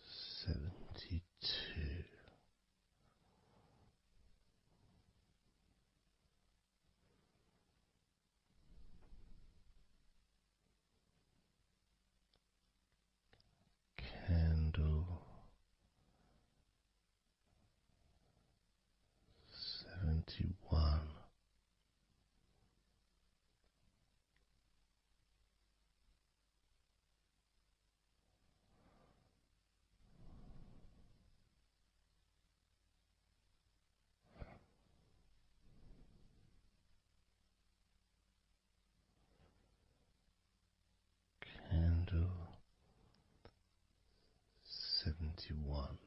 72. Candle 71. Candle 71.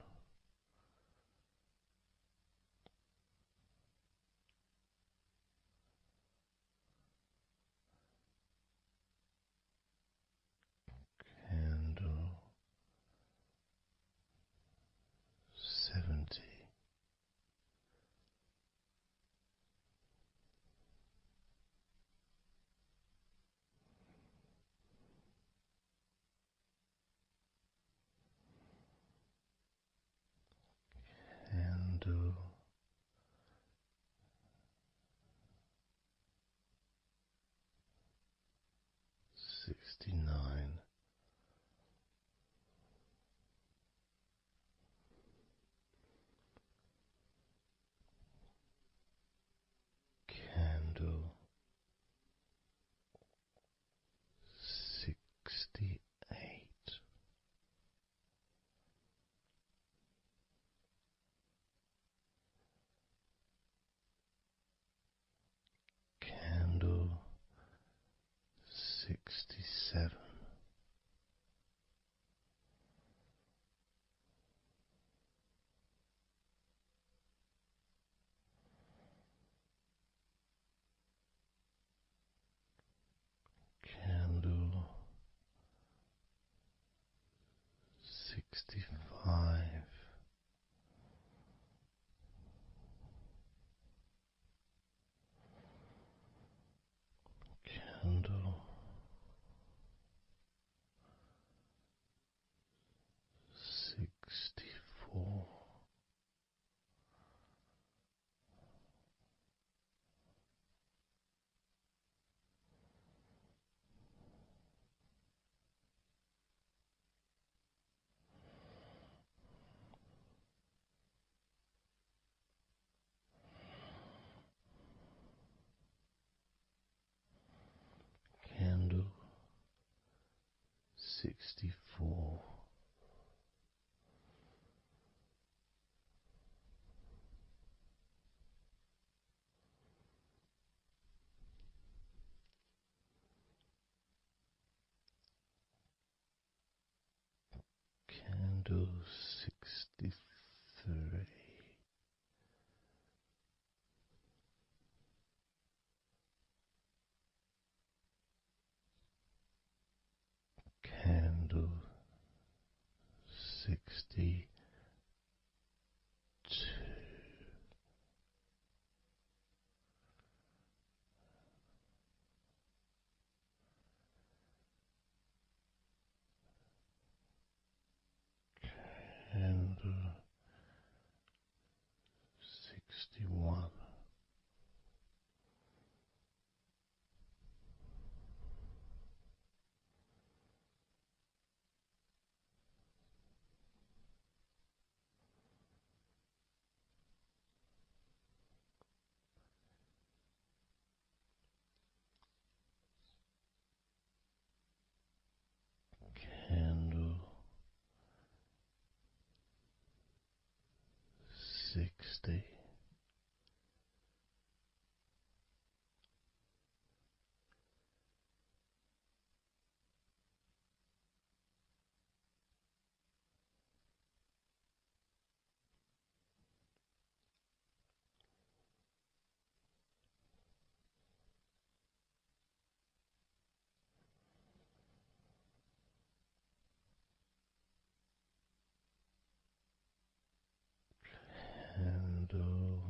Candle 70. 69. Candle 68. Candle 67. Candle 65. Candle 64. Candle 64. Candle 63. Candle 62. Candle 61. Candle 60. Candle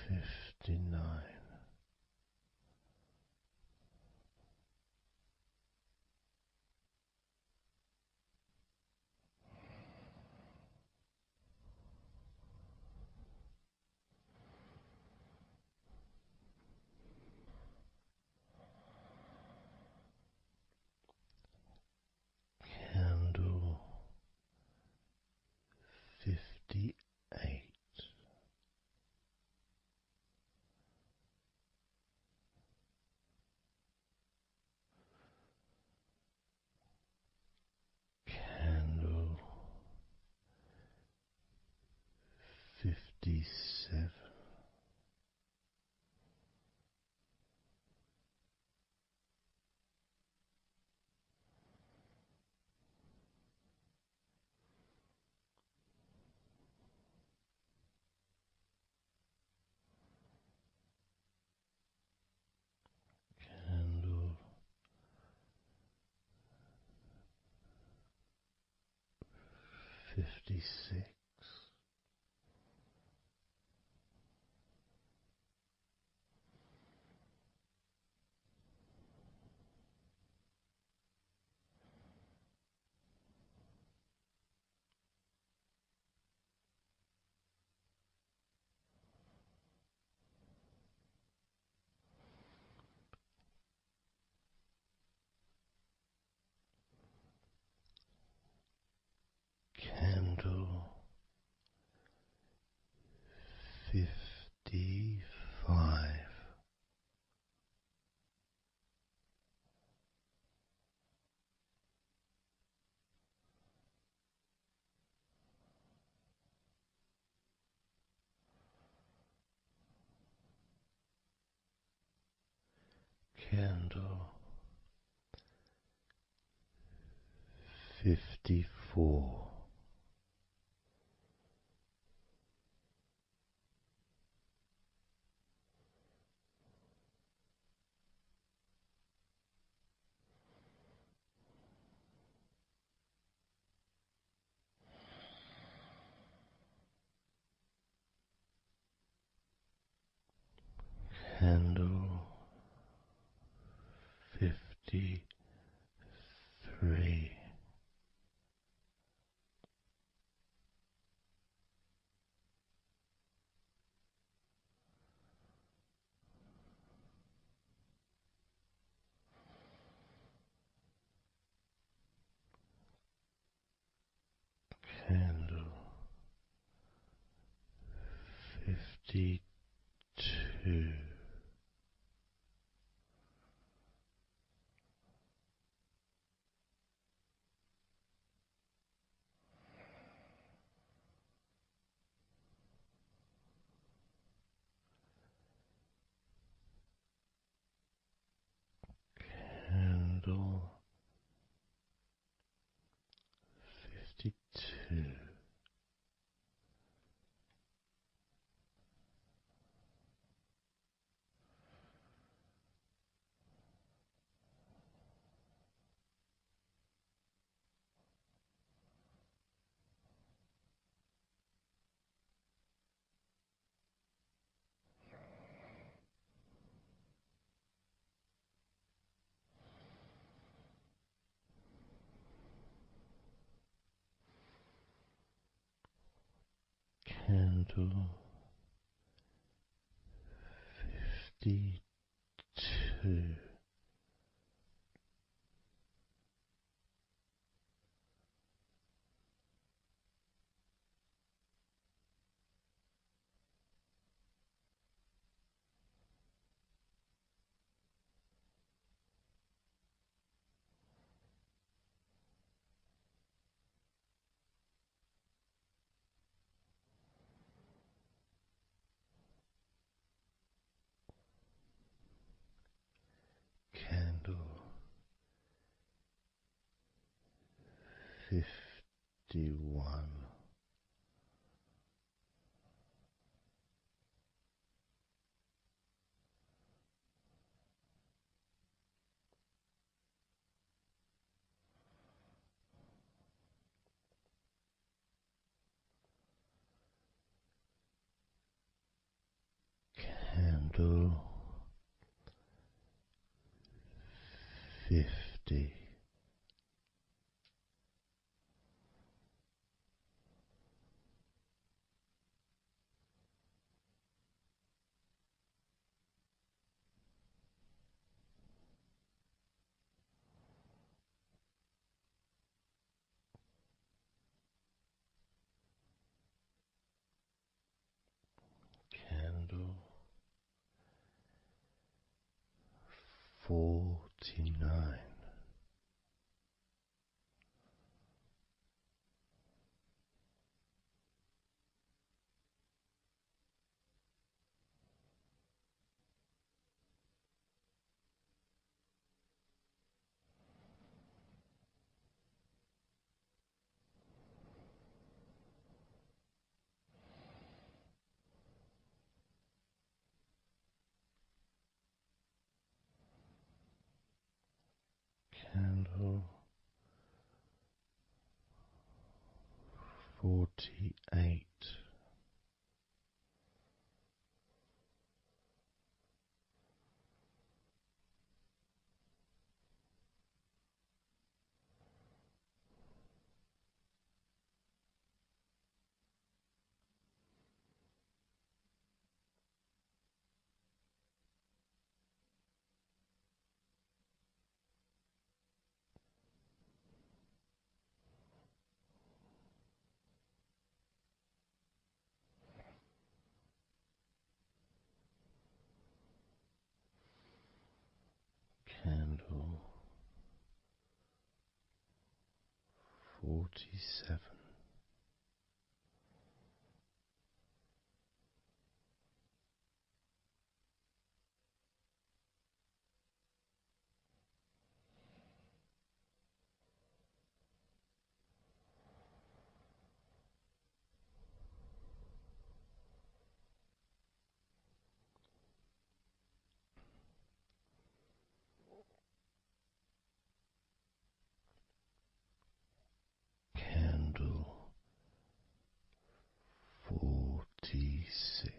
59. Candle 58. Candle 57. Candle 56. 25. Candle 54. Candle 53. Candle 52. Candle 52. Candle 52. Candle 51. Candle 50. Candle 49. Candle 48. Candle 47. Candle 46.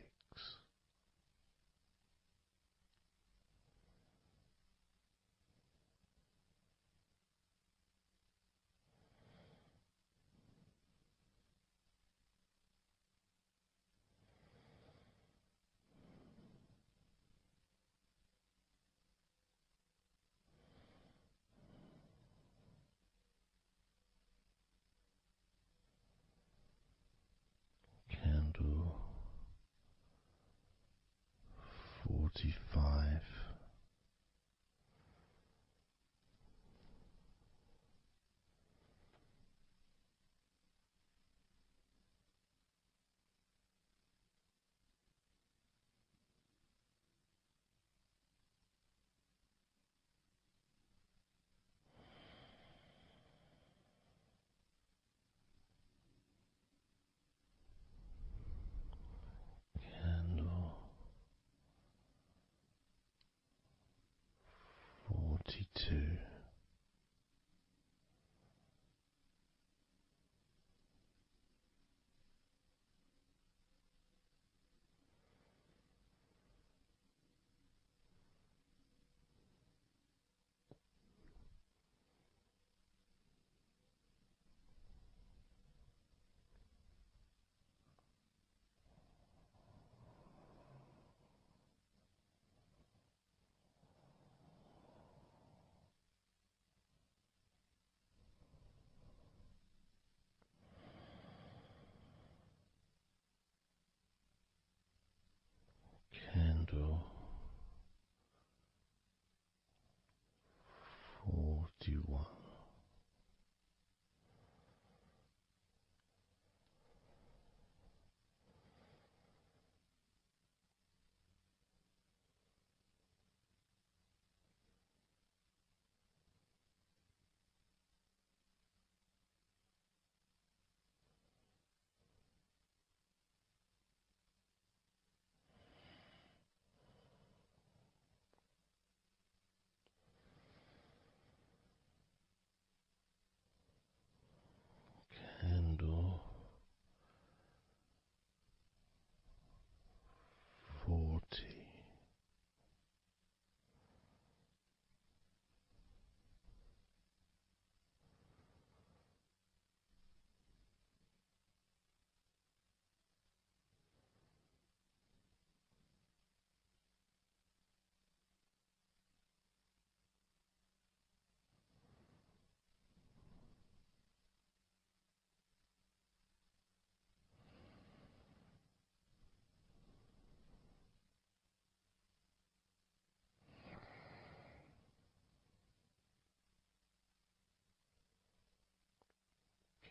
Candle 45. Candle 42. Candle 41. Candle 40.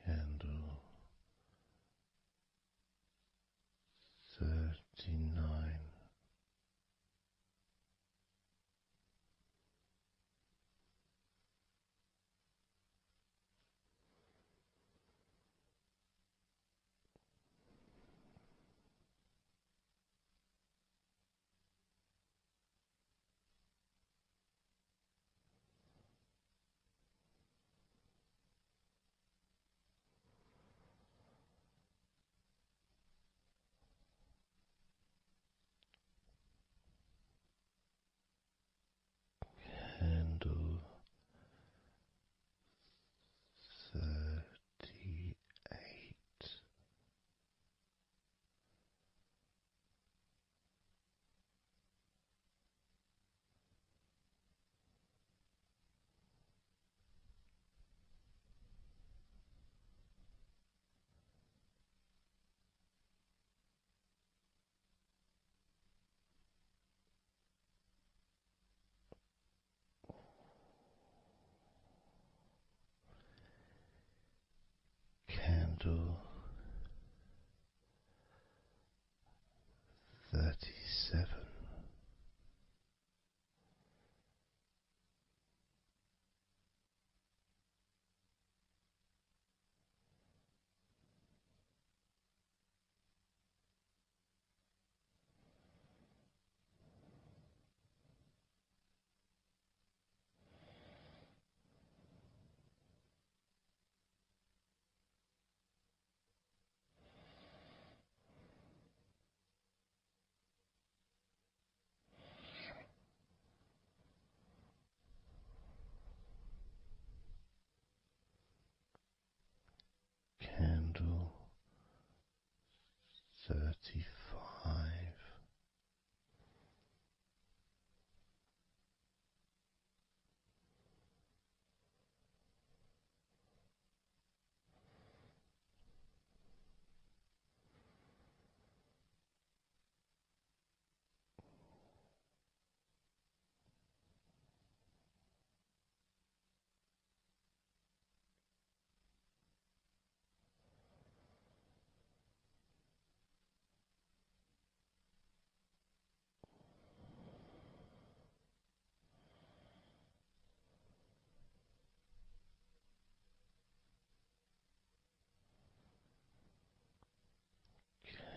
Candle 39. Candle 37. Candle 35.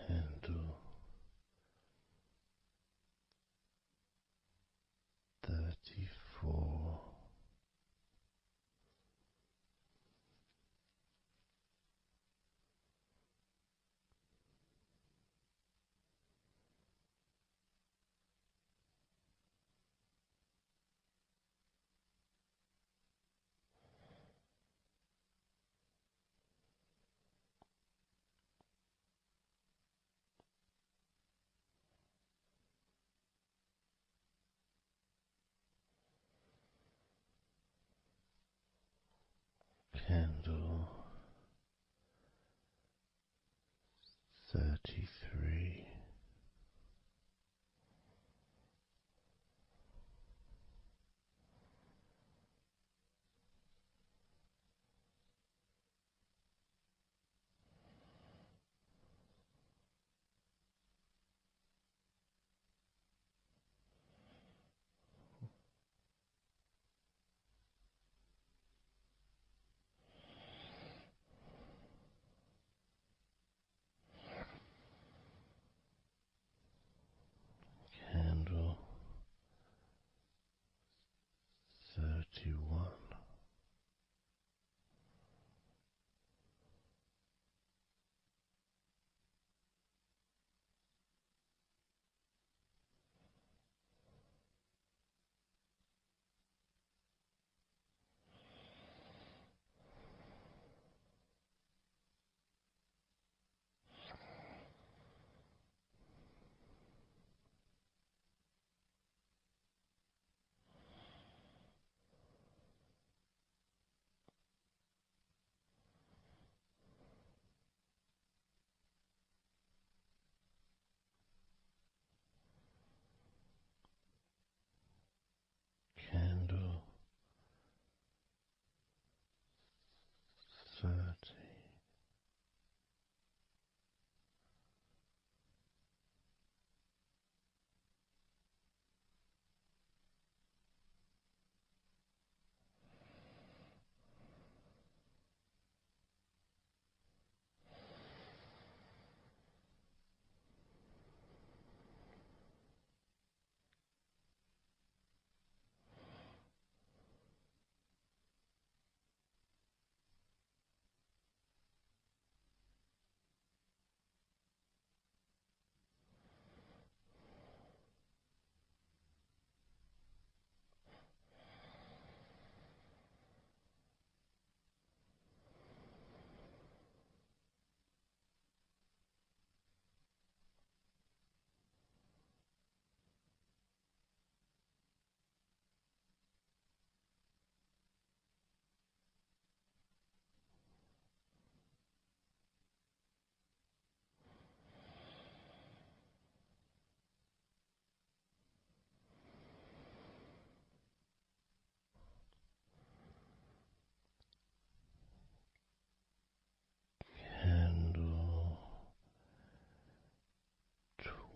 Candle 34. Candle 33.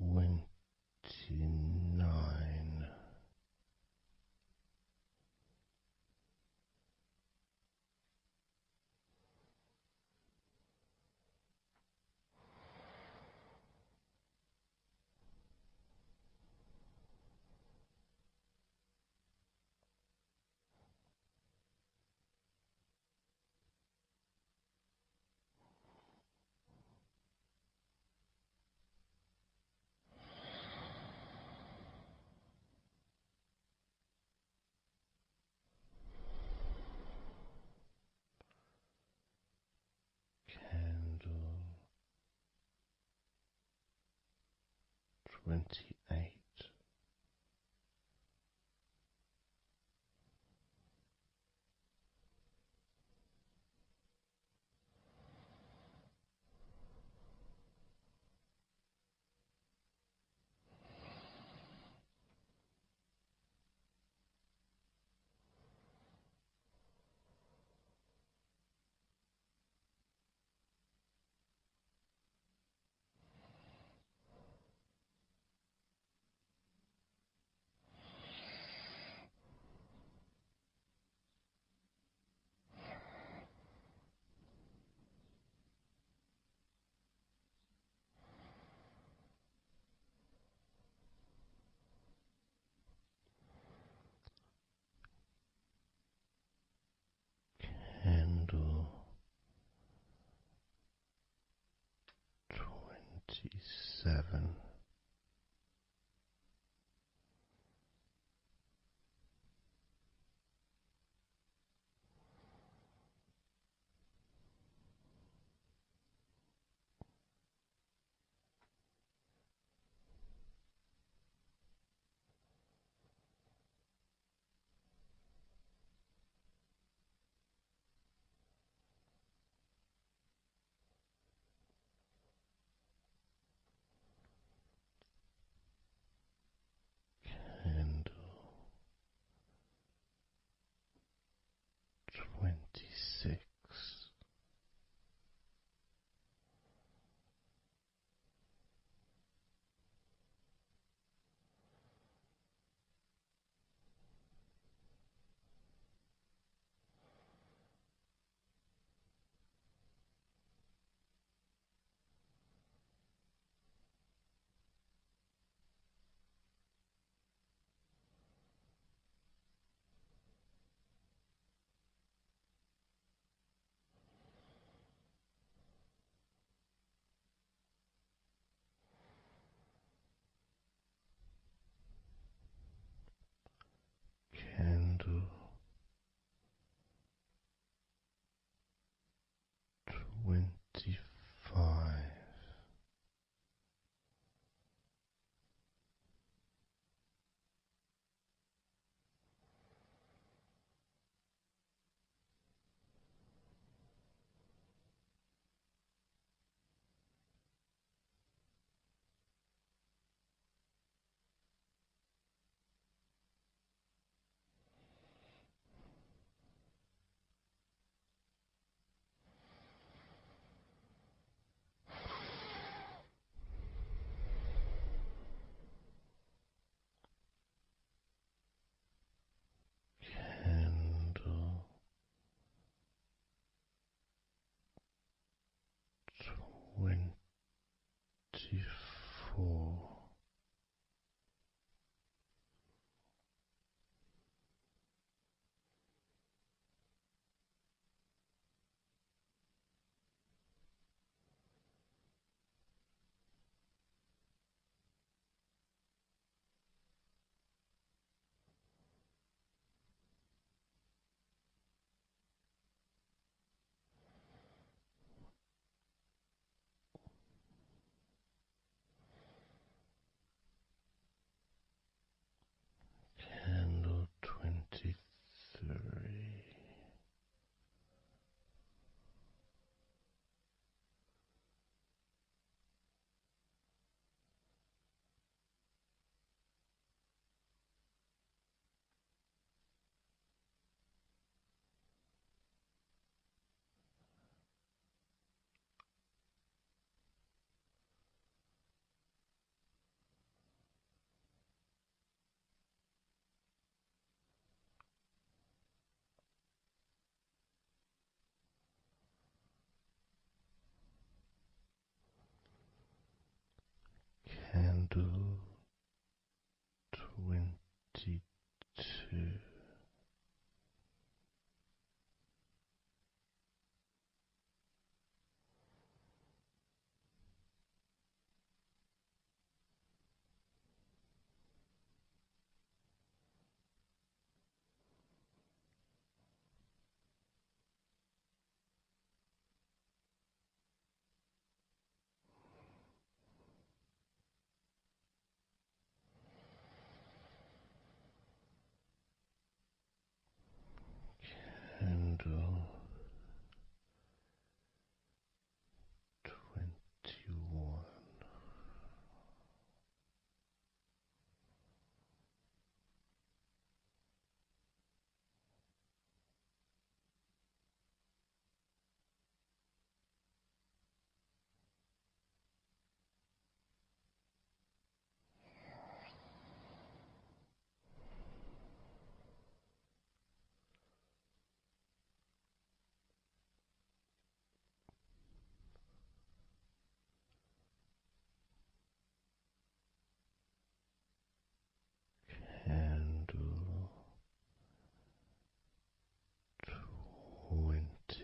29. Candle 28. Candle 27. Candle 26. Candle 22. Candle 21. Candle 20.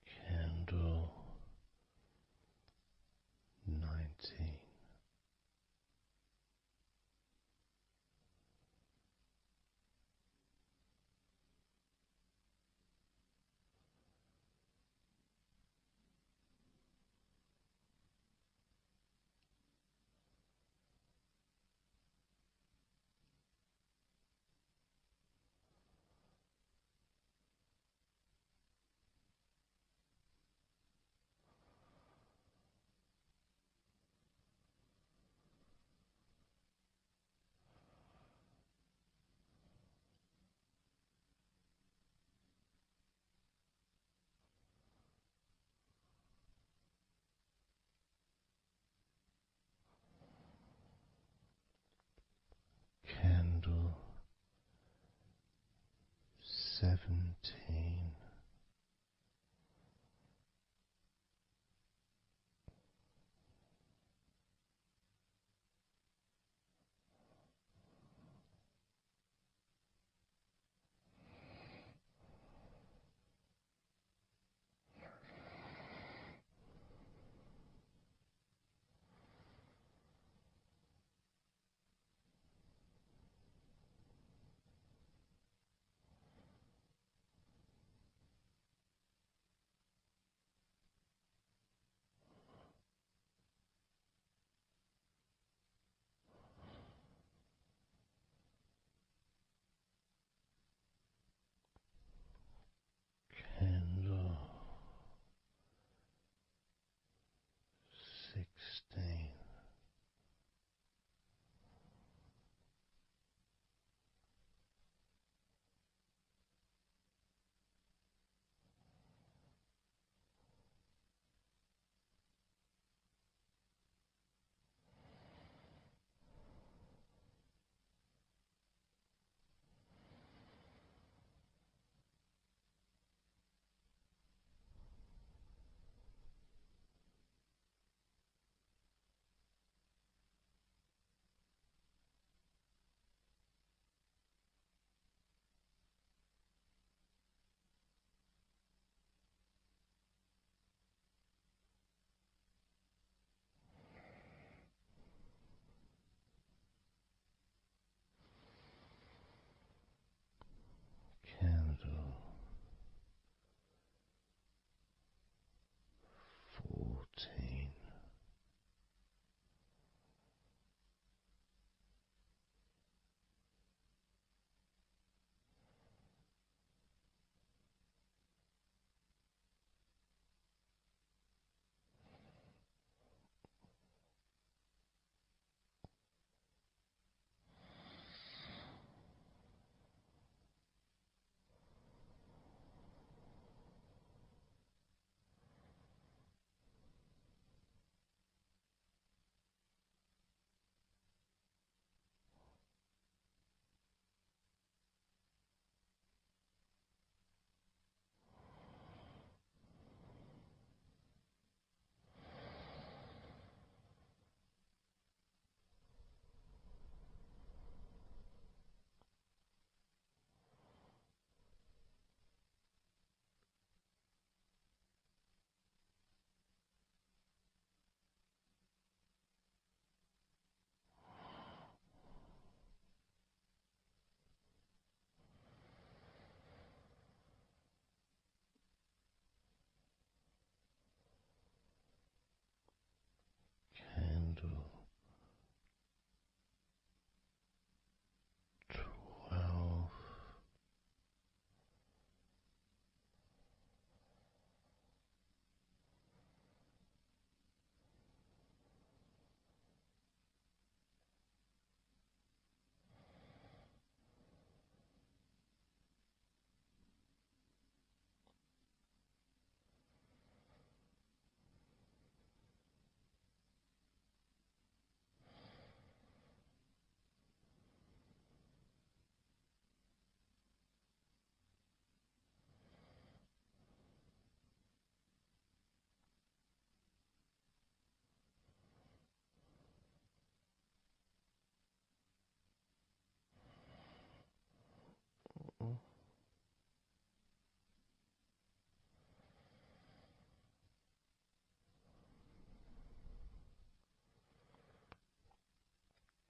Candle 19. Candle 17. Candle 14. Candle 12.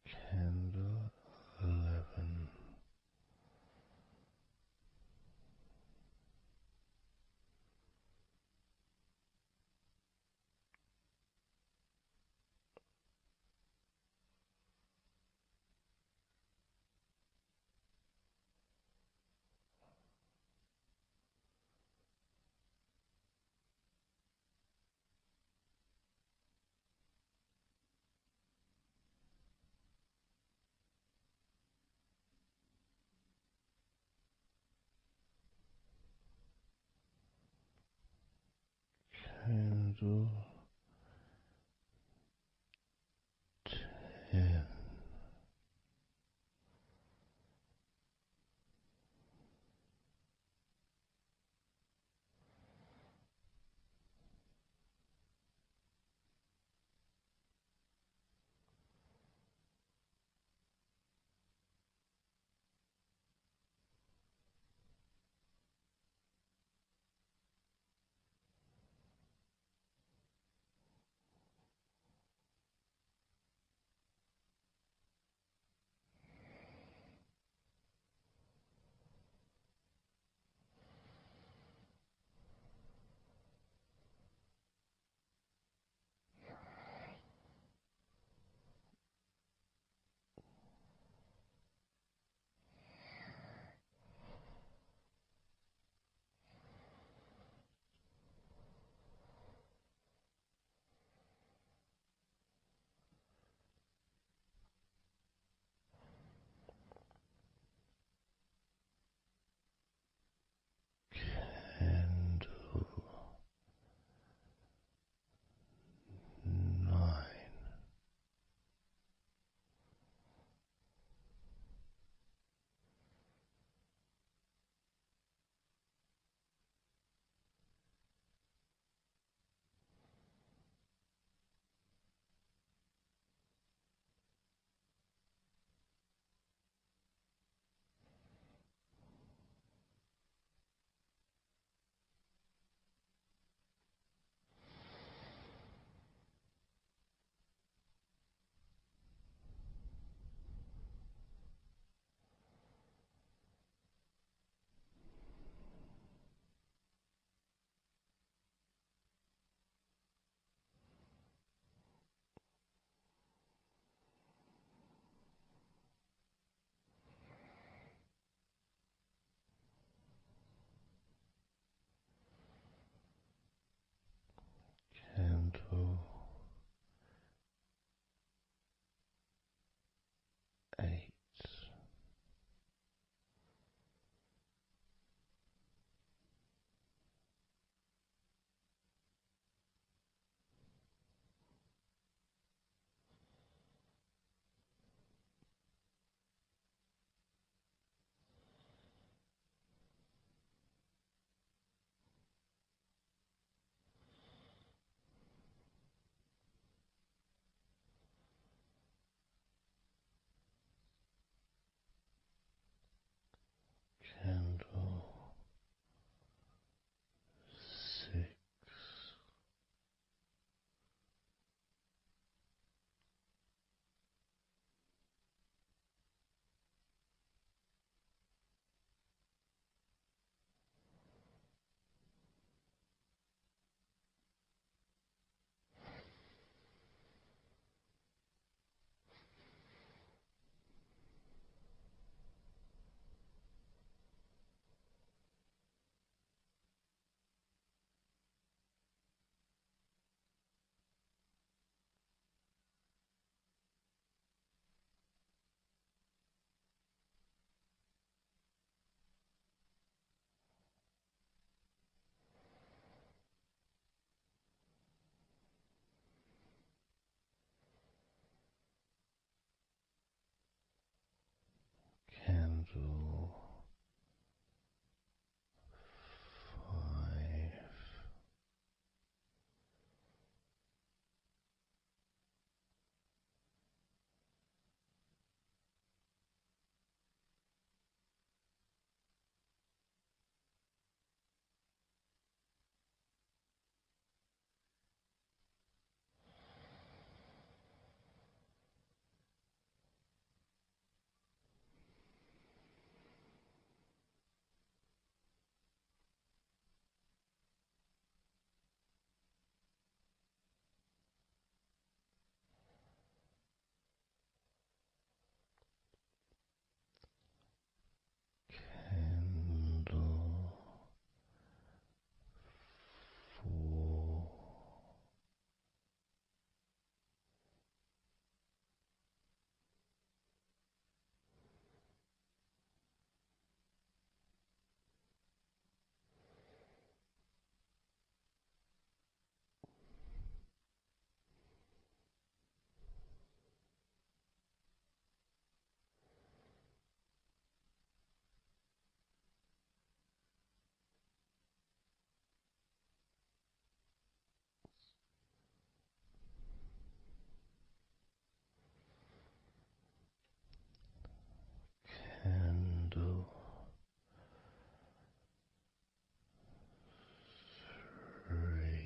Candle 11. Candle 10. Candle 4. Candle 3.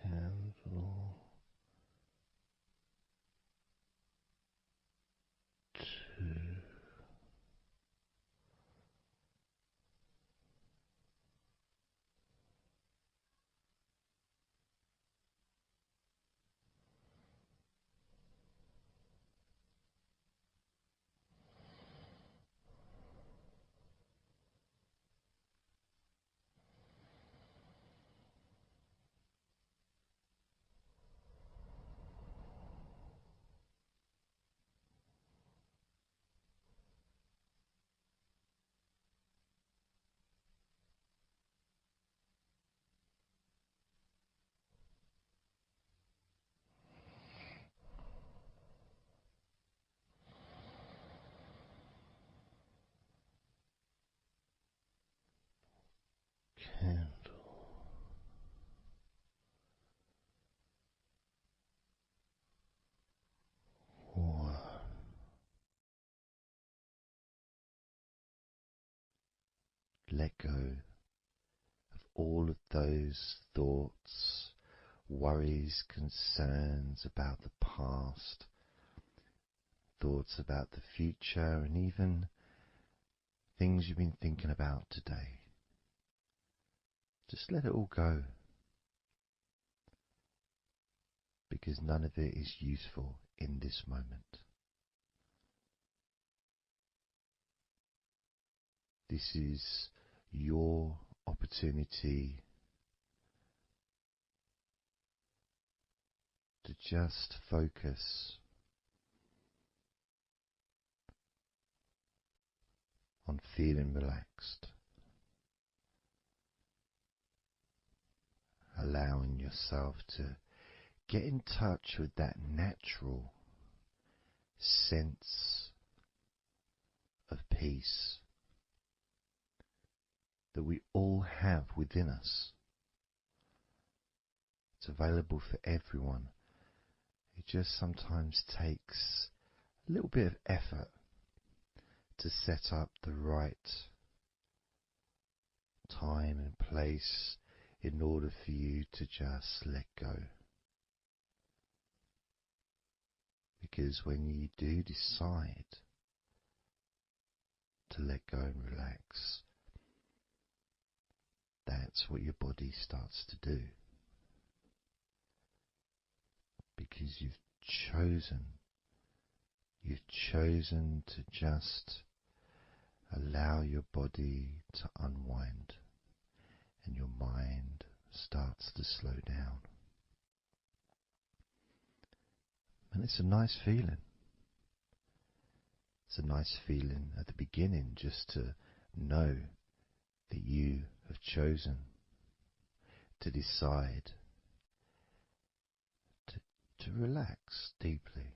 Candle 2. Candle 1. Let go of all of those thoughts, worries, concerns about the past, thoughts about the future, and even things you've been thinking about today. Just let it all go, because none of it is useful in this moment. This is your opportunity to just focus on feeling relaxed, allowing yourself to get in touch with that natural sense of peace that we all have within us. It's available for everyone. It just sometimes takes a little bit of effort to set up the right time and place in order for you to just let go. Because when you do decide to let go and relax, that's what your body starts to do. Because you've chosen to just allow your body to unwind, and your mind starts to slow down. And it's a nice feeling. It's a nice feeling at the beginning just to know that you have chosen to decide to relax deeply.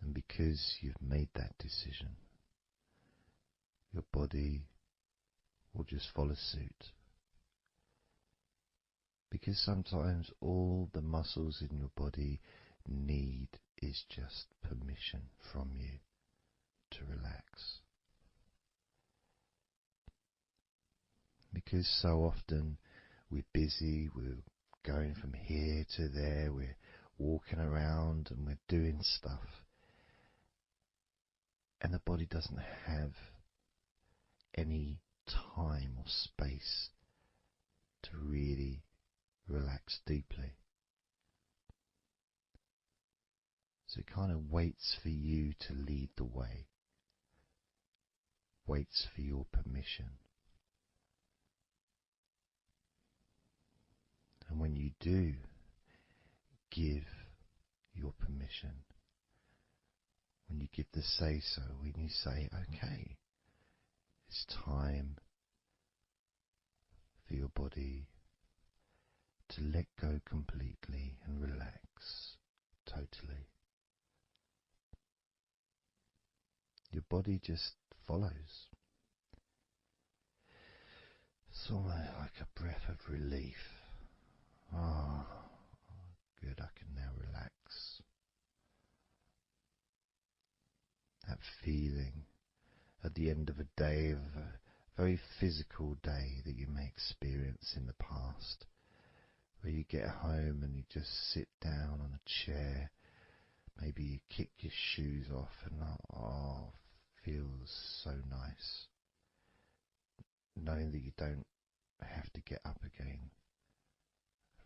And because you've made that decision, your body will just follow suit. Because sometimes all the muscles in your body need is just permission from you to relax. Because so often we're busy, we're going from here to there, we're walking around and we're doing stuff, and the body doesn't have any time or space to really relax deeply. So it kind of waits for you to lead the way, waits for your permission. And when you do give your permission, when you give the say-so, when you say, okay, it's time for your body to let go completely and relax totally, your body just follows. It's almost like a breath of relief. Ah, good, I can now relax. That feeling at the end of a day, of a very physical day that you may experience in the past, where you get home and you just sit down on a chair, maybe you kick your shoes off and feels so nice. Knowing that you don't have to get up again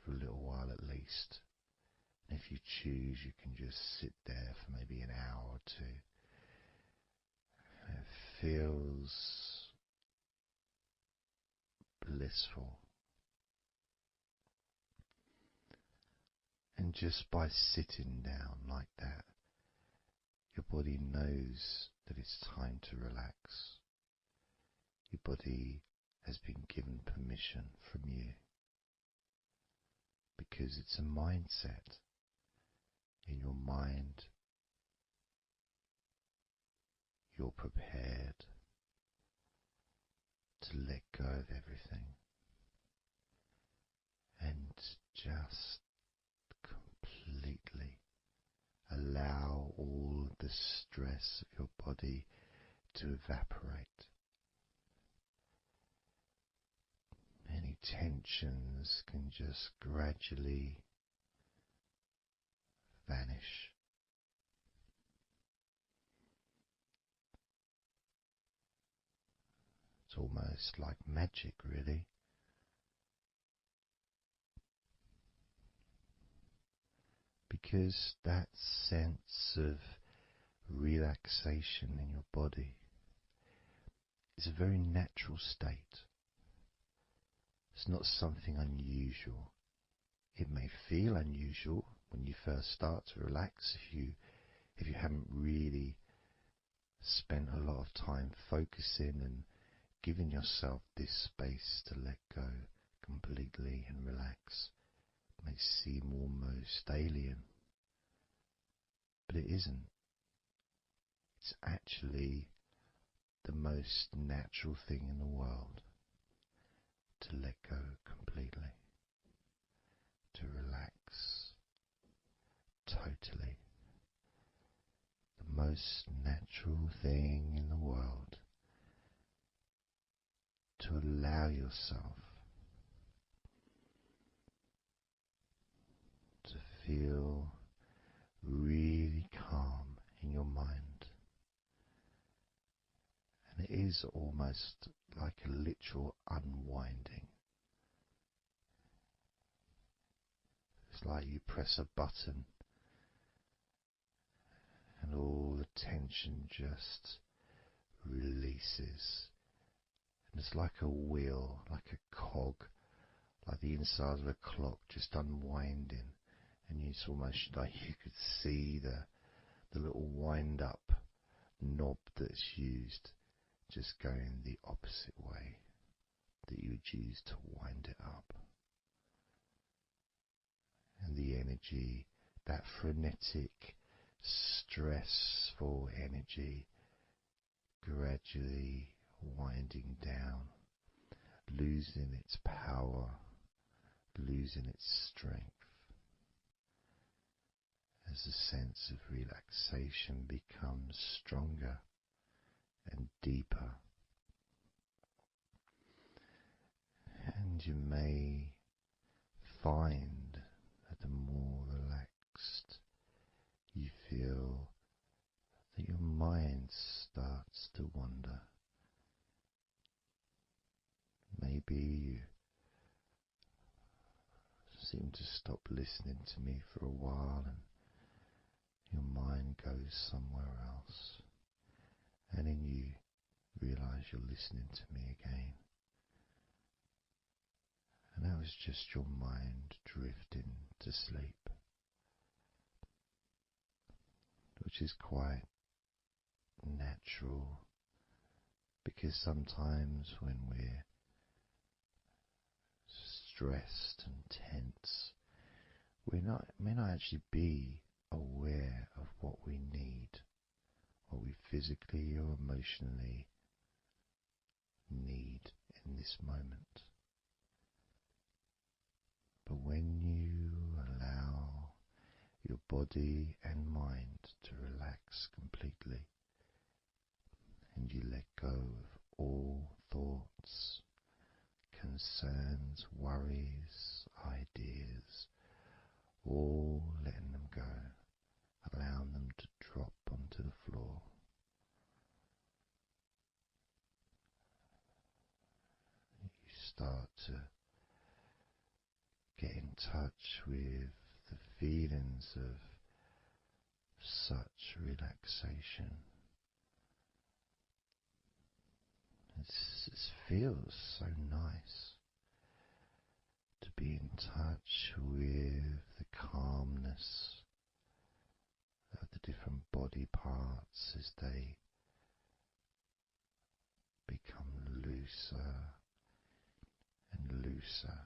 for a little while at least. And if you choose, you can just sit there for maybe an hour or two. And it feels blissful. And just by sitting down like that, your body knows that it's time to relax. Your body has been given permission from you, because it's a mindset. In your mind, you're prepared to let go of everything and just completely allow all the stress of your body to evaporate. Any tensions can just gradually vanish. It's almost like magic, really. Because that sense of relaxation in your body is a very natural state. It's not something unusual. It may feel unusual when you first start to relax, if you haven't really spent a lot of time focusing and giving yourself this space to let go completely and relax. It may seem almost alien, but it isn't. It's actually the most natural thing in the world to let go completely, to relax totally. The most natural thing in the world to allow yourself to feel really calm in your mind. And it is almost like a literal unwinding. It's like you press a button and all the tension just releases. And it's like a wheel, like a cog, like the inside of a clock just unwinding. And it's almost like you could see the little wind up knob that's used just going the opposite way that you would use to wind it up. And the energy, that frenetic, stressful energy, gradually winding down, losing its power, losing its strength, as the sense of relaxation becomes stronger and deeper. And you may find that the more relaxed you feel, that your mind starts to wander. Maybe you seem to stop listening to me for a while and your mind goes somewhere else, and then you realize you're listening to me again. And that was just your mind drifting to sleep, which is quite natural, because sometimes when we're stressed and tense, we may not actually be aware of what we need, what we physically or emotionally need in this moment. But when you allow your body and mind to relax completely, and you let go of all thoughts, concerns, worries, ideas, all letting them go, allowing them to drop onto the floor, you start to get in touch with the feelings of such relaxation. It feels so nice to be in touch with the calmness of the different body parts as they become looser and looser.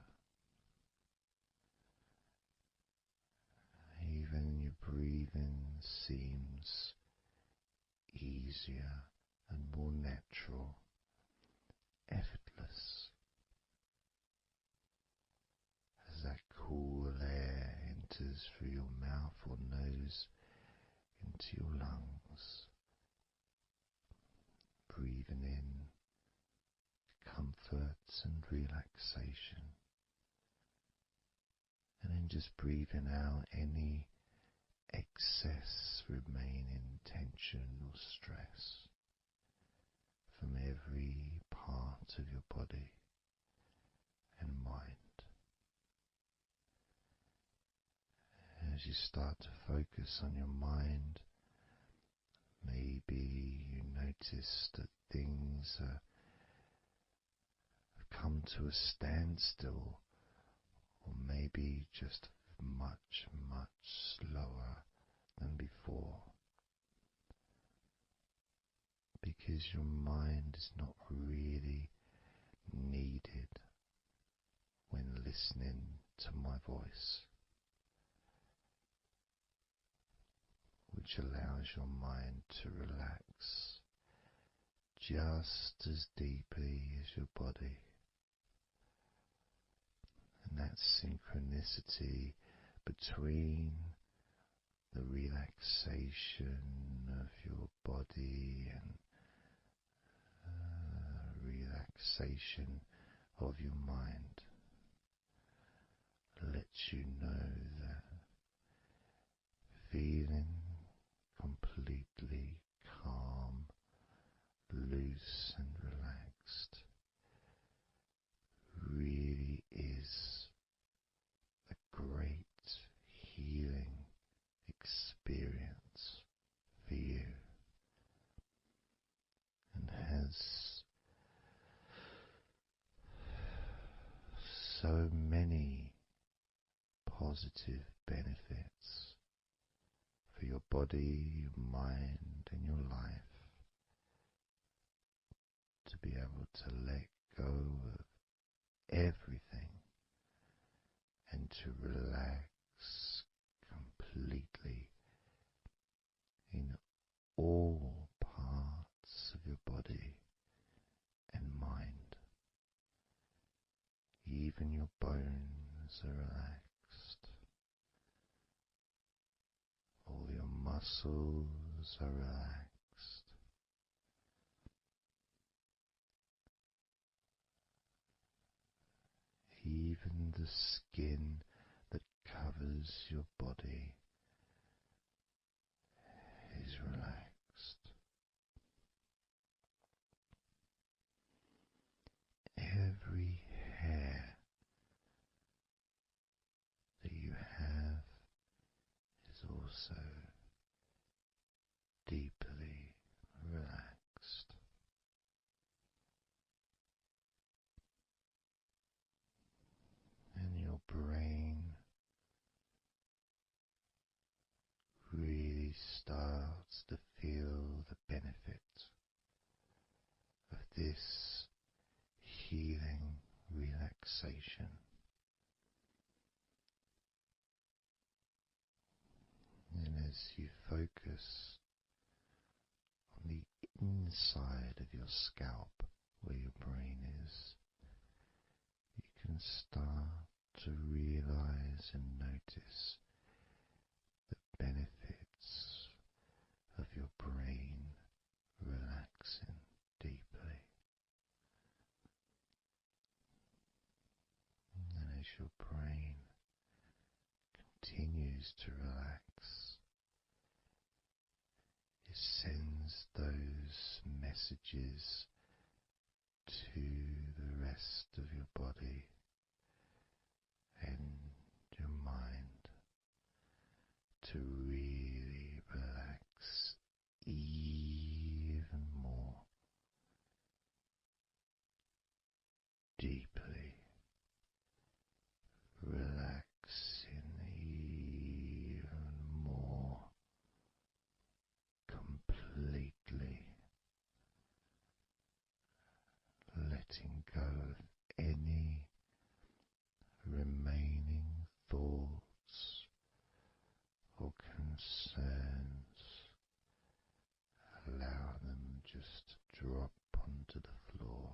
Even your breathing seems easier and more natural, effortless, as that cool air enters through your mouth or nose into your lungs, breathing in comfort and relaxation, and then just breathing out any excess remaining tension or stress from every part of your body and mind. As you start to focus on your mind, maybe you notice that things have come to a standstill, or maybe just much, much slower than before, because your mind is not really needed when listening to my voice, which allows your mind to relax just as deeply as your body. And that synchronicity between the relaxation of your body and relaxation of your mind lets you know that feeling completely calm, loose and relaxed really is a great healing experience for you and has so many positive benefits for your body, your mind, and your life to be able to let go of everything and to relax completely in all parts of your body and mind. Even your bones are relaxed. All your muscles are relaxed. Even the skin that covers your body is relaxed. Every hair that you have is also deeply relaxed. And your brain really starts to feel the benefit of this healing relaxation. And as you focus on the inside of your scalp where your brain is, you can start to realize and notice the benefits of your brain relaxing deeply. And as your brain continues to relax, it sends those messages to the rest of your body and your mind to really relax even more deeply, relaxing even more completely, letting go of any remaining thoughts or concerns. Allow them just to drop onto the floor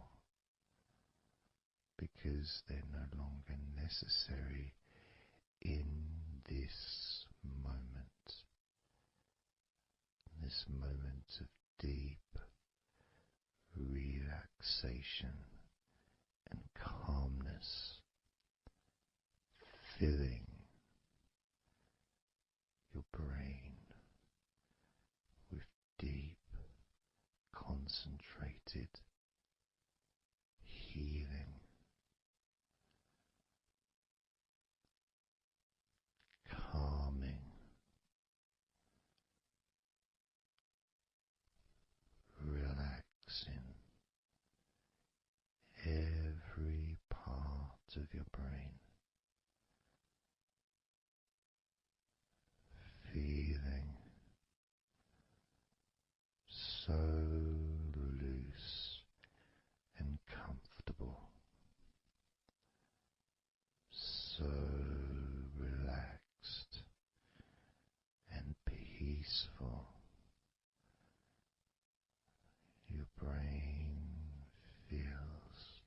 because they're no longer necessary in this moment. This moment of deep relaxation and calmness filling your brain with deep, concentrated healing, calming, relaxing every part of your brain, feeling so loose and comfortable, so relaxed and peaceful. Your brain feels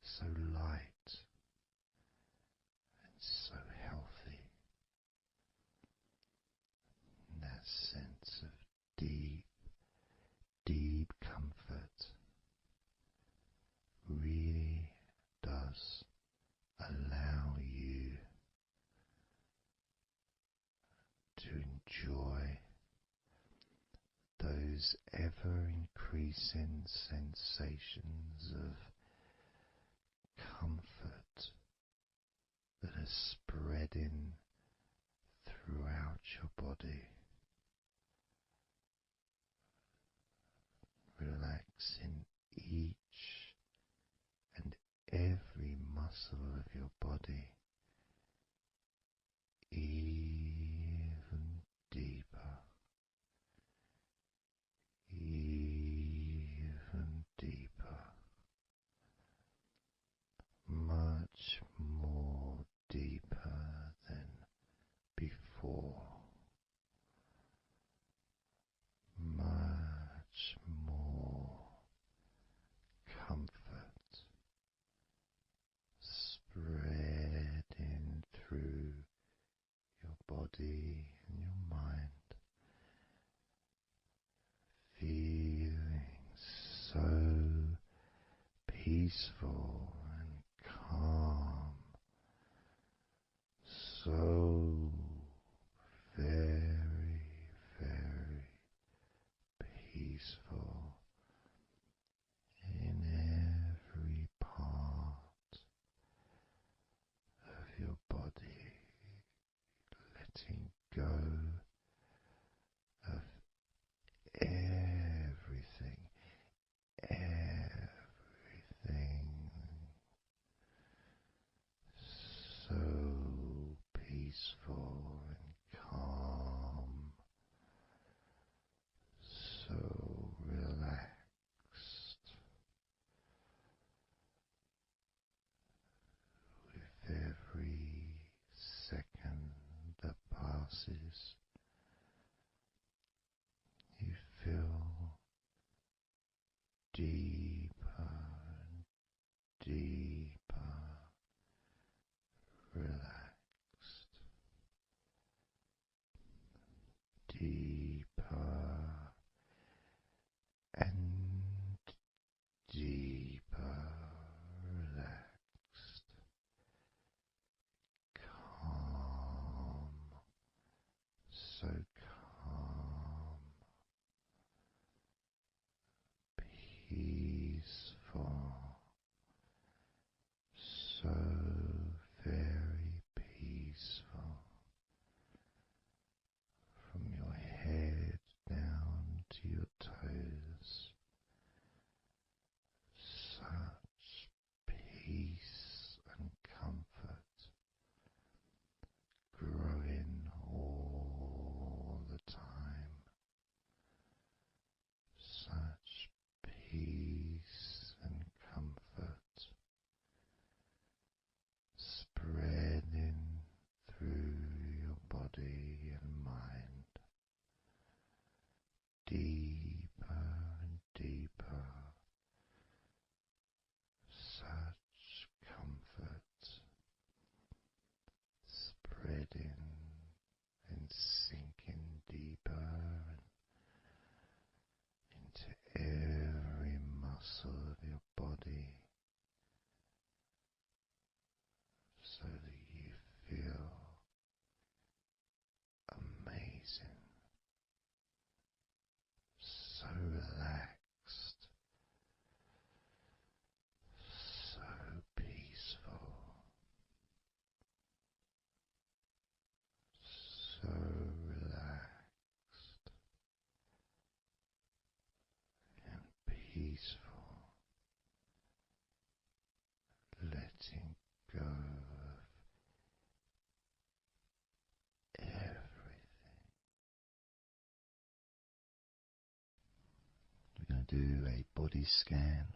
so light and so healthy. those ever increasing sensations of comfort that are spreading throughout your body, relaxing each and every muscle of your body even deeper, even deeper, much more deeper than before, much more comfort spreading through your body and your mind, feeling so peaceful and calm, so very, very peaceful in every part of your body, letting go of everything, everything, so peaceful and calm, so relaxed, with every second that passes. You feel deeper and deeper relaxed, deeper and deeper relaxed, calm, so calm, peaceful, so very peaceful, from your head down to your toes, such peace and comfort growing all the time, such peace and comfort spreading through your body and mind, deeper and deeper, such comfort spreading and sinking deeper into every muscle of your body, so that you feel amazing, so relaxed, so peaceful, so relaxed and peaceful, letting go of everything. We're going to do a body scan,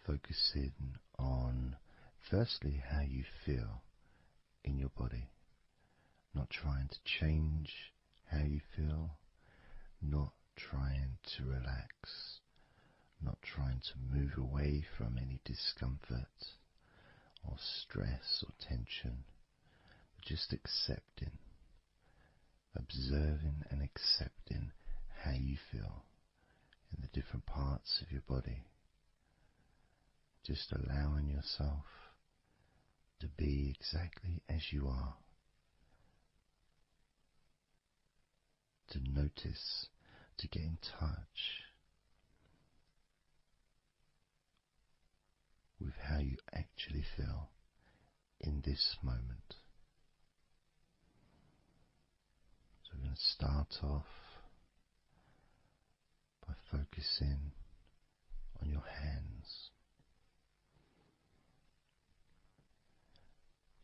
focusing on firstly how you feel in your body, not trying to change how you feel, not trying to relax, not trying to move away from any discomfort or stress or tension, but just accepting, observing and accepting how you feel in the different parts of your body. Just allowing yourself to be exactly as you are, to notice, to get in touch with how you actually feel in this moment. So we're going to start off by focusing on your hands.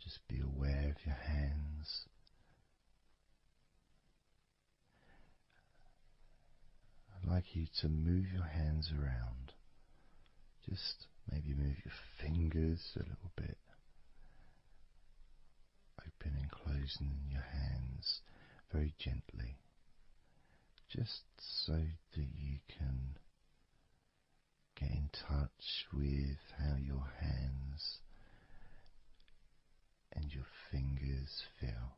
Just be aware of your hands. I'd like you to move your hands around. Just maybe move your fingers a little bit. Open and closing your hands very gently. Just so that you can get in touch with how your hands and your fingers feel.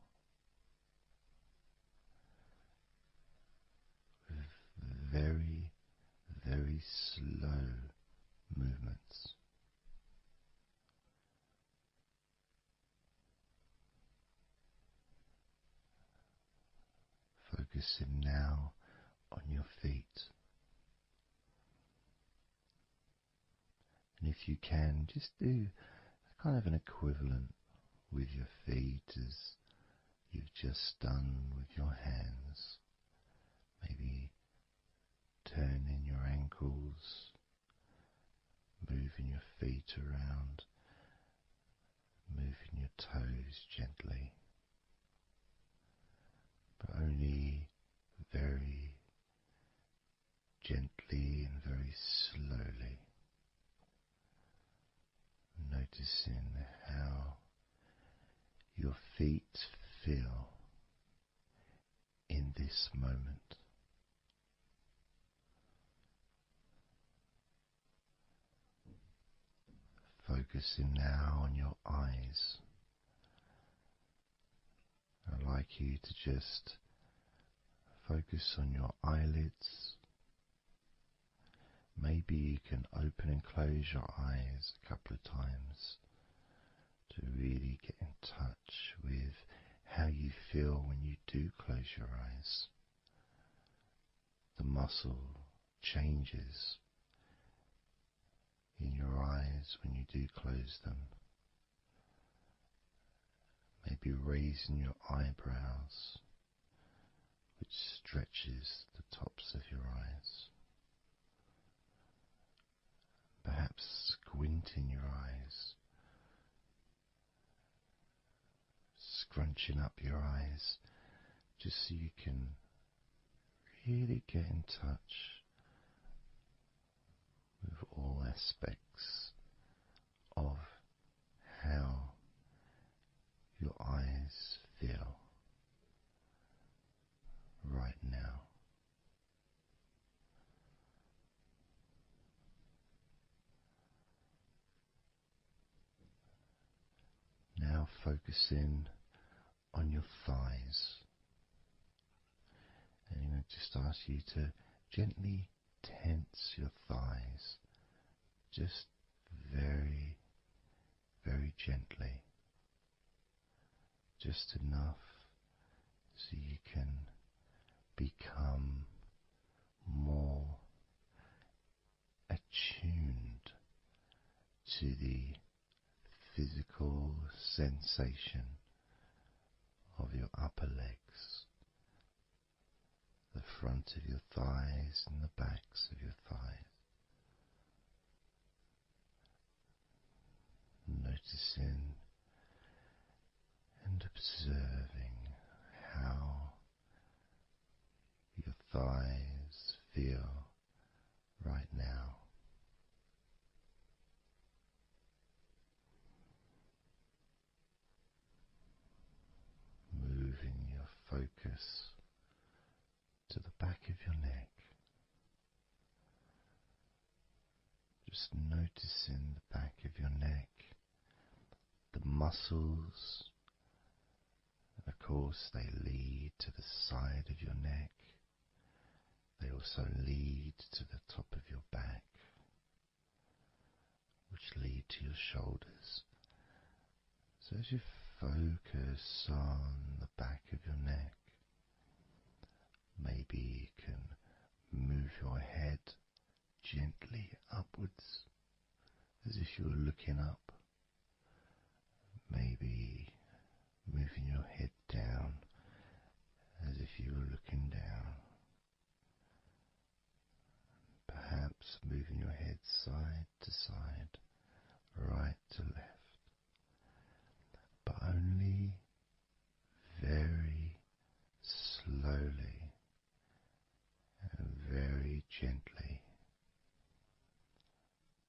With very, very slow movements. Focusing now on your feet. And if you can, just do kind of an equivalent with your feet as you've just done with your hands. Maybe turning your ankles, moving your feet around, moving your toes gently, but only very gently and very slowly. Noticing how your feet feel in this moment. Focusing now on your eyes. I'd like you to just focus on your eyelids. Maybe you can open and close your eyes a couple of times to really get in touch with how you feel when you do close your eyes. The muscle changes in your eyes when you do close them. Maybe raising your eyebrows, which stretches the tops of your eyes. Perhaps squinting your eyes, scrunching up your eyes, just so you can really get in touch with all aspects of how your eyes feel right now. Now focusing on your thighs, and I'm going to just ask you to gently tense your thighs, just very, very gently, just enough so you can become more attuned to the physical sensation of your upper legs, the front of your thighs and the backs of your thighs. Noticing and observing how your thighs feel right now. Moving your focus to the back of your neck. Just noticing the back of your neck, the muscles, and of course they lead to the side of your neck. They also lead to the top of your back, which lead to your shoulders. So as you focus on the back of your neck, maybe you can move your head gently upwards as if you were looking up. Maybe moving your head down as if you were looking down. Perhaps moving your head side to side, right to left, but only very slowly and very gently.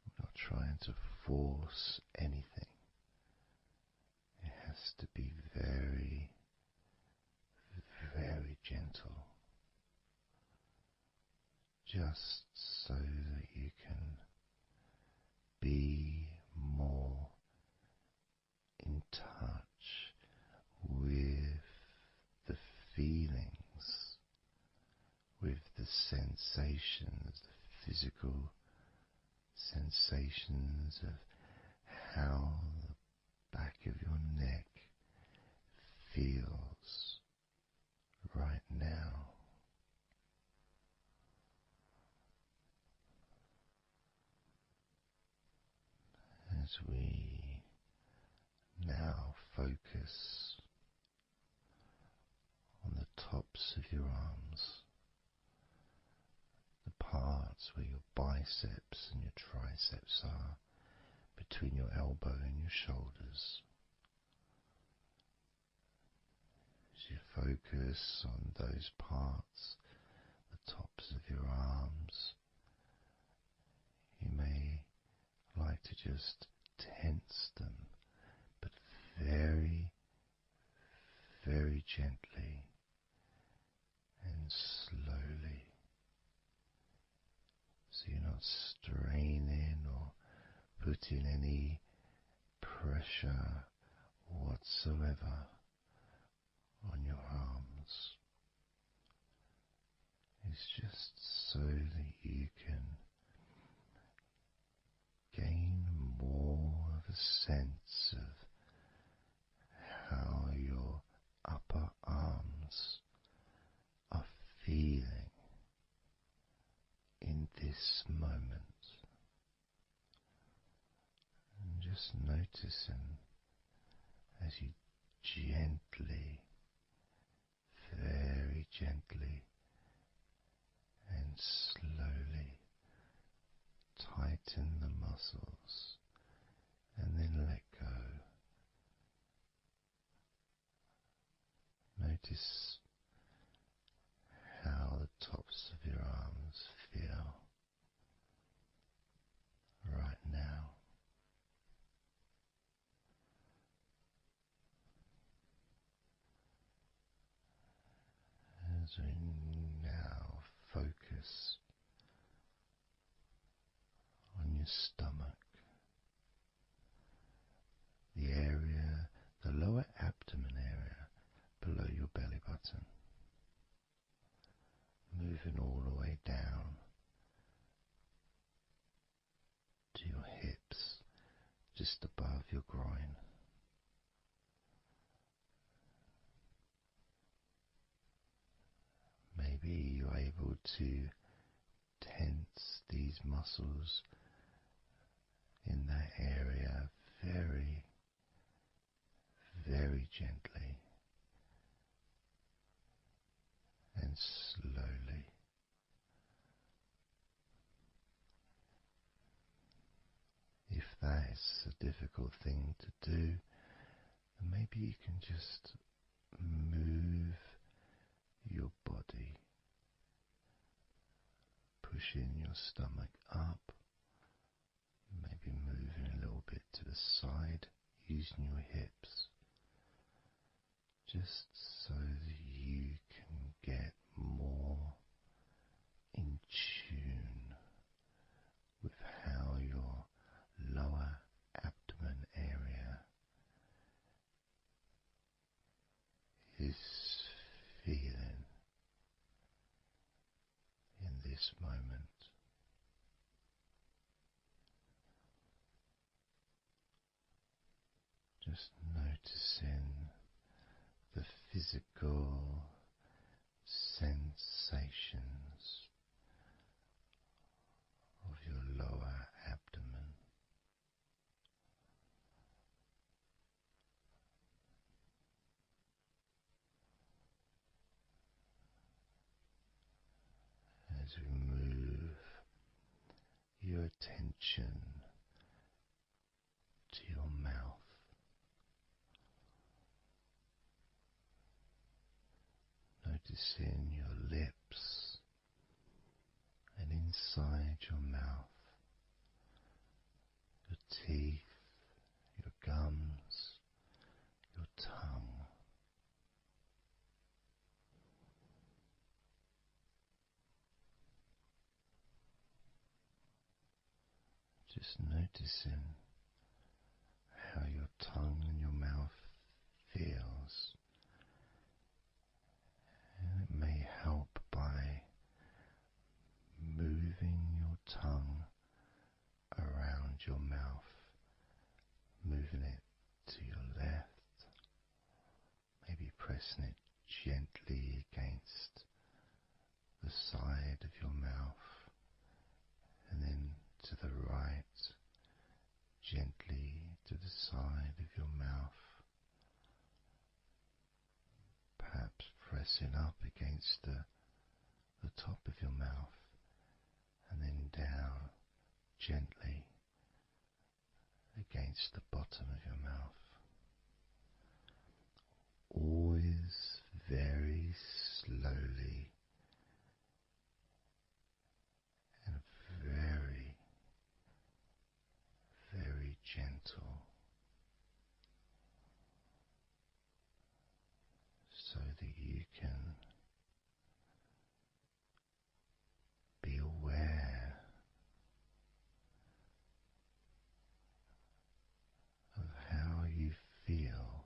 I'm not trying to force anything. It has to be very, very gentle, just so that you can be more in touch with the feelings, with the sensations, the physical sensations of how the back of your neck feels right now. As we now focus on the tops of your arms, the parts where your biceps and your triceps are, between your elbow and your shoulders. As you focus on those parts, the tops of your arms, you may like to just tense them, but very, very gently and slowly, so you're not straining or putting any pressure whatsoever on your arms. It's just so that you can gain more of a sense of how your upper arms are feeling in this moment, and just noticing as you gently, very gently and slowly tighten the muscles and then let go. Notice how the tops of your arms feel right now. As we now focus on your stomach, the area, the lower abdomen area below your belly button, moving all the way down to your hips, just above your groin. Maybe you're able to tense these muscles in that area very, very gently and slowly. If that is a difficult thing to do, then maybe you can just move your body, pushing your stomach up, maybe moving a little bit to the side, using your hips, just so that you can get more in tune with how your lower abdomen area is feeling in this moment. Just noticing the physical sensations to move your attention to your mouth, noticing your lips and inside your mouth, your teeth, your gums, your tongue. Just noticing how your tongue and your mouth feels. And it may help by moving your tongue around your mouth, moving it to your left, maybe pressing it gently against the side of your mouth, and then to the right, gently to the side of your mouth, perhaps pressing up against the top of your mouth, and then down gently against the bottom of your mouth. Always very slowly and very, very gentle, so that you can be aware of how you feel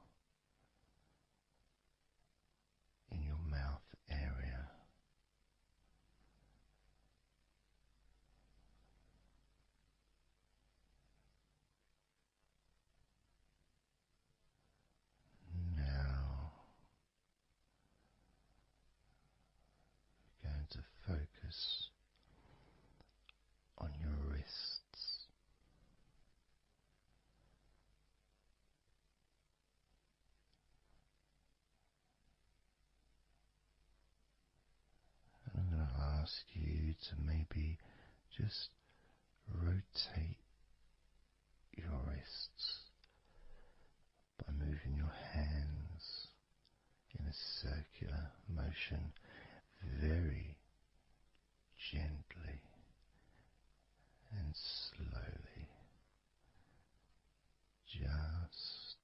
in your mouth area. Now we're going to focus on your wrists. And I'm going to ask you to maybe just rotate your wrists by moving your hands in a circular motion very gently and slowly, just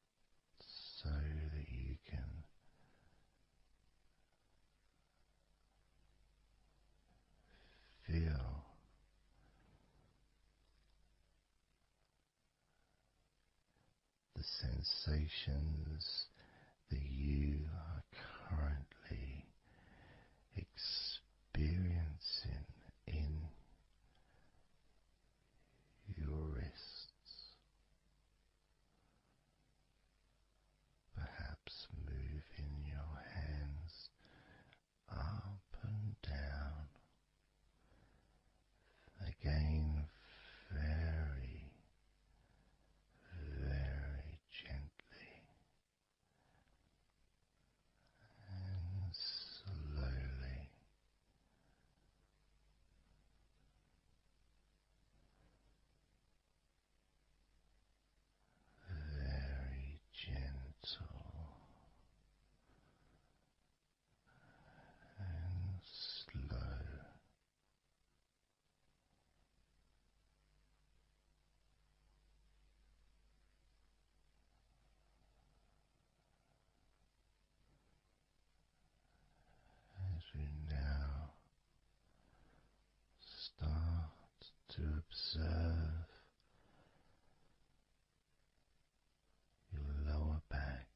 so that you can feel the sensations that you are currently experiencing in your wrists. Perhaps moving your hands up and down, again very, very gently and slowly. Very gentle and slow. As we now start to observe your lower back,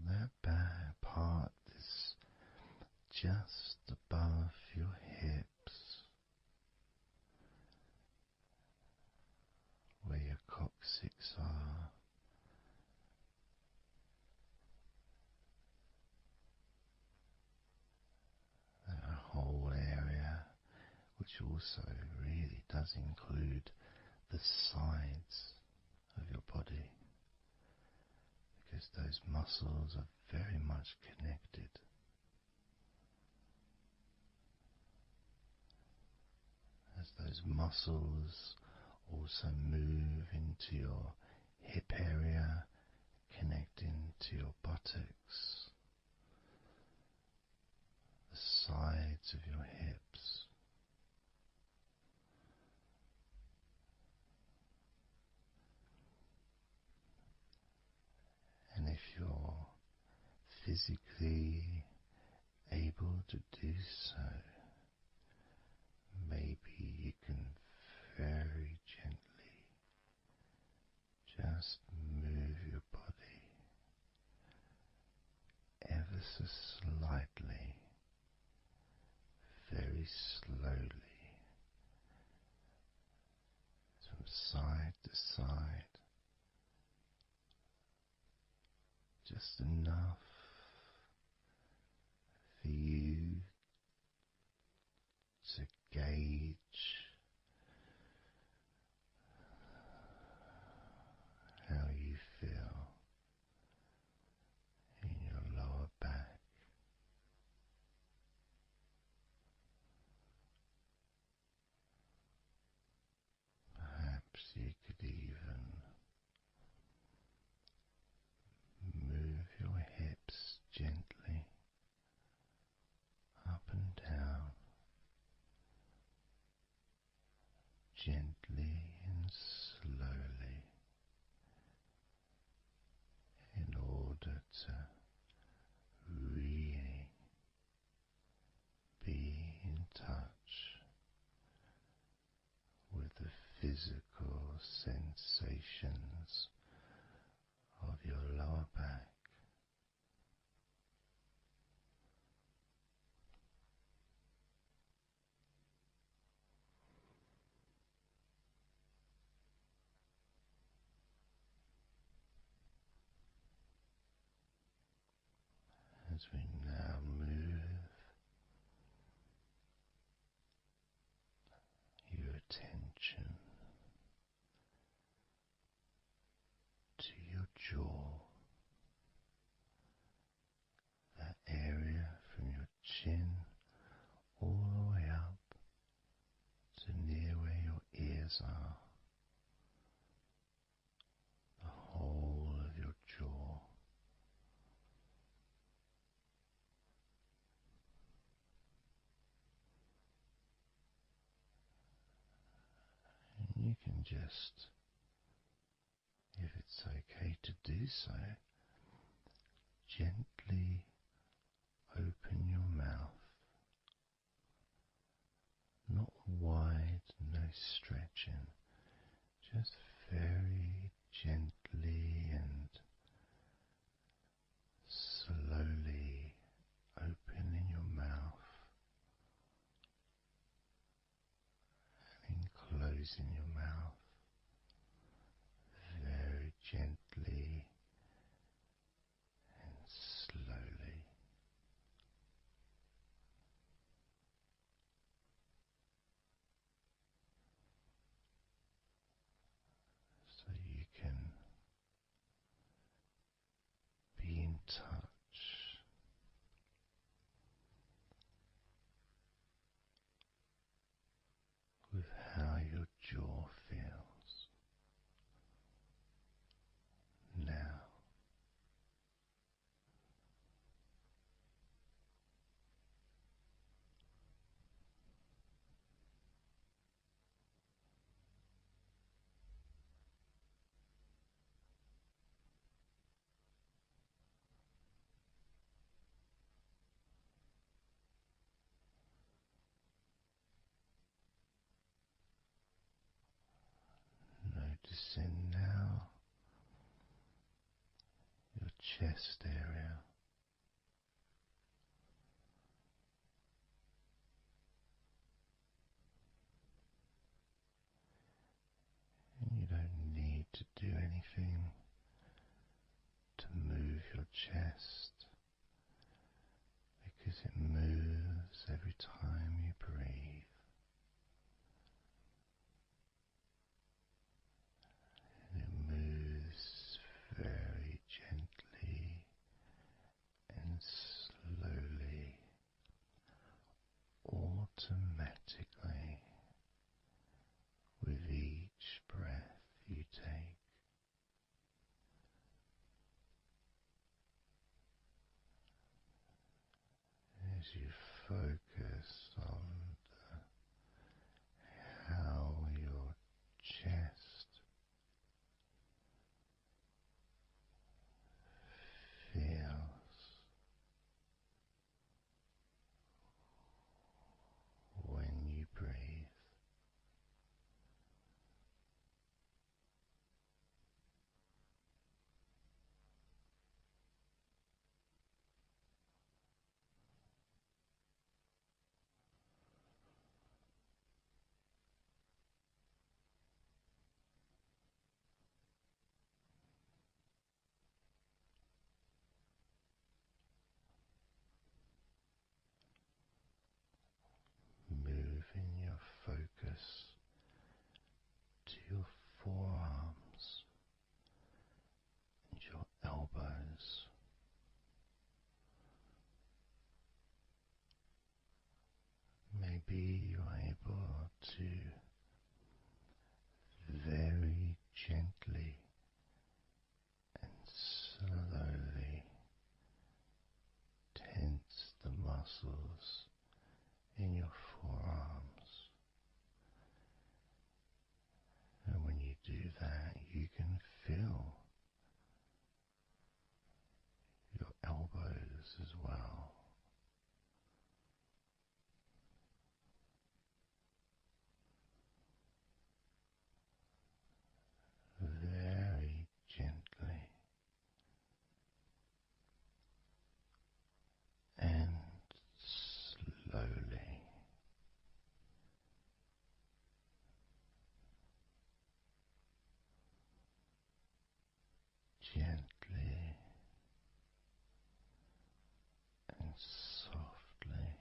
that back part is just above your hips, where your coccyx are. That whole area, which also really does include the sides of your body, because those those muscles are very much connected. As those muscles also move into your hip area, connecting to your buttocks, the sides of your hips. And if you're physically able to do so, maybe you can very gently just move your body ever so slightly, very slowly, from side to side, just enough for you to gauge how you feel in your lower back. Perhaps you could even move your hips gently up and down, gently and slowly, in order to really be in touch with the physical sensations of your lower back. As we now move your attention to your jaw, that area from your chin all the way up to near where your ears are, the whole of your jaw. And you can just, if it's okay to do so, gently open your mouth, not wide, no stretching, just very gently and slowly opening your mouth and closing your mouth very gently and slowly. So you can be in touch with how your jaw feels now. Noticing now your chest area. And you don't need to do anything to move your chest, because it moves every time you breathe. And it moves very gently automatically with each breath you take. As you focus on how your chest feels when you breathe. Moving your focus to your forearms and your elbows. Maybe you're able to very gently and slowly tense the muscles in your forearms. And when you do that, you can feel your elbows as well. Very gently and slowly. Gently and softly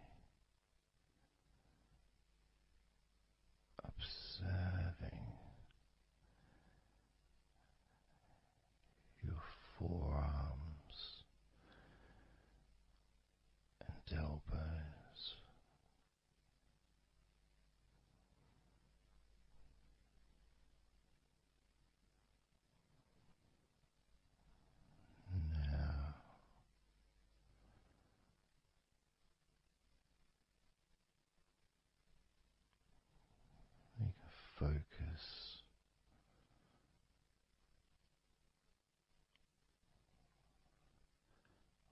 observing your forearms and elbows. Now you can focus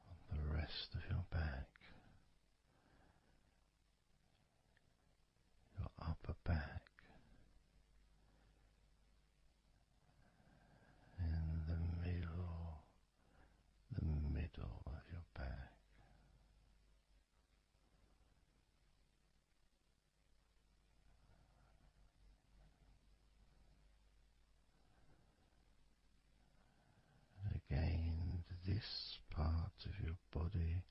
on the rest of your back, your upper back, and the middle of your back. Again, this part of your body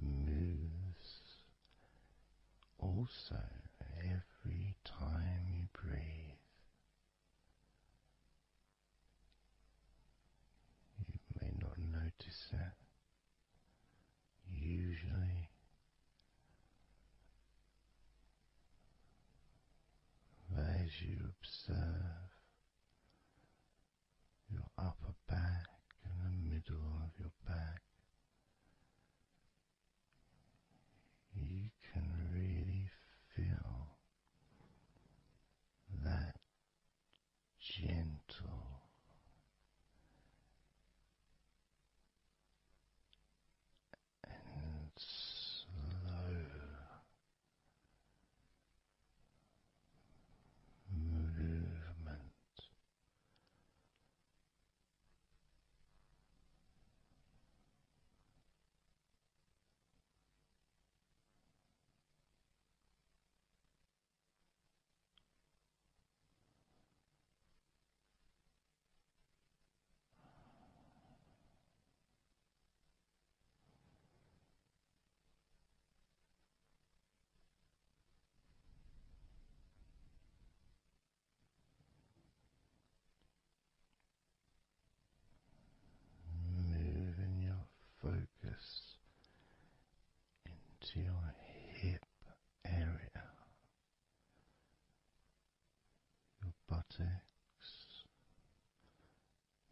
moves also every time you breathe. You may not notice that usually, but as you observe your upper back and the middle of your back, you can really feel that gentle and slow movement. Moving your focus into your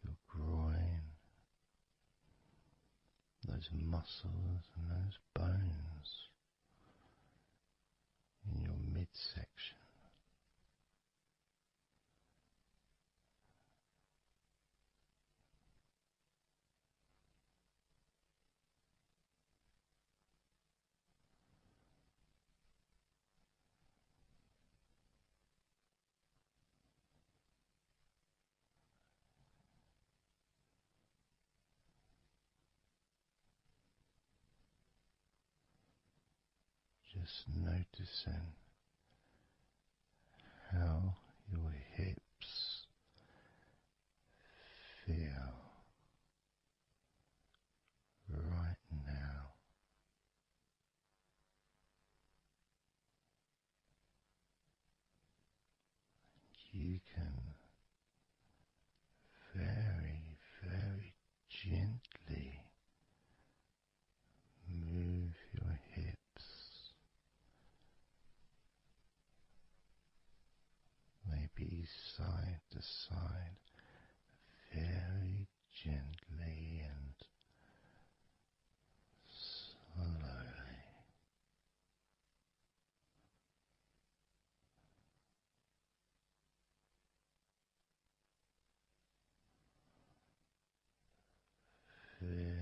your groin, those muscles and those bones in your midsection. Just noticing how your hips feel right now. You can very, very gently move your hips, maybe side to side, very gently and slowly. Very,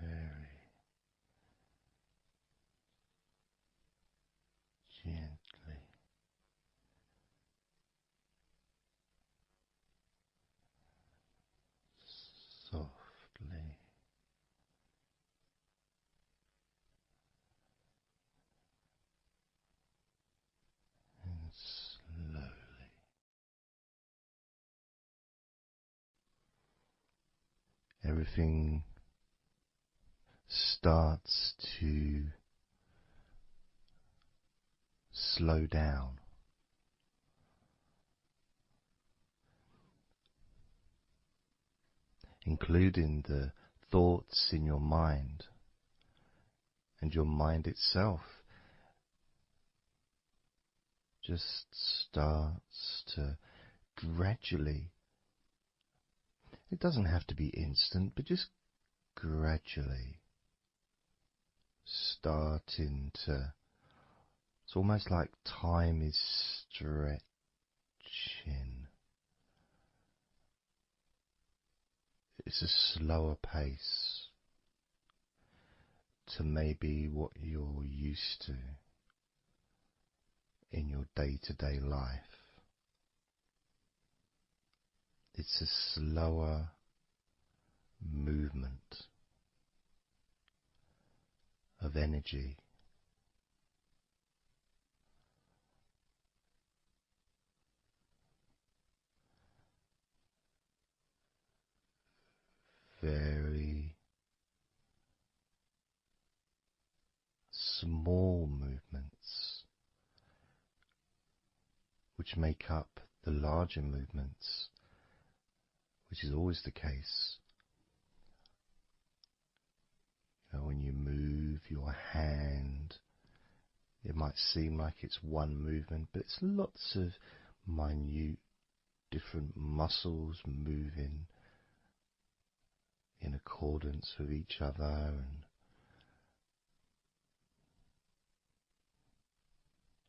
very gently, softly and slowly. Everything starts to slow down, including the thoughts in your mind, and your mind itself just starts to gradually, it doesn't have to be instant, but just gradually starting to, it's almost like time is stretching. It's a slower pace to maybe what you're used to in your day-to-day life. It's a slower movement of energy. Very small movements which make up the larger movements, which is always the case. You know, when you move your hand, it might seem like it's one movement, but it's lots of minute different muscles moving in accordance with each other, and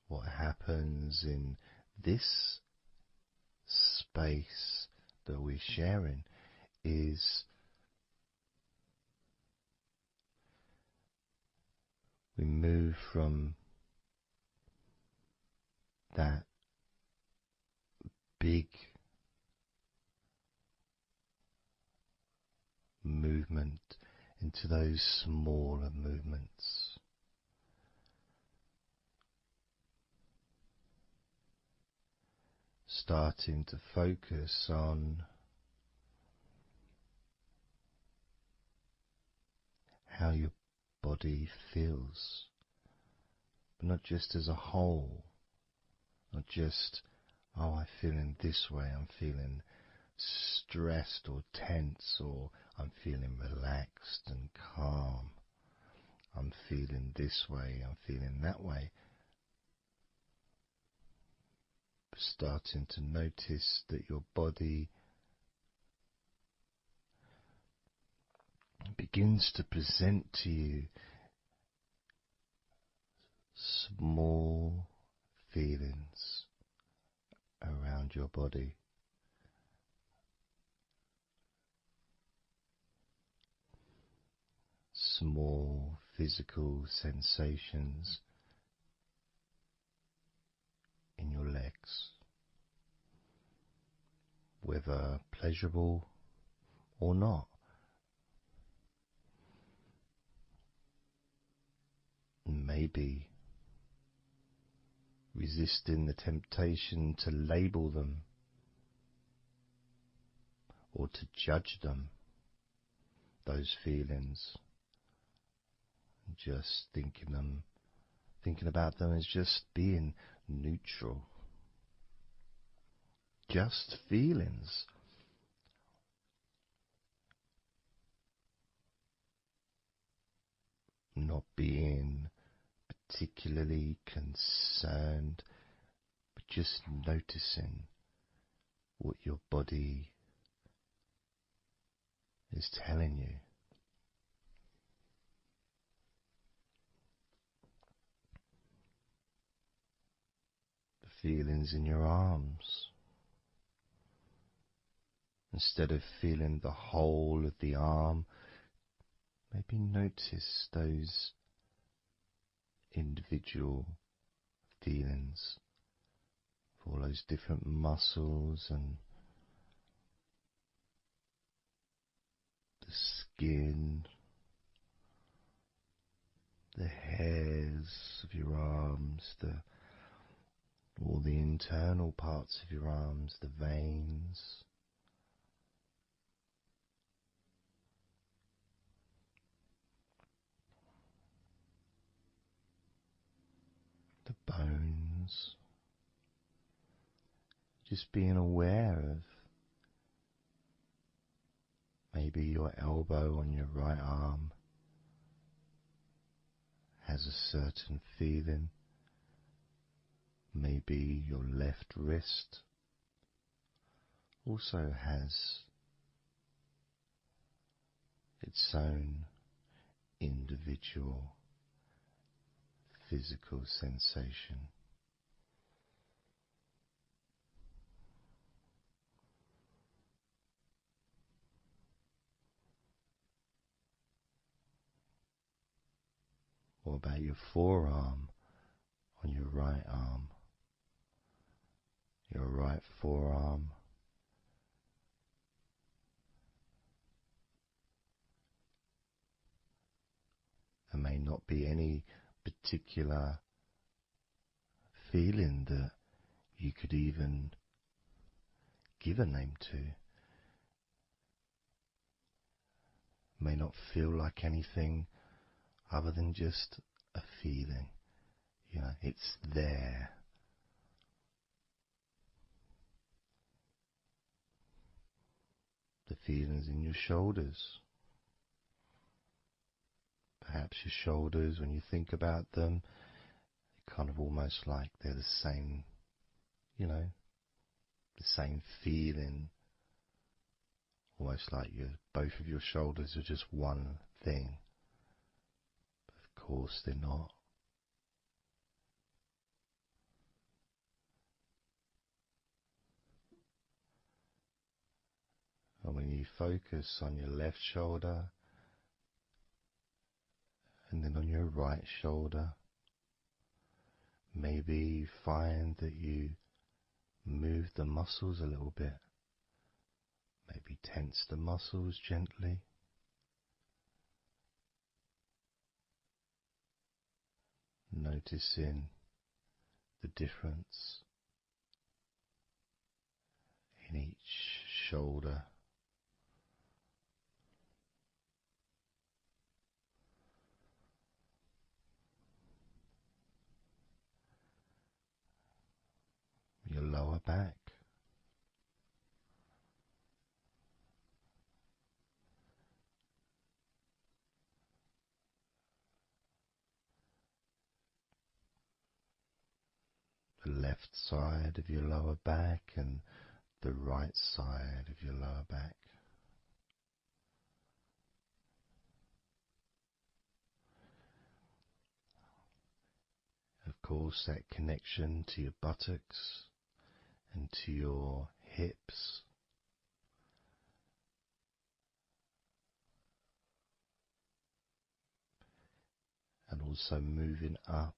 what happens in this space that we're sharing is we move from that big movement into those smaller movements. Starting to focus on how your body feels, but not just as a whole, not just, oh, I feel in this way, I'm feeling stressed or tense, or I'm feeling relaxed and calm, I'm feeling this way, I'm feeling that way, starting to notice that your body begins to present to you small feelings around your body. Small physical sensations in your legs, whether pleasurable or not. Maybe resisting the temptation to label them or to judge them, those feelings, just thinking about them as just being neutral, just feelings. Not being particularly concerned, but just noticing what your body is telling you. The feelings in your arms. Instead of feeling the whole of the arm, maybe notice those individual feelings of all those different muscles and the skin, the hairs of your arms, all the internal parts of your arms, the veins, the bones. Just being aware of maybe your elbow on your right arm has a certain feeling. Maybe your left wrist also has its own individual physical sensation. What about your forearm on your right arm? Your right forearm. There may not be any particular feeling that you could even give a name to. May not feel like anything other than just a feeling. You know, it's there. The feelings in your shoulders. Perhaps your shoulders, when you think about them, kind of almost like they're the same, you know, the same feeling. Almost like both of your shoulders are just one thing. But of course they're not. And when you focus on your left shoulder and then on your right shoulder, maybe you find that you move the muscles a little bit. Maybe tense the muscles gently. Noticing the difference in each shoulder. Your lower back. the left side of your lower back and the right side of your lower back. Of course, that connection to your buttocks and to your hips. And also moving up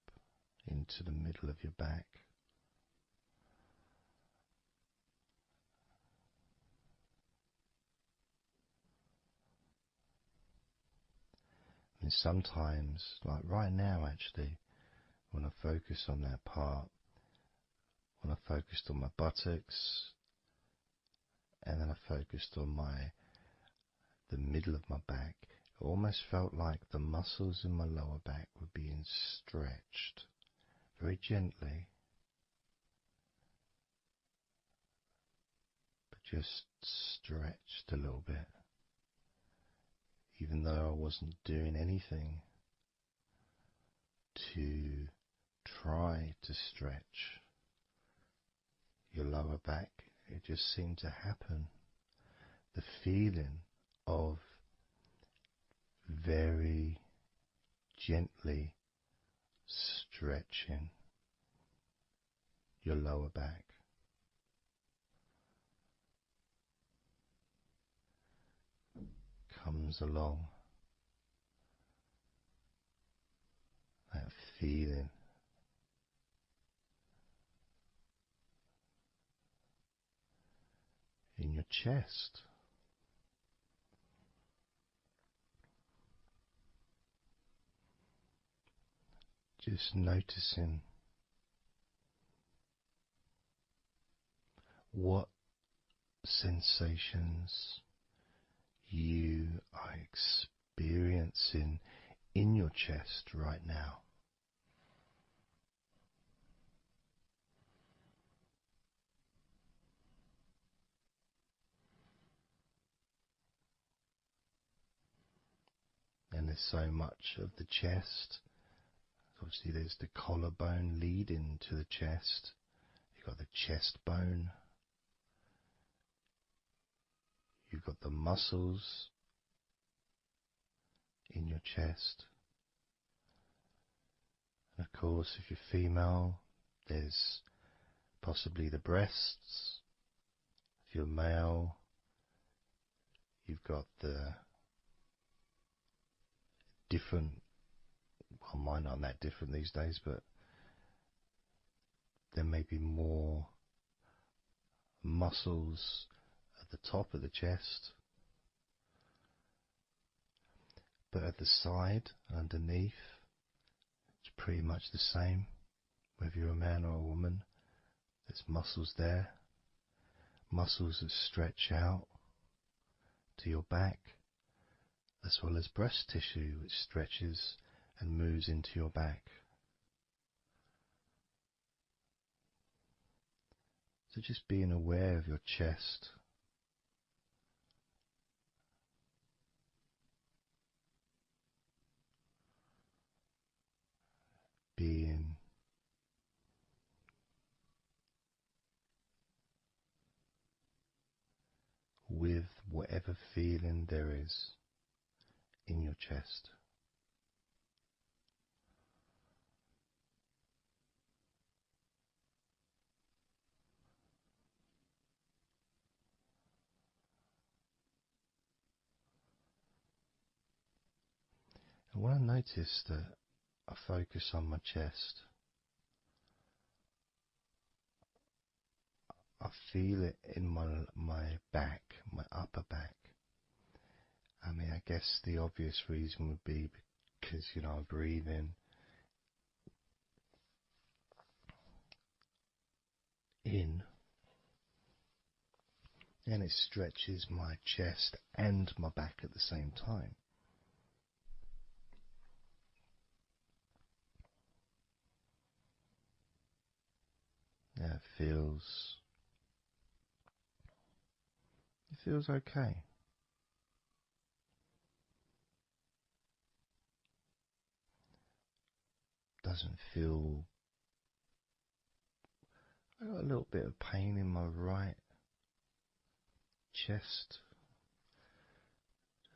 into the middle of your back. And sometimes, like right now actually, when I focus on that part, when I focused on my buttocks, and then I focused on the middle of my back, it almost felt like the muscles in my lower back were being stretched very gently, but just stretched a little bit, even though I wasn't doing anything to try to stretch your lower back. It just seemed to happen. The feeling of very gently stretching your lower back. Comes along, that feeling in your chest. Just noticing what sensations you are experiencing in your chest right now. And there's so much of the chest. Obviously there's the collarbone leading to the chest. You've got the chest bone. You've got the muscles in your chest. And of course, if you're female, there's possibly the breasts. If you're male, you've got the different, well, mine aren't that different these days, but there may be more muscles at the top of the chest, but at the side, underneath, it's pretty much the same, whether you're a man or a woman. There's muscles there, muscles that stretch out to your back, as well as breast tissue which stretches and moves into your back. So just being aware of your chest, being with whatever feeling there is in your chest. And when I notice that I focus on my chest, I feel it in my back, my upper back. I mean, I guess the obvious reason would be because, I breathe in, and it stretches my chest and my back at the same time. Yeah, it feels okay. Doesn't feel I got a little bit of pain in my right chest.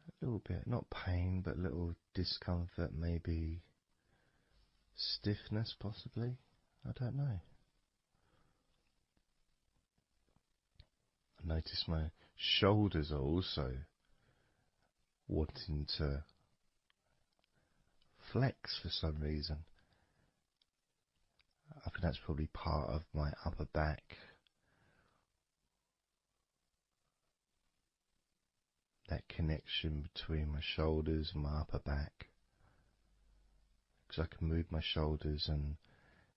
A little bit, not pain, but little discomfort, maybe stiffness possibly. I don't know. I notice my shoulders are also wanting to flex for some reason. I think that's probably part of my upper back. That connection between my shoulders and my upper back. Because I can move my shoulders and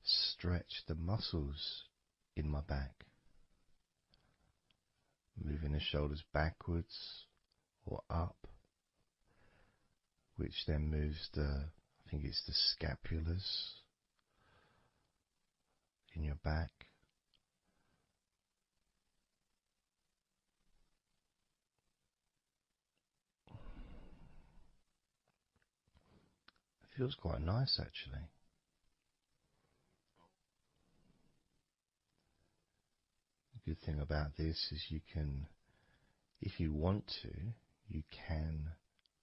stretch the muscles in my back. Moving the shoulders backwards or up, which then moves I think it's the scapulars in your back. It feels quite nice actually. The good thing about this is you can, if you want to, you can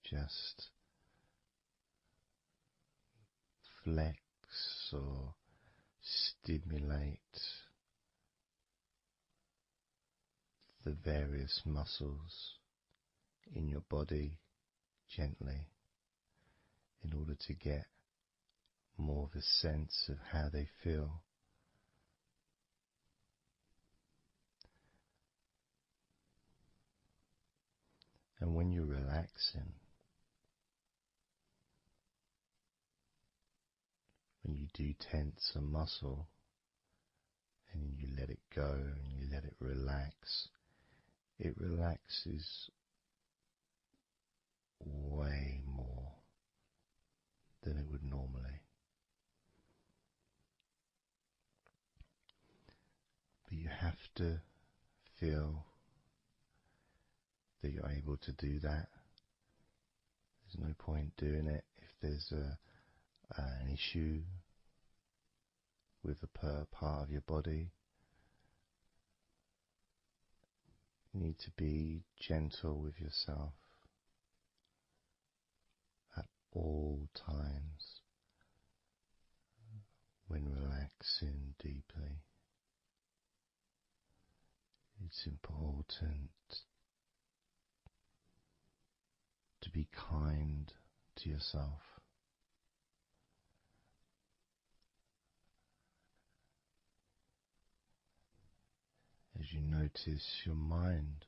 just flex or stimulate the various muscles in your body gently in order to get more of a sense of how they feel. And when you're relaxing, when you do tense a muscle and you let it go and you let it relaxes way more than it would normally. But you have to feel that you're able to do that. There's no point doing it if there's an issue with a part of your body. You need to be gentle with yourself at all times when relaxing deeply. It's important to be kind to yourself. As you notice your mind,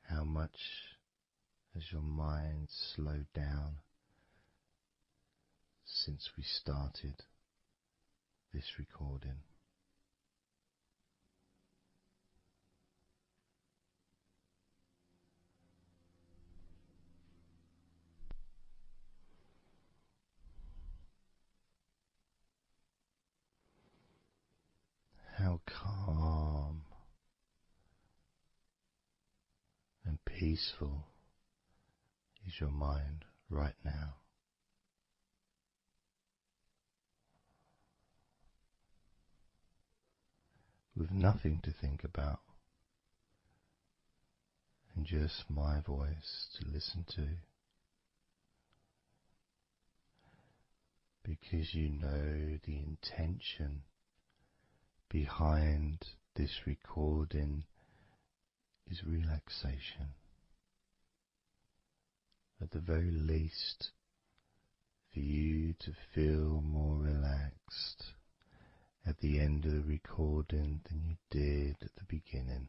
how much has your mind slowed down since we started this recording? How calm and peaceful is your mind right now? With nothing to think about and just my voice to listen to, because you know the intention behind this recording is relaxation. At the very least, for you to feel more relaxed at the end of the recording than you did at the beginning.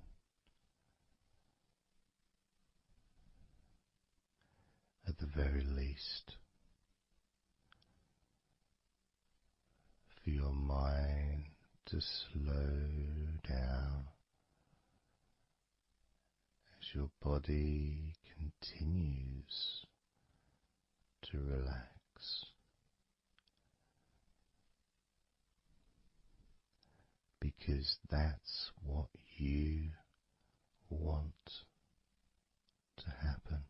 At the very least, for your mind to slow down as your body continues to relax. Because that's what you want to happen.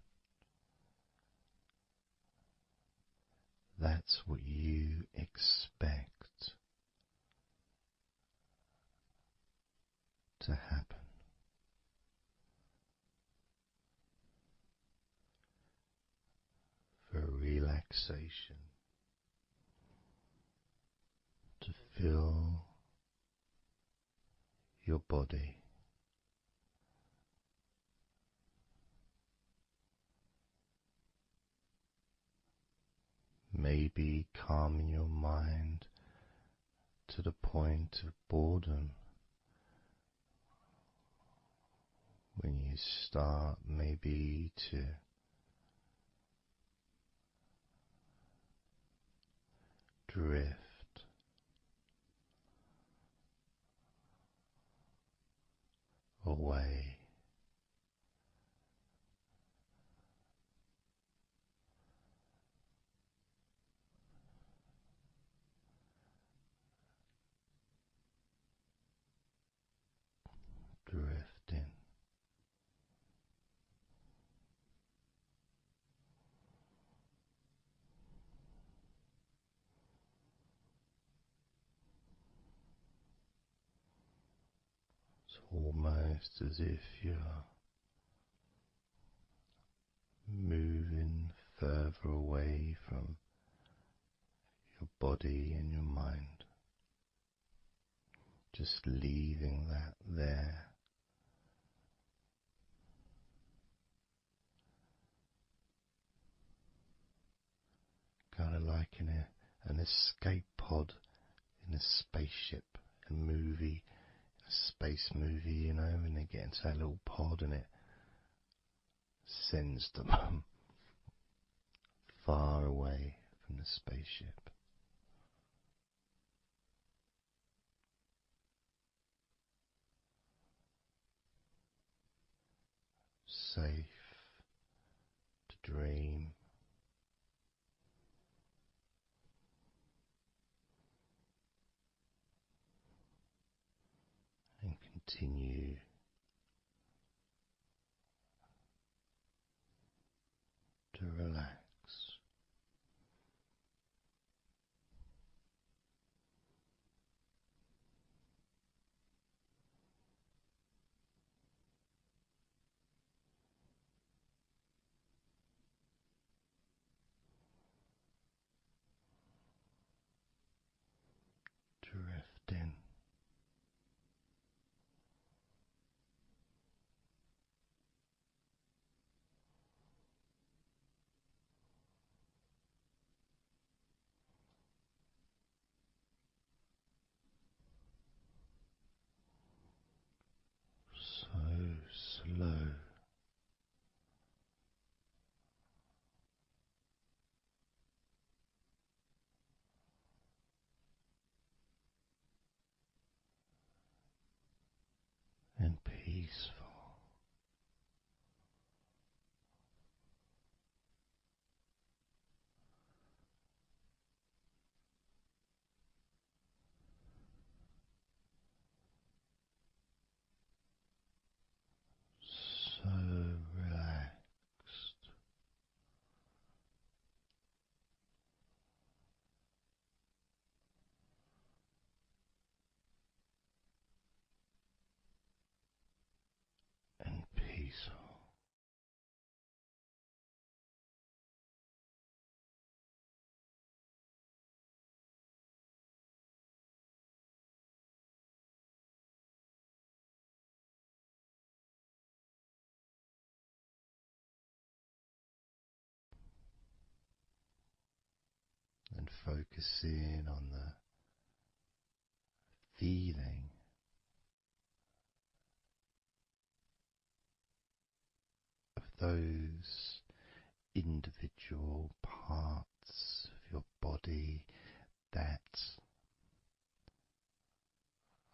That's what you expect relaxation, to feel your body. Maybe calming your mind to the point of boredom when you start maybe to drift away. Drifting. It's almost as if you're moving further away from your body and your mind, just leaving that there. Kind of like in an escape pod in a spaceship, a movie, a space movie, you know, when they get into that little pod and it sends them far away from the spaceship. Safe to dream. And continue to relax. Drifting. So slow. And peaceful. So relaxed. And peaceful. And focusing on the feeling of those individual parts of your body that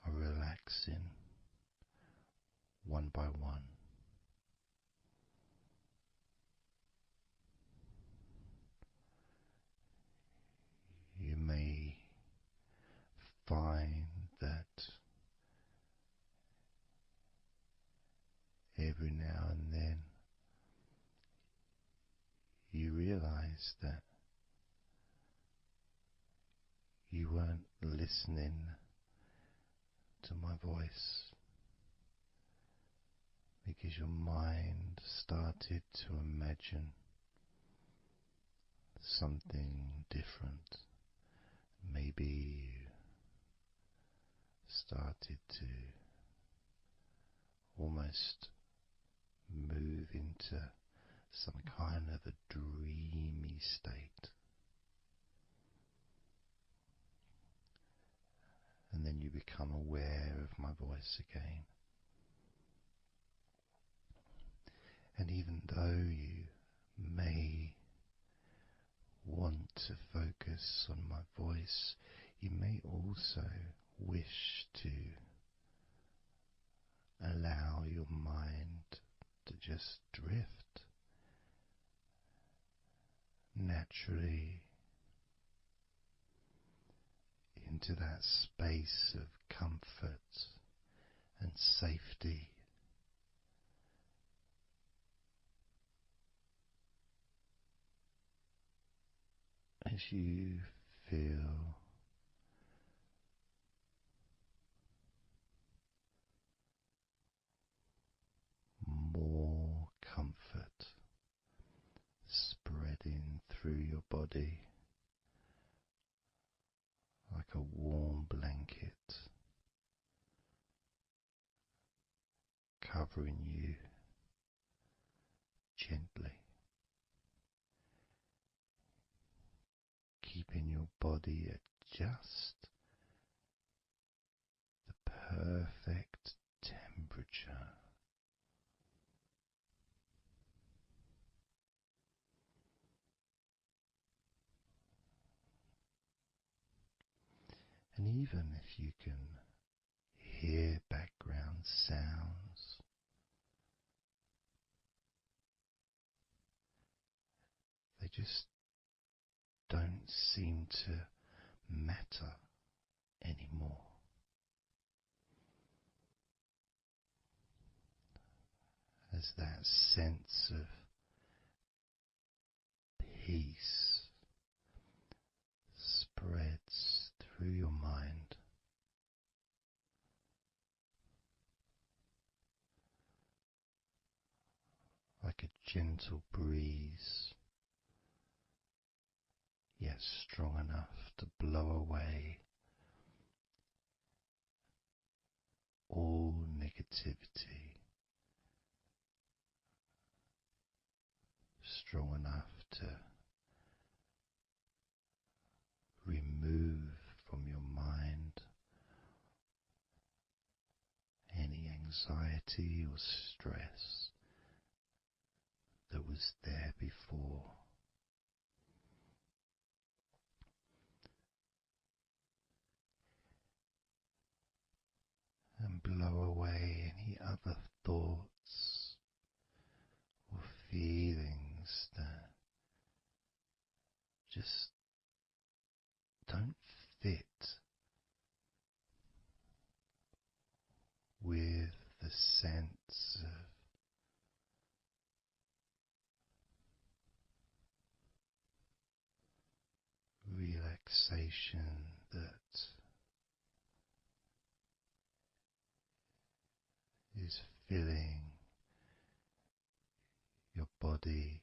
are relaxing one by one. You may find that every now and then you realize that you weren't listening to my voice because your mind started to imagine something different. Maybe you started to almost move into some kind of a dreamy state. And then you become aware of my voice again. And even though you may want to focus on my voice, you may also wish to allow your mind to just drift naturally into that space of comfort and safety. As you feel more comfort spreading through your body like a warm blanket, covering you gently, keeping your body at just the perfect temperature. And even if you can hear background sounds, they just don't seem to matter anymore. As that sense of peace spreads through your mind, like a gentle breeze, yet strong enough to blow away all negativity, strong enough to remove from your mind any anxiety or stress that was there before. And blow away any other thoughts or feelings that just don't fit with the sense of relaxation that is filling your body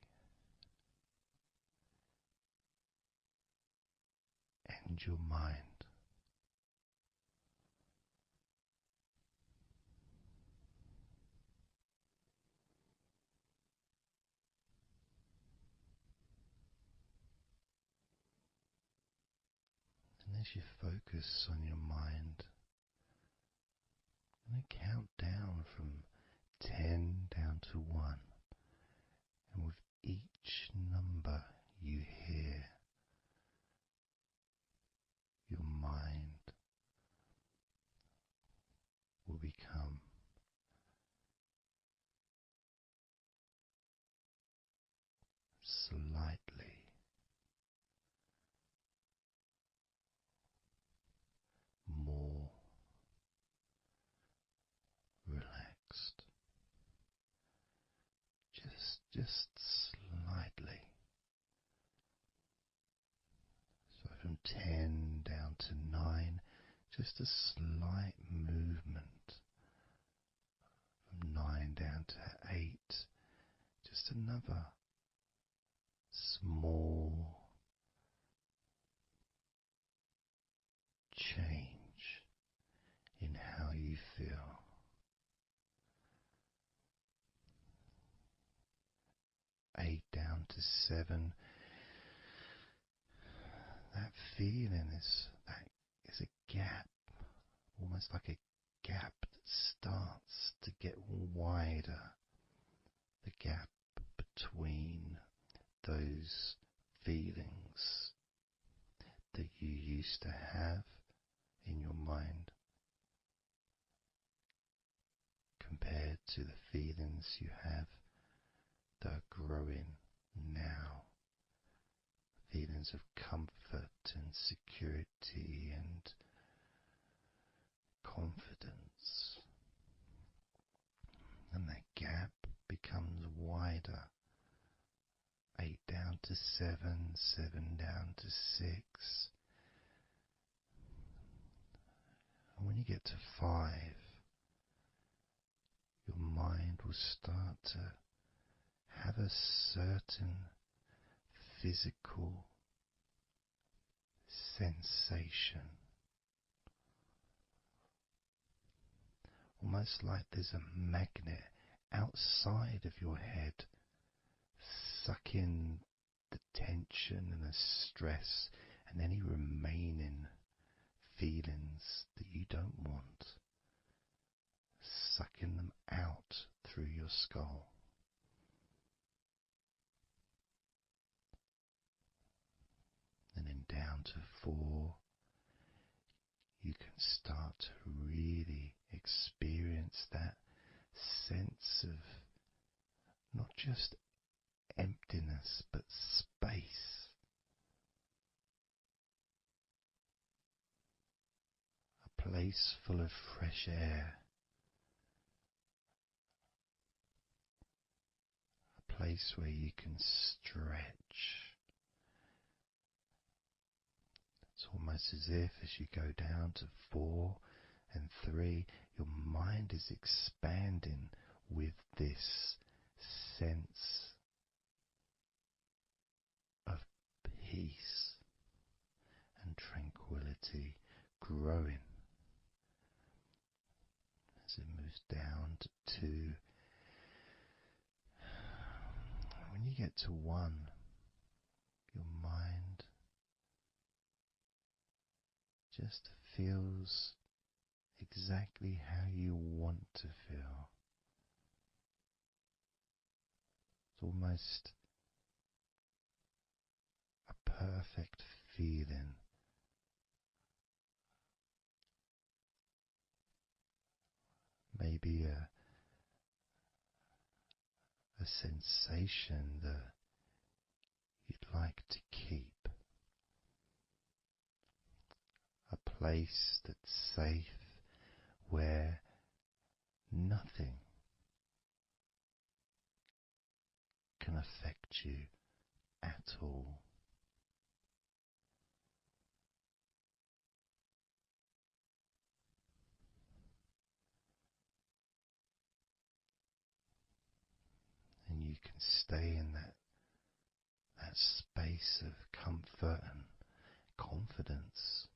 and your mind. And as you focus on your mind, I'm going to count down from 10 down to 1, and with each number you hear, your mind will become slightly more relaxed, just slightly. So from 10 down to 9, just a slight movement. From 9 down to 8, just another small change in how you feel. 8 down to 7. That feeling is a gap, almost like a gap that starts to get wider. The gap between those feelings that you used to have in your mind compared to the feelings you have that are growing now. Feelings of comfort and security and confidence. And that gap becomes wider. 8 down to 7, 7 down to 6. And when you get to 5, your mind will start to have a certain physical sensation, almost like there's a magnet outside of your head sucking the tension and the stress and any remaining feelings that you don't want, sucking them out through your skull. And then down to 4, you can start to really experience that sense of not just emptiness but space. A place full of fresh air. A place where you can stretch. It's almost as if as you go down to 4 and 3, your mind is expanding with this sense of peace and tranquility growing. As it moves down to 2, when you get to 1, your mind just feels exactly how you want to feel. It's almost a perfect feeling. Maybe a sensation that you'd like to keep. A place that's safe where nothing can affect you at all. And you can stay in that space of comfort and confidence.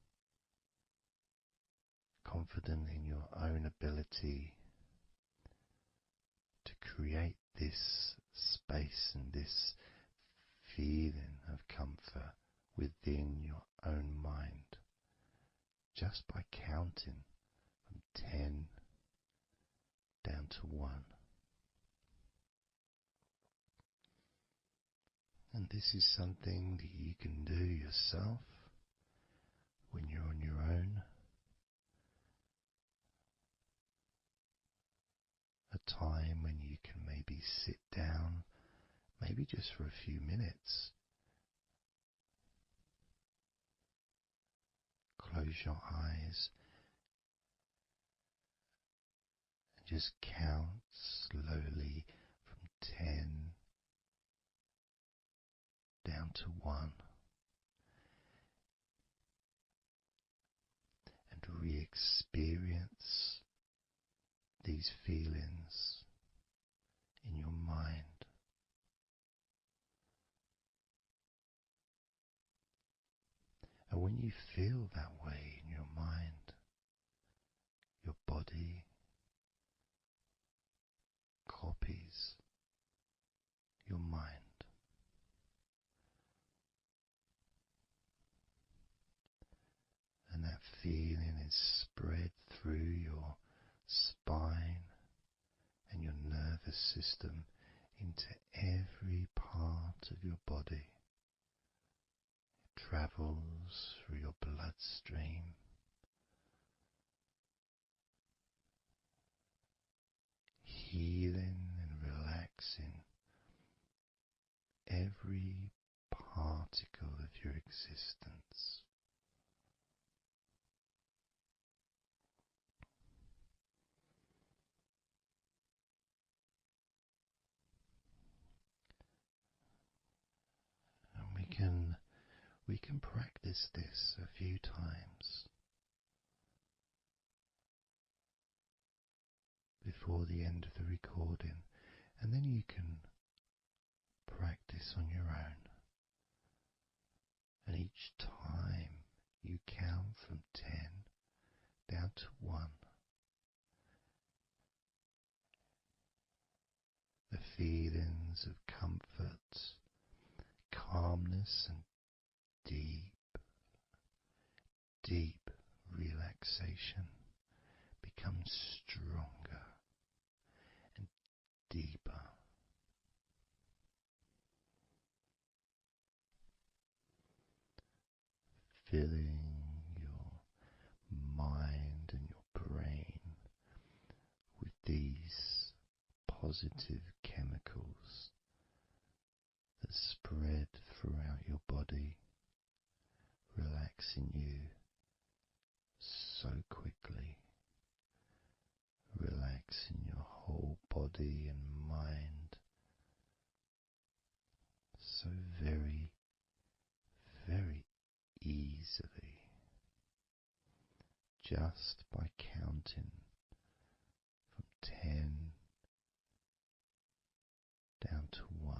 Confident in your own ability to create this space and this feeling of comfort within your own mind, just by counting from 10 down to 1. And this is something that you can do yourself when you're on your own. A time when you can maybe sit down, maybe just for a few minutes. Close your eyes and just count slowly from 10 down to 1. And re-experience these feelings in your mind. And when you feel that way in your mind, mind, your body copies your mind. And that feeling is spread through your spine and your nervous system into every part of your body. It travels through your bloodstream, healing and relaxing every particle of your existence. And we can practice this a few times before the end of the recording, and then you can practice on your own. And each time you count from 10 down to 1. The feelings of comfort, calmness and deep relaxation become stronger and deeper. Filling your mind and your brain with these positive chemicals that spread throughout your body, relaxing you so quickly, relaxing your whole body and mind so very, very easily, just by counting from 10 down to 1.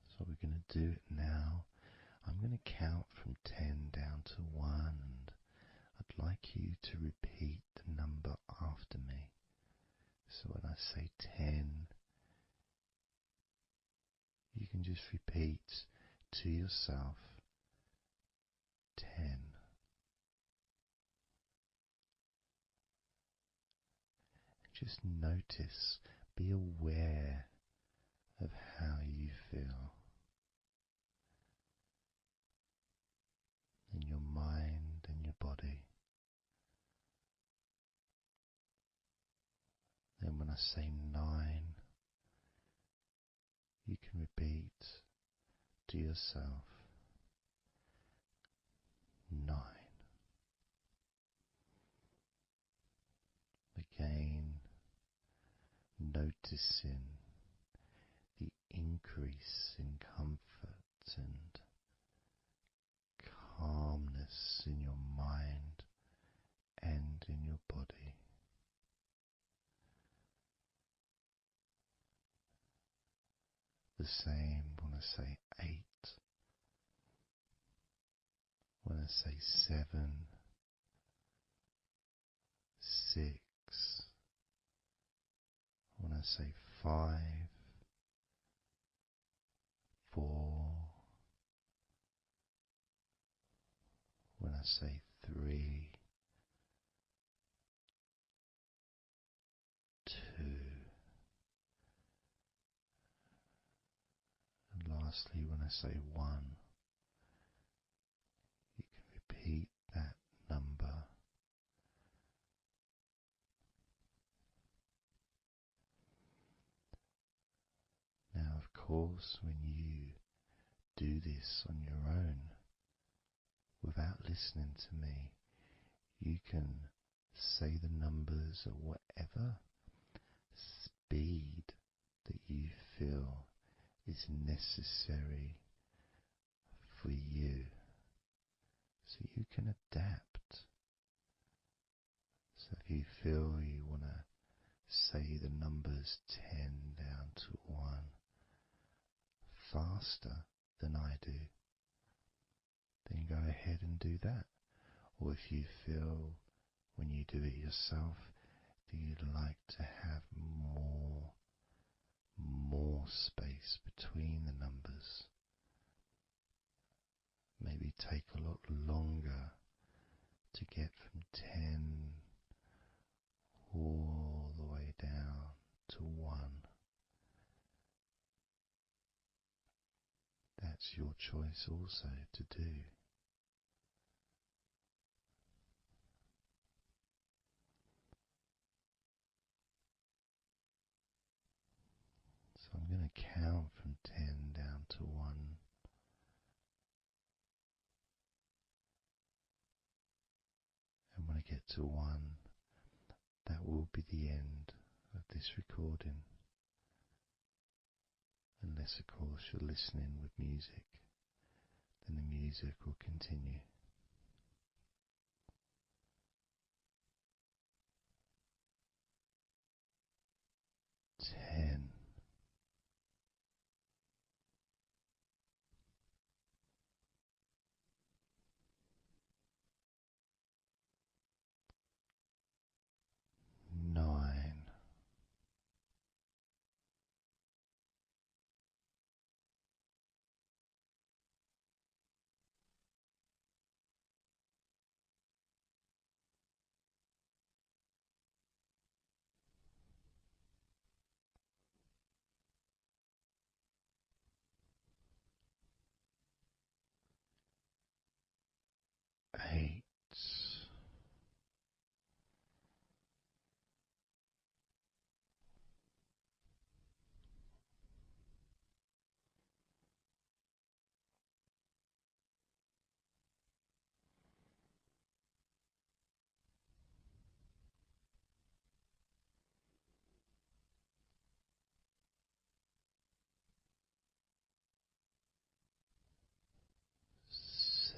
So we're going to do it now. I'm going to count from 10 down to 1, and I'd like you to repeat the number after me. So when I say 10, you can just repeat to yourself 10. And just notice, be aware of how you feel in your mind and your body. Then when I say 9, you can repeat to yourself 9. Again, noticing the increase in comfort and calmness in your mind and in your body. The same when I say 8, when I say 7, 6, when I say 5, 4, when I say 3, 2, and lastly when I say 1, you can repeat that number. Now, of course, when you do this on your own, without listening to me, you can say the numbers at whatever speed that you feel is necessary for you, so you can adapt. So if you feel you want to say the numbers 10 down to 1 faster than I do, ahead and do that. Or if you feel when you do it yourself that you'd like to have more space between the numbers, maybe take a lot longer to get from 10 all the way down to 1. That's your choice also to do. So I'm going to count from 10 down to 1. And when I get to 1, that will be the end of this recording. Unless, of course, you're listening with music, then the music will continue. 10. 9. 8.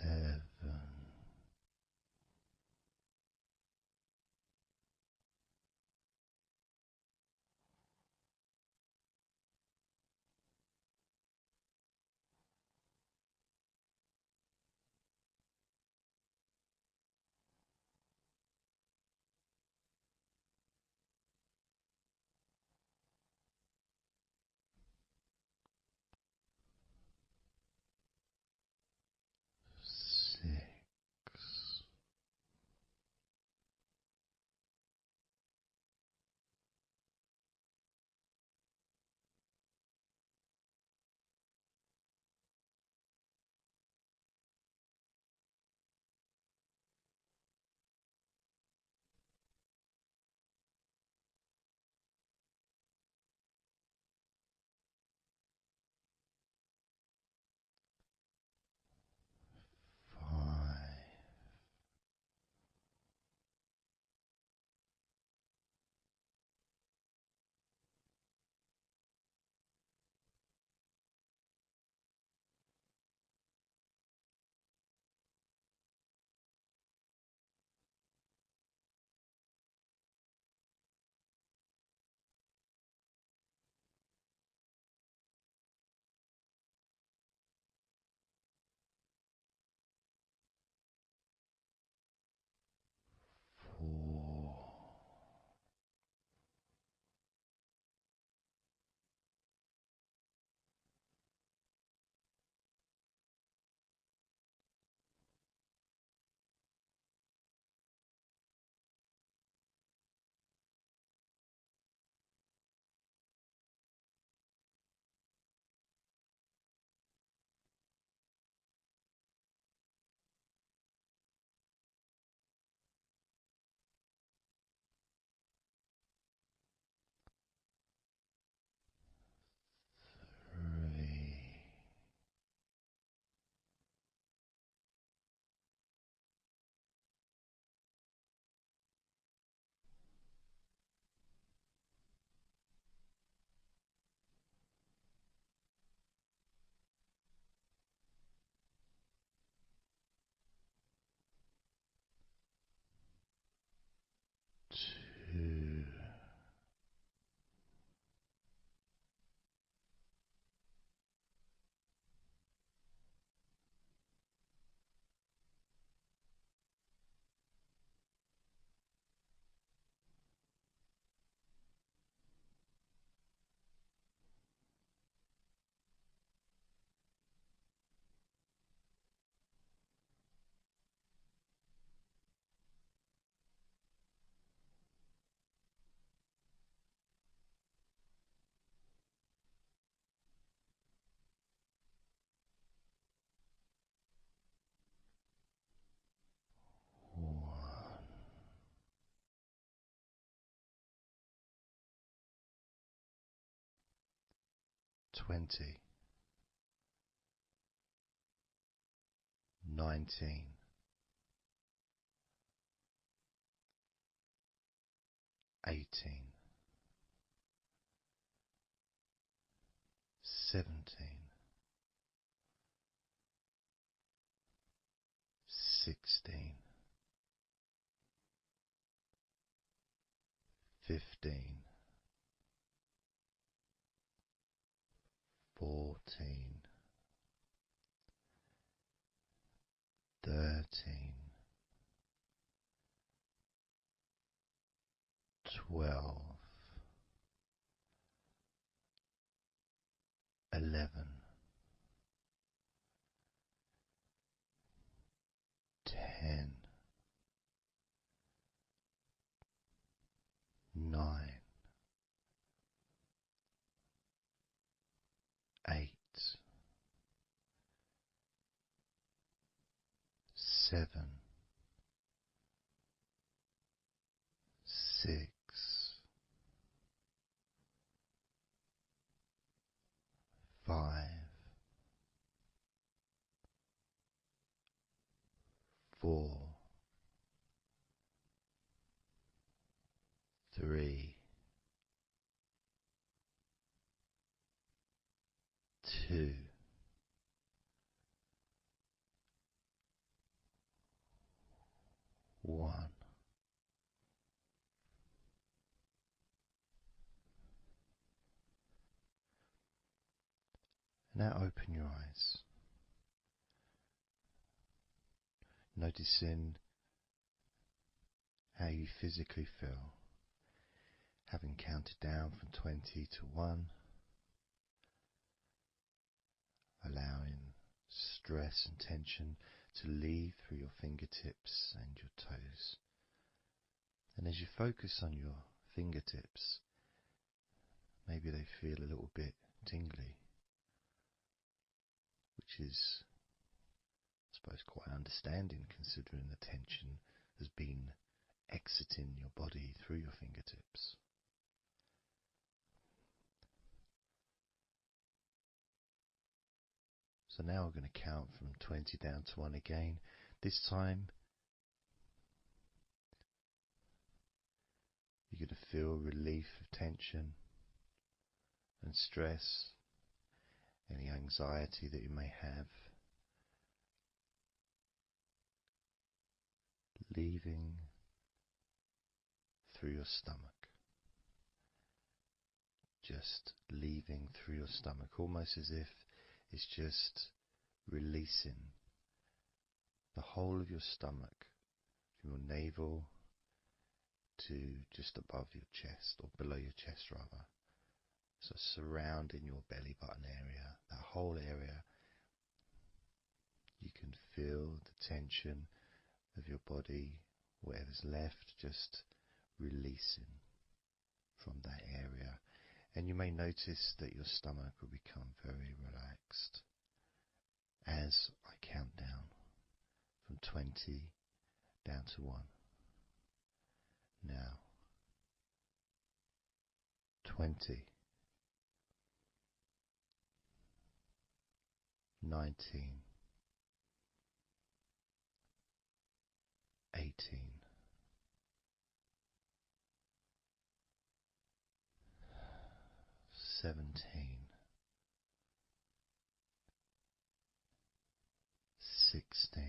7. 20, 19, 18, 17, 16, 15, 14, 13, 12, 11, 10, 9, 8, 7, 6, 5, 4, 3, 2, 1. Now open your eyes, noticing how you physically feel, having counted down from 20 to 1, allowing stress and tension to leave through your fingertips and your toes. And as you focus on your fingertips, maybe they feel a little bit tingly, which is, I suppose, quite understanding considering the tension has been exiting your body through your fingertips. So now we're going to count from 20 down to 1 again. This time you're going to feel relief of tension and stress, any anxiety that you may have, leaving through your stomach. Just leaving through your stomach, almost as if it's just releasing the whole of your stomach, from your navel to just above your chest, or below your chest rather. So surrounding your belly button area, that whole area, you can feel the tension of your body, whatever's left, just releasing from that area. And you may notice that your stomach will become very relaxed as I count down from 20 down to 1. Now, 20, 19, 18, 17, 16,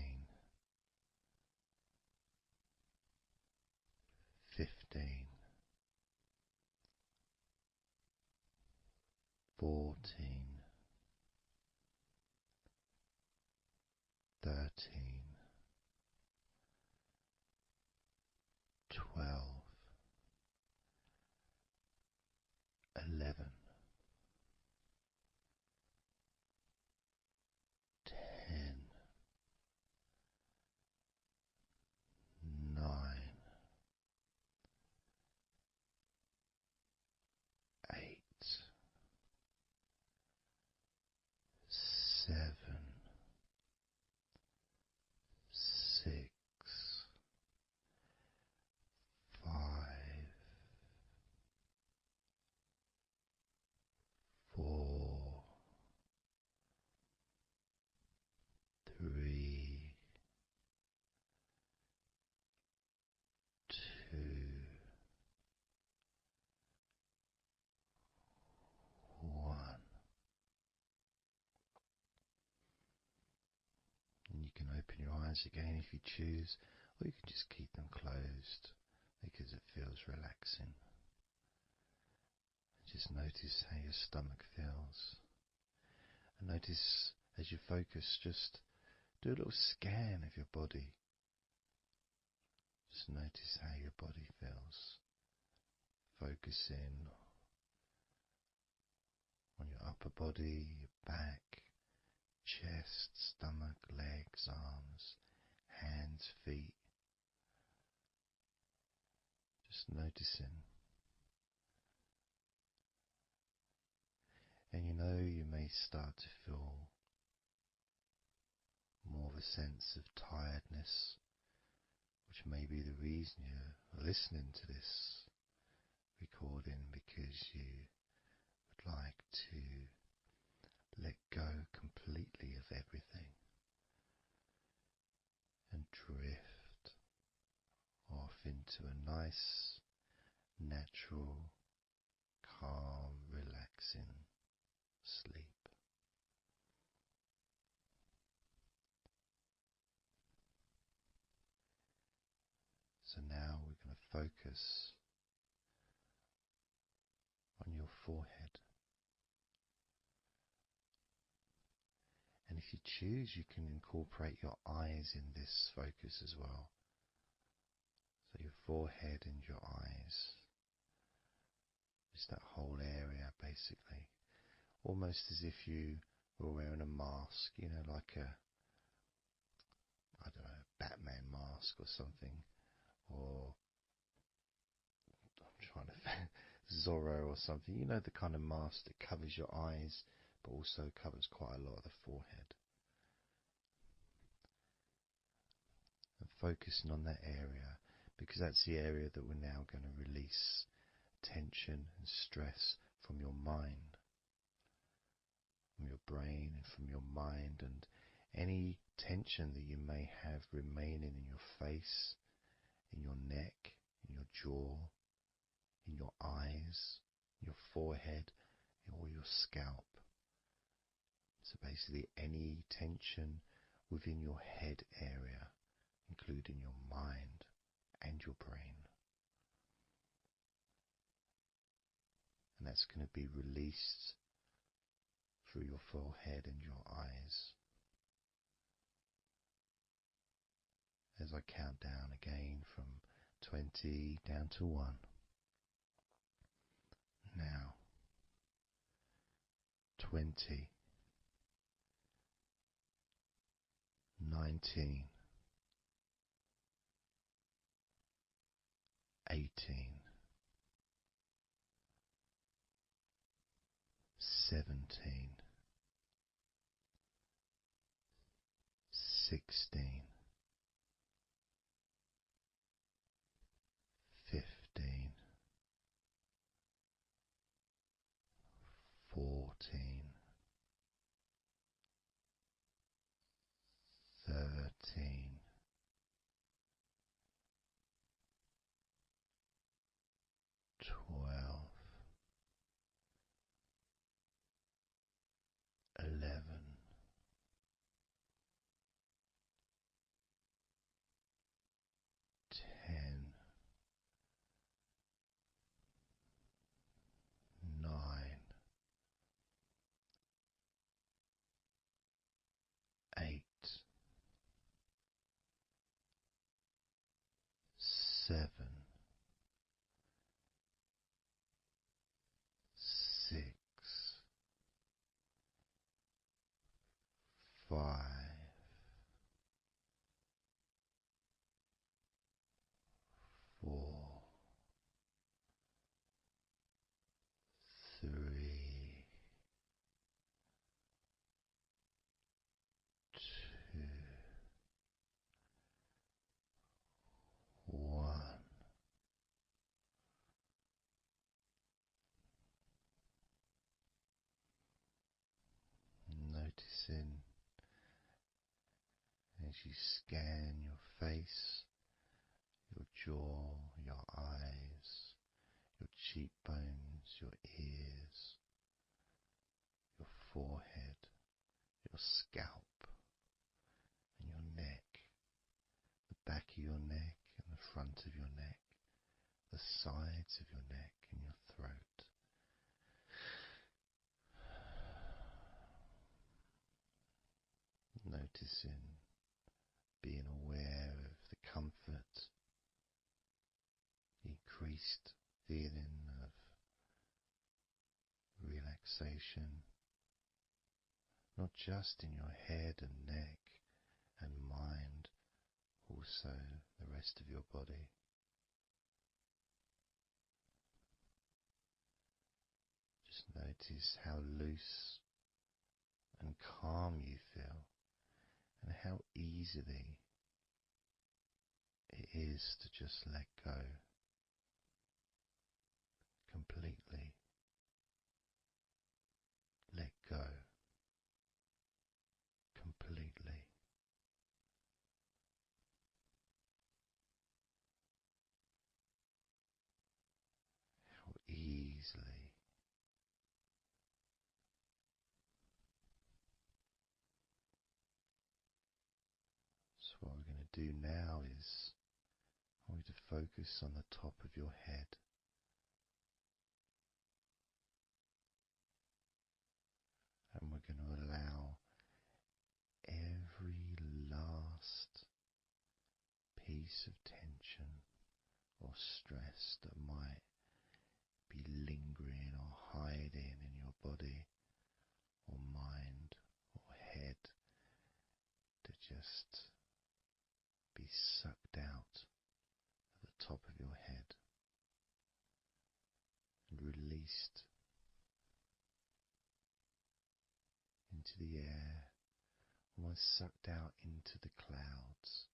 15, 14, 13, 12, 11, 10, 9, 8, 7, open your eyes again if you choose, or you can just keep them closed because it feels relaxing. Just notice how your stomach feels. And notice as you focus, just do a little scan of your body. Just notice how your body feels. Focusing on your upper body, your back, chest, stomach, legs, arms, hands, feet. Just noticing. And you may start to feel more of a sense of tiredness, which may be the reason you're listening to this recording, because you would like to let go completely of everything and drift off into a nice, natural, calm, relaxing sleep. So now we're going to focus on your forehead. And if you choose, you can incorporate your eyes in this focus as well. So your forehead and your eyes. Just that whole area, basically. Almost as if you were wearing a mask, like a Batman mask or something. Or I'm trying to Zorro or something, the kind of mask that covers your eyes but also covers quite a lot of the forehead. And focusing on that area, because that's the area that we're now going to release tension and stress from your mind, from your brain and from your mind, and any tension that you may have remaining in your face, in your neck, in your jaw, in your eyes, your forehead, or your scalp. So basically any tension within your head area, including your mind and your brain. And that's going to be released through your forehead and your eyes. As I count down again from 20 down to 1. Now, 20, 19, 18, 17, 16, 15, 14, 13, 12, 11, 10, 9, 8, 7, 6, 5, 4, 3, 2, 1. Noticing as you scan your face, your jaw, your eyes, your cheekbones, your ears, your forehead, your scalp, and your neck. front of your neck, the sides of your neck and your throat. Noticing, being aware of the comfort, the increased feeling of relaxation, not just in your head and neck and mind, also the rest of your body. Just notice how loose and calm you feel, and how easily it is to just let go completely. Let go completely. How easily. So what we're going to do now is I want you to focus on the top of your head. And we're going to allow every last piece of tension or stress that might be lingering or hiding in your body or mind or head to just be sucked out at the top of your head and released into the air, almost sucked out into the clouds.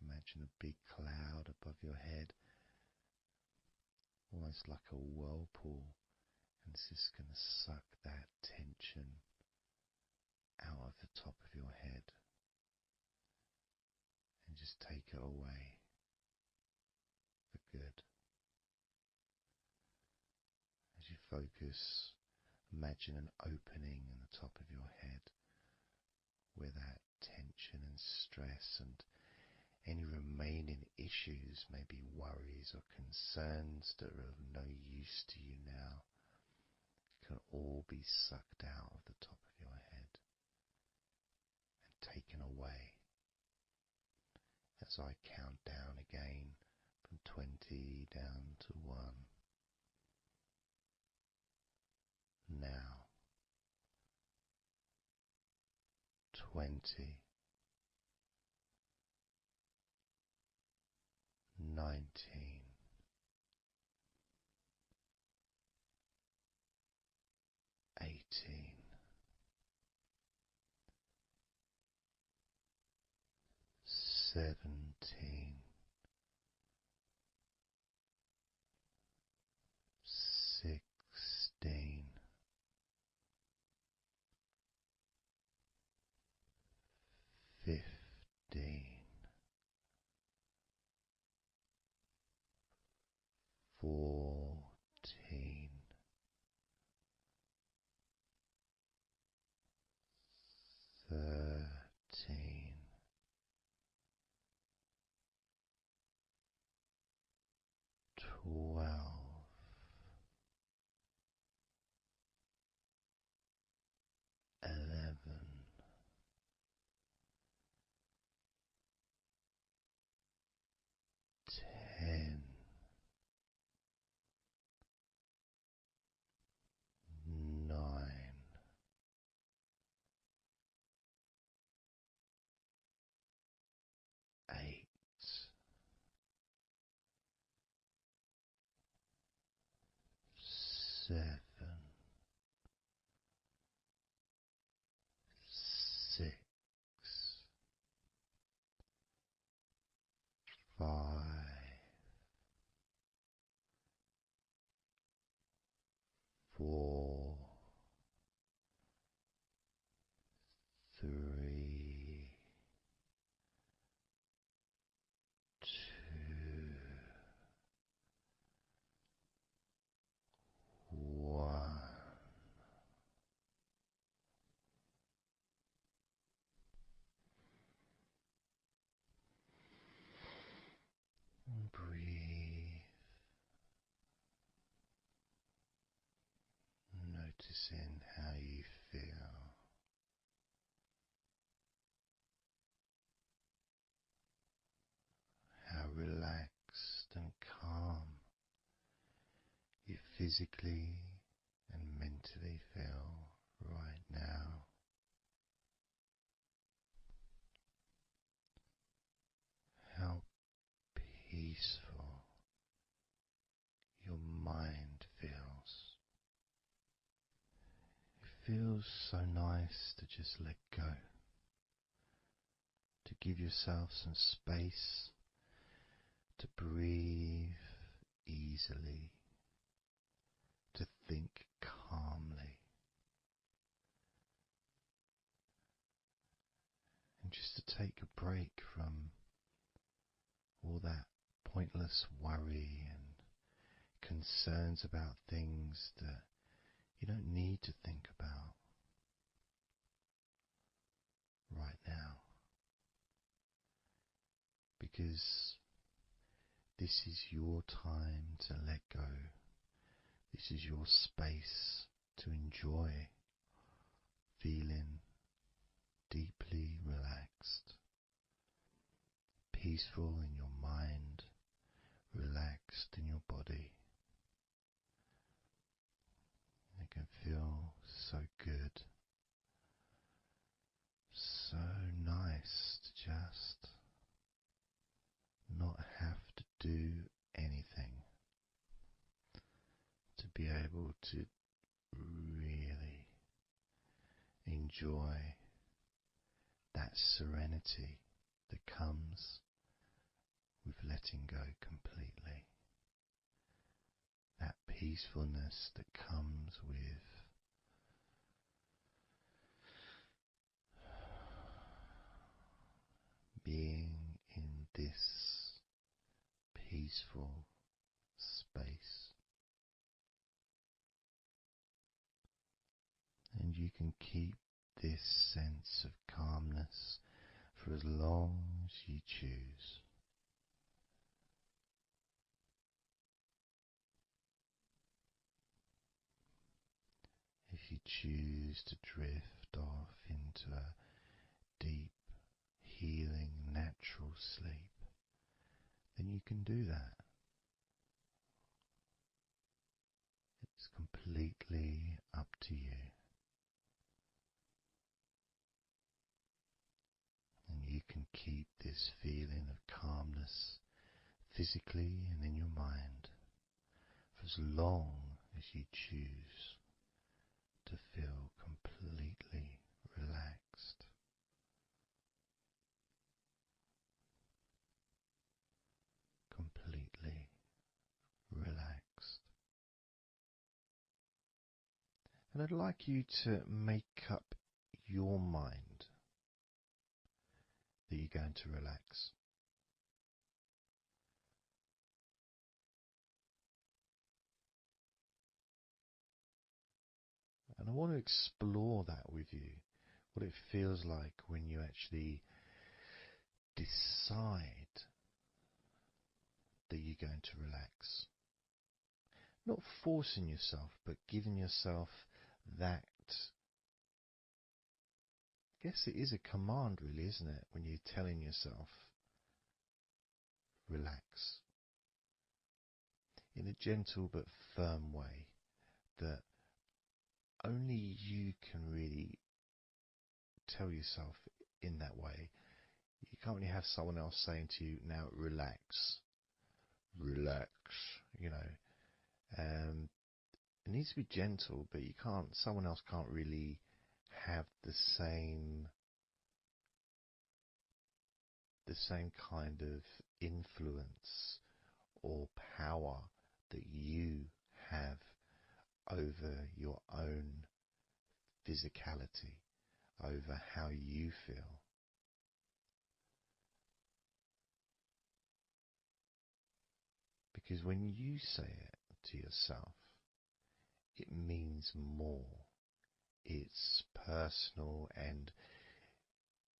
Imagine a big cloud above your head, almost like a whirlpool, and it's just going to suck that tension out of the top of your head and just take it away for good. As you focus, imagine an opening in the top of your head where that tension and stress and any remaining issues, maybe worries or concerns that are of no use to you now, can all be sucked out of the top of your head and taken away. As I count down again from 20 down to 1. Now 20, 19, 18, 17, 16, 15, 14, 13, 12, 11, 10, 9, 8, noticing how you feel. How relaxed and calm you physically and mentally feel right now. How peaceful your mind feels. It feels so nice to just let go, to give yourself some space to breathe easily, to think calmly, and just to take a break from all that pointless worry and concerns about things that you don't need to think about right now, because this is your time to let go. This is your space to enjoy feeling deeply relaxed, peaceful in your mind, relaxed in your body. It can feel so good, so nice to just not have to do anything, to be able to really enjoy that serenity that comes with letting go completely, that peacefulness that comes with being in this peaceful space. And you can keep this sense of calmness for as long as you choose. If you choose to drift off into a deep, healing, natural sleep, then you can do that. It's completely up to you. And you can keep this feeling of calmness physically and in your mind for as long as you choose to feel completely relaxed. Completely relaxed. And I'd like you to make up your mind that you're going to relax. And I want to explore that with you, what it feels like when you actually decide that you're going to relax. Not forcing yourself, but giving yourself that. I guess it is a command, really, isn't it? When you're telling yourself, relax. In a gentle but firm way that only you can really tell yourself in that way. You can't really have someone else saying to you, now relax, relax, you know. It needs to be gentle, but someone else can't really have the same kind of influence or power that you have over your own physicality, over how you feel. Because when you say it to yourself, it means more. It's personal, and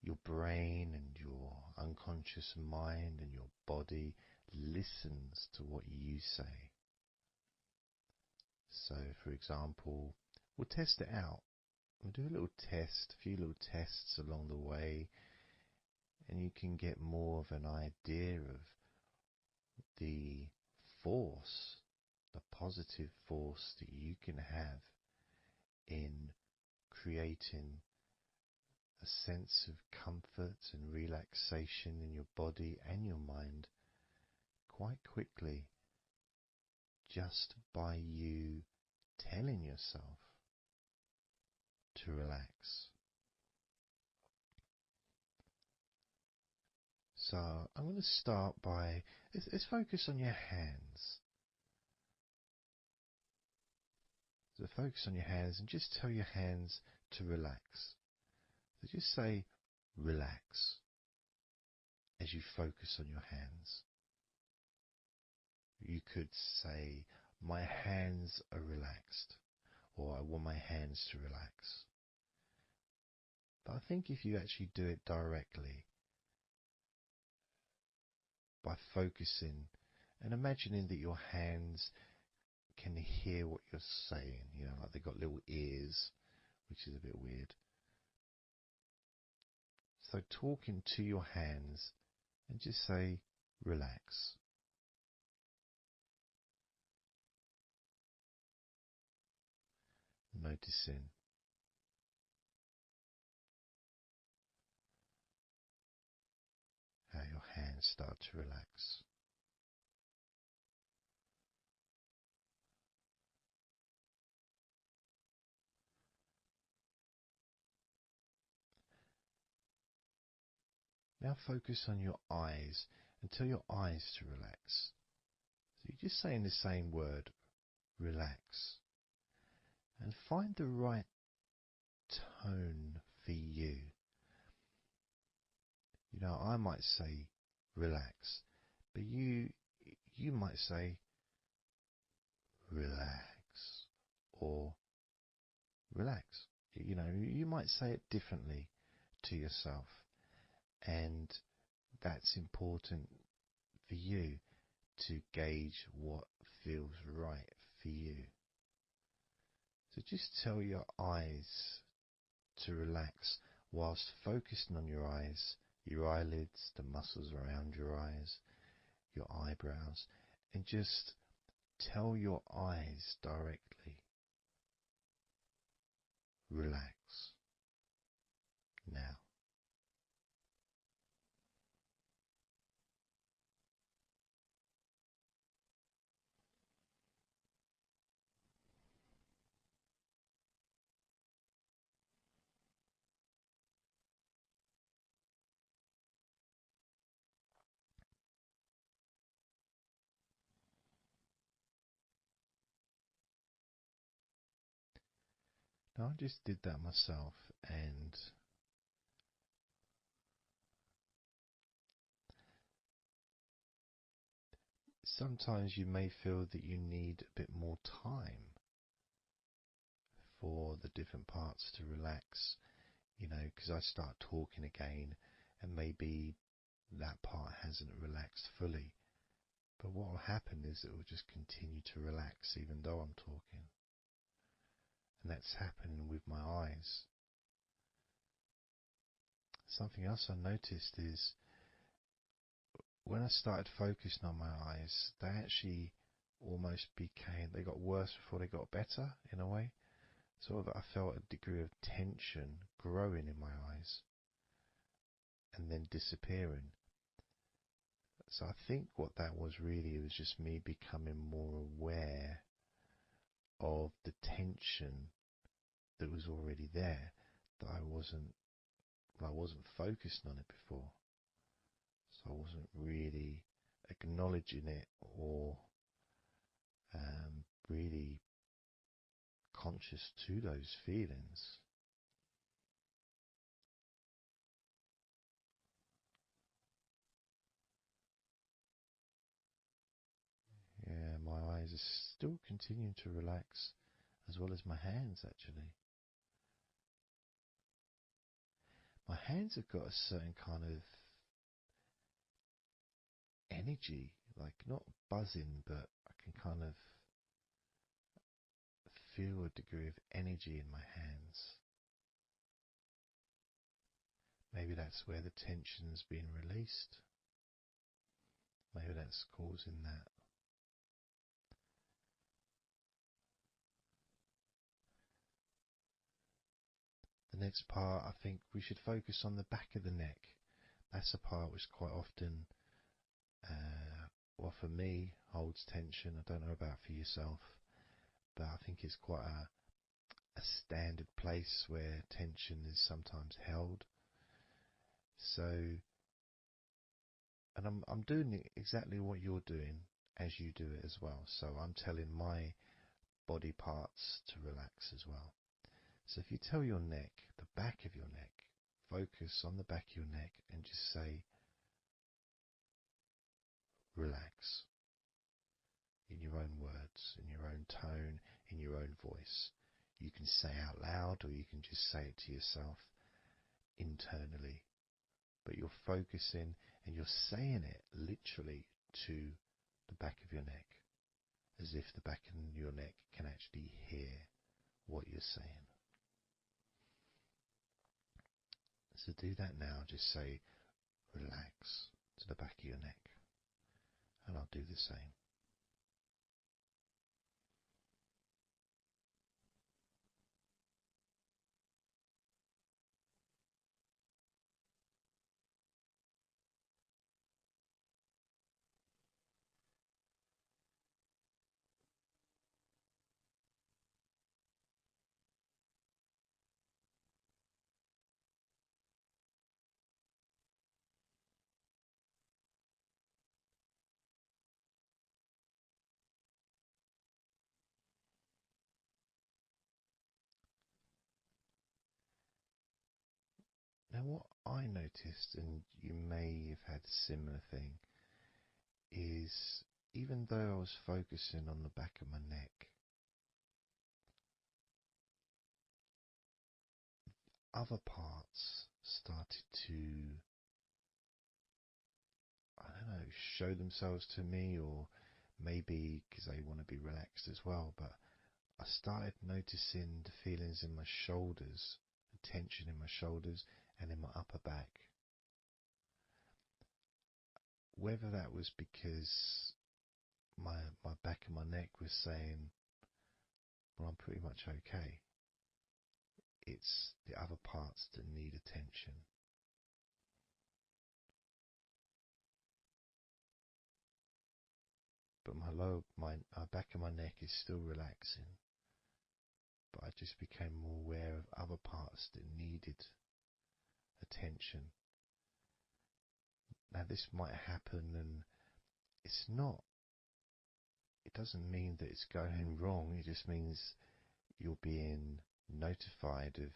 your brain and your unconscious mind and your body listens to what you say. So, for example, we'll test it out. We'll do a little test, a few little tests along the way, and you can get more of an idea of the force, the positive force that you can have in creating a sense of comfort and relaxation in your body and your mind quite quickly, just by you telling yourself to relax. So I'm going to start by, let's focus on your hands. So focus on your hands and just tell your hands to relax. So just say relax as you focus on your hands. You could say, my hands are relaxed, or I want my hands to relax. But I think if you actually do it directly, by focusing and imagining that your hands can hear what you're saying, like they've got little ears, which is a bit weird. So talking to your hands and just say, relax. Noticing how your hands start to relax. Now focus on your eyes and tell your eyes to relax. So you're just saying the same word, relax. And find the right tone for you. I might say relax, but you might say relax or relax. You might say it differently to yourself, and that's important for you to gauge what feels right for you. So just tell your eyes to relax whilst focusing on your eyes, your eyelids, the muscles around your eyes, your eyebrows, and just tell your eyes directly, relax now. Now I just did that myself, and sometimes you may feel that you need a bit more time for the different parts to relax, because I start talking again and maybe that part hasn't relaxed fully. But what will happen is it will just continue to relax even though I'm talking. And that's happening with my eyes. Something else I noticed is when I started focusing on my eyes, they actually almost they got worse before they got better in a way. Sort of I felt a degree of tension growing in my eyes and then disappearing. So I think what that was really was just me becoming more aware of the tension that was already there, that I wasn't focusing on it before. So I wasn't really acknowledging it or really conscious to those feelings. Yeah, my eyes are still continuing to relax, as well as my hands actually. My hands have got a certain kind of energy, like not buzzing, but I can kind of feel a degree of energy in my hands. Maybe that's where the tension's been released. Maybe that's causing that. The next part, I think we should focus on the back of the neck. That's the part which quite often, well for me, holds tension. I don't know about for yourself, but I think it's quite a standard place where tension is sometimes held. So, and I'm doing exactly what you're doing as you do it as well. So I'm telling my body parts to relax as well. So if you tell your neck, the back of your neck, focus on the back of your neck and just say, relax, in your own words, in your own tone, in your own voice. You can say out loud or you can just say it to yourself internally. But you're focusing and you're saying it literally to the back of your neck, as if the back of your neck can actually hear what you're saying. So do that now. Just say relax to the back of your neck, and I'll do the same. Now what I noticed, and you may have had a similar thing, is even though I was focusing on the back of my neck, other parts started to, I don't know, show themselves to me, or maybe because they want to be relaxed as well, but I started noticing the feelings in my shoulders, the tension in my shoulders and in my upper back. Whether that was because my back of my neck was saying, well, I'm pretty much okay. It's the other parts that need attention. But my back of my neck is still relaxing. But I just became more aware of other parts that needed attention. Now this might happen, and it doesn't mean that it's going wrong. It just means you're being notified of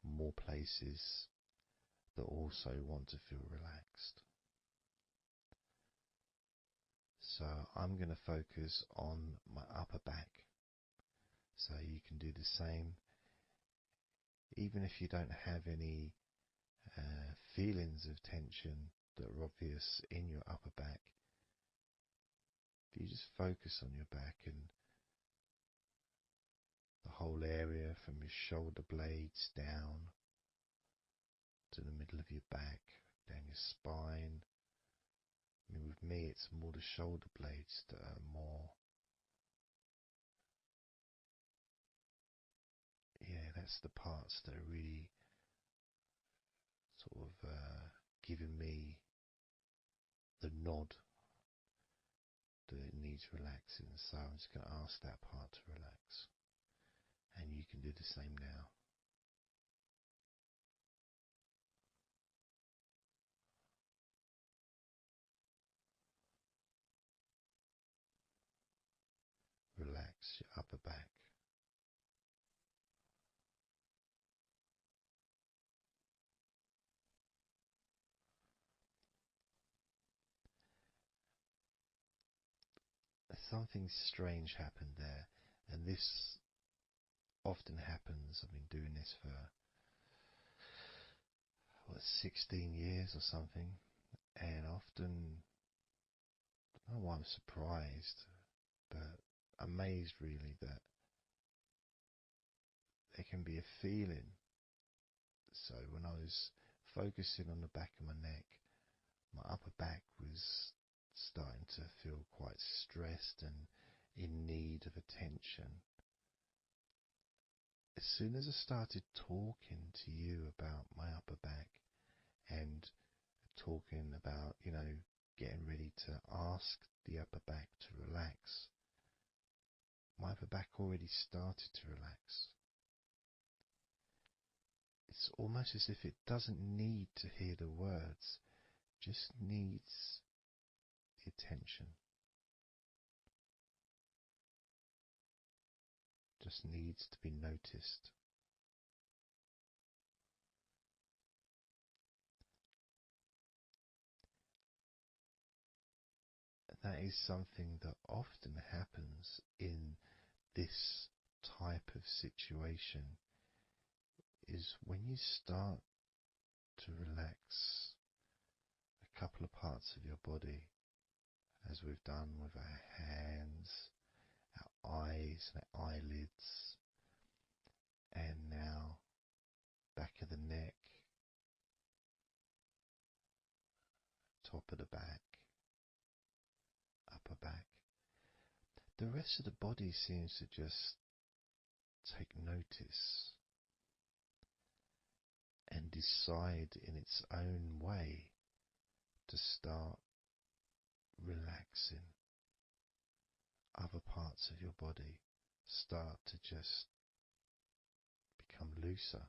more places that also want to feel relaxed. So I'm going to focus on my upper back. So you can do the same. Even if you don't have any feelings of tension that are obvious in your upper back, if you just focus on your back and the whole area from your shoulder blades down to the middle of your back, down your spine. I mean, with me, it's more the shoulder blades that are more, that's the parts that are really sort of giving me the nod that it needs relaxing. So I'm just going to ask that part to relax. And you can do the same now. Relax your upper back. Something strange happened there, and this often happens. I've been doing this for 16 years or something, and often, I don't know why I'm surprised, but amazed really, that there can be a feeling. So when I was focusing on the back of my neck, my upper back was starting to feel quite stressed and in need of attention. As soon as I started talking to you about my upper back and talking about, getting ready to ask the upper back to relax, my upper back already started to relax. It's almost as if it doesn't need to hear the words, just needs the attention. Just needs to be noticed. That is something that often happens in this type of situation, is when you start to relax a couple of parts of your body, as we've done with our hands, our eyes and our eyelids, and now back of the neck, top of the back, upper back. The rest of the body seems to just take notice and decide in its own way to start relaxing. Other parts of your body start to just become looser.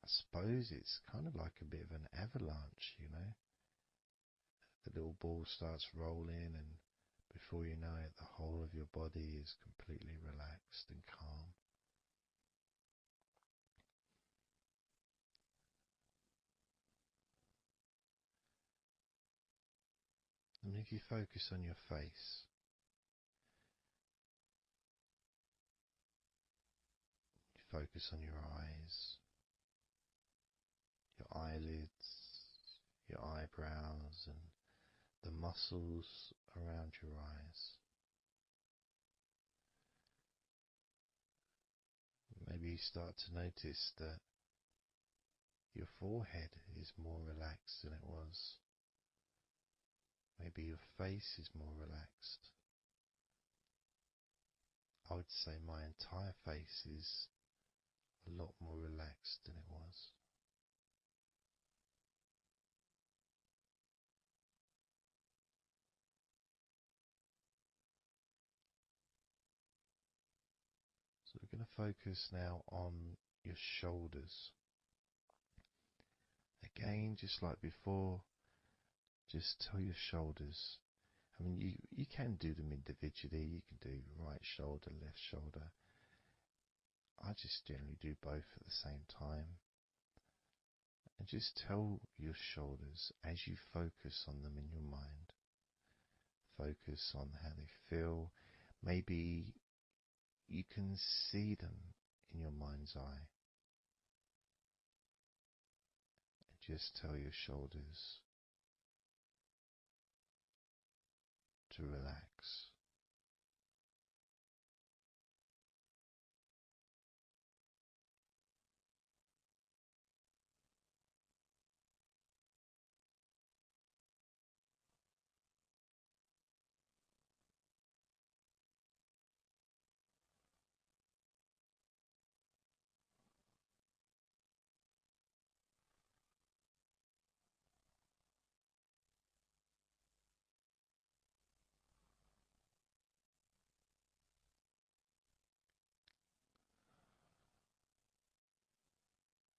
I suppose it's kind of like a bit of an avalanche, The little ball starts rolling, and before you know it, the whole of your body is completely relaxed and calm. And if you focus on your face, you focus on your eyes, your eyelids, your eyebrows, and the muscles around your eyes. Maybe you start to notice that your forehead is more relaxed than it was. Maybe your face is more relaxed. I would say my entire face is a lot more relaxed than it was. So we're going to focus now on your shoulders. Again, just like before, just tell your shoulders. I mean, you can do them individually. You can do right shoulder, left shoulder. I just generally do both at the same time. And just tell your shoulders as you focus on them in your mind. Focus on how they feel. Maybe you can see them in your mind's eye. And just tell your shoulders to relax.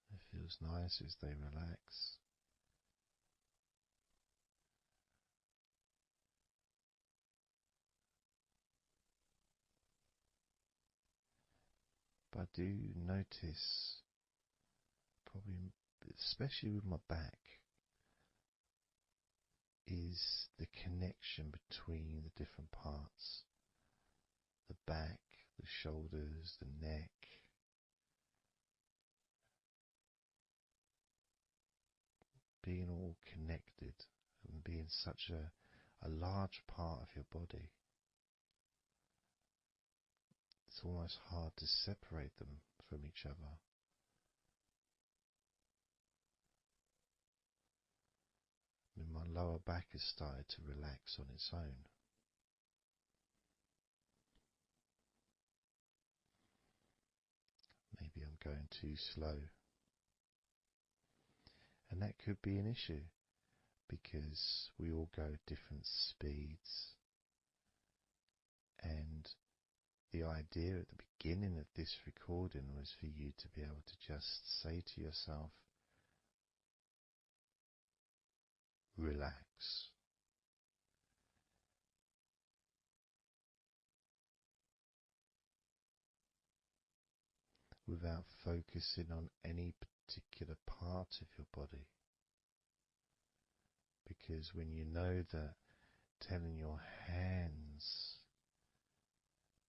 It feels nice as they relax. But I do notice, probably especially with my back, is the connection between the different parts. The back, the shoulders, the neck. Being all connected and being such a large part of your body. it's almost hard to separate them from each other. And my lower back has started to relax on its own. Maybe I'm going too slow. And that could be an issue because we all go at different speeds. And the idea at the beginning of this recording was for you to be able to just say to yourself, relax. Without focusing on any particular part of your body. Because when you know that telling your hands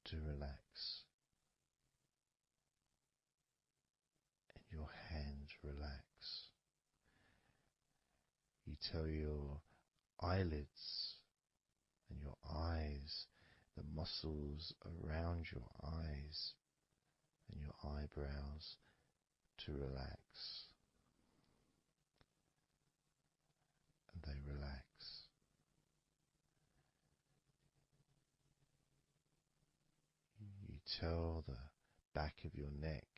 to relax and your hands relax, you tell your eyelids and your eyes, the muscles around your eyes and your eyebrows to relax, and they relax. You tell the back of your neck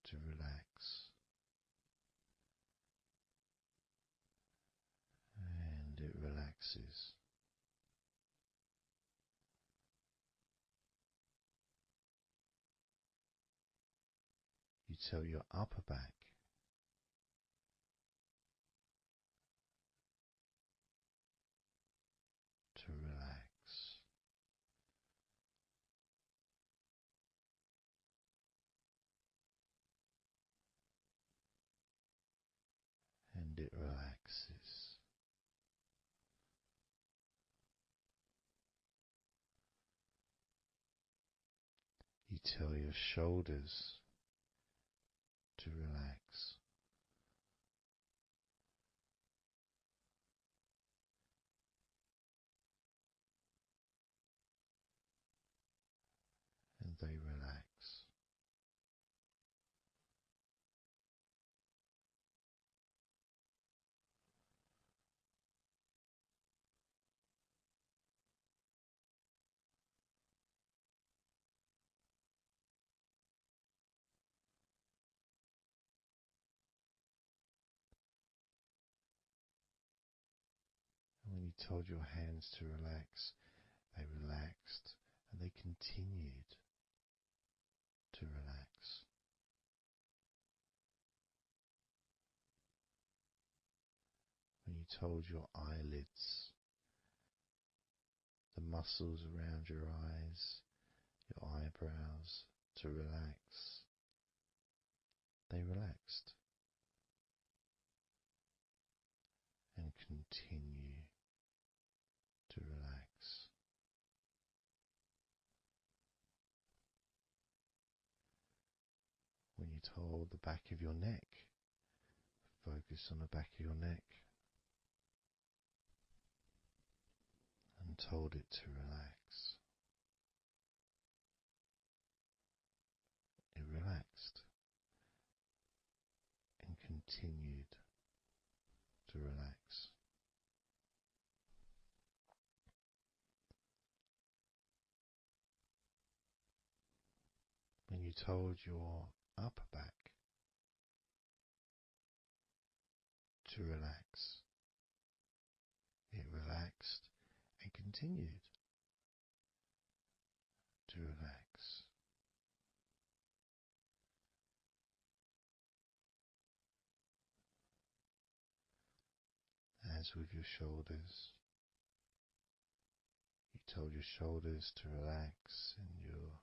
to relax, and it relaxes. You tell your upper back to relax, and it relaxes. You tell your shoulders to relax, and they relax. And when you told your hands to relax, they relaxed and they continued to relax. When you told your eyelids, the muscles around your eyes, your eyebrows to relax, they relaxed and continue to relax. When you told the back of your neck, focus on the back of your neck, and told it to relax. It relaxed and continued to relax. When you told your upper back to relax, it relaxed and continued to relax. As with your shoulders, you told your shoulders to relax, and your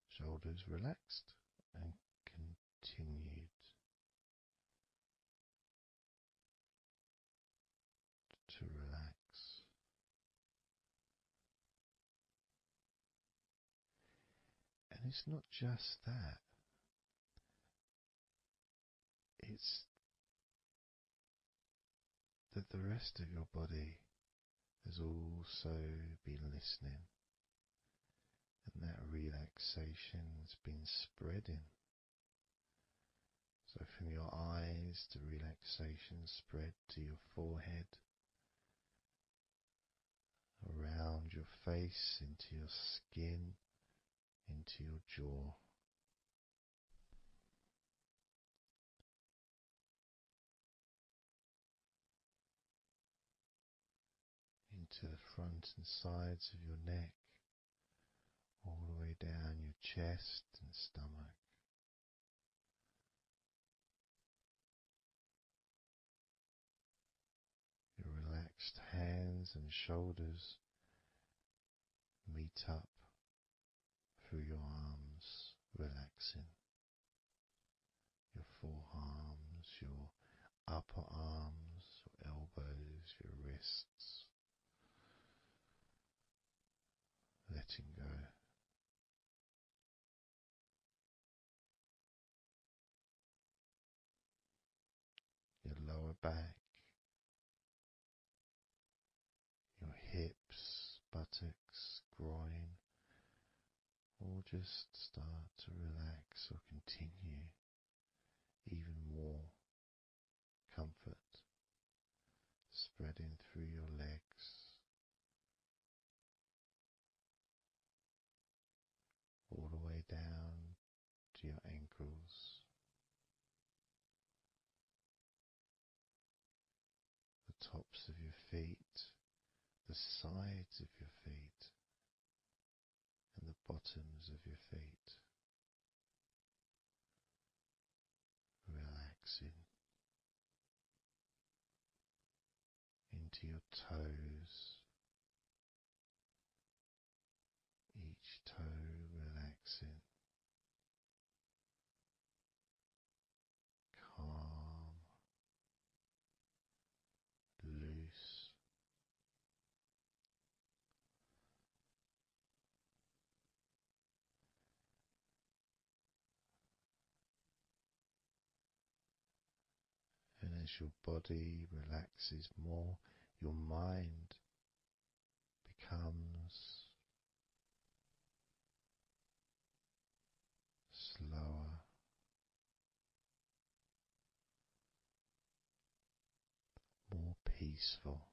shoulders relaxed and continued to relax. And it's not just that, it's that the rest of your body has also been listening, and that relaxation has been spreading. So from your eyes, the relaxation spread to your forehead, around your face, into your skin, into your jaw. Into the front and sides of your neck, all the way down your chest and stomach. Your relaxed hands and shoulders meet up through your arms, relaxing. Your forearms, your upper arms, your elbows, your wrists. Letting go. Your lower back, your hips, buttocks, groin, all just start to relax or continue. Even more comfort spreading through your legs, all the way down to your ankles, the tops of your feet, the sides of your feet, and the bottoms of your feet. Relaxing into your toes, each toe relaxing, calm, loose. And as your body relaxes more, your mind becomes slower, more peaceful,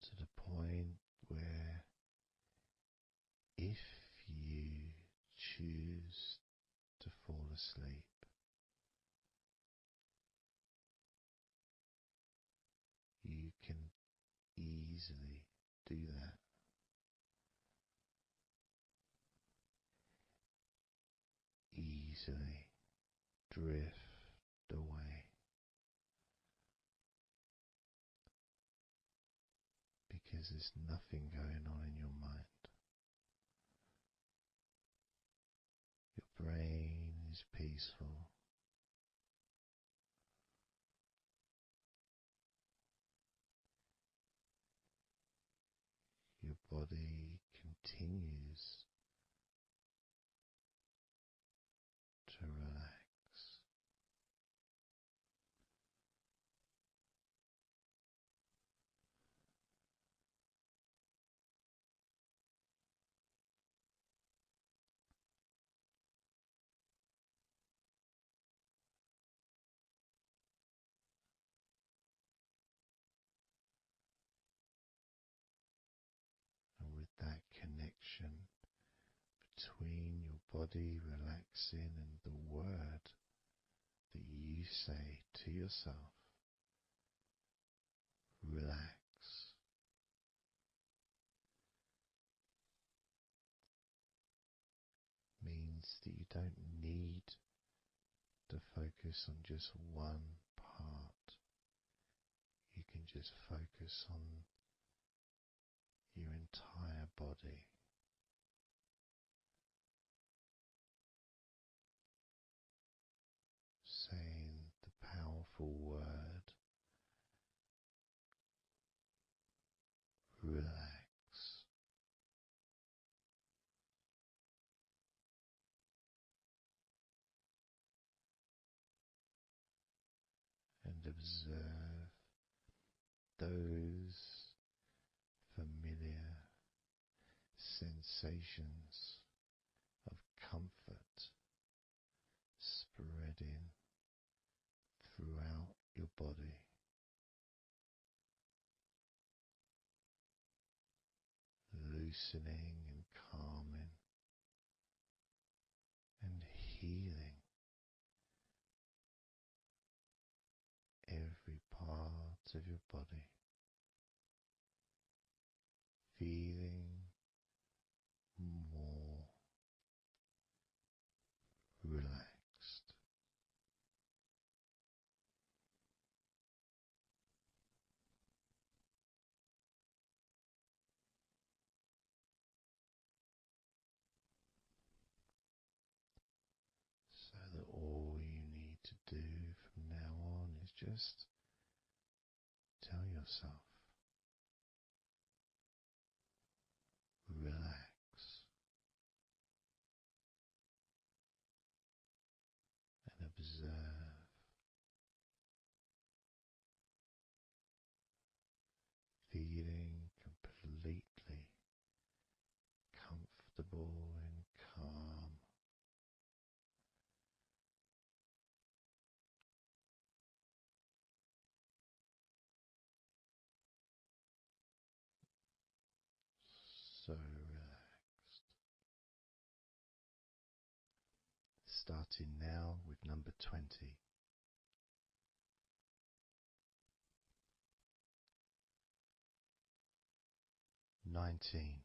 to the point where if you choose to fall asleep, you can easily do that. Easily drift away, because there's nothing going on in your mind. Your brain is peaceful. Your body continues to relax. And with that connection between your body relaxing and the word that you say to yourself, relax, means that you don't need to focus on just one part. You can just focus on your entire body. Saying the powerful word, relax. observe those familiar sensations of comfort spreading throughout your body, loosening and calming and healing every part of your body, feeling more relaxed. So that all you need to do from now on is just tell yourself, relax, and observe, feeling completely comfortable and calm. So relaxed. Starting now with number 20. 19.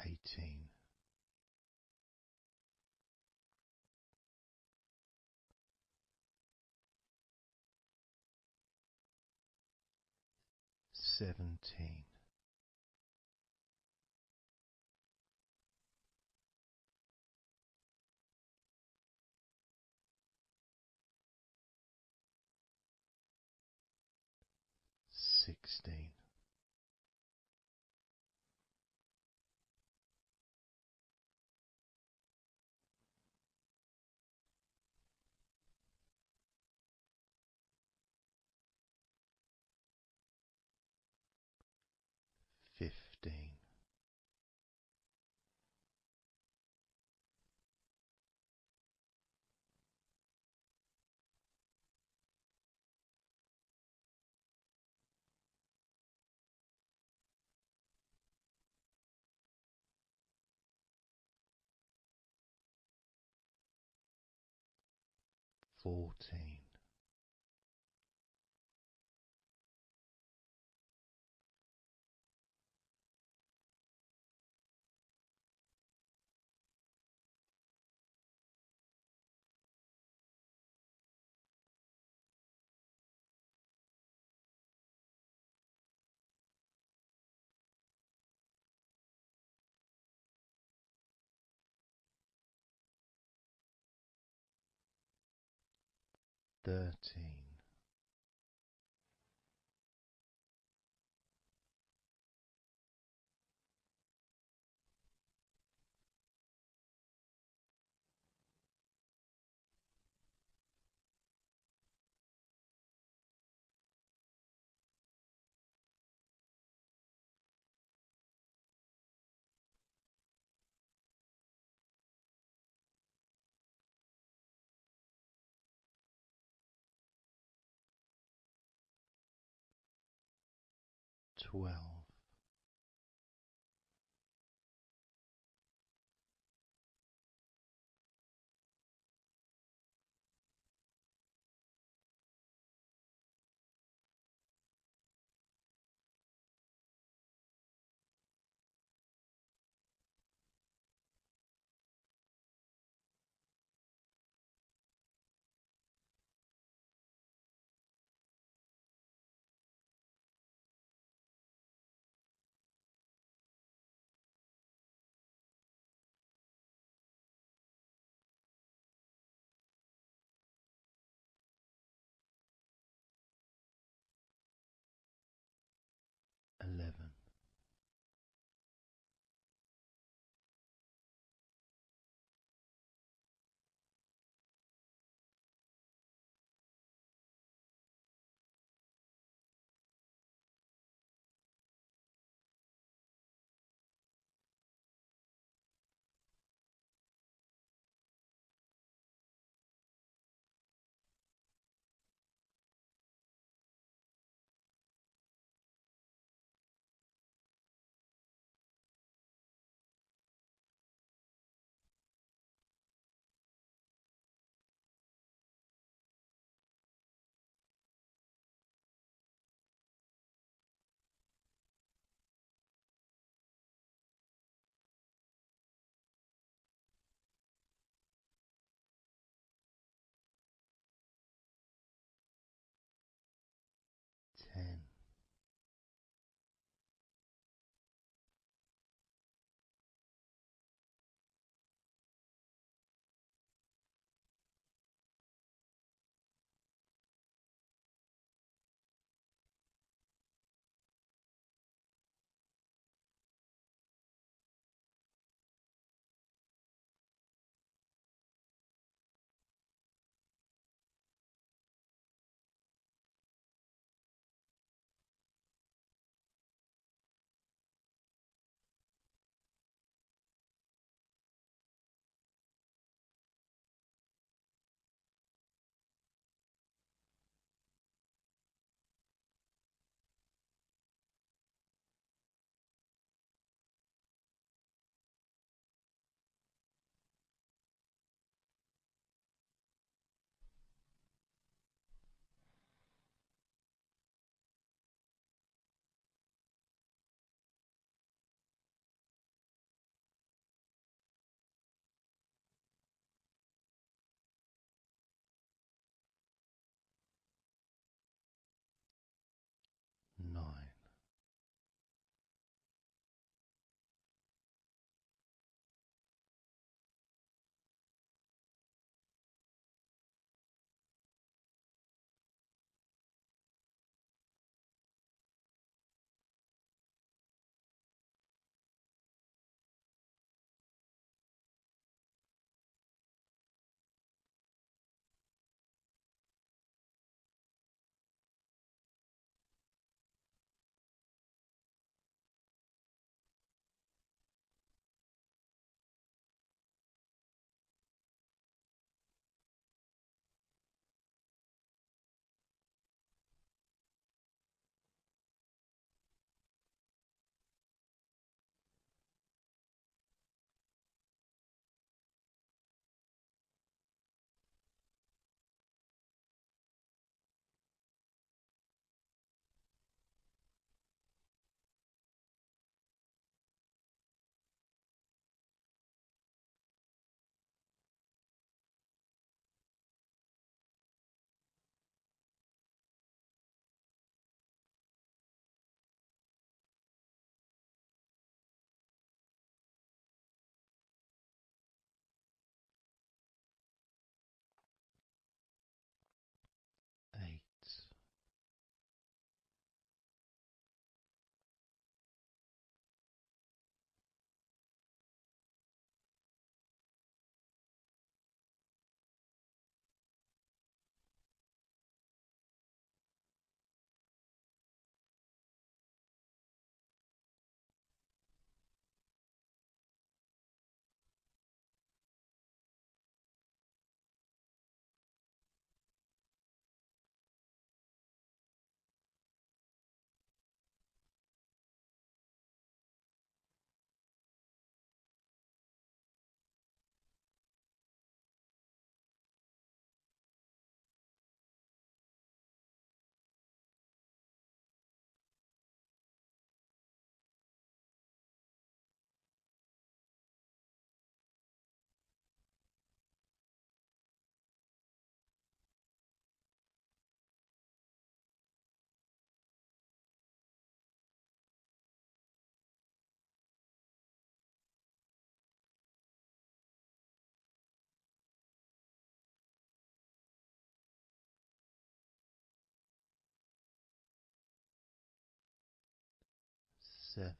18. 17. 16. 15. 14. 13.12. 7.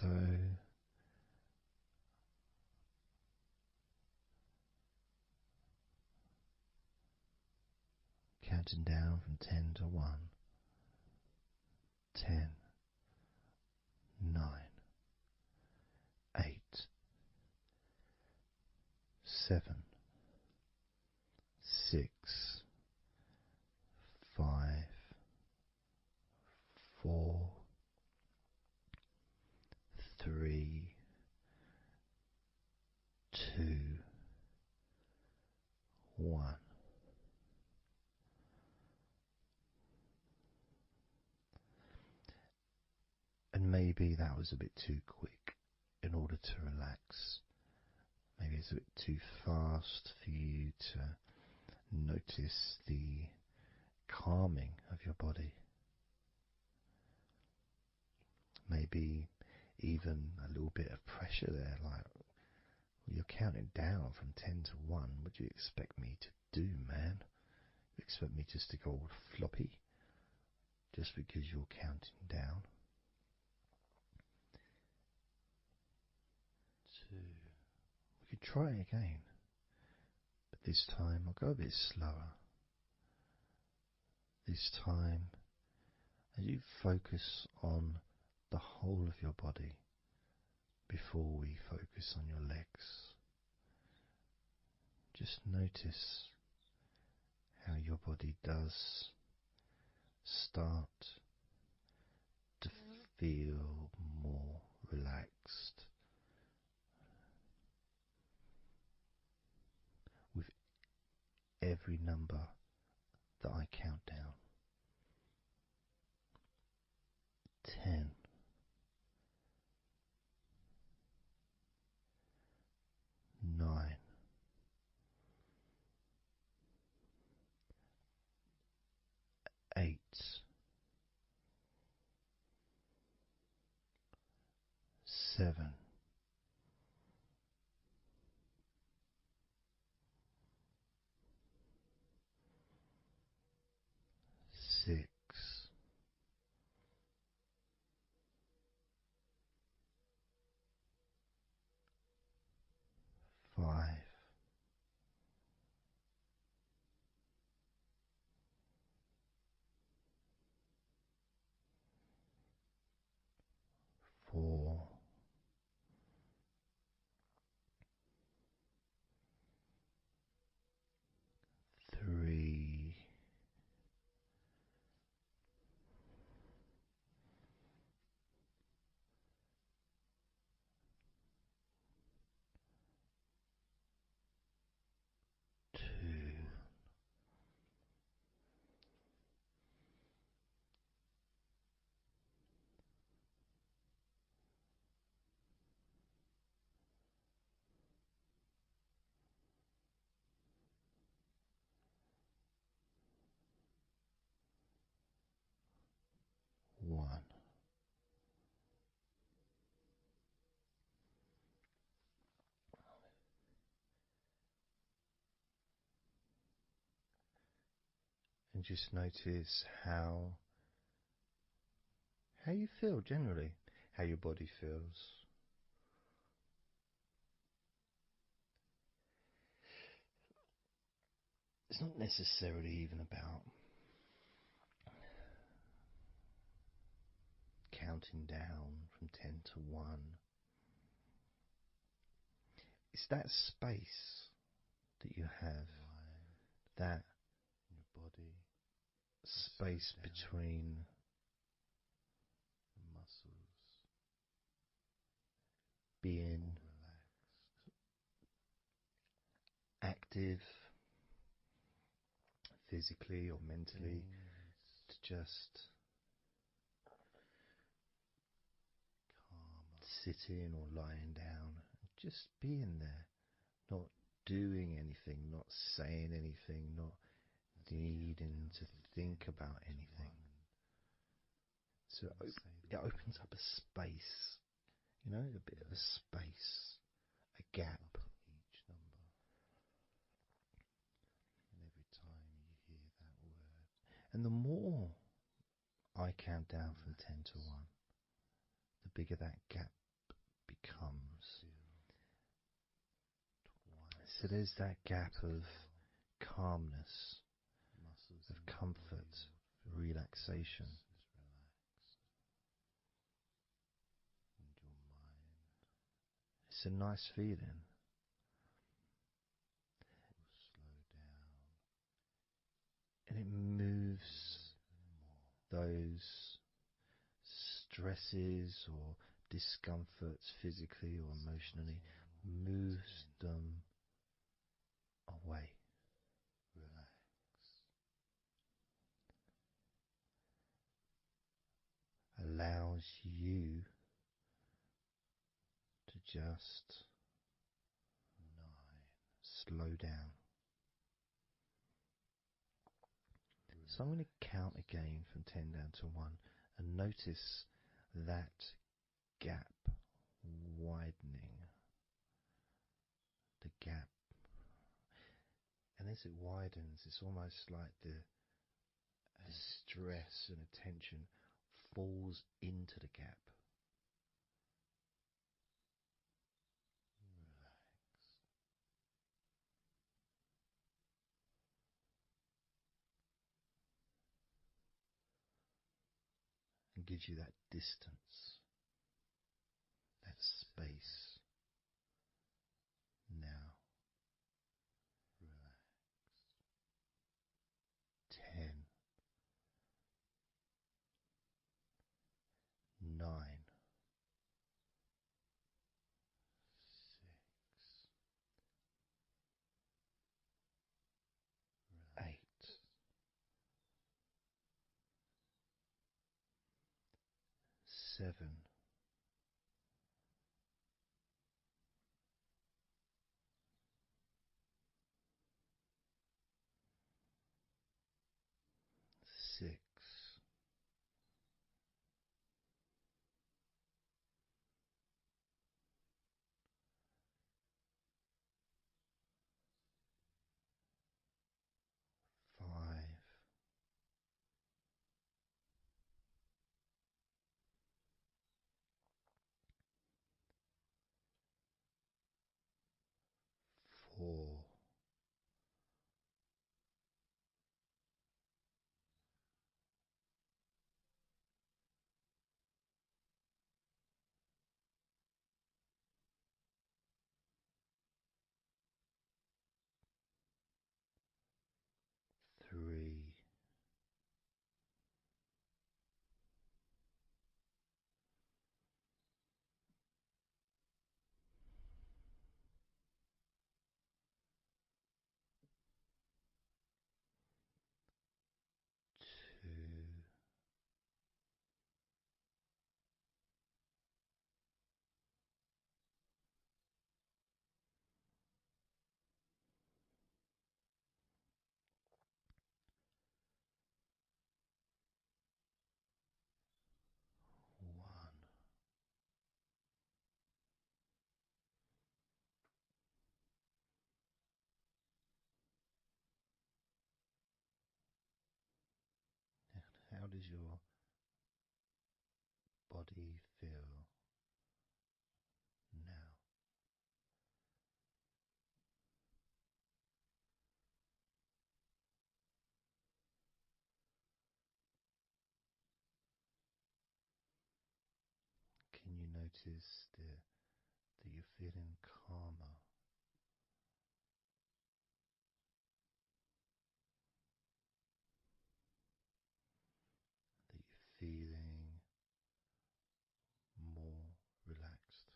So counting down from 10 to 1. 10, 9, 8, 7, 6, 5, 4, 3, 2, 1. And maybe that was a bit too quick in order to relax. Maybe it's a bit too fast for you to notice the calming of your body. Maybe even a little bit of pressure there, like you're counting down from 10 to 1. What do you expect me to do, man? You expect me just to go all floppy just because you're counting down? 2. We could try again, but this time I'll go a bit slower. This time, as you focus on the whole of your body before we focus on your legs, just notice how your body does start to feel more relaxed with every number that I count down. 10, 9, 8, 7, 6, 5, 4, 3, 2, 1. And just notice how you feel generally, how your body feels. It's not necessarily even about counting down from 10 to 1. It's that space that you have, that your body, space between the muscles, being active physically or mentally, to just sitting or lying down, just being there, not doing anything, not saying anything, not needing to think about anything. So it opens up a space, a bit of a space, a gap. Each number. And every time you hear that word. And the more I count down from 10 to 1, the bigger that gap becomes. So there's that gap of calmness, of comfort, relaxation. It's a nice feeling. And it moves those stresses or discomforts physically or emotionally, moves them away. Allows you to just slow down. So I'm going to count again from 10 down to 1 and notice that gap widening. The gap. And as it widens, it's almost like the stress and attention falls into the gap. And gives you that distance, that space. Now, relax. 10, 9, 6, 8, 7, 6, 5, 4, 3, 2, 1. How does your body feel now? Can you notice that you're feeling calmer? That you're feeling more relaxed?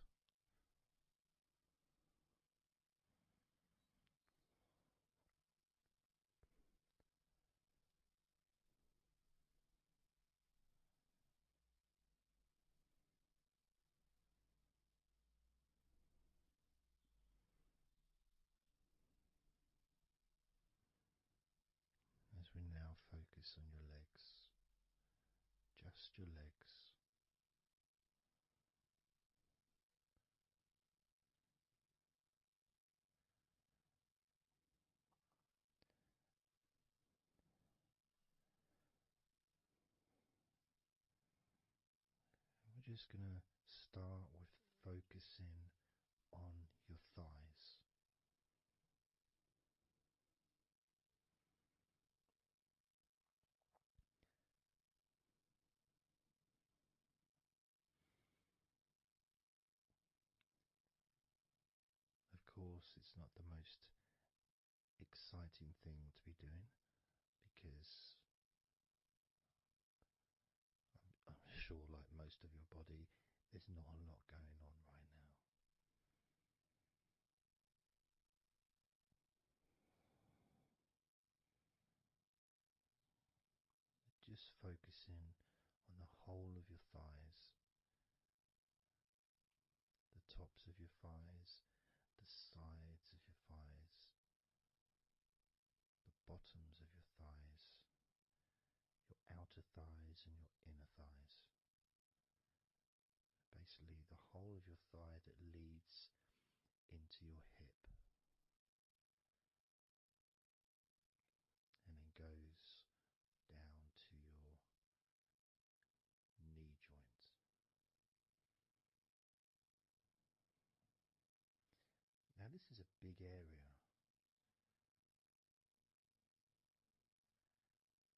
As we now focus on your legs, just your legs. We're just going to start with focusing on your thighs. Of course, it's not the most exciting thing to be doing because I'm sure, like most of your body, there's not a lot going on right now. Just focusing on the whole of your thighs, the tops of your thighs, the sides of your thighs, the bottoms of your thighs, your outer thighs and your inner thighs. Basically, the whole of your thigh that leads into your hip and then goes down to your knee joint. Now, this is a big area.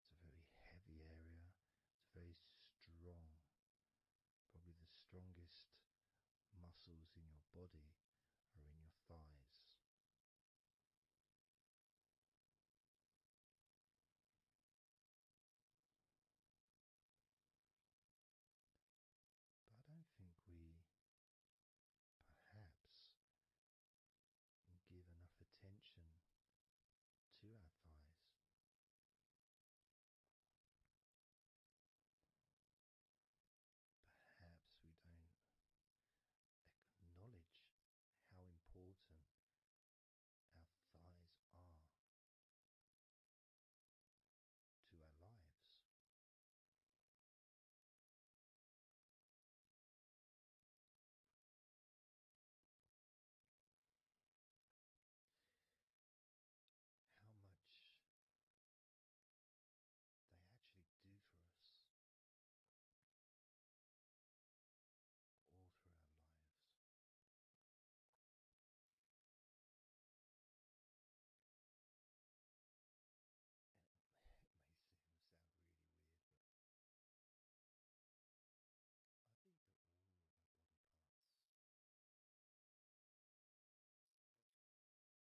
It's a very heavy area. It's very strong. Probably the strongest muscles in your body